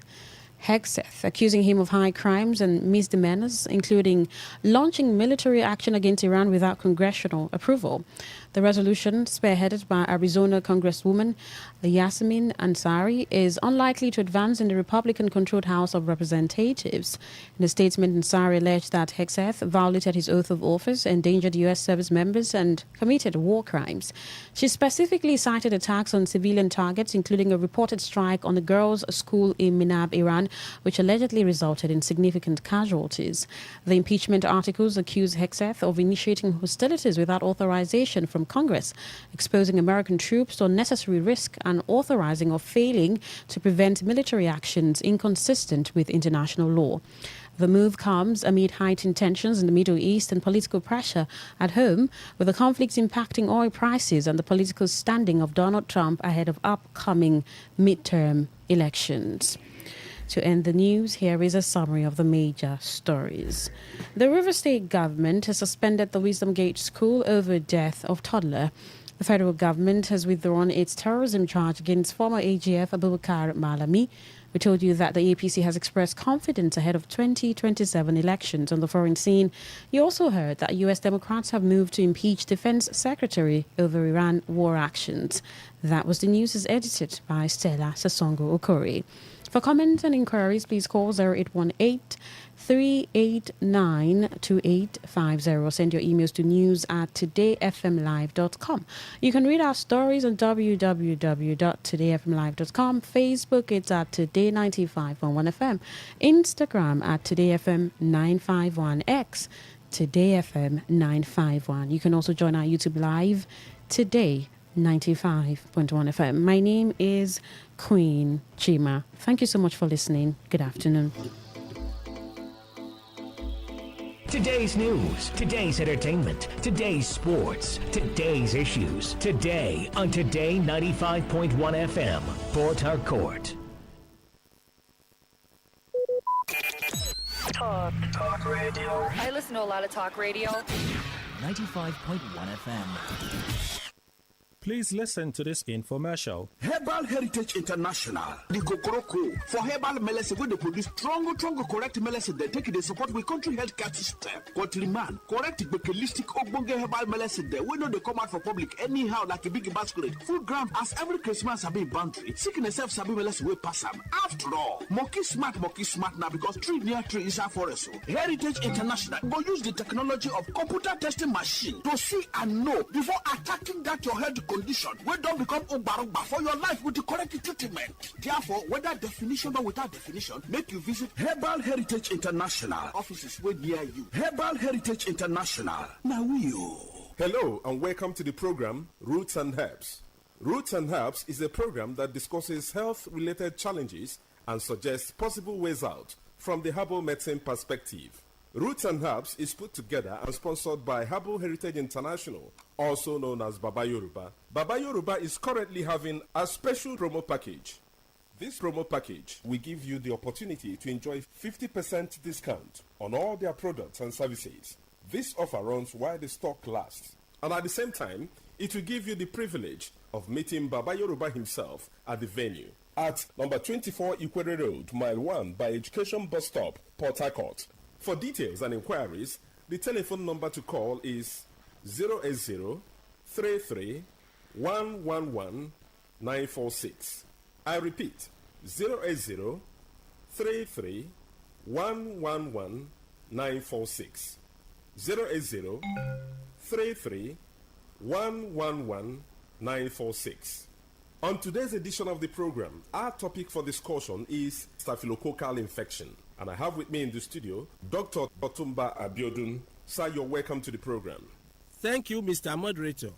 Hegseth, accusing him of high crimes and misdemeanors, including launching military action against Iran without congressional approval. The resolution, spearheaded by Arizona Congresswoman Yasmin Ansari, is unlikely to advance in the Republican-controlled House of Representatives. In a statement, Ansari alleged that Hegseth violated his oath of office, endangered U.S. service members, and committed war crimes. She specifically cited attacks on civilian targets, including a reported strike on a girls' school in Minab, Iran, which allegedly resulted in significant casualties. The impeachment articles accuse Hegseth of initiating hostilities without authorization from Congress, exposing American troops to unnecessary risk, and authorizing or failing to prevent military actions inconsistent with international law. The move comes amid heightened tensions in the Middle East and political pressure at home, with the conflict impacting oil prices and the political standing of Donald Trump ahead of upcoming midterm elections. To end the news, here is a summary of the major stories. The River State government has suspended the Wisdom Gate School over death of toddler. The federal government has withdrawn its terrorism charge against former AGF Abubakar Malami. We told you that the APC has expressed confidence ahead of 2027 elections on the foreign scene. You also heard that U.S. Democrats have moved to impeach Defense Secretary over Iran war actions. That was the news as edited by Stella Sasongo Okori. For comments and inquiries, please call 0818-389-2850. Send your emails to news@todayfmlive.com. You can read our stories on www.todayfmlive.com. Facebook, it's at Today95.1fm. Instagram at TodayFM951. X, TodayFM951. You can also join our YouTube Live today. 95.1 FM. My name is Queen Chima. Thank you so much for listening. Good afternoon. Today's news, today's entertainment, today's sports, today's issues. Today on Today 95.1 FM, Port Harcourt. Talk radio. I listen to a lot of talk radio. 95.1 FM. Please listen to this infomercial. Herbal Heritage International, the Kokoroko, for herbal medicine, where they produce strong, correct medicine, they take it, they support with country healthcare system. Countryman, correct, bakelistic, ogbonge herbal medicine, they know they come out for public anyhow, like a big basket. Full ground, as every Christmas have been boundary. Seeking a self-sabi medicine will pass them. After all, monkey smart now, because tree near tree is a forest. Heritage International will use the technology of computer testing machine to see and know before attacking that your health condition wey don become ogbarogba for your life with the correct treatment. Therefore, whether definition or without definition, make you visit Herbal Heritage International offices wey near you. Herbal Heritage International. Now you. Hello and welcome to the program Roots and Herbs. Roots and Herbs is a program that discusses health-related challenges and suggests possible ways out from the herbal medicine perspective. Roots and Herbs is put together and sponsored by Herbal Heritage International, also known as Baba Yoruba. Baba Yoruba is currently having a special promo package. This promo package will give you the opportunity to enjoy 50% discount on all their products and services. This offer runs while the stock lasts, and at the same time, it will give you the privilege of meeting Baba Yoruba himself at the venue at number 24 Ikwere Road, Mile 1 by Education Bus Stop, Port Harcourt. For details and inquiries, the telephone number to call is 080-33-111-946. I repeat, 080-33-111-946. 080-33-111-946. On today's edition of the program, our topic for discussion is staphylococcal infection. And I have with me in the studio Dr. Otumba Abiodun. Sir, you're welcome to the program. Thank you, Mr. Moderator.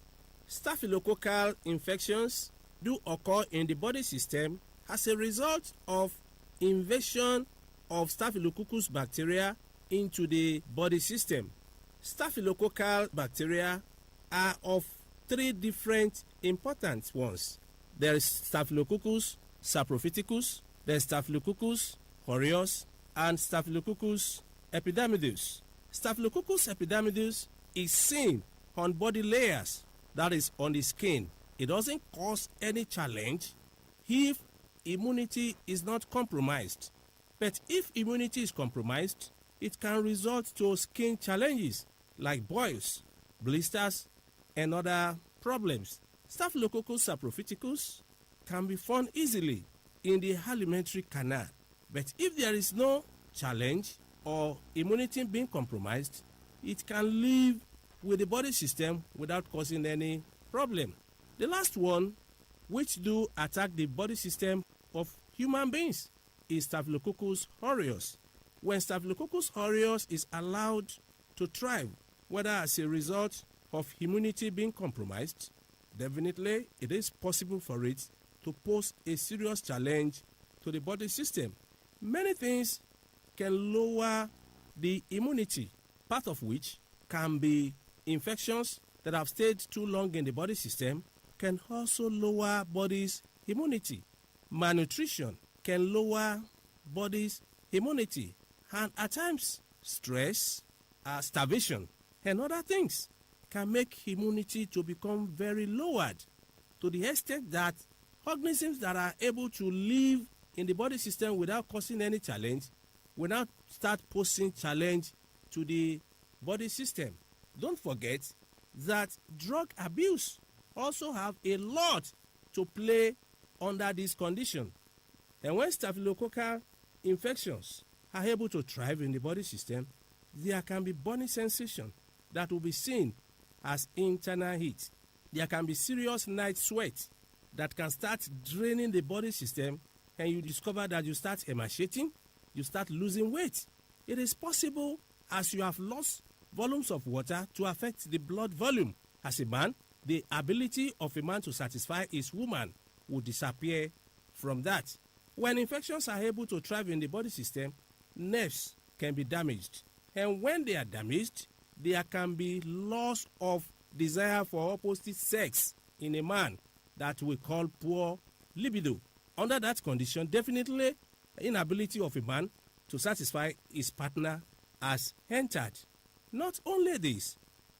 Staphylococcal infections do occur in the body system as a result of invasion of Staphylococcus bacteria into the body system. Staphylococcal bacteria are of three different important ones. There is Staphylococcus saprophyticus, there is Staphylococcus aureus, and Staphylococcus epidermidis. Staphylococcus epidermidis is seen on body layers, that is on the skin. It doesn't cause any challenge if immunity is not compromised. But if immunity is compromised, it can result to skin challenges like boils, blisters, and other problems. Staphylococcus saprophyticus can be found easily in the alimentary canal. But if there is no challenge or immunity being compromised, it can live with the body system without causing any problem. The last one, which do attack the body system of human beings, is Staphylococcus aureus. When Staphylococcus aureus is allowed to thrive, whether as a result of immunity being compromised, definitely it is possible for it to pose a serious challenge to the body system. Many things can lower the immunity, part of which can be infections that have stayed too long in the body system, can also lower body's immunity. Malnutrition can lower body's immunity, and at times stress, starvation, and other things can make immunity to become very lowered to the extent that organisms that are able to live in the body system without causing any challenge will now start posing challenge to the body system. Don't forget that drug abuse also have a lot to play under this condition. And when staphylococcal infections are able to thrive in the body system, there can be burning sensation that will be seen as internal heat. There can be serious night sweat that can start draining the body system, and you discover that you start emaciating, you start losing weight. It is possible, as you have lost volumes of water, to affect the blood volume. As a man, the ability of a man to satisfy his woman will disappear from that. When infections are able to thrive in the body system, nerves can be damaged. And when they are damaged, there can be loss of desire for opposite sex in a man that we call poor libido. Under that condition, definitely inability of a man to satisfy his partner has entered. Not only this,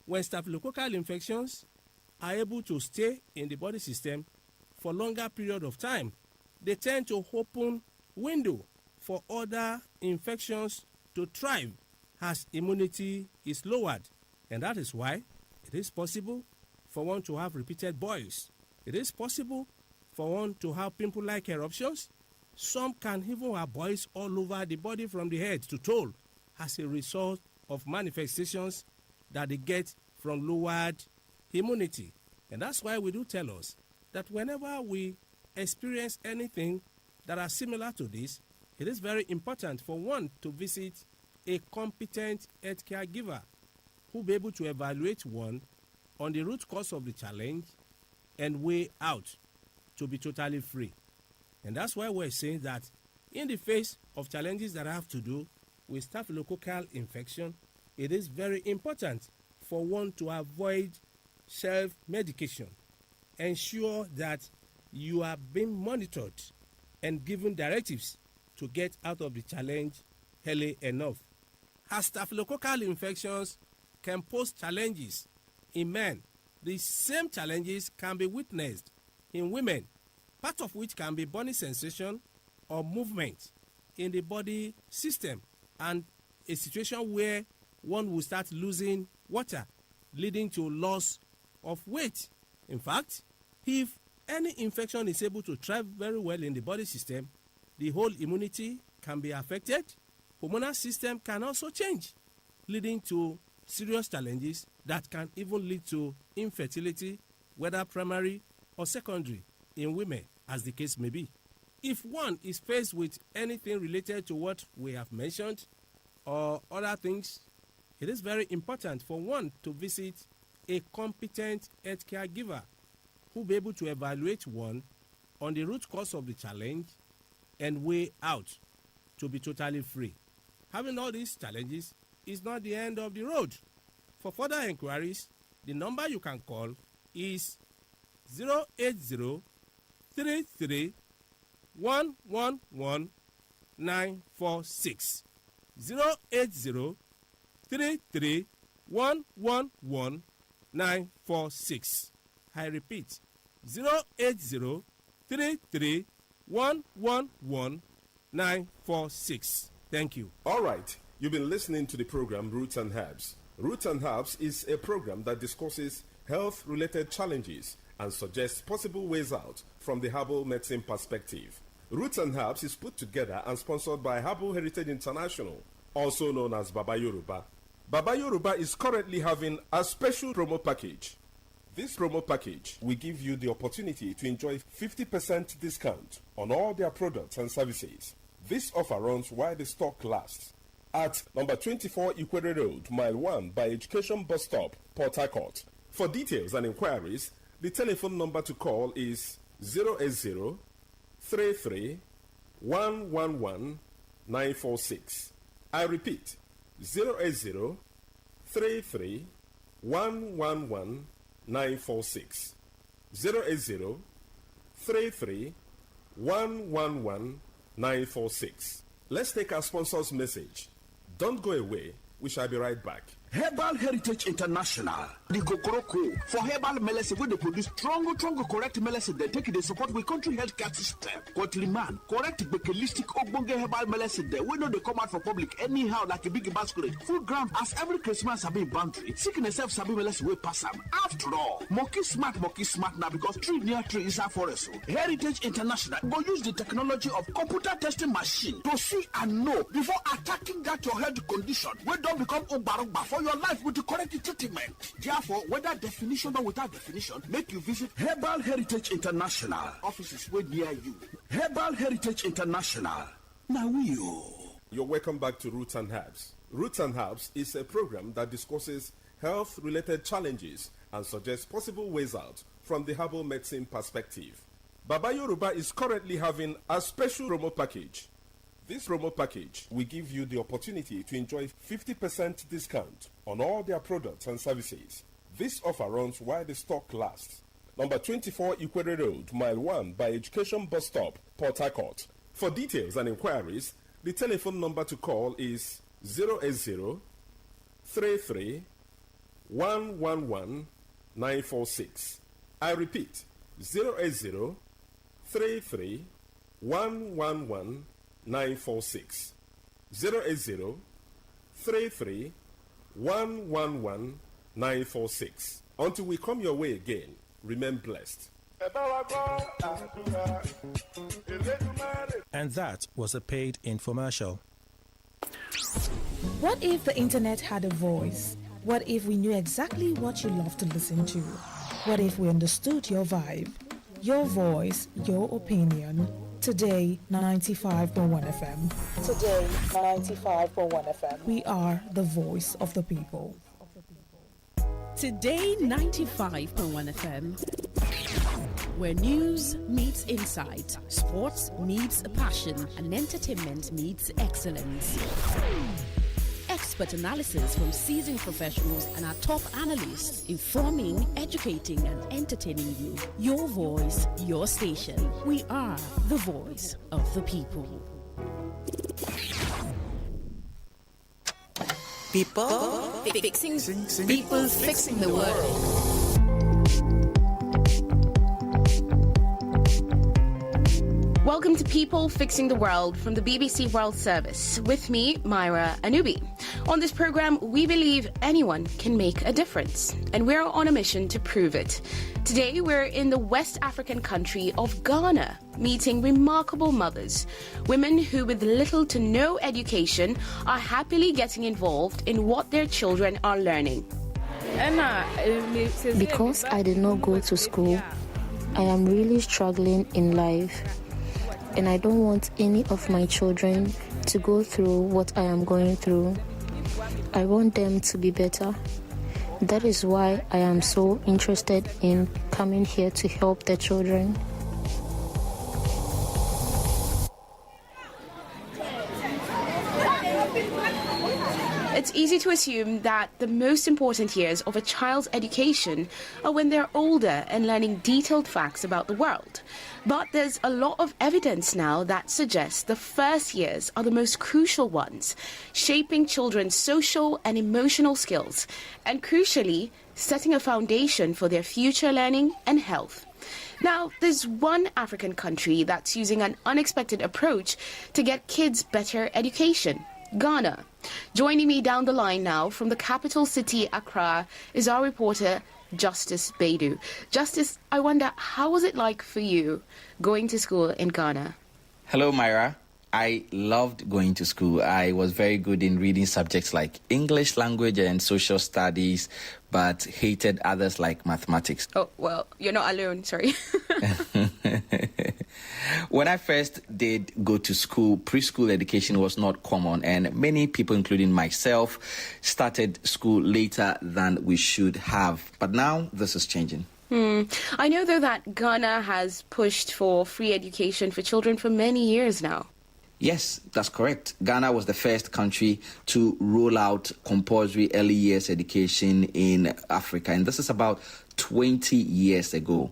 when staphylococcal infections are able to stay in the body system for longer period of time, they tend to open window for other infections to thrive as immunity is lowered. And that is why it is possible for one to have repeated boils. It is possible for one to have pimple-like eruptions. Some can even have boils all over the body from the head to toe as a result of manifestations that they get from lowered immunity. And that's why we do tell us that whenever we experience anything that are similar to this, it is very important for one to visit a competent healthcare giver who will be able to evaluate one on the root cause of the challenge and way out to be totally free. And that's why we're saying that in the face of challenges that have to do with staphylococcal infection, it is very important for one to avoid self-medication. Ensure that you are being monitored and given directives to get out of the challenge early enough. As staphylococcal infections can pose challenges in men, the same challenges can be witnessed in women, part of which can be burning sensation or movement in the body system, and a situation where one will start losing water, leading to loss of weight. In fact, if any infection is able to thrive very well in the body system, the whole immunity can be affected. Hormonal system can also change, leading to serious challenges that can even lead to infertility, whether primary or secondary, in women, as the case may be. If one is faced with anything related to what we have mentioned or other things, it is very important for one to visit a competent healthcare giver who will be able to evaluate one on the root cause of the challenge and way out to be totally free. Having all these challenges is not the end of the road. For further inquiries, the number you can call is 080 33 111 946. 080 33 111 946. I repeat, 080 33 111 946. Thank you. All right. You've been listening to the program Roots and Herbs. Roots and Herbs is a program that discusses health-related challenges and suggests possible ways out from the herbal medicine perspective. Roots and Herbs is put together and sponsored by Herbal Heritage International, also known as Baba Yoruba. Baba Yoruba is currently having a special promo package. This promo package will give you the opportunity to enjoy 50% discount on all their products and services. This offer runs while the stock lasts. At number 24 Ikwere Road, Mile 1 by Education Bus Stop, Port Harcourt. For details and inquiries, the telephone number to call is 080 33 111 946. I repeat, 080 33 111 946. 080 33 111 946. Let's take our sponsor's message. Don't go away. We shall be right back. Herbal Heritage International, the Kokoroko, for herbal medicine, where they produce strong, correct medicine, they take it, they support with country health care system. Quatliman, correct, bekelistic, ogbonge herbal medicine, they know they come out for public anyhow, like a big basket. Full ground, as every Christmas have been boundary. Seeking itself, Sabi medicine, we pass them. After all, monkey smart now, because tree near tree is a forest. Heritage International go use the technology of computer testing machine to see and know before attacking that your health condition. We don't become Obarogba for your life with the correct treatment. Therefore, whether definition or without definition, make you visit Herbal Heritage International. Offices way near you. Herbal Heritage International. Now You're welcome back to Roots and Herbs. Roots and Herbs is a program that discusses health-related challenges and suggests possible ways out from the herbal medicine perspective. Baba Yoruba is currently having a special promo package. This promo package will give you the opportunity to enjoy 50% discount on all their products and services. This offer runs while the stock lasts. Number 24 Ikwere Road, Mile 1 by Education Bus Stop, Port Harcourt. For details and inquiries, the telephone number to call is 080 33 111 946. I repeat, 080 33 111 946. 080 33 111 946. Until we come your way again, remain blessed. And that was a paid infomercial. What if the internet had a voice? What if we knew exactly what you love to listen to? What if we understood your vibe, your voice, your opinion? Today 95.1 FM. Today 95.1 FM. We are the voice of the people. Today 95.1 FM. Where news meets insight, sports meets passion, and entertainment meets excellence. Expert analysis from seasoned professionals and our top analysts, informing, educating, and entertaining you. Your voice, your station. We are the voice of the people. People fixing the world. Welcome to People Fixing the World from the BBC World Service. With me, Myra Anubi. On this program, we believe anyone can make a difference, and we're on a mission to prove it. Today, we're in the West African country of Ghana, meeting remarkable mothers, women who with little to no education are happily getting involved in what their children are learning. Because I did not go to school, I am really struggling in life. And I don't want any of my children to go through what I am going through. I want them to be better. That is why I am so interested in coming here to help the children. It's easy to assume that the most important years of a child's education are when they're older and learning detailed facts about the world. But there's a lot of evidence now that suggests the first years are the most crucial ones, shaping children's social and emotional skills, and crucially, setting a foundation for their future learning and health. Now, there's one African country that's using an unexpected approach to get kids better education: Ghana. Joining me down the line now from the capital city, Accra, is our reporter, Justice Baidu. Justice, I wonder, how was it like for you going to school in Ghana? Hello, Myra. I loved going to school. I was very good in reading subjects like English language and social studies, but hated others like mathematics. Oh, well, you're not alone, sorry. When I first did go to school, preschool education was not common, and many people, including myself, started school later than we should have. But now this is changing. I know, though, that Ghana has pushed for free education for children for many years now. Yes, that's correct. Ghana was the first country to roll out compulsory early years education in Africa, and this is about 20 years ago.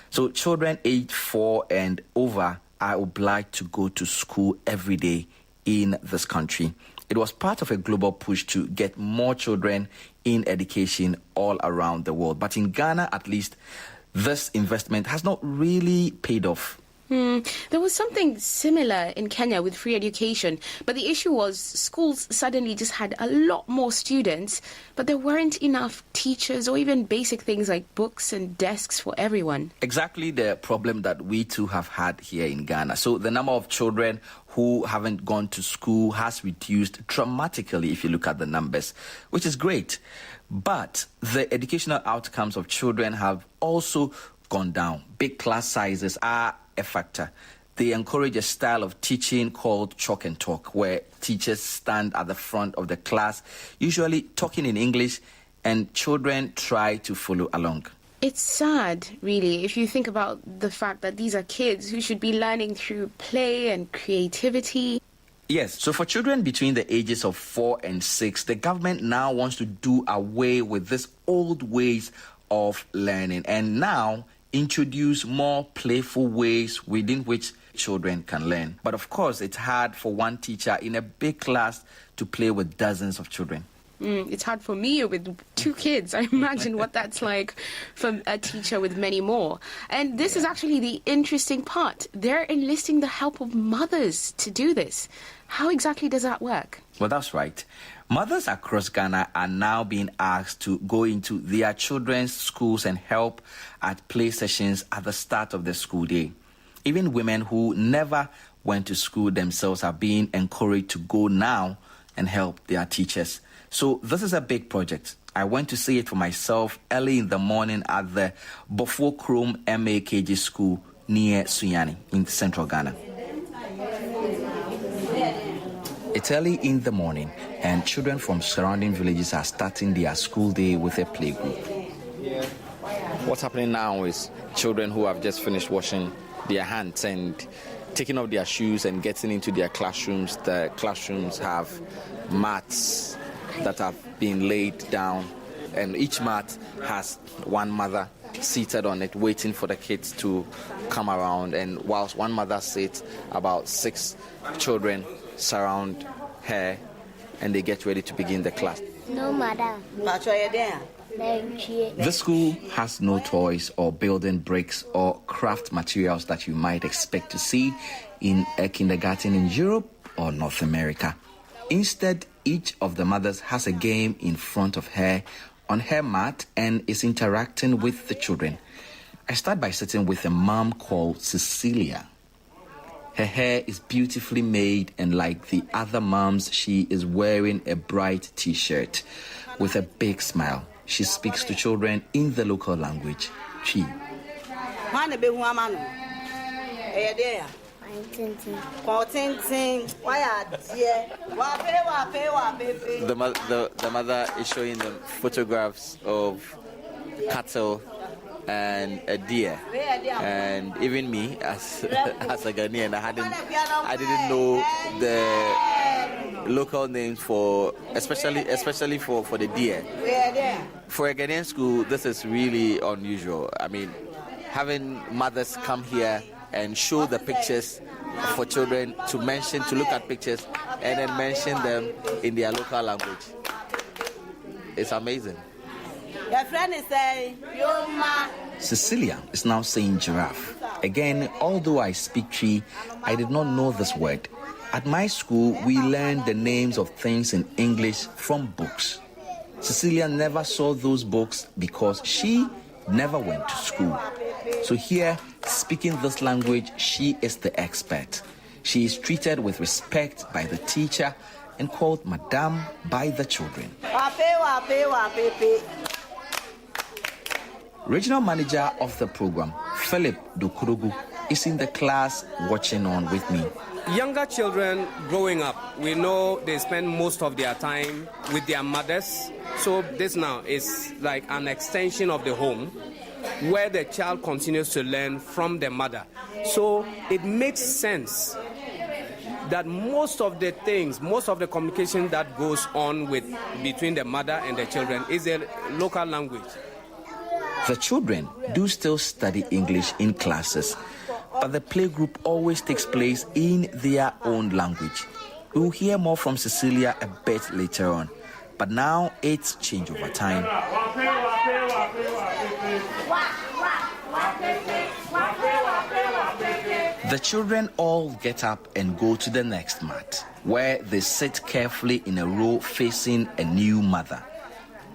So children aged 4 and over are obliged to go to school every day in this country. It was part of a global push to get more children in education all around the world. But in Ghana, at least, this investment has not really paid off. There was something similar in Kenya with free education, but the issue was schools suddenly just had a lot more students, but there weren't enough teachers or even basic things like books and desks for everyone. Exactly the problem that we too have had here in Ghana. So the number of children who haven't gone to school has reduced dramatically if you look at the numbers, which is great. But the educational outcomes of children have also gone down. Big class sizes are a factor. They encourage a style of teaching called chalk and talk, where teachers stand at the front of the class, usually talking in English, and children try to follow along. It's sad, really, if you think about the fact that these are kids who should be learning through play and creativity. Yes, so for children between the ages of 4 and 6, the government now wants to do away with these old ways of learning and now introduce more playful ways within which children can learn. But of course, it's hard for one teacher in a big class to play with dozens of children. It's hard for me with 2 kids. I imagine what that's like for a teacher with many more. And this is actually the interesting part. They're enlisting the help of mothers to do this. How exactly does that work? Well, that's right. Mothers across Ghana are now being asked to go into their children's schools and help at play sessions at the start of the school day. Even women who never went to school themselves are being encouraged to go now and help their teachers. So this is a big project. I went to see it for myself early in the morning at the Bofo Krom MAKG school near Sunyani in central Ghana. It's early in the morning, and children from surrounding villages are starting their school day with a playgroup. What's happening now is children who have just finished washing their hands and taking off their shoes and getting into their classrooms. The classrooms have mats that have been laid down, and each mat has one mother seated on it, waiting for the kids to come around. And whilst one mother sits, about 6 children surround her and they get ready to begin the class. No, madam. The school has no toys or building bricks or craft materials that you might expect to see in a kindergarten in Europe or North America. Instead, each of the mothers has a game in front of her on her mat and is interacting with the children. I start by sitting with a mom called Cecilia. Her hair is beautifully made, and like the other moms, she is wearing a bright t-shirt with a big smile. She speaks to children in the local language, Chi. The mother is showing them photographs of cattle and a deer, and even me as a Ghanaian, I didn't know the local names for especially for the deer. For a Ghanaian school, this is really unusual. I mean, having mothers come here and show the pictures for children to look at pictures and then mention them in their local language. It's amazing. Your friend is saying, Cecilia is now saying giraffe. Again, although I speak Twi, I did not know this word. At my school, we learned the names of things in English from books. Cecilia never saw those books because she never went to school. So here, speaking this language, she is the expert. She is treated with respect by the teacher and called Madame by the children. Regional manager of the program, Philip Dokurugu, is in the class watching on with me. Younger children growing up, we know they spend most of their time with their mothers. So this now is like an extension of the home where the child continues to learn from the mother. So it makes sense that most of the communication that goes on between the mother and the children is a local language. The children do still study English in classes, but the playgroup always takes place in their own language. We will hear more from Cecilia a bit later on, but now it's change over time. The children all get up and go to the next mat, where they sit carefully in a row facing a new mother.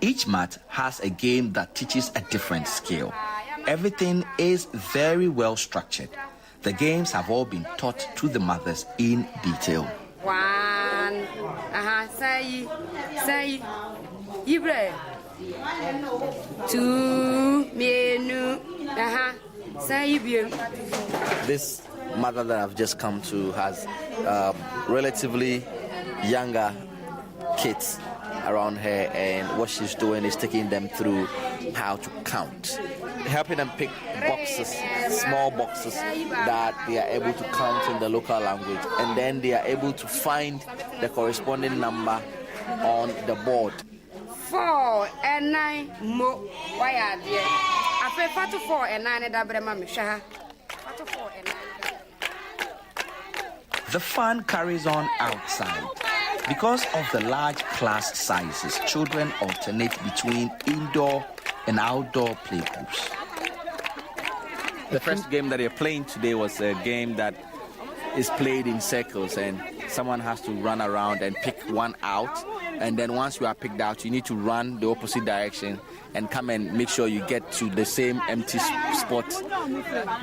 Each mat has a game that teaches a different skill. Everything is very well structured. The games have all been taught to the mothers in detail. Say, Ibre. 2 menu. Say, This mother that I've just come to has relatively younger kids around her, and what she's doing is taking them through how to count, helping them pick boxes, small boxes that they are able to count in the local language, and then they are able to find the corresponding number on the board. 4 and 9 mo. Why are there? I feel 4 and 9 at Abraham. The fun carries on outside. Because of the large class sizes, children alternate between indoor and outdoor playgroups. The first game that they're playing today was a game that is played in circles, and someone has to run around and pick one out. And then once you are picked out, you need to run the opposite direction and come and make sure you get to the same empty spot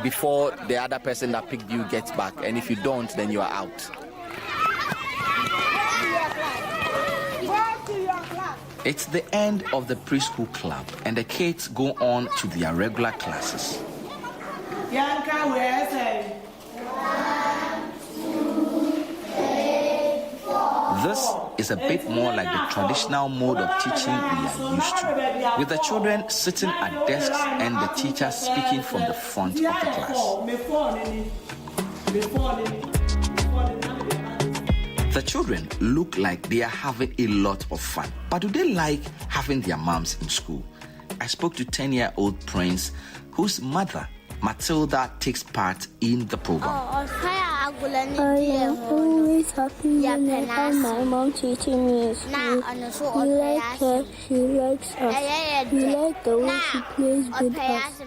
before the other person that picked you gets back. And if you don't, then you are out. It's the end of the preschool club, and the kids go on to their regular classes. This is a bit more like the traditional mode of teaching we are used to, with the children sitting at desks and the teacher speaking from the front of the class. The children look like they are having a lot of fun, but do they like having their moms in school? I spoke to 10-year-old Prince, whose mother, Matilda, takes part in the program. I am always happy when I have my mom teaching me school. She likes her, she likes us. We like the way she plays with us.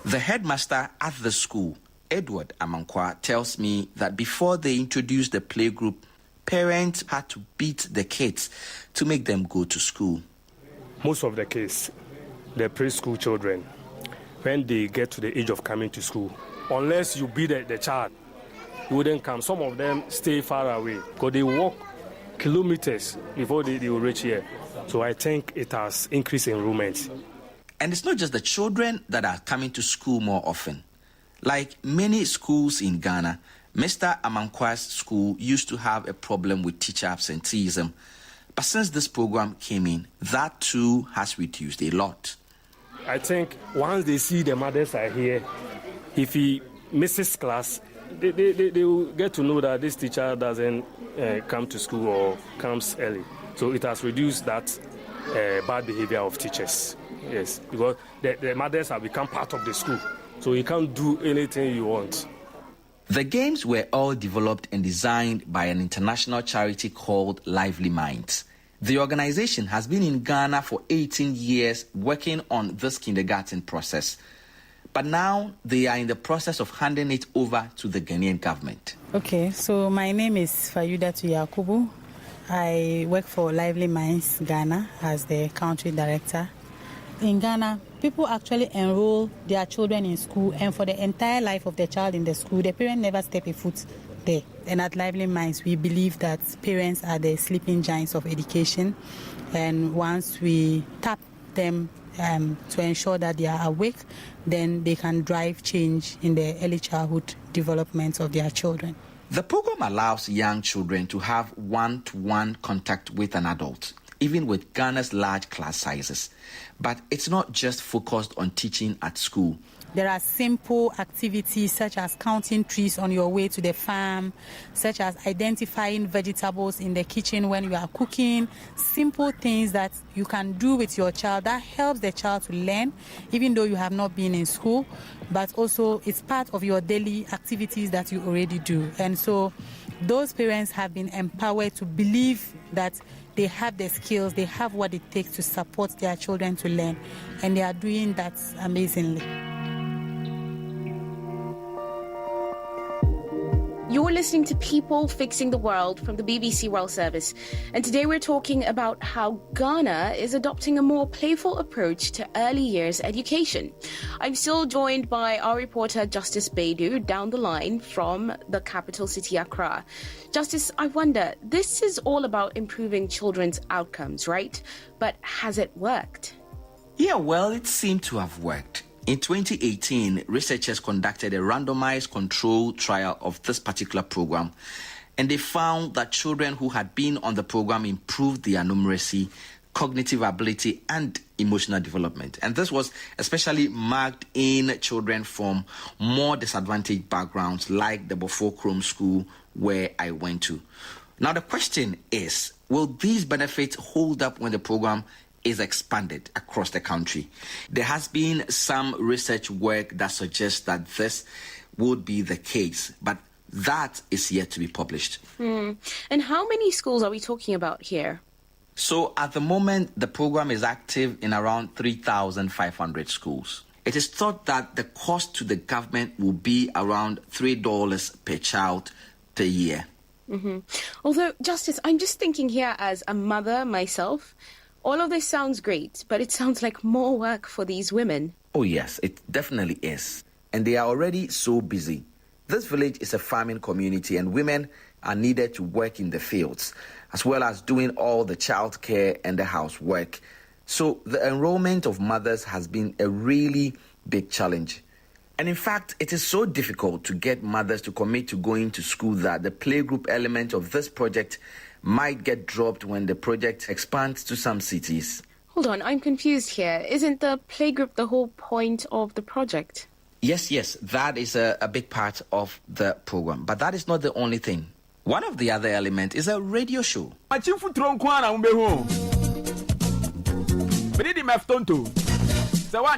The headmaster at the school, Edward Amankwa, tells me that before they introduced the playgroup, parents had to beat the kids to make them go to school. Most of the kids, the preschool children, when they get to the age of coming to school, unless you beat the child, he wouldn't come. Some of them stay far away because they walk kilometers before they will reach here. So I think it has increased enrollment. And it's not just the children that are coming to school more often. Like many schools in Ghana, Mr. Amankwa's school used to have a problem with teacher absenteeism. But since this program came in, that too has reduced a lot. I think once they see the mothers are here, if he misses class, they will get to know that this teacher doesn't come to school or comes early. So it has reduced that bad behavior of teachers. Yes, because the mothers have become part of the school. So you can't do anything you want. The games were all developed and designed by an international charity called Lively Minds. The organization has been in Ghana for 18 years working on this kindergarten process. But now they are in the process of handing it over to the Ghanaian government. Okay, so my name is Fayudatu Yakubu. I work for Lively Minds Ghana as the country director. In Ghana, people actually enroll their children in school, and for the entire life of the child in the school, the parent never step a foot there. And at Lively Minds, we believe that parents are the sleeping giants of education, and once we tap them to ensure that they are awake, then they can drive change in the early childhood development of their children. The program allows young children to have one-to-one contact with an adult, even with Ghana's large class sizes. But it's not just focused on teaching at school. There are simple activities such as counting trees on your way to the farm, such as identifying vegetables in the kitchen when you are cooking, simple things that you can do with your child that helps the child to learn, even though you have not been in school, but also it's part of your daily activities that you already do. And so those parents have been empowered to believe that they have the skills, they have what it takes to support their children to learn, and they are doing that amazingly. You're listening to People Fixing the World from the BBC World Service. And today we're talking about how Ghana is adopting a more playful approach to early years education. I'm still joined by our reporter Justice Baidu down the line from the capital city Accra. Justice, I wonder, this is all about improving children's outcomes, right? But has it worked? Yeah, well, it seemed to have worked. In 2018, researchers conducted a randomized controlled trial of this particular program, and they found that children who had been on the program improved their numeracy, cognitive ability, and emotional development. And this was especially marked in children from more disadvantaged backgrounds like the Bofokrom school where I went to. Now, the question is, will these benefits hold up when the program is expanded across the country? There has been some research work that suggests that this would be the case, but that is yet to be published. And how many schools are we talking about here? So at the moment, the program is active in around 3,500 schools. It is thought that the cost to the government will be around $3 per child per year. Although, Justice, I'm just thinking here as a mother myself, all of this sounds great, but it sounds like more work for these women. Oh yes, it definitely is. And they are already so busy. This village is a farming community and women are needed to work in the fields, as well as doing all the childcare and the housework. So the enrollment of mothers has been a really big challenge. And in fact, it is so difficult to get mothers to commit to going to school that the playgroup element of this project might get dropped when the project expands to some cities. Hold on, I'm confused here. Isn't the playgroup the whole point of the project? Yes, that is a big part of the program. But that is not the only thing. One of the other elements is a radio show.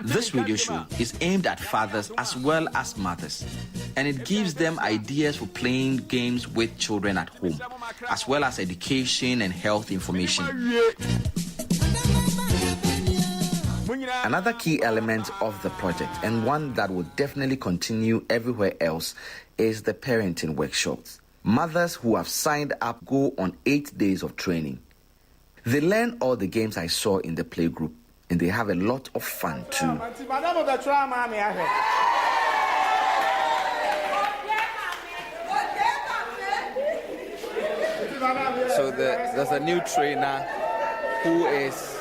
This radio show is aimed at fathers as well as mothers, and it gives them ideas for playing games with children at home, as well as education and health information. Another key element of the project, and one that will definitely continue everywhere else, is the parenting workshops. Mothers who have signed up go on 8 days of training. They learn all the games I saw in the playgroup, and they have a lot of fun too. So there's a new trainer who is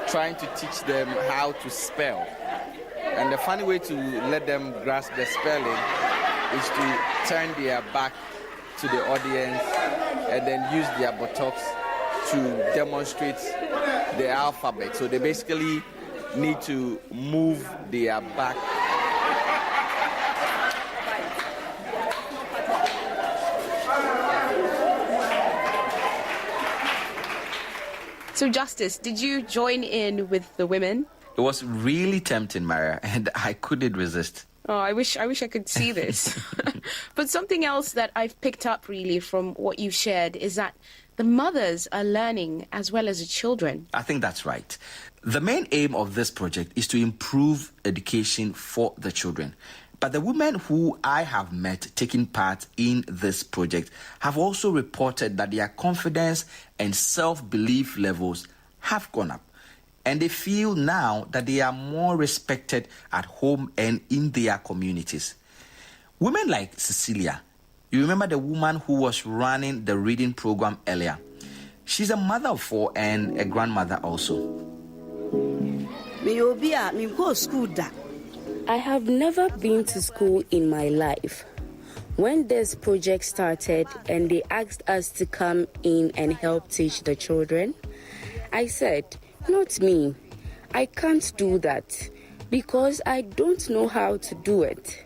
trying to teach them how to spell. And the funny way to let them grasp the spelling is to turn their back to the audience and then use their buttocks to demonstrate the alphabet. So they basically need to move their back. So, Justice, did you join in with the women? It was really tempting, Maria, and I couldn't resist. Oh, I wish I could see this. But something else that I've picked up really from what you've shared is that the mothers are learning as well as the children. I think that's right. The main aim of this project is to improve education for the children. But the women who I have met taking part in this project have also reported that their confidence and self-belief levels have gone up. And they feel now that they are more respected at home and in their communities. Women like Cecilia, you remember the woman who was running the reading program earlier? She's a mother of 4 and a grandmother also. I have never been to school in my life. When this project started and they asked us to come in and help teach the children, I said, not me. I can't do that. because I don't know how to do it.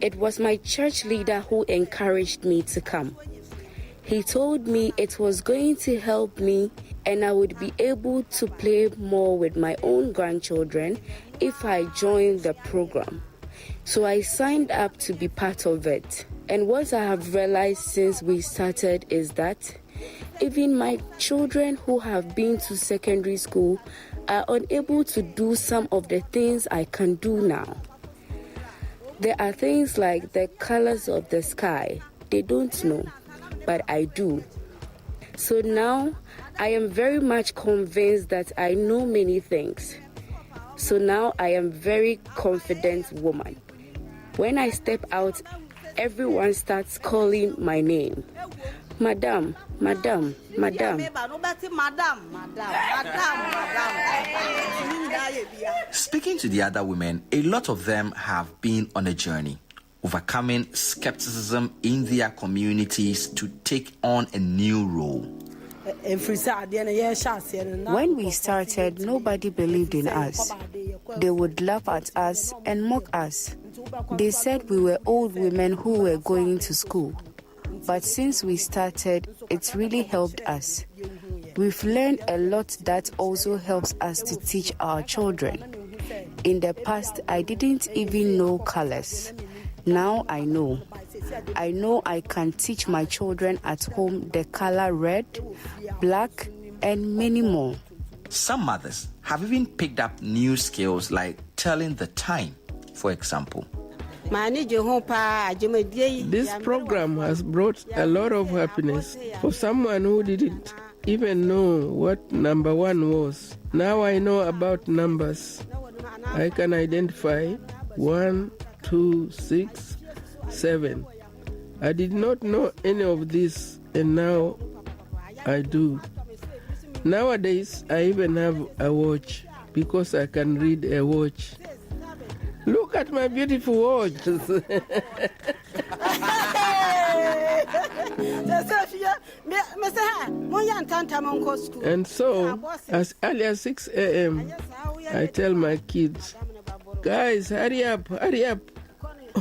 It was my church leader who encouraged me to come. He told me it was going to help me and I would be able to play more with my own grandchildren if I joined the program. So I signed up to be part of it. And what I have realized since we started is that even my children who have been to secondary school are unable to do some of the things I can do now. There are things like the colors of the sky. They don't know, but I do. So now I am very much convinced that I know many things. So now I am very confident woman. When I step out, everyone starts calling my name. Madam, Madam, Madam. Speaking to the other women, a lot of them have been on a journey, overcoming skepticism in their communities to take on a new role. When we started, nobody believed in us. They would laugh at us and mock us. They said we were old women who were going to school. But since we started, it's really helped us. We've learned a lot that also helps us to teach our children. In the past, I didn't even know colors. Now I know. I know I can teach my children at home the color red, black, and many more. Some mothers have even picked up new skills like telling the time, for example. This program has brought a lot of happiness for someone who didn't even know what number 1 was. Now I know about numbers. I can identify 1, 2, 6, 7. I did not know any of this, and now I do. Nowadays, I even have a watch because I can read a watch. Look at my beautiful watch. And so, as early as 6 a.m., I tell my kids, guys, hurry up,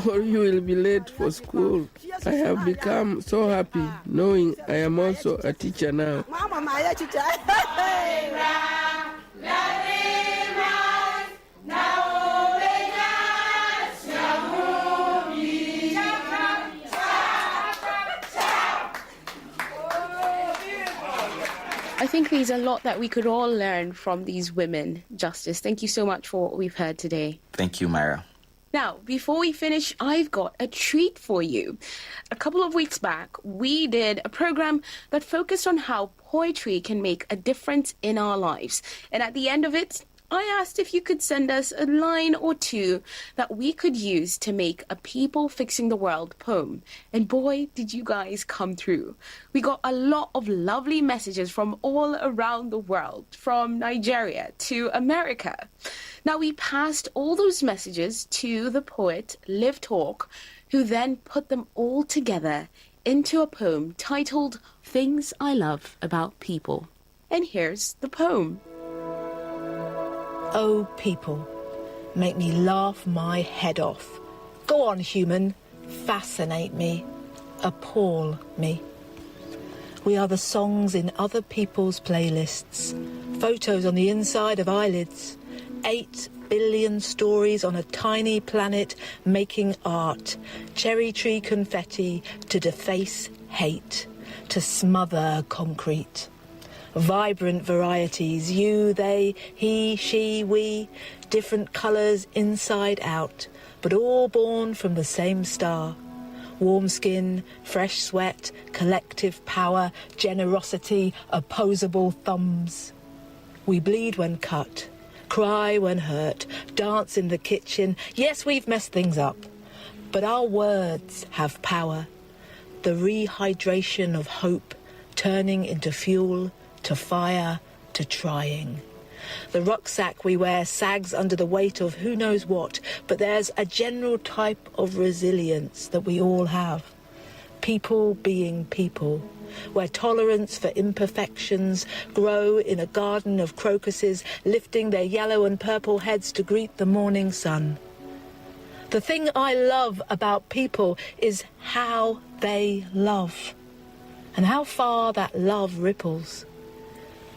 or you will be late for school. I have become so happy knowing I am also a teacher now. I think there's a lot that we could all learn from these women, Justice. Thank you so much for what we've heard today. Thank you, Myra. Now, before we finish, I've got a treat for you. A couple of weeks back, we did a program that focused on how poetry can make a difference in our lives. And at the end of it, I asked if you could send us a line or two that we could use to make a People Fixing the World poem. And boy, did you guys come through. We got a lot of lovely messages from all around the world, from Nigeria to America. Now, we passed all those messages to the poet Liv Talk, who then put them all together into a poem titled Things I Love About People. And here's the poem. Oh, people, make me laugh my head off. Go on, human, fascinate me, appall me. We are the songs in other people's playlists, photos on the inside of eyelids, 8 billion stories on a tiny planet making art, cherry tree confetti to deface hate, to smother concrete. Vibrant varieties, you, they, he, she, we, different colours inside out, but all born from the same star. Warm skin, fresh sweat, collective power, generosity, opposable thumbs. We bleed when cut, cry when hurt, dance in the kitchen. Yes, we've messed things up, but our words have power. The rehydration of hope turning into fuel, to fire, to trying. The rucksack we wear sags under the weight of who knows what, but there's a general type of resilience that we all have. People being people, where tolerance for imperfections grow in a garden of crocuses, lifting their yellow and purple heads to greet the morning sun. The thing I love about people is how they love, and how far that love ripples.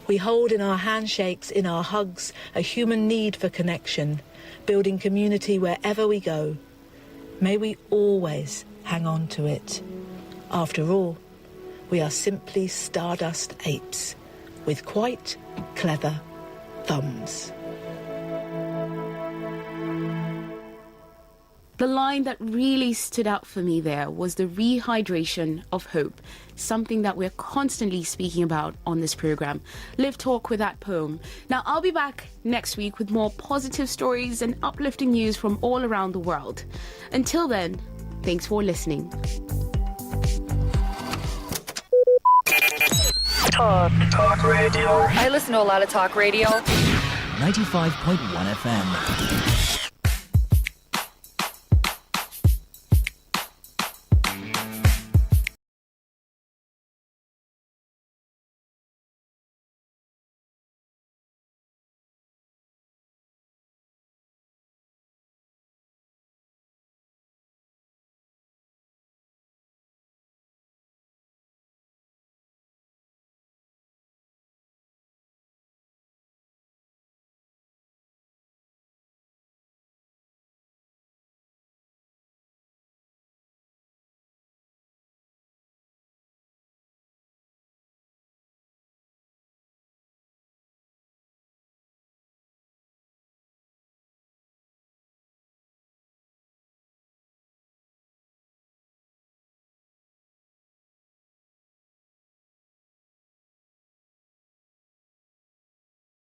We hold in our handshakes, in our hugs, a human need for connection, building community wherever we go. May we always hang on to it. After all, we are simply stardust apes with quite clever thumbs. The line that really stood out for me there was the rehydration of hope, something that we're constantly speaking about on this program. Live talk with that poem. Now, I'll be back next week with more positive stories and uplifting news from all around the world. Until then, thanks for listening. Talk radio. I listen to a lot of talk radio. 95.1 FM.